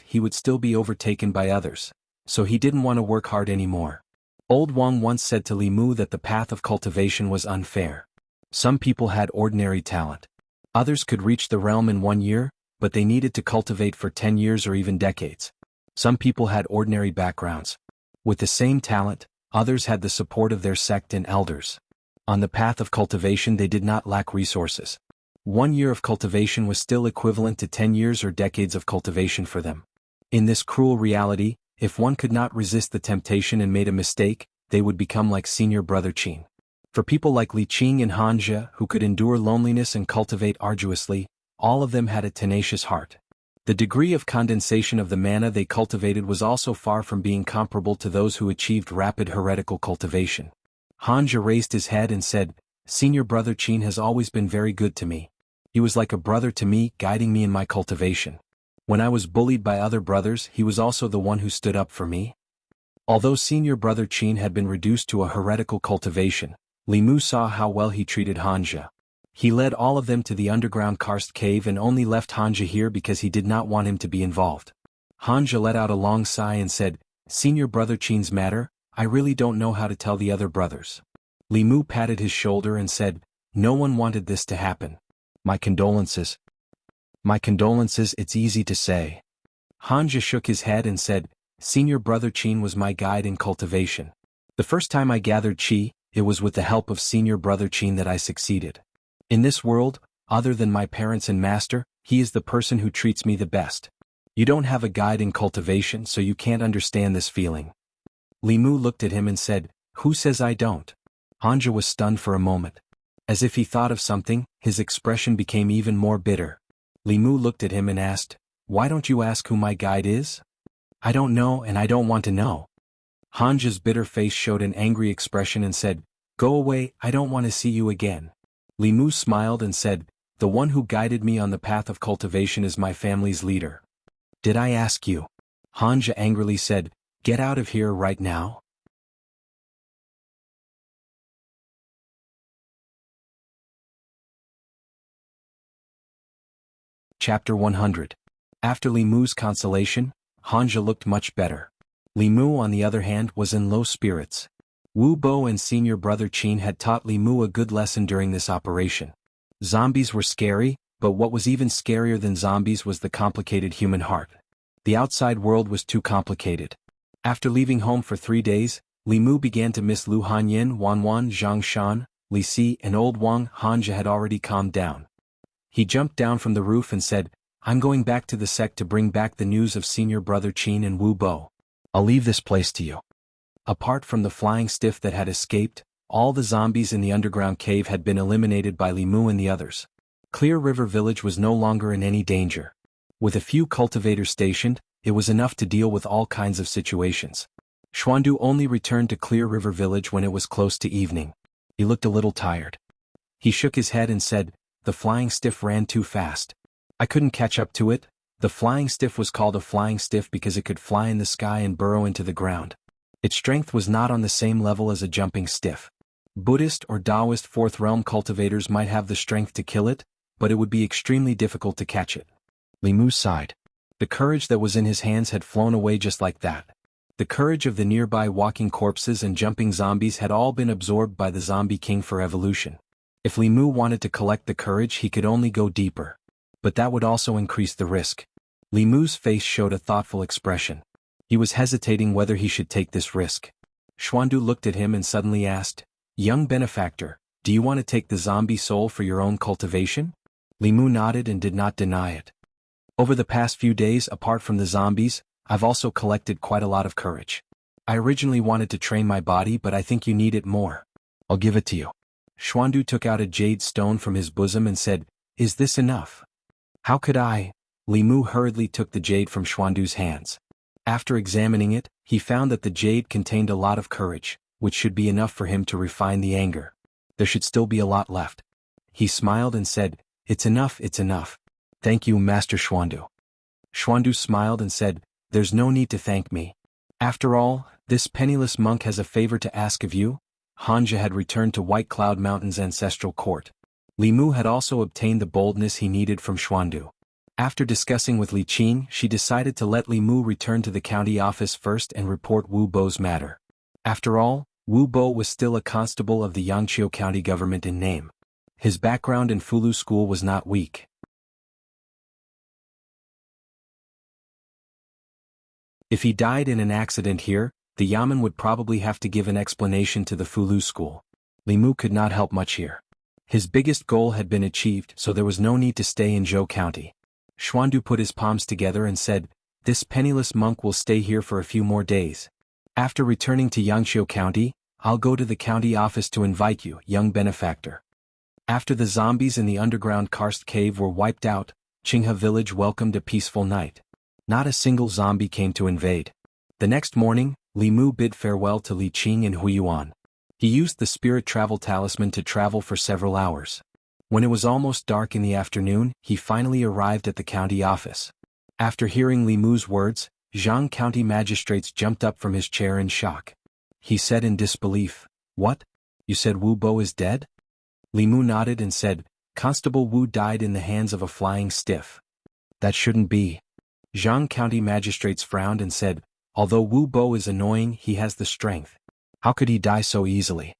he would still be overtaken by others. So he didn't want to work hard anymore. Old Wang once said to Li Mu that the path of cultivation was unfair. Some people had ordinary talent. Others could reach the realm in 1 year, but they needed to cultivate for 10 years or even decades. Some people had ordinary backgrounds. With the same talent, Others had the support of their sect and elders. On the path of cultivation they did not lack resources. 1 year of cultivation was still equivalent to 10 years or decades of cultivation for them. In this cruel reality, if one could not resist the temptation and made a mistake, they would become like senior brother Qin. For people like Li Qing and Hanja, who could endure loneliness and cultivate arduously, all of them had a tenacious heart. The degree of condensation of the mana they cultivated was also far from being comparable to those who achieved rapid heretical cultivation. Hanja raised his head and said, "Senior brother Qin has always been very good to me. He was like a brother to me, guiding me in my cultivation. When I was bullied by other brothers, he was also the one who stood up for me." Although senior brother Qin had been reduced to a heretical cultivation, Li Mu saw how well he treated Hanja. He led all of them to the underground karst cave and only left Hanja here because he did not want him to be involved. Hanja let out a long sigh and said, "Senior brother Qin's matter, I really don't know how to tell the other brothers." Li Mu patted his shoulder and said, "No one wanted this to happen. My condolences." "My condolences, it's easy to say." Hanja shook his head and said, "Senior brother Qin was my guide in cultivation. The first time I gathered qi, it was with the help of senior brother Qin that I succeeded. In this world, other than my parents and master, he is the person who treats me the best. You don't have a guide in cultivation, so you can't understand this feeling." Li Mu looked at him and said, "Who says I don't?" Hanja was stunned for a moment. As if he thought of something, his expression became even more bitter. Li Mu looked at him and asked, "Why don't you ask who my guide is?" "I don't know and I don't want to know." Hanja's bitter face showed an angry expression and said, "Go away, I don't want to see you again." Li Mu smiled and said, "The one who guided me on the path of cultivation is my family's leader." "Did I ask you?" Hanja angrily said, "Get out of here right now." Chapter 100. After Li Mu's consolation, Hanja looked much better. Li Mu, on the other hand, was in low spirits. Wu Bo and senior brother Qin had taught Li Mu a good lesson during this operation. Zombies were scary, but what was even scarier than zombies was the complicated human heart. The outside world was too complicated. After leaving home for 3 days, Li Mu began to miss Lu Hanyin, Wanwan, Zhang Shan, Li Si, and Old Wang. Hanja had already calmed down. He jumped down from the roof and said, "I'm going back to the sect to bring back the news of senior brother Qin and Wu Bo. I'll leave this place to you." Apart from the flying stiff that had escaped, all the zombies in the underground cave had been eliminated by Li Mu and the others. Clear River Village was no longer in any danger. With a few cultivators stationed, it was enough to deal with all kinds of situations. Xuandu only returned to Clear River Village when it was close to evening. He looked a little tired. He shook his head and said, "The flying stiff ran too fast. I couldn't catch up to it." The flying stiff was called a flying stiff because it could fly in the sky and burrow into the ground. Its strength was not on the same level as a jumping stiff. Buddhist or Taoist fourth realm cultivators might have the strength to kill it, but it would be extremely difficult to catch it. Li Mu sighed. The courage that was in his hands had flown away just like that. The courage of the nearby walking corpses and jumping zombies had all been absorbed by the zombie king for evolution. If Li Mu wanted to collect the courage, he could only go deeper. But that would also increase the risk. Li Mu's face showed a thoughtful expression. He was hesitating whether he should take this risk. Xuandu looked at him and suddenly asked, "Young benefactor, do you want to take the zombie soul for your own cultivation?" Li Mu nodded and did not deny it. "Over the past few days, apart from the zombies, I've also collected quite a lot of courage. I originally wanted to train my body, but I think you need it more. I'll give it to you." Xuandu took out a jade stone from his bosom and said, "Is this enough?" "How could I?" Li Mu hurriedly took the jade from Xuandu's hands. After examining it, he found that the jade contained a lot of courage, which should be enough for him to refine the anger. There should still be a lot left. He smiled and said, "It's enough, it's enough. Thank you, Master Xuandu." Xuandu smiled and said, "There's no need to thank me. After all, this penniless monk has a favor to ask of you." Hanja had returned to White Cloud Mountain's ancestral court. Li Mu had also obtained the boldness he needed from Xuandu. After discussing with Li Qing, she decided to let Li Mu return to the county office first and report Wu Bo's matter. After all, Wu Bo was still a constable of the Yangqiu County government in name. His background in Fulu school was not weak. If he died in an accident here, The Yamen would probably have to give an explanation to the Fulu school. Li Mu could not help much here. His biggest goal had been achieved, so there was no need to stay in Zhou County. Xuandu put his palms together and said, "This penniless monk will stay here for a few more days. After returning to Yangqiu County, I'll go to the county office to invite you, young benefactor." After the zombies in the underground karst cave were wiped out, Qinghe village welcomed a peaceful night. Not a single zombie came to invade. The next morning, Li Mu bid farewell to Li Qing and Huiyuan. He used the spirit travel talisman to travel for several hours. When it was almost dark in the afternoon, he finally arrived at the county office. After hearing Li Mu's words, Zhang County magistrates jumped up from his chair in shock. He said in disbelief, "What? You said Wu Bo is dead?" Li Mu nodded and said, "Constable Wu died in the hands of a flying stiff." "That shouldn't be." Zhang County magistrates frowned and said, "Although Wu Bo is annoying, he has the strength. How could he die so easily?"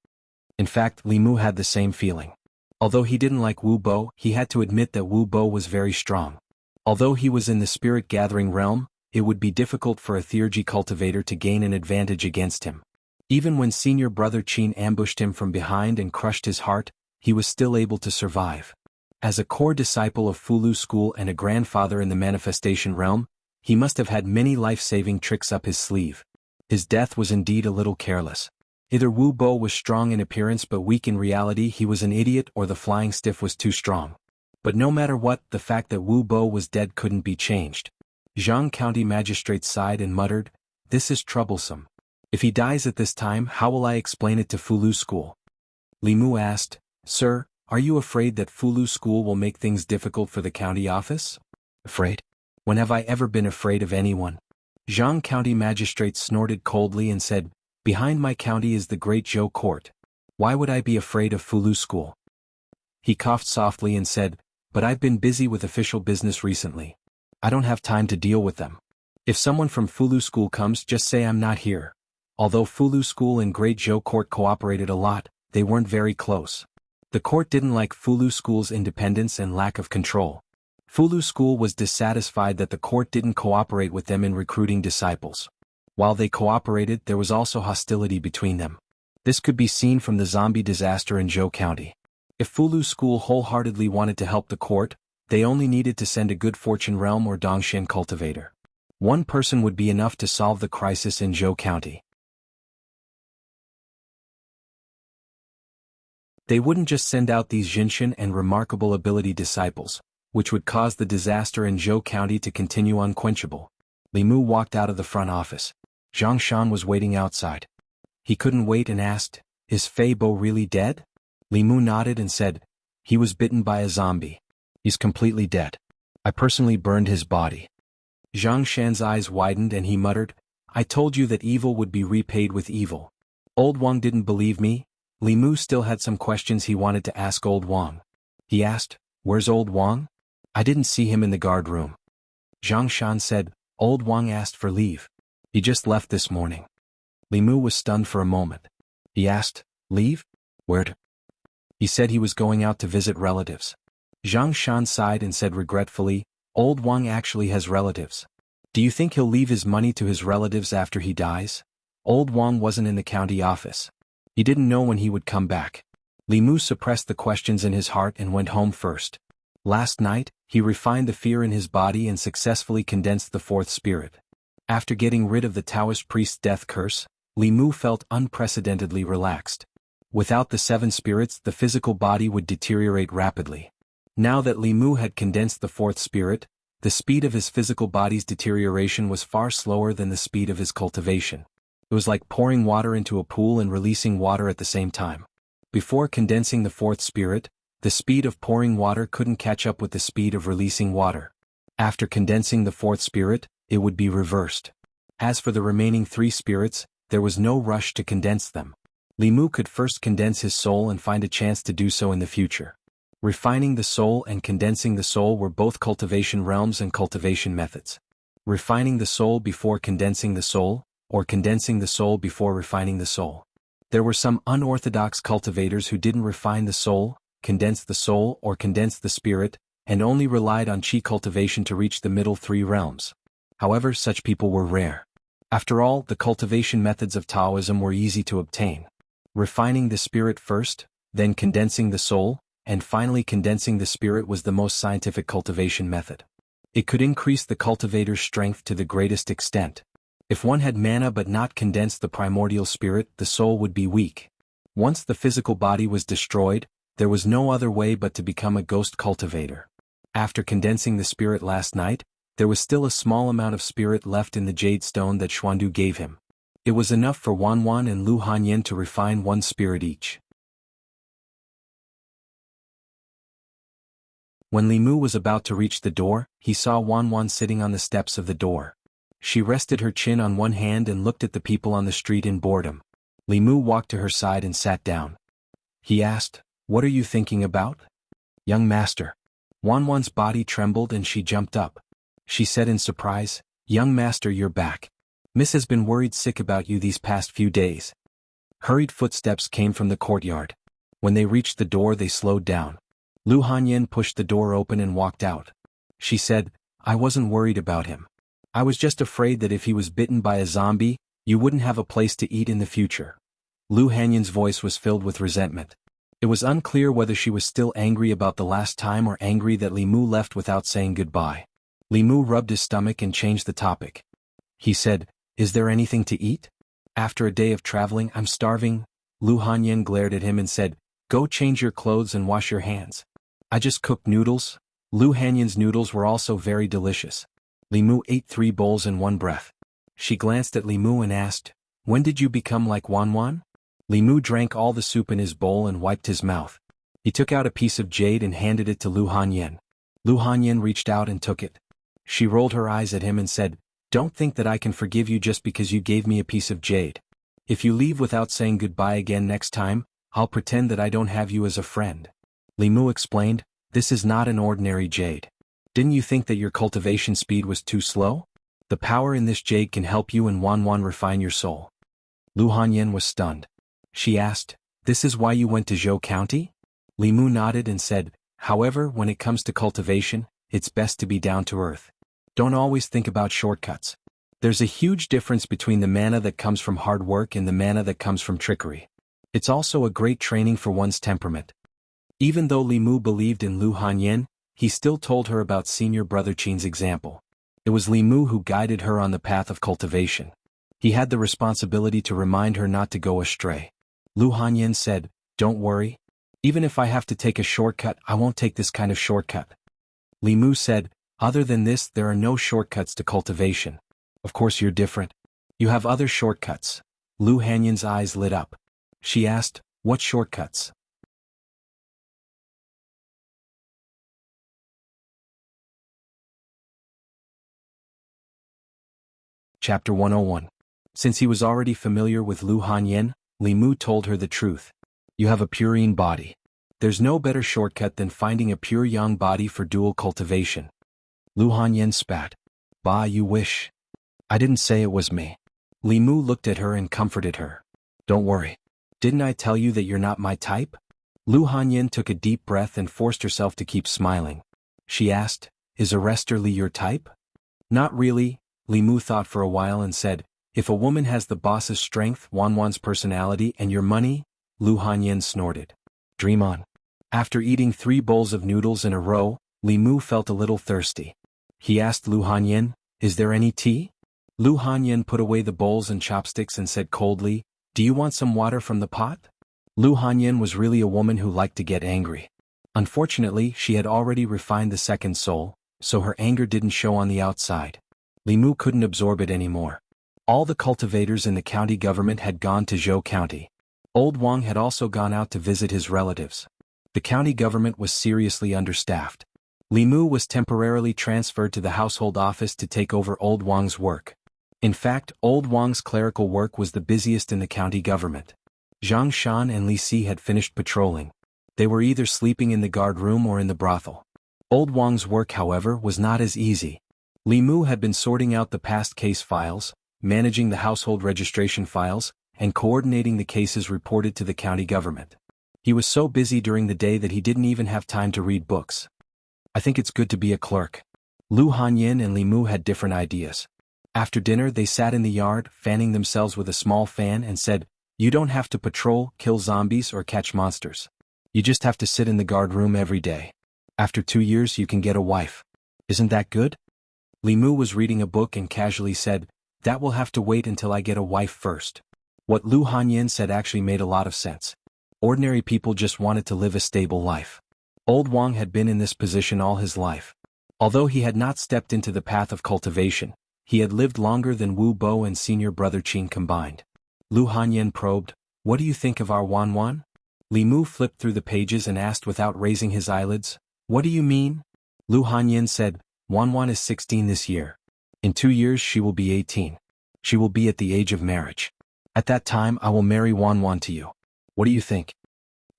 In fact, Li Mu had the same feeling. Although he didn't like Wu Bo, he had to admit that Wu Bo was very strong. Although he was in the spirit-gathering realm, it would be difficult for a theurgy cultivator to gain an advantage against him. Even when senior brother Qin ambushed him from behind and crushed his heart, he was still able to survive. As a core disciple of Fulu school and a grandfather in the manifestation realm, he must have had many life-saving tricks up his sleeve. His death was indeed a little careless. Either Wu Bo was strong in appearance but weak in reality, he was an idiot, or the flying stiff was too strong. But no matter what, the fact that Wu Bo was dead couldn't be changed. Zhang County magistrate sighed and muttered, "This is troublesome. If he dies at this time, how will I explain it to Fulu school?" Li Mu asked, "Sir, are you afraid that Fulu school will make things difficult for the county office?" "Afraid? When have I ever been afraid of anyone?" Zhang County magistrate snorted coldly and said, "Behind my county is the Great Zhou Court. Why would I be afraid of Fulu school?" He coughed softly and said, "But I've been busy with official business recently. I don't have time to deal with them. If someone from Fulu school comes, just say I'm not here." Although Fulu school and Great Zhou Court cooperated a lot, they weren't very close. The court didn't like Fulu school's independence and lack of control. Fulu school was dissatisfied that the court didn't cooperate with them in recruiting disciples. While they cooperated, there was also hostility between them. This could be seen from the zombie disaster in Zhou County. If Fulu school wholeheartedly wanted to help the court, they only needed to send a good fortune realm or Dongshan cultivator. One person would be enough to solve the crisis in Zhou County. They wouldn't just send out these Jinshan and remarkable ability disciples, which would cause the disaster in Zhou County to continue unquenchable. Li Mu walked out of the front office. Zhang Shan was waiting outside. He couldn't wait and asked, "Is Fei Bo really dead?" Li Mu nodded and said, "He was bitten by a zombie. He's completely dead. I personally burned his body." Zhang Shan's eyes widened and he muttered, "I told you that evil would be repaid with evil." Old Wang didn't believe me. Li Mu still had some questions he wanted to ask Old Wang. He asked, "Where's Old Wang? I didn't see him in the guard room." Zhang Shan said, "Old Wang asked for leave. He just left this morning." Li Mu was stunned for a moment. He asked, "Leave? Where to?" He said he was going out to visit relatives. Zhang Shan sighed and said regretfully, "Old Wang actually has relatives. Do you think he'll leave his money to his relatives after he dies?" Old Wang wasn't in the county office. He didn't know when he would come back. Li Mu suppressed the questions in his heart and went home first. Last night, he refined the fear in his body and successfully condensed the fourth spirit. After getting rid of the Taoist priest's death curse, Li Mu felt unprecedentedly relaxed. Without the seven spirits, the physical body would deteriorate rapidly. Now that Li Mu had condensed the fourth spirit, the speed of his physical body's deterioration was far slower than the speed of his cultivation. It was like pouring water into a pool and releasing water at the same time. Before condensing the fourth spirit, the speed of pouring water couldn't catch up with the speed of releasing water. After condensing the fourth spirit, it would be reversed. As for the remaining three spirits, there was no rush to condense them. Li Mu could first condense his soul and find a chance to do so in the future. Refining the soul and condensing the soul were both cultivation realms and cultivation methods. Refining the soul before condensing the soul, or condensing the soul before refining the soul. There were some unorthodox cultivators who didn't refine the soul, condense the soul, or condense the spirit, and only relied on qi cultivation to reach the middle three realms. However, such people were rare. After all, the cultivation methods of Taoism were easy to obtain. Refining the spirit first, then condensing the soul, and finally condensing the spirit was the most scientific cultivation method. It could increase the cultivator's strength to the greatest extent. If one had mana but not condensed the primordial spirit, the soul would be weak. Once the physical body was destroyed, there was no other way but to become a ghost cultivator. After condensing the spirit last night, there was still a small amount of spirit left in the jade stone that Xuandu gave him. It was enough for Wanwan and Lu Hanyin to refine one spirit each. When Li Mu was about to reach the door, he saw Wanwan sitting on the steps of the door. She rested her chin on one hand and looked at the people on the street in boredom. Li Mu walked to her side and sat down. He asked, "What are you thinking about?" "Young master." Wanwan's body trembled and she jumped up. She said in surprise, "Young master, you're back. Miss has been worried sick about you these past few days." Hurried footsteps came from the courtyard. When they reached the door, they slowed down. Lu Hanyin pushed the door open and walked out. She said, "I wasn't worried about him. I was just afraid that if he was bitten by a zombie, you wouldn't have a place to eat in the future." Lu Hanyin's voice was filled with resentment. It was unclear whether she was still angry about the last time or angry that Li Mu left without saying goodbye. Li Mu rubbed his stomach and changed the topic. He said, "Is there anything to eat? After a day of traveling, I'm starving." Lu Hanyin glared at him and said, "Go change your clothes and wash your hands. I just cooked noodles." Lu Hanyin's noodles were also very delicious. Li Mu ate 3 bowls in one breath. She glanced at Li Mu and asked, "When did you become like Wanwan?" Li Mu drank all the soup in his bowl and wiped his mouth. He took out a piece of jade and handed it to Lu Hanyin. Lu Hanyin reached out and took it. She rolled her eyes at him and said, "Don't think that I can forgive you just because you gave me a piece of jade. If you leave without saying goodbye again next time, I'll pretend that I don't have you as a friend." Li Mu explained, "This is not an ordinary jade. Didn't you think that your cultivation speed was too slow? The power in this jade can help you and Wanwan refine your soul." Lu Hanyin was stunned. She asked, "This is why you went to Zhou County?" Li Mu nodded and said, "However, when it comes to cultivation, it's best to be down to earth. Don't always think about shortcuts. There's a huge difference between the mana that comes from hard work and the mana that comes from trickery. It's also a great training for one's temperament." Even though Li Mu believed in Lu Hanyin, he still told her about senior brother Qin's example. It was Li Mu who guided her on the path of cultivation. He had the responsibility to remind her not to go astray. Lu Hanyin said, "Don't worry. Even if I have to take a shortcut, I won't take this kind of shortcut." Li Mu said, "Other than this, there are no shortcuts to cultivation. Of course you're different. You have other shortcuts." Lu Hanyin's eyes lit up. She asked, "What shortcuts?" Chapter 101. Since he was already familiar with Lu Hanyin, Li Mu told her the truth. "You have a purine body. There's no better shortcut than finding a pure yang body for dual cultivation." Lu Hanyin spat. "Bah, you wish. I didn't say it was me." Li Mu looked at her and comforted her. "Don't worry. Didn't I tell you that you're not my type?" Lu Hanyin took a deep breath and forced herself to keep smiling. She asked, "Is Arrestor Li your type?" "Not really." Li Mu thought for a while and said, "If a woman has the boss's strength, Wanwan's personality, and your money." Lu Hanyin snorted. "Dream on." After eating 3 bowls of noodles in a row, Li Mu felt a little thirsty. He asked Lu Hanyin, "Is there any tea?" Lu Hanyin put away the bowls and chopsticks and said coldly, "Do you want some water from the pot?" Lu Hanyin was really a woman who liked to get angry. Unfortunately, she had already refined the second soul, so her anger didn't show on the outside. Li Mu couldn't absorb it anymore. All the cultivators in the county government had gone to Zhou County. Old Wang had also gone out to visit his relatives. The county government was seriously understaffed. Li Mu was temporarily transferred to the household office to take over Old Wang's work. In fact, Old Wang's clerical work was the busiest in the county government. Zhang Shan and Li Si had finished patrolling. They were either sleeping in the guard room or in the brothel. Old Wang's work, however, was not as easy. Li Mu had been sorting out the past case files, managing the household registration files, and coordinating the cases reported to the county government. He was so busy during the day that he didn't even have time to read books. "I think it's good to be a clerk." Lu Hanyin and Li Mu had different ideas. After dinner they sat in the yard, fanning themselves with a small fan and said, "You don't have to patrol, kill zombies or catch monsters. You just have to sit in the guard room every day. After 2 years you can get a wife. Isn't that good?" Li Mu was reading a book and casually said, "That will have to wait until I get a wife first." What Lu Hanyin said actually made a lot of sense. Ordinary people just wanted to live a stable life. Old Wang had been in this position all his life. Although he had not stepped into the path of cultivation, he had lived longer than Wu Bo and senior brother Qin combined. Lu Hanyin probed, "What do you think of our Wan Wan?" Li Mu flipped through the pages and asked without raising his eyelids, "What do you mean?" Lu Hanyin said, "Wan Wan is 16 this year. In 2 years she will be 18. She will be at the age of marriage. At that time I will marry Wan Wan to you. What do you think?"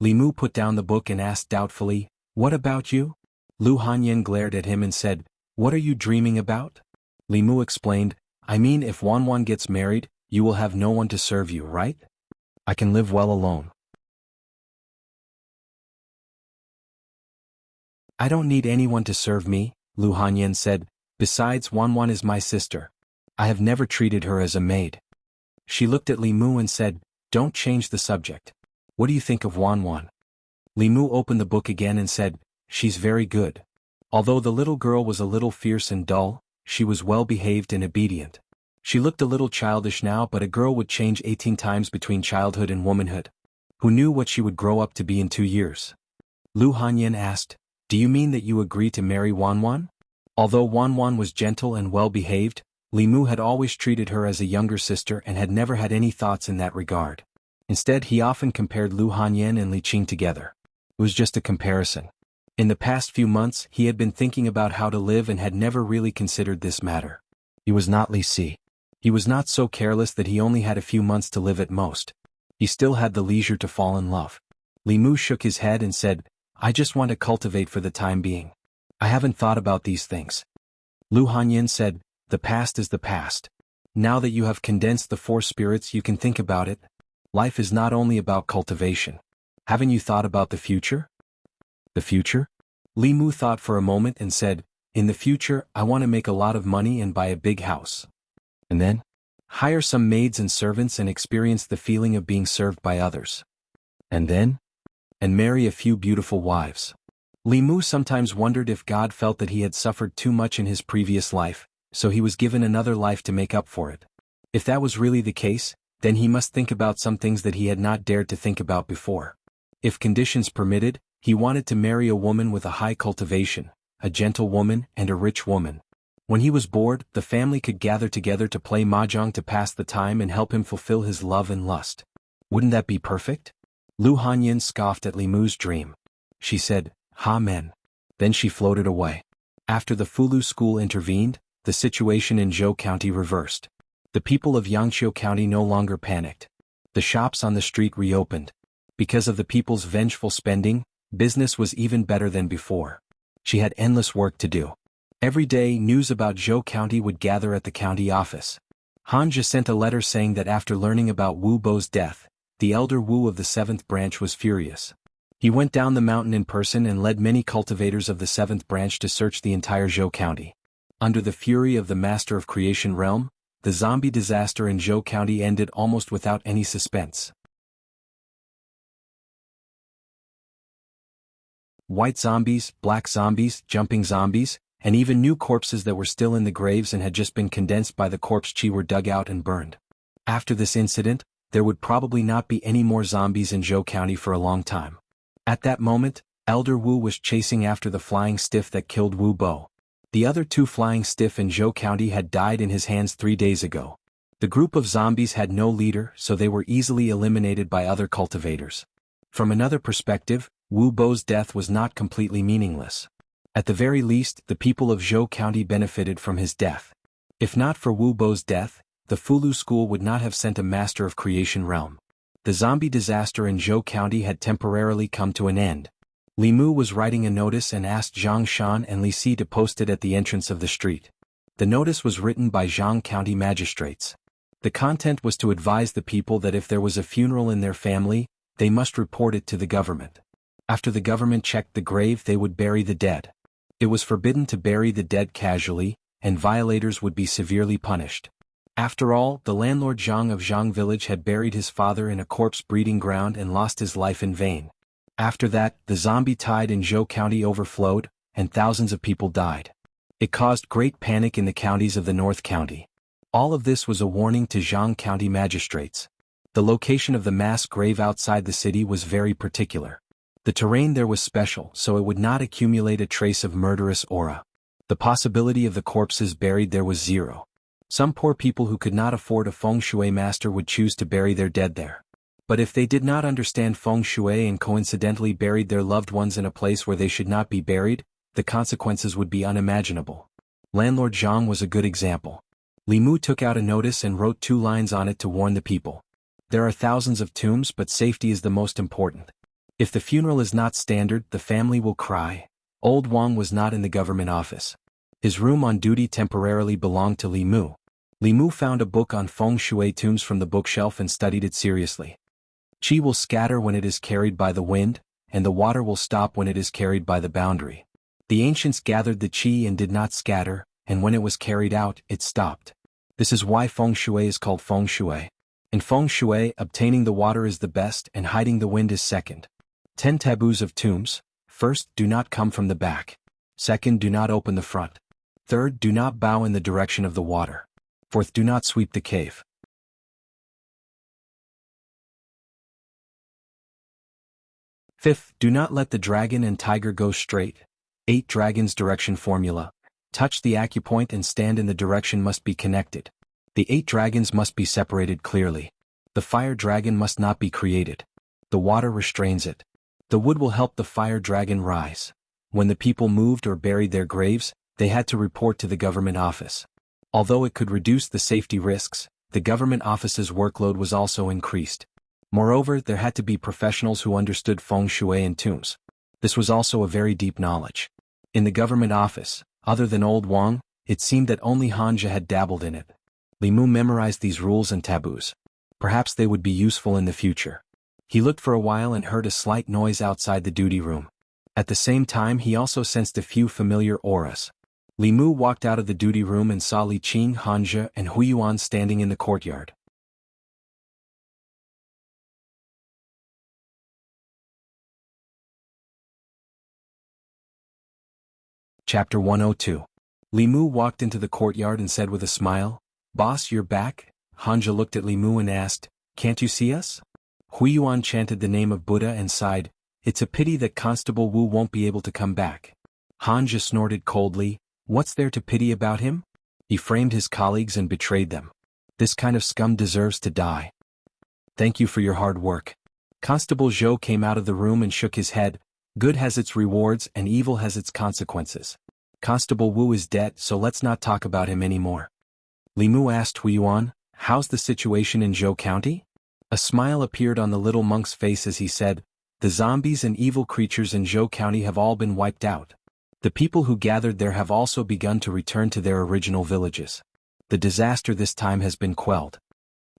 Li Mu put down the book and asked doubtfully, "What about you?" Lu Hanyin glared at him and said, "What are you dreaming about?" Li Mu explained, "I mean if Wan Wan gets married, you will have no one to serve you, right? I can live well alone. "I don't need anyone to serve me," Lu Hanyin said, "besides Wan Wan is my sister. I have never treated her as a maid." She looked at Li Mu and said, "Don't change the subject. What do you think of Wan Wan?" Li Mu opened the book again and said, "She's very good. Although the little girl was a little fierce and dull, she was well behaved and obedient. She looked a little childish now, but a girl would change 18 times between childhood and womanhood. Who knew what she would grow up to be in 2 years?" Lu Hanyin asked, "Do you mean that you agree to marry Wan Wan?" Although Wan Wan was gentle and well behaved, Li Mu had always treated her as a younger sister and had never had any thoughts in that regard. Instead he often compared Lu Hanyin and Li Qing together. It was just a comparison. In the past few months he had been thinking about how to live and had never really considered this matter. He was not Li Si. He was not so careless that he only had a few months to live at most. He still had the leisure to fall in love. Li Mu shook his head and said, "I just want to cultivate for the time being. I haven't thought about these things." Lu Hanyin said, "The past is the past. Now that you have condensed the 4 spirits you can think about it. Life is not only about cultivation. Haven't you thought about the future?" "The future?" Li Mu thought for a moment and said, "In the future I want to make a lot of money and buy a big house. And then? Hire some maids and servants and experience the feeling of being served by others. And then? And marry a few beautiful wives." Li Mu sometimes wondered if God felt that he had suffered too much in his previous life, so he was given another life to make up for it. If that was really the case, then he must think about some things that he had not dared to think about before. If conditions permitted, he wanted to marry a woman with a high cultivation, a gentle woman and a rich woman. When he was bored, the family could gather together to play mahjong to pass the time and help him fulfill his love and lust. Wouldn't that be perfect? Lu Hanyin scoffed at Li Mu's dream. She said, "Amen." Then she floated away. After the Fulu school intervened, the situation in Zhou County reversed. The people of Yangqiu County no longer panicked. The shops on the street reopened. Because of the people's vengeful spending, business was even better than before. She had endless work to do. Every day news about Zhou County would gather at the county office. Hanja sent a letter saying that after learning about Wu Bo's death, the elder Wu of the 7th branch was furious. He went down the mountain in person and led many cultivators of the 7th branch to search the entire Zhou County. Under the fury of the Master of Creation realm, the zombie disaster in Zhou County ended almost without any suspense. White zombies, black zombies, jumping zombies, and even new corpses that were still in the graves and had just been condensed by the corpse chi were dug out and burned. After this incident, there would probably not be any more zombies in Zhou County for a long time. At that moment, Elder Wu was chasing after the flying stiff that killed Wu Bo. The other 2 flying stiff in Zhou County had died in his hands 3 days ago. The group of zombies had no leader, so they were easily eliminated by other cultivators. From another perspective, Wu Bo's death was not completely meaningless. At the very least, the people of Zhou County benefited from his death. If not for Wu Bo's death, the Fulu school would not have sent a Master of Creation realm. The zombie disaster in Zhou County had temporarily come to an end. Li Mu was writing a notice and asked Zhang Shan and Li Si to post it at the entrance of the street. The notice was written by Zhang County magistrates. The content was to advise the people that if there was a funeral in their family, they must report it to the government. After the government checked the grave, they would bury the dead. It was forbidden to bury the dead casually, and violators would be severely punished. After all, the landlord Zhang of Zhang village had buried his father in a corpse breeding ground and lost his life in vain. After that, the zombie tide in Zhou County overflowed, and thousands of people died. It caused great panic in the counties of the North County. All of this was a warning to Zhang County magistrates. The location of the mass grave outside the city was very particular. The terrain there was special, so it would not accumulate a trace of murderous aura. The possibility of the corpses buried there was zero. Some poor people who could not afford a feng shui master would choose to bury their dead there. But if they did not understand feng shui and coincidentally buried their loved ones in a place where they should not be buried, the consequences would be unimaginable. Landlord Zhang was a good example. Li Mu took out a notice and wrote 2 lines on it to warn the people. There are thousands of tombs, but safety is the most important. If the funeral is not standard, the family will cry. Old Wang was not in the government office. His room on duty temporarily belonged to Li Mu. Li Mu found a book on feng shui tombs from the bookshelf and studied it seriously. Qi will scatter when it is carried by the wind, and the water will stop when it is carried by the boundary. The ancients gathered the qi and did not scatter, and when it was carried out, it stopped. This is why feng shui is called feng shui. In feng shui, obtaining the water is the best and hiding the wind is second. 10 taboos of tombs. First, do not come from the back. Second, do not open the front. Third, do not bow in the direction of the water. Fourth, do not sweep the cave. Fifth, do not let the dragon and tiger go straight. 8 dragons direction formula. Touch the acupoint and stand in the direction must be connected. The 8 dragons must be separated clearly. The fire dragon must not be created. The water restrains it. The wood will help the fire dragon rise. When the people moved or buried their graves, they had to report to the government office. Although it could reduce the safety risks, the government office's workload was also increased. Moreover, there had to be professionals who understood feng shui and tombs. This was also a very deep knowledge. In the government office, other than Old Wang, it seemed that only Hanja had dabbled in it. Li Mu memorized these rules and taboos. Perhaps they would be useful in the future. He looked for a while and heard a slight noise outside the duty room. At the same time, he also sensed a few familiar auras. Li Mu walked out of the duty room and saw Li Qing, Hanja, and Huiyuan standing in the courtyard. Chapter 102. Li Mu walked into the courtyard and said with a smile, "Boss, you're back?" Hanja looked at Li Mu and asked, "Can't you see us?" Huiyuan chanted the name of Buddha and sighed, "It's a pity that Constable Wu won't be able to come back." Hanja snorted coldly, "What's there to pity about him? He framed his colleagues and betrayed them. This kind of scum deserves to die. Thank you for your hard work." Constable Zhou came out of the room and shook his head. Good has its rewards and evil has its consequences. Constable Wu is dead, so let's not talk about him anymore. Li Mu asked Huiyuan, "How's the situation in Zhou County?" A smile appeared on the little monk's face as he said, "The zombies and evil creatures in Zhou County have all been wiped out. The people who gathered there have also begun to return to their original villages. The disaster this time has been quelled."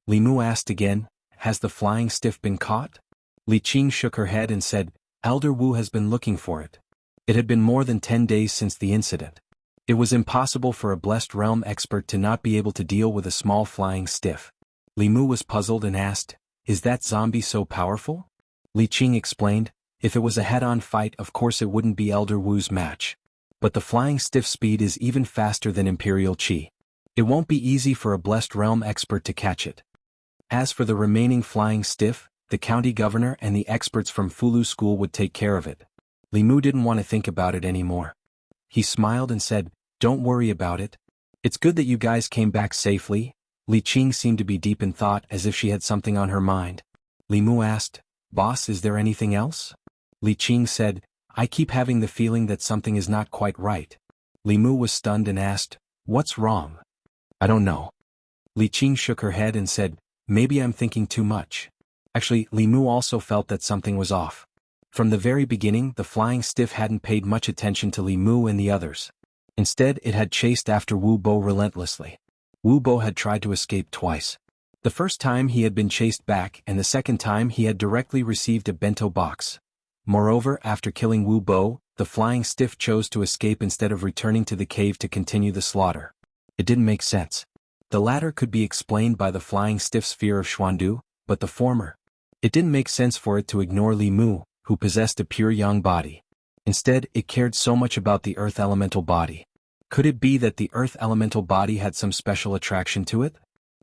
Li Mu asked again, "Has the flying stiff been caught?" Li Qing shook her head and said, "Elder Wu has been looking for it. It had been more than 10 days since the incident. It was impossible for a blessed realm expert to not be able to deal with a small flying stiff." Li Mu was puzzled and asked, "Is that zombie so powerful?" Li Qing explained, "If it was a head-on fight, of course it wouldn't be Elder Wu's match. But the flying stiff speed is even faster than Imperial Qi. It won't be easy for a blessed realm expert to catch it. As for the remaining flying stiff, the county governor and the experts from Fulu School would take care of it." Li Mu didn't want to think about it anymore. He smiled and said, "Don't worry about it. It's good that you guys came back safely." Li Qing seemed to be deep in thought as if she had something on her mind. Li Mu asked, "Boss, is there anything else?" Li Qing said, "I keep having the feeling that something is not quite right." Li Mu was stunned and asked, "What's wrong?" "I don't know." Li Qing shook her head and said, "Maybe I'm thinking too much." Actually, Li Mu also felt that something was off. From the very beginning, the flying stiff hadn't paid much attention to Li Mu and the others. Instead, it had chased after Wu Bo relentlessly. Wu Bo had tried to escape twice. The first time he had been chased back and the second time he had directly received a bento box. Moreover, after killing Wu Bo, the flying stiff chose to escape instead of returning to the cave to continue the slaughter. It didn't make sense. The latter could be explained by the flying stiff sphere of Xuandu, but the former. It didn't make sense for it to ignore Li Mu, who possessed a pure yang body. Instead, it cared so much about the earth elemental body. Could it be that the earth elemental body had some special attraction to it?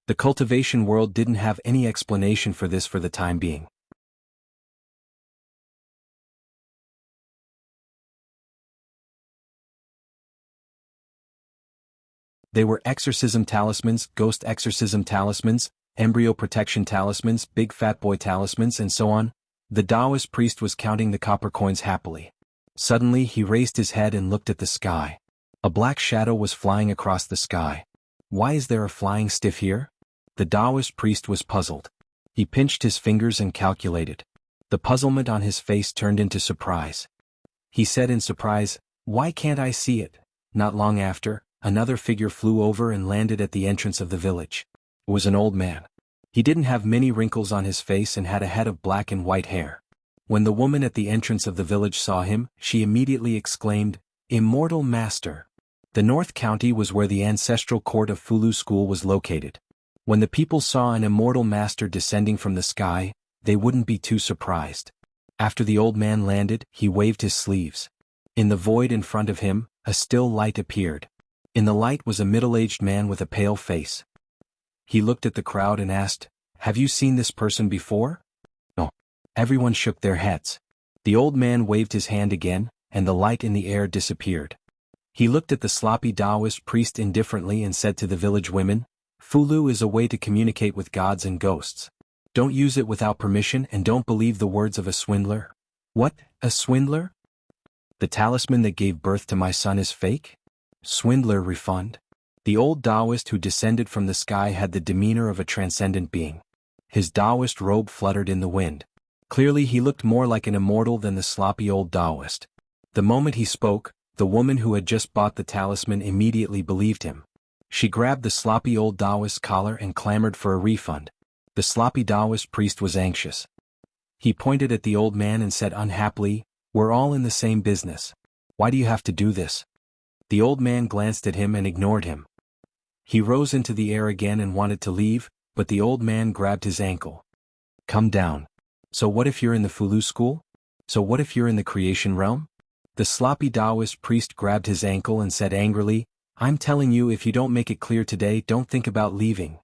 The cultivation world didn't have any explanation for this for the time being. They were exorcism talismans, ghost exorcism talismans, embryo protection talismans, big fat boy talismans, and so on. The Taoist priest was counting the copper coins happily. Suddenly he raised his head and looked at the sky. A black shadow was flying across the sky. Why is there a flying stiff here? The Taoist priest was puzzled. He pinched his fingers and calculated. The puzzlement on his face turned into surprise. He said in surprise, "Why can't I see it?" Not long after, another figure flew over and landed at the entrance of the village. It was an old man. He didn't have many wrinkles on his face and had a head of black and white hair. When the woman at the entrance of the village saw him, she immediately exclaimed, "Immortal Master!" The North County was where the ancestral court of Fulu School was located. When the people saw an immortal master descending from the sky, they wouldn't be too surprised. After the old man landed, he waved his sleeves. In the void in front of him, a still light appeared. In the light was a middle-aged man with a pale face. He looked at the crowd and asked, "Have you seen this person before?" No. Everyone shook their heads. The old man waved his hand again, and the light in the air disappeared. He looked at the sloppy Taoist priest indifferently and said to the village women, "Fulu is a way to communicate with gods and ghosts. Don't use it without permission and don't believe the words of a swindler." "What, a swindler? The talisman that gave birth to my son is fake?" "Swindler refund." The old Taoist who descended from the sky had the demeanor of a transcendent being. His Taoist robe fluttered in the wind. Clearly he looked more like an immortal than the sloppy old Taoist. The moment he spoke, the woman who had just bought the talisman immediately believed him. She grabbed the sloppy old Taoist's collar and clamored for a refund. The sloppy Taoist priest was anxious. He pointed at the old man and said unhappily, "We're all in the same business. Why do you have to do this?" The old man glanced at him and ignored him. He rose into the air again and wanted to leave, but the old man grabbed his ankle. "Come down. So what if you're in the Fulu school? So what if you're in the creation realm?" The sloppy Taoist priest grabbed his ankle and said angrily, "I'm telling you, if you don't make it clear today, don't think about leaving."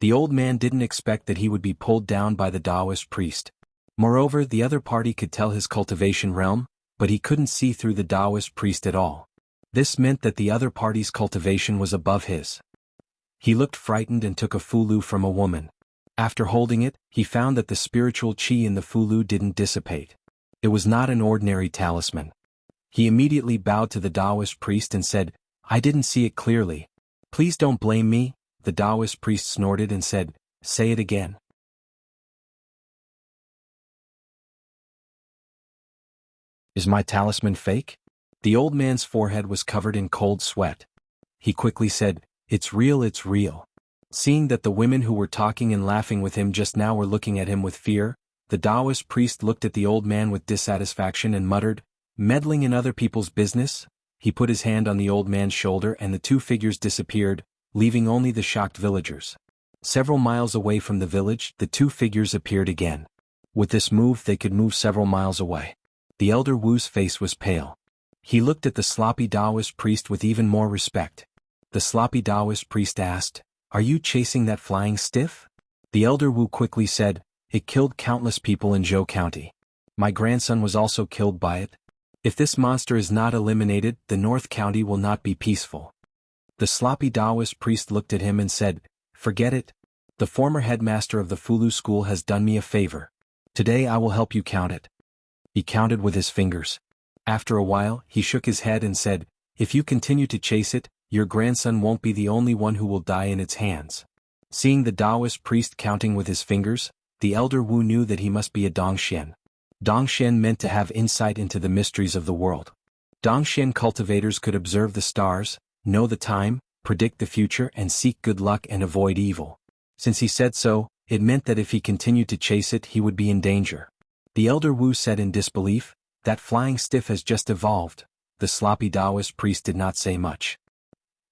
The old man didn't expect that he would be pulled down by the Taoist priest. Moreover, the other party could tell his cultivation realm, but he couldn't see through the Taoist priest at all. This meant that the other party's cultivation was above his. He looked frightened and took a Fulu from a woman. After holding it, he found that the spiritual qi in the Fulu didn't dissipate. It was not an ordinary talisman. He immediately bowed to the Taoist priest and said, "I didn't see it clearly. Please don't blame me." The Taoist priest snorted and said, "Say it again." "Is my talisman fake?" The old man's forehead was covered in cold sweat. He quickly said, "It's real, it's real." Seeing that the women who were talking and laughing with him just now were looking at him with fear, the Taoist priest looked at the old man with dissatisfaction and muttered, "Meddling in other people's business?" He put his hand on the old man's shoulder and the two figures disappeared, leaving only the shocked villagers. Several miles away from the village, the two figures appeared again. With this move they could move several miles away. The elder Wu's face was pale. He looked at the sloppy Taoist priest with even more respect. The sloppy Taoist priest asked, "Are you chasing that flying stiff?" The elder Wu quickly said, "It killed countless people in Zhou County. My grandson was also killed by it. If this monster is not eliminated, the North County will not be peaceful." The sloppy Taoist priest looked at him and said, "Forget it. The former headmaster of the Fulu school has done me a favor. Today I will help you count it." He counted with his fingers. After a while, he shook his head and said, "If you continue to chase it, your grandson won't be the only one who will die in its hands." Seeing the Taoist priest counting with his fingers, the elder Wu knew that he must be a Dongxian. Dongxian meant to have insight into the mysteries of the world. Dongxian cultivators could observe the stars, know the time, predict the future, and seek good luck and avoid evil. Since he said so, it meant that if he continued to chase it, he would be in danger. The elder Wu said in disbelief, "That flying stiff has just evolved." The sloppy Taoist priest did not say much.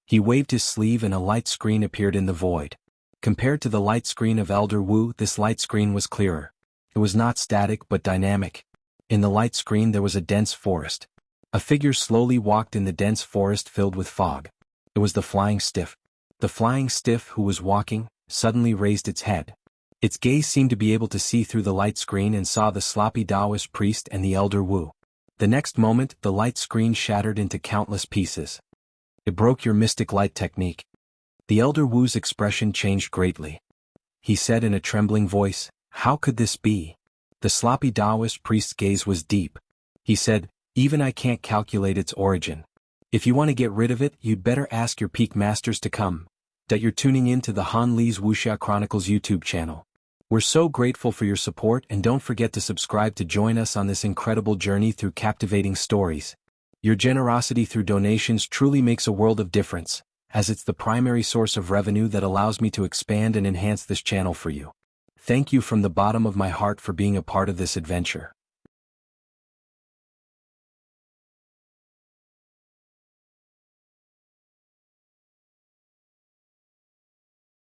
He waved his sleeve and a light screen appeared in the void. Compared to the light screen of Elder Wu, this light screen was clearer. It was not static but dynamic. In the light screen there was a dense forest. A figure slowly walked in the dense forest filled with fog. It was the Flying Stiff. The Flying Stiff, who was walking, suddenly raised its head. Its gaze seemed to be able to see through the light screen and saw the sloppy Taoist priest and the Elder Wu. The next moment, the light screen shattered into countless pieces. It broke your mystic light technique. The Elder Wu's expression changed greatly. He said in a trembling voice, "How could this be?" The sloppy Taoist priest's gaze was deep. He said, "Even I can't calculate its origin. If you want to get rid of it, you'd better ask your peak masters to come." That you're tuning in to the Han Li's Wuxia Chronicles YouTube channel. We're so grateful for your support, and don't forget to subscribe to join us on this incredible journey through captivating stories. Your generosity through donations truly makes a world of difference, as it's the primary source of revenue that allows me to expand and enhance this channel for you. Thank you from the bottom of my heart for being a part of this adventure.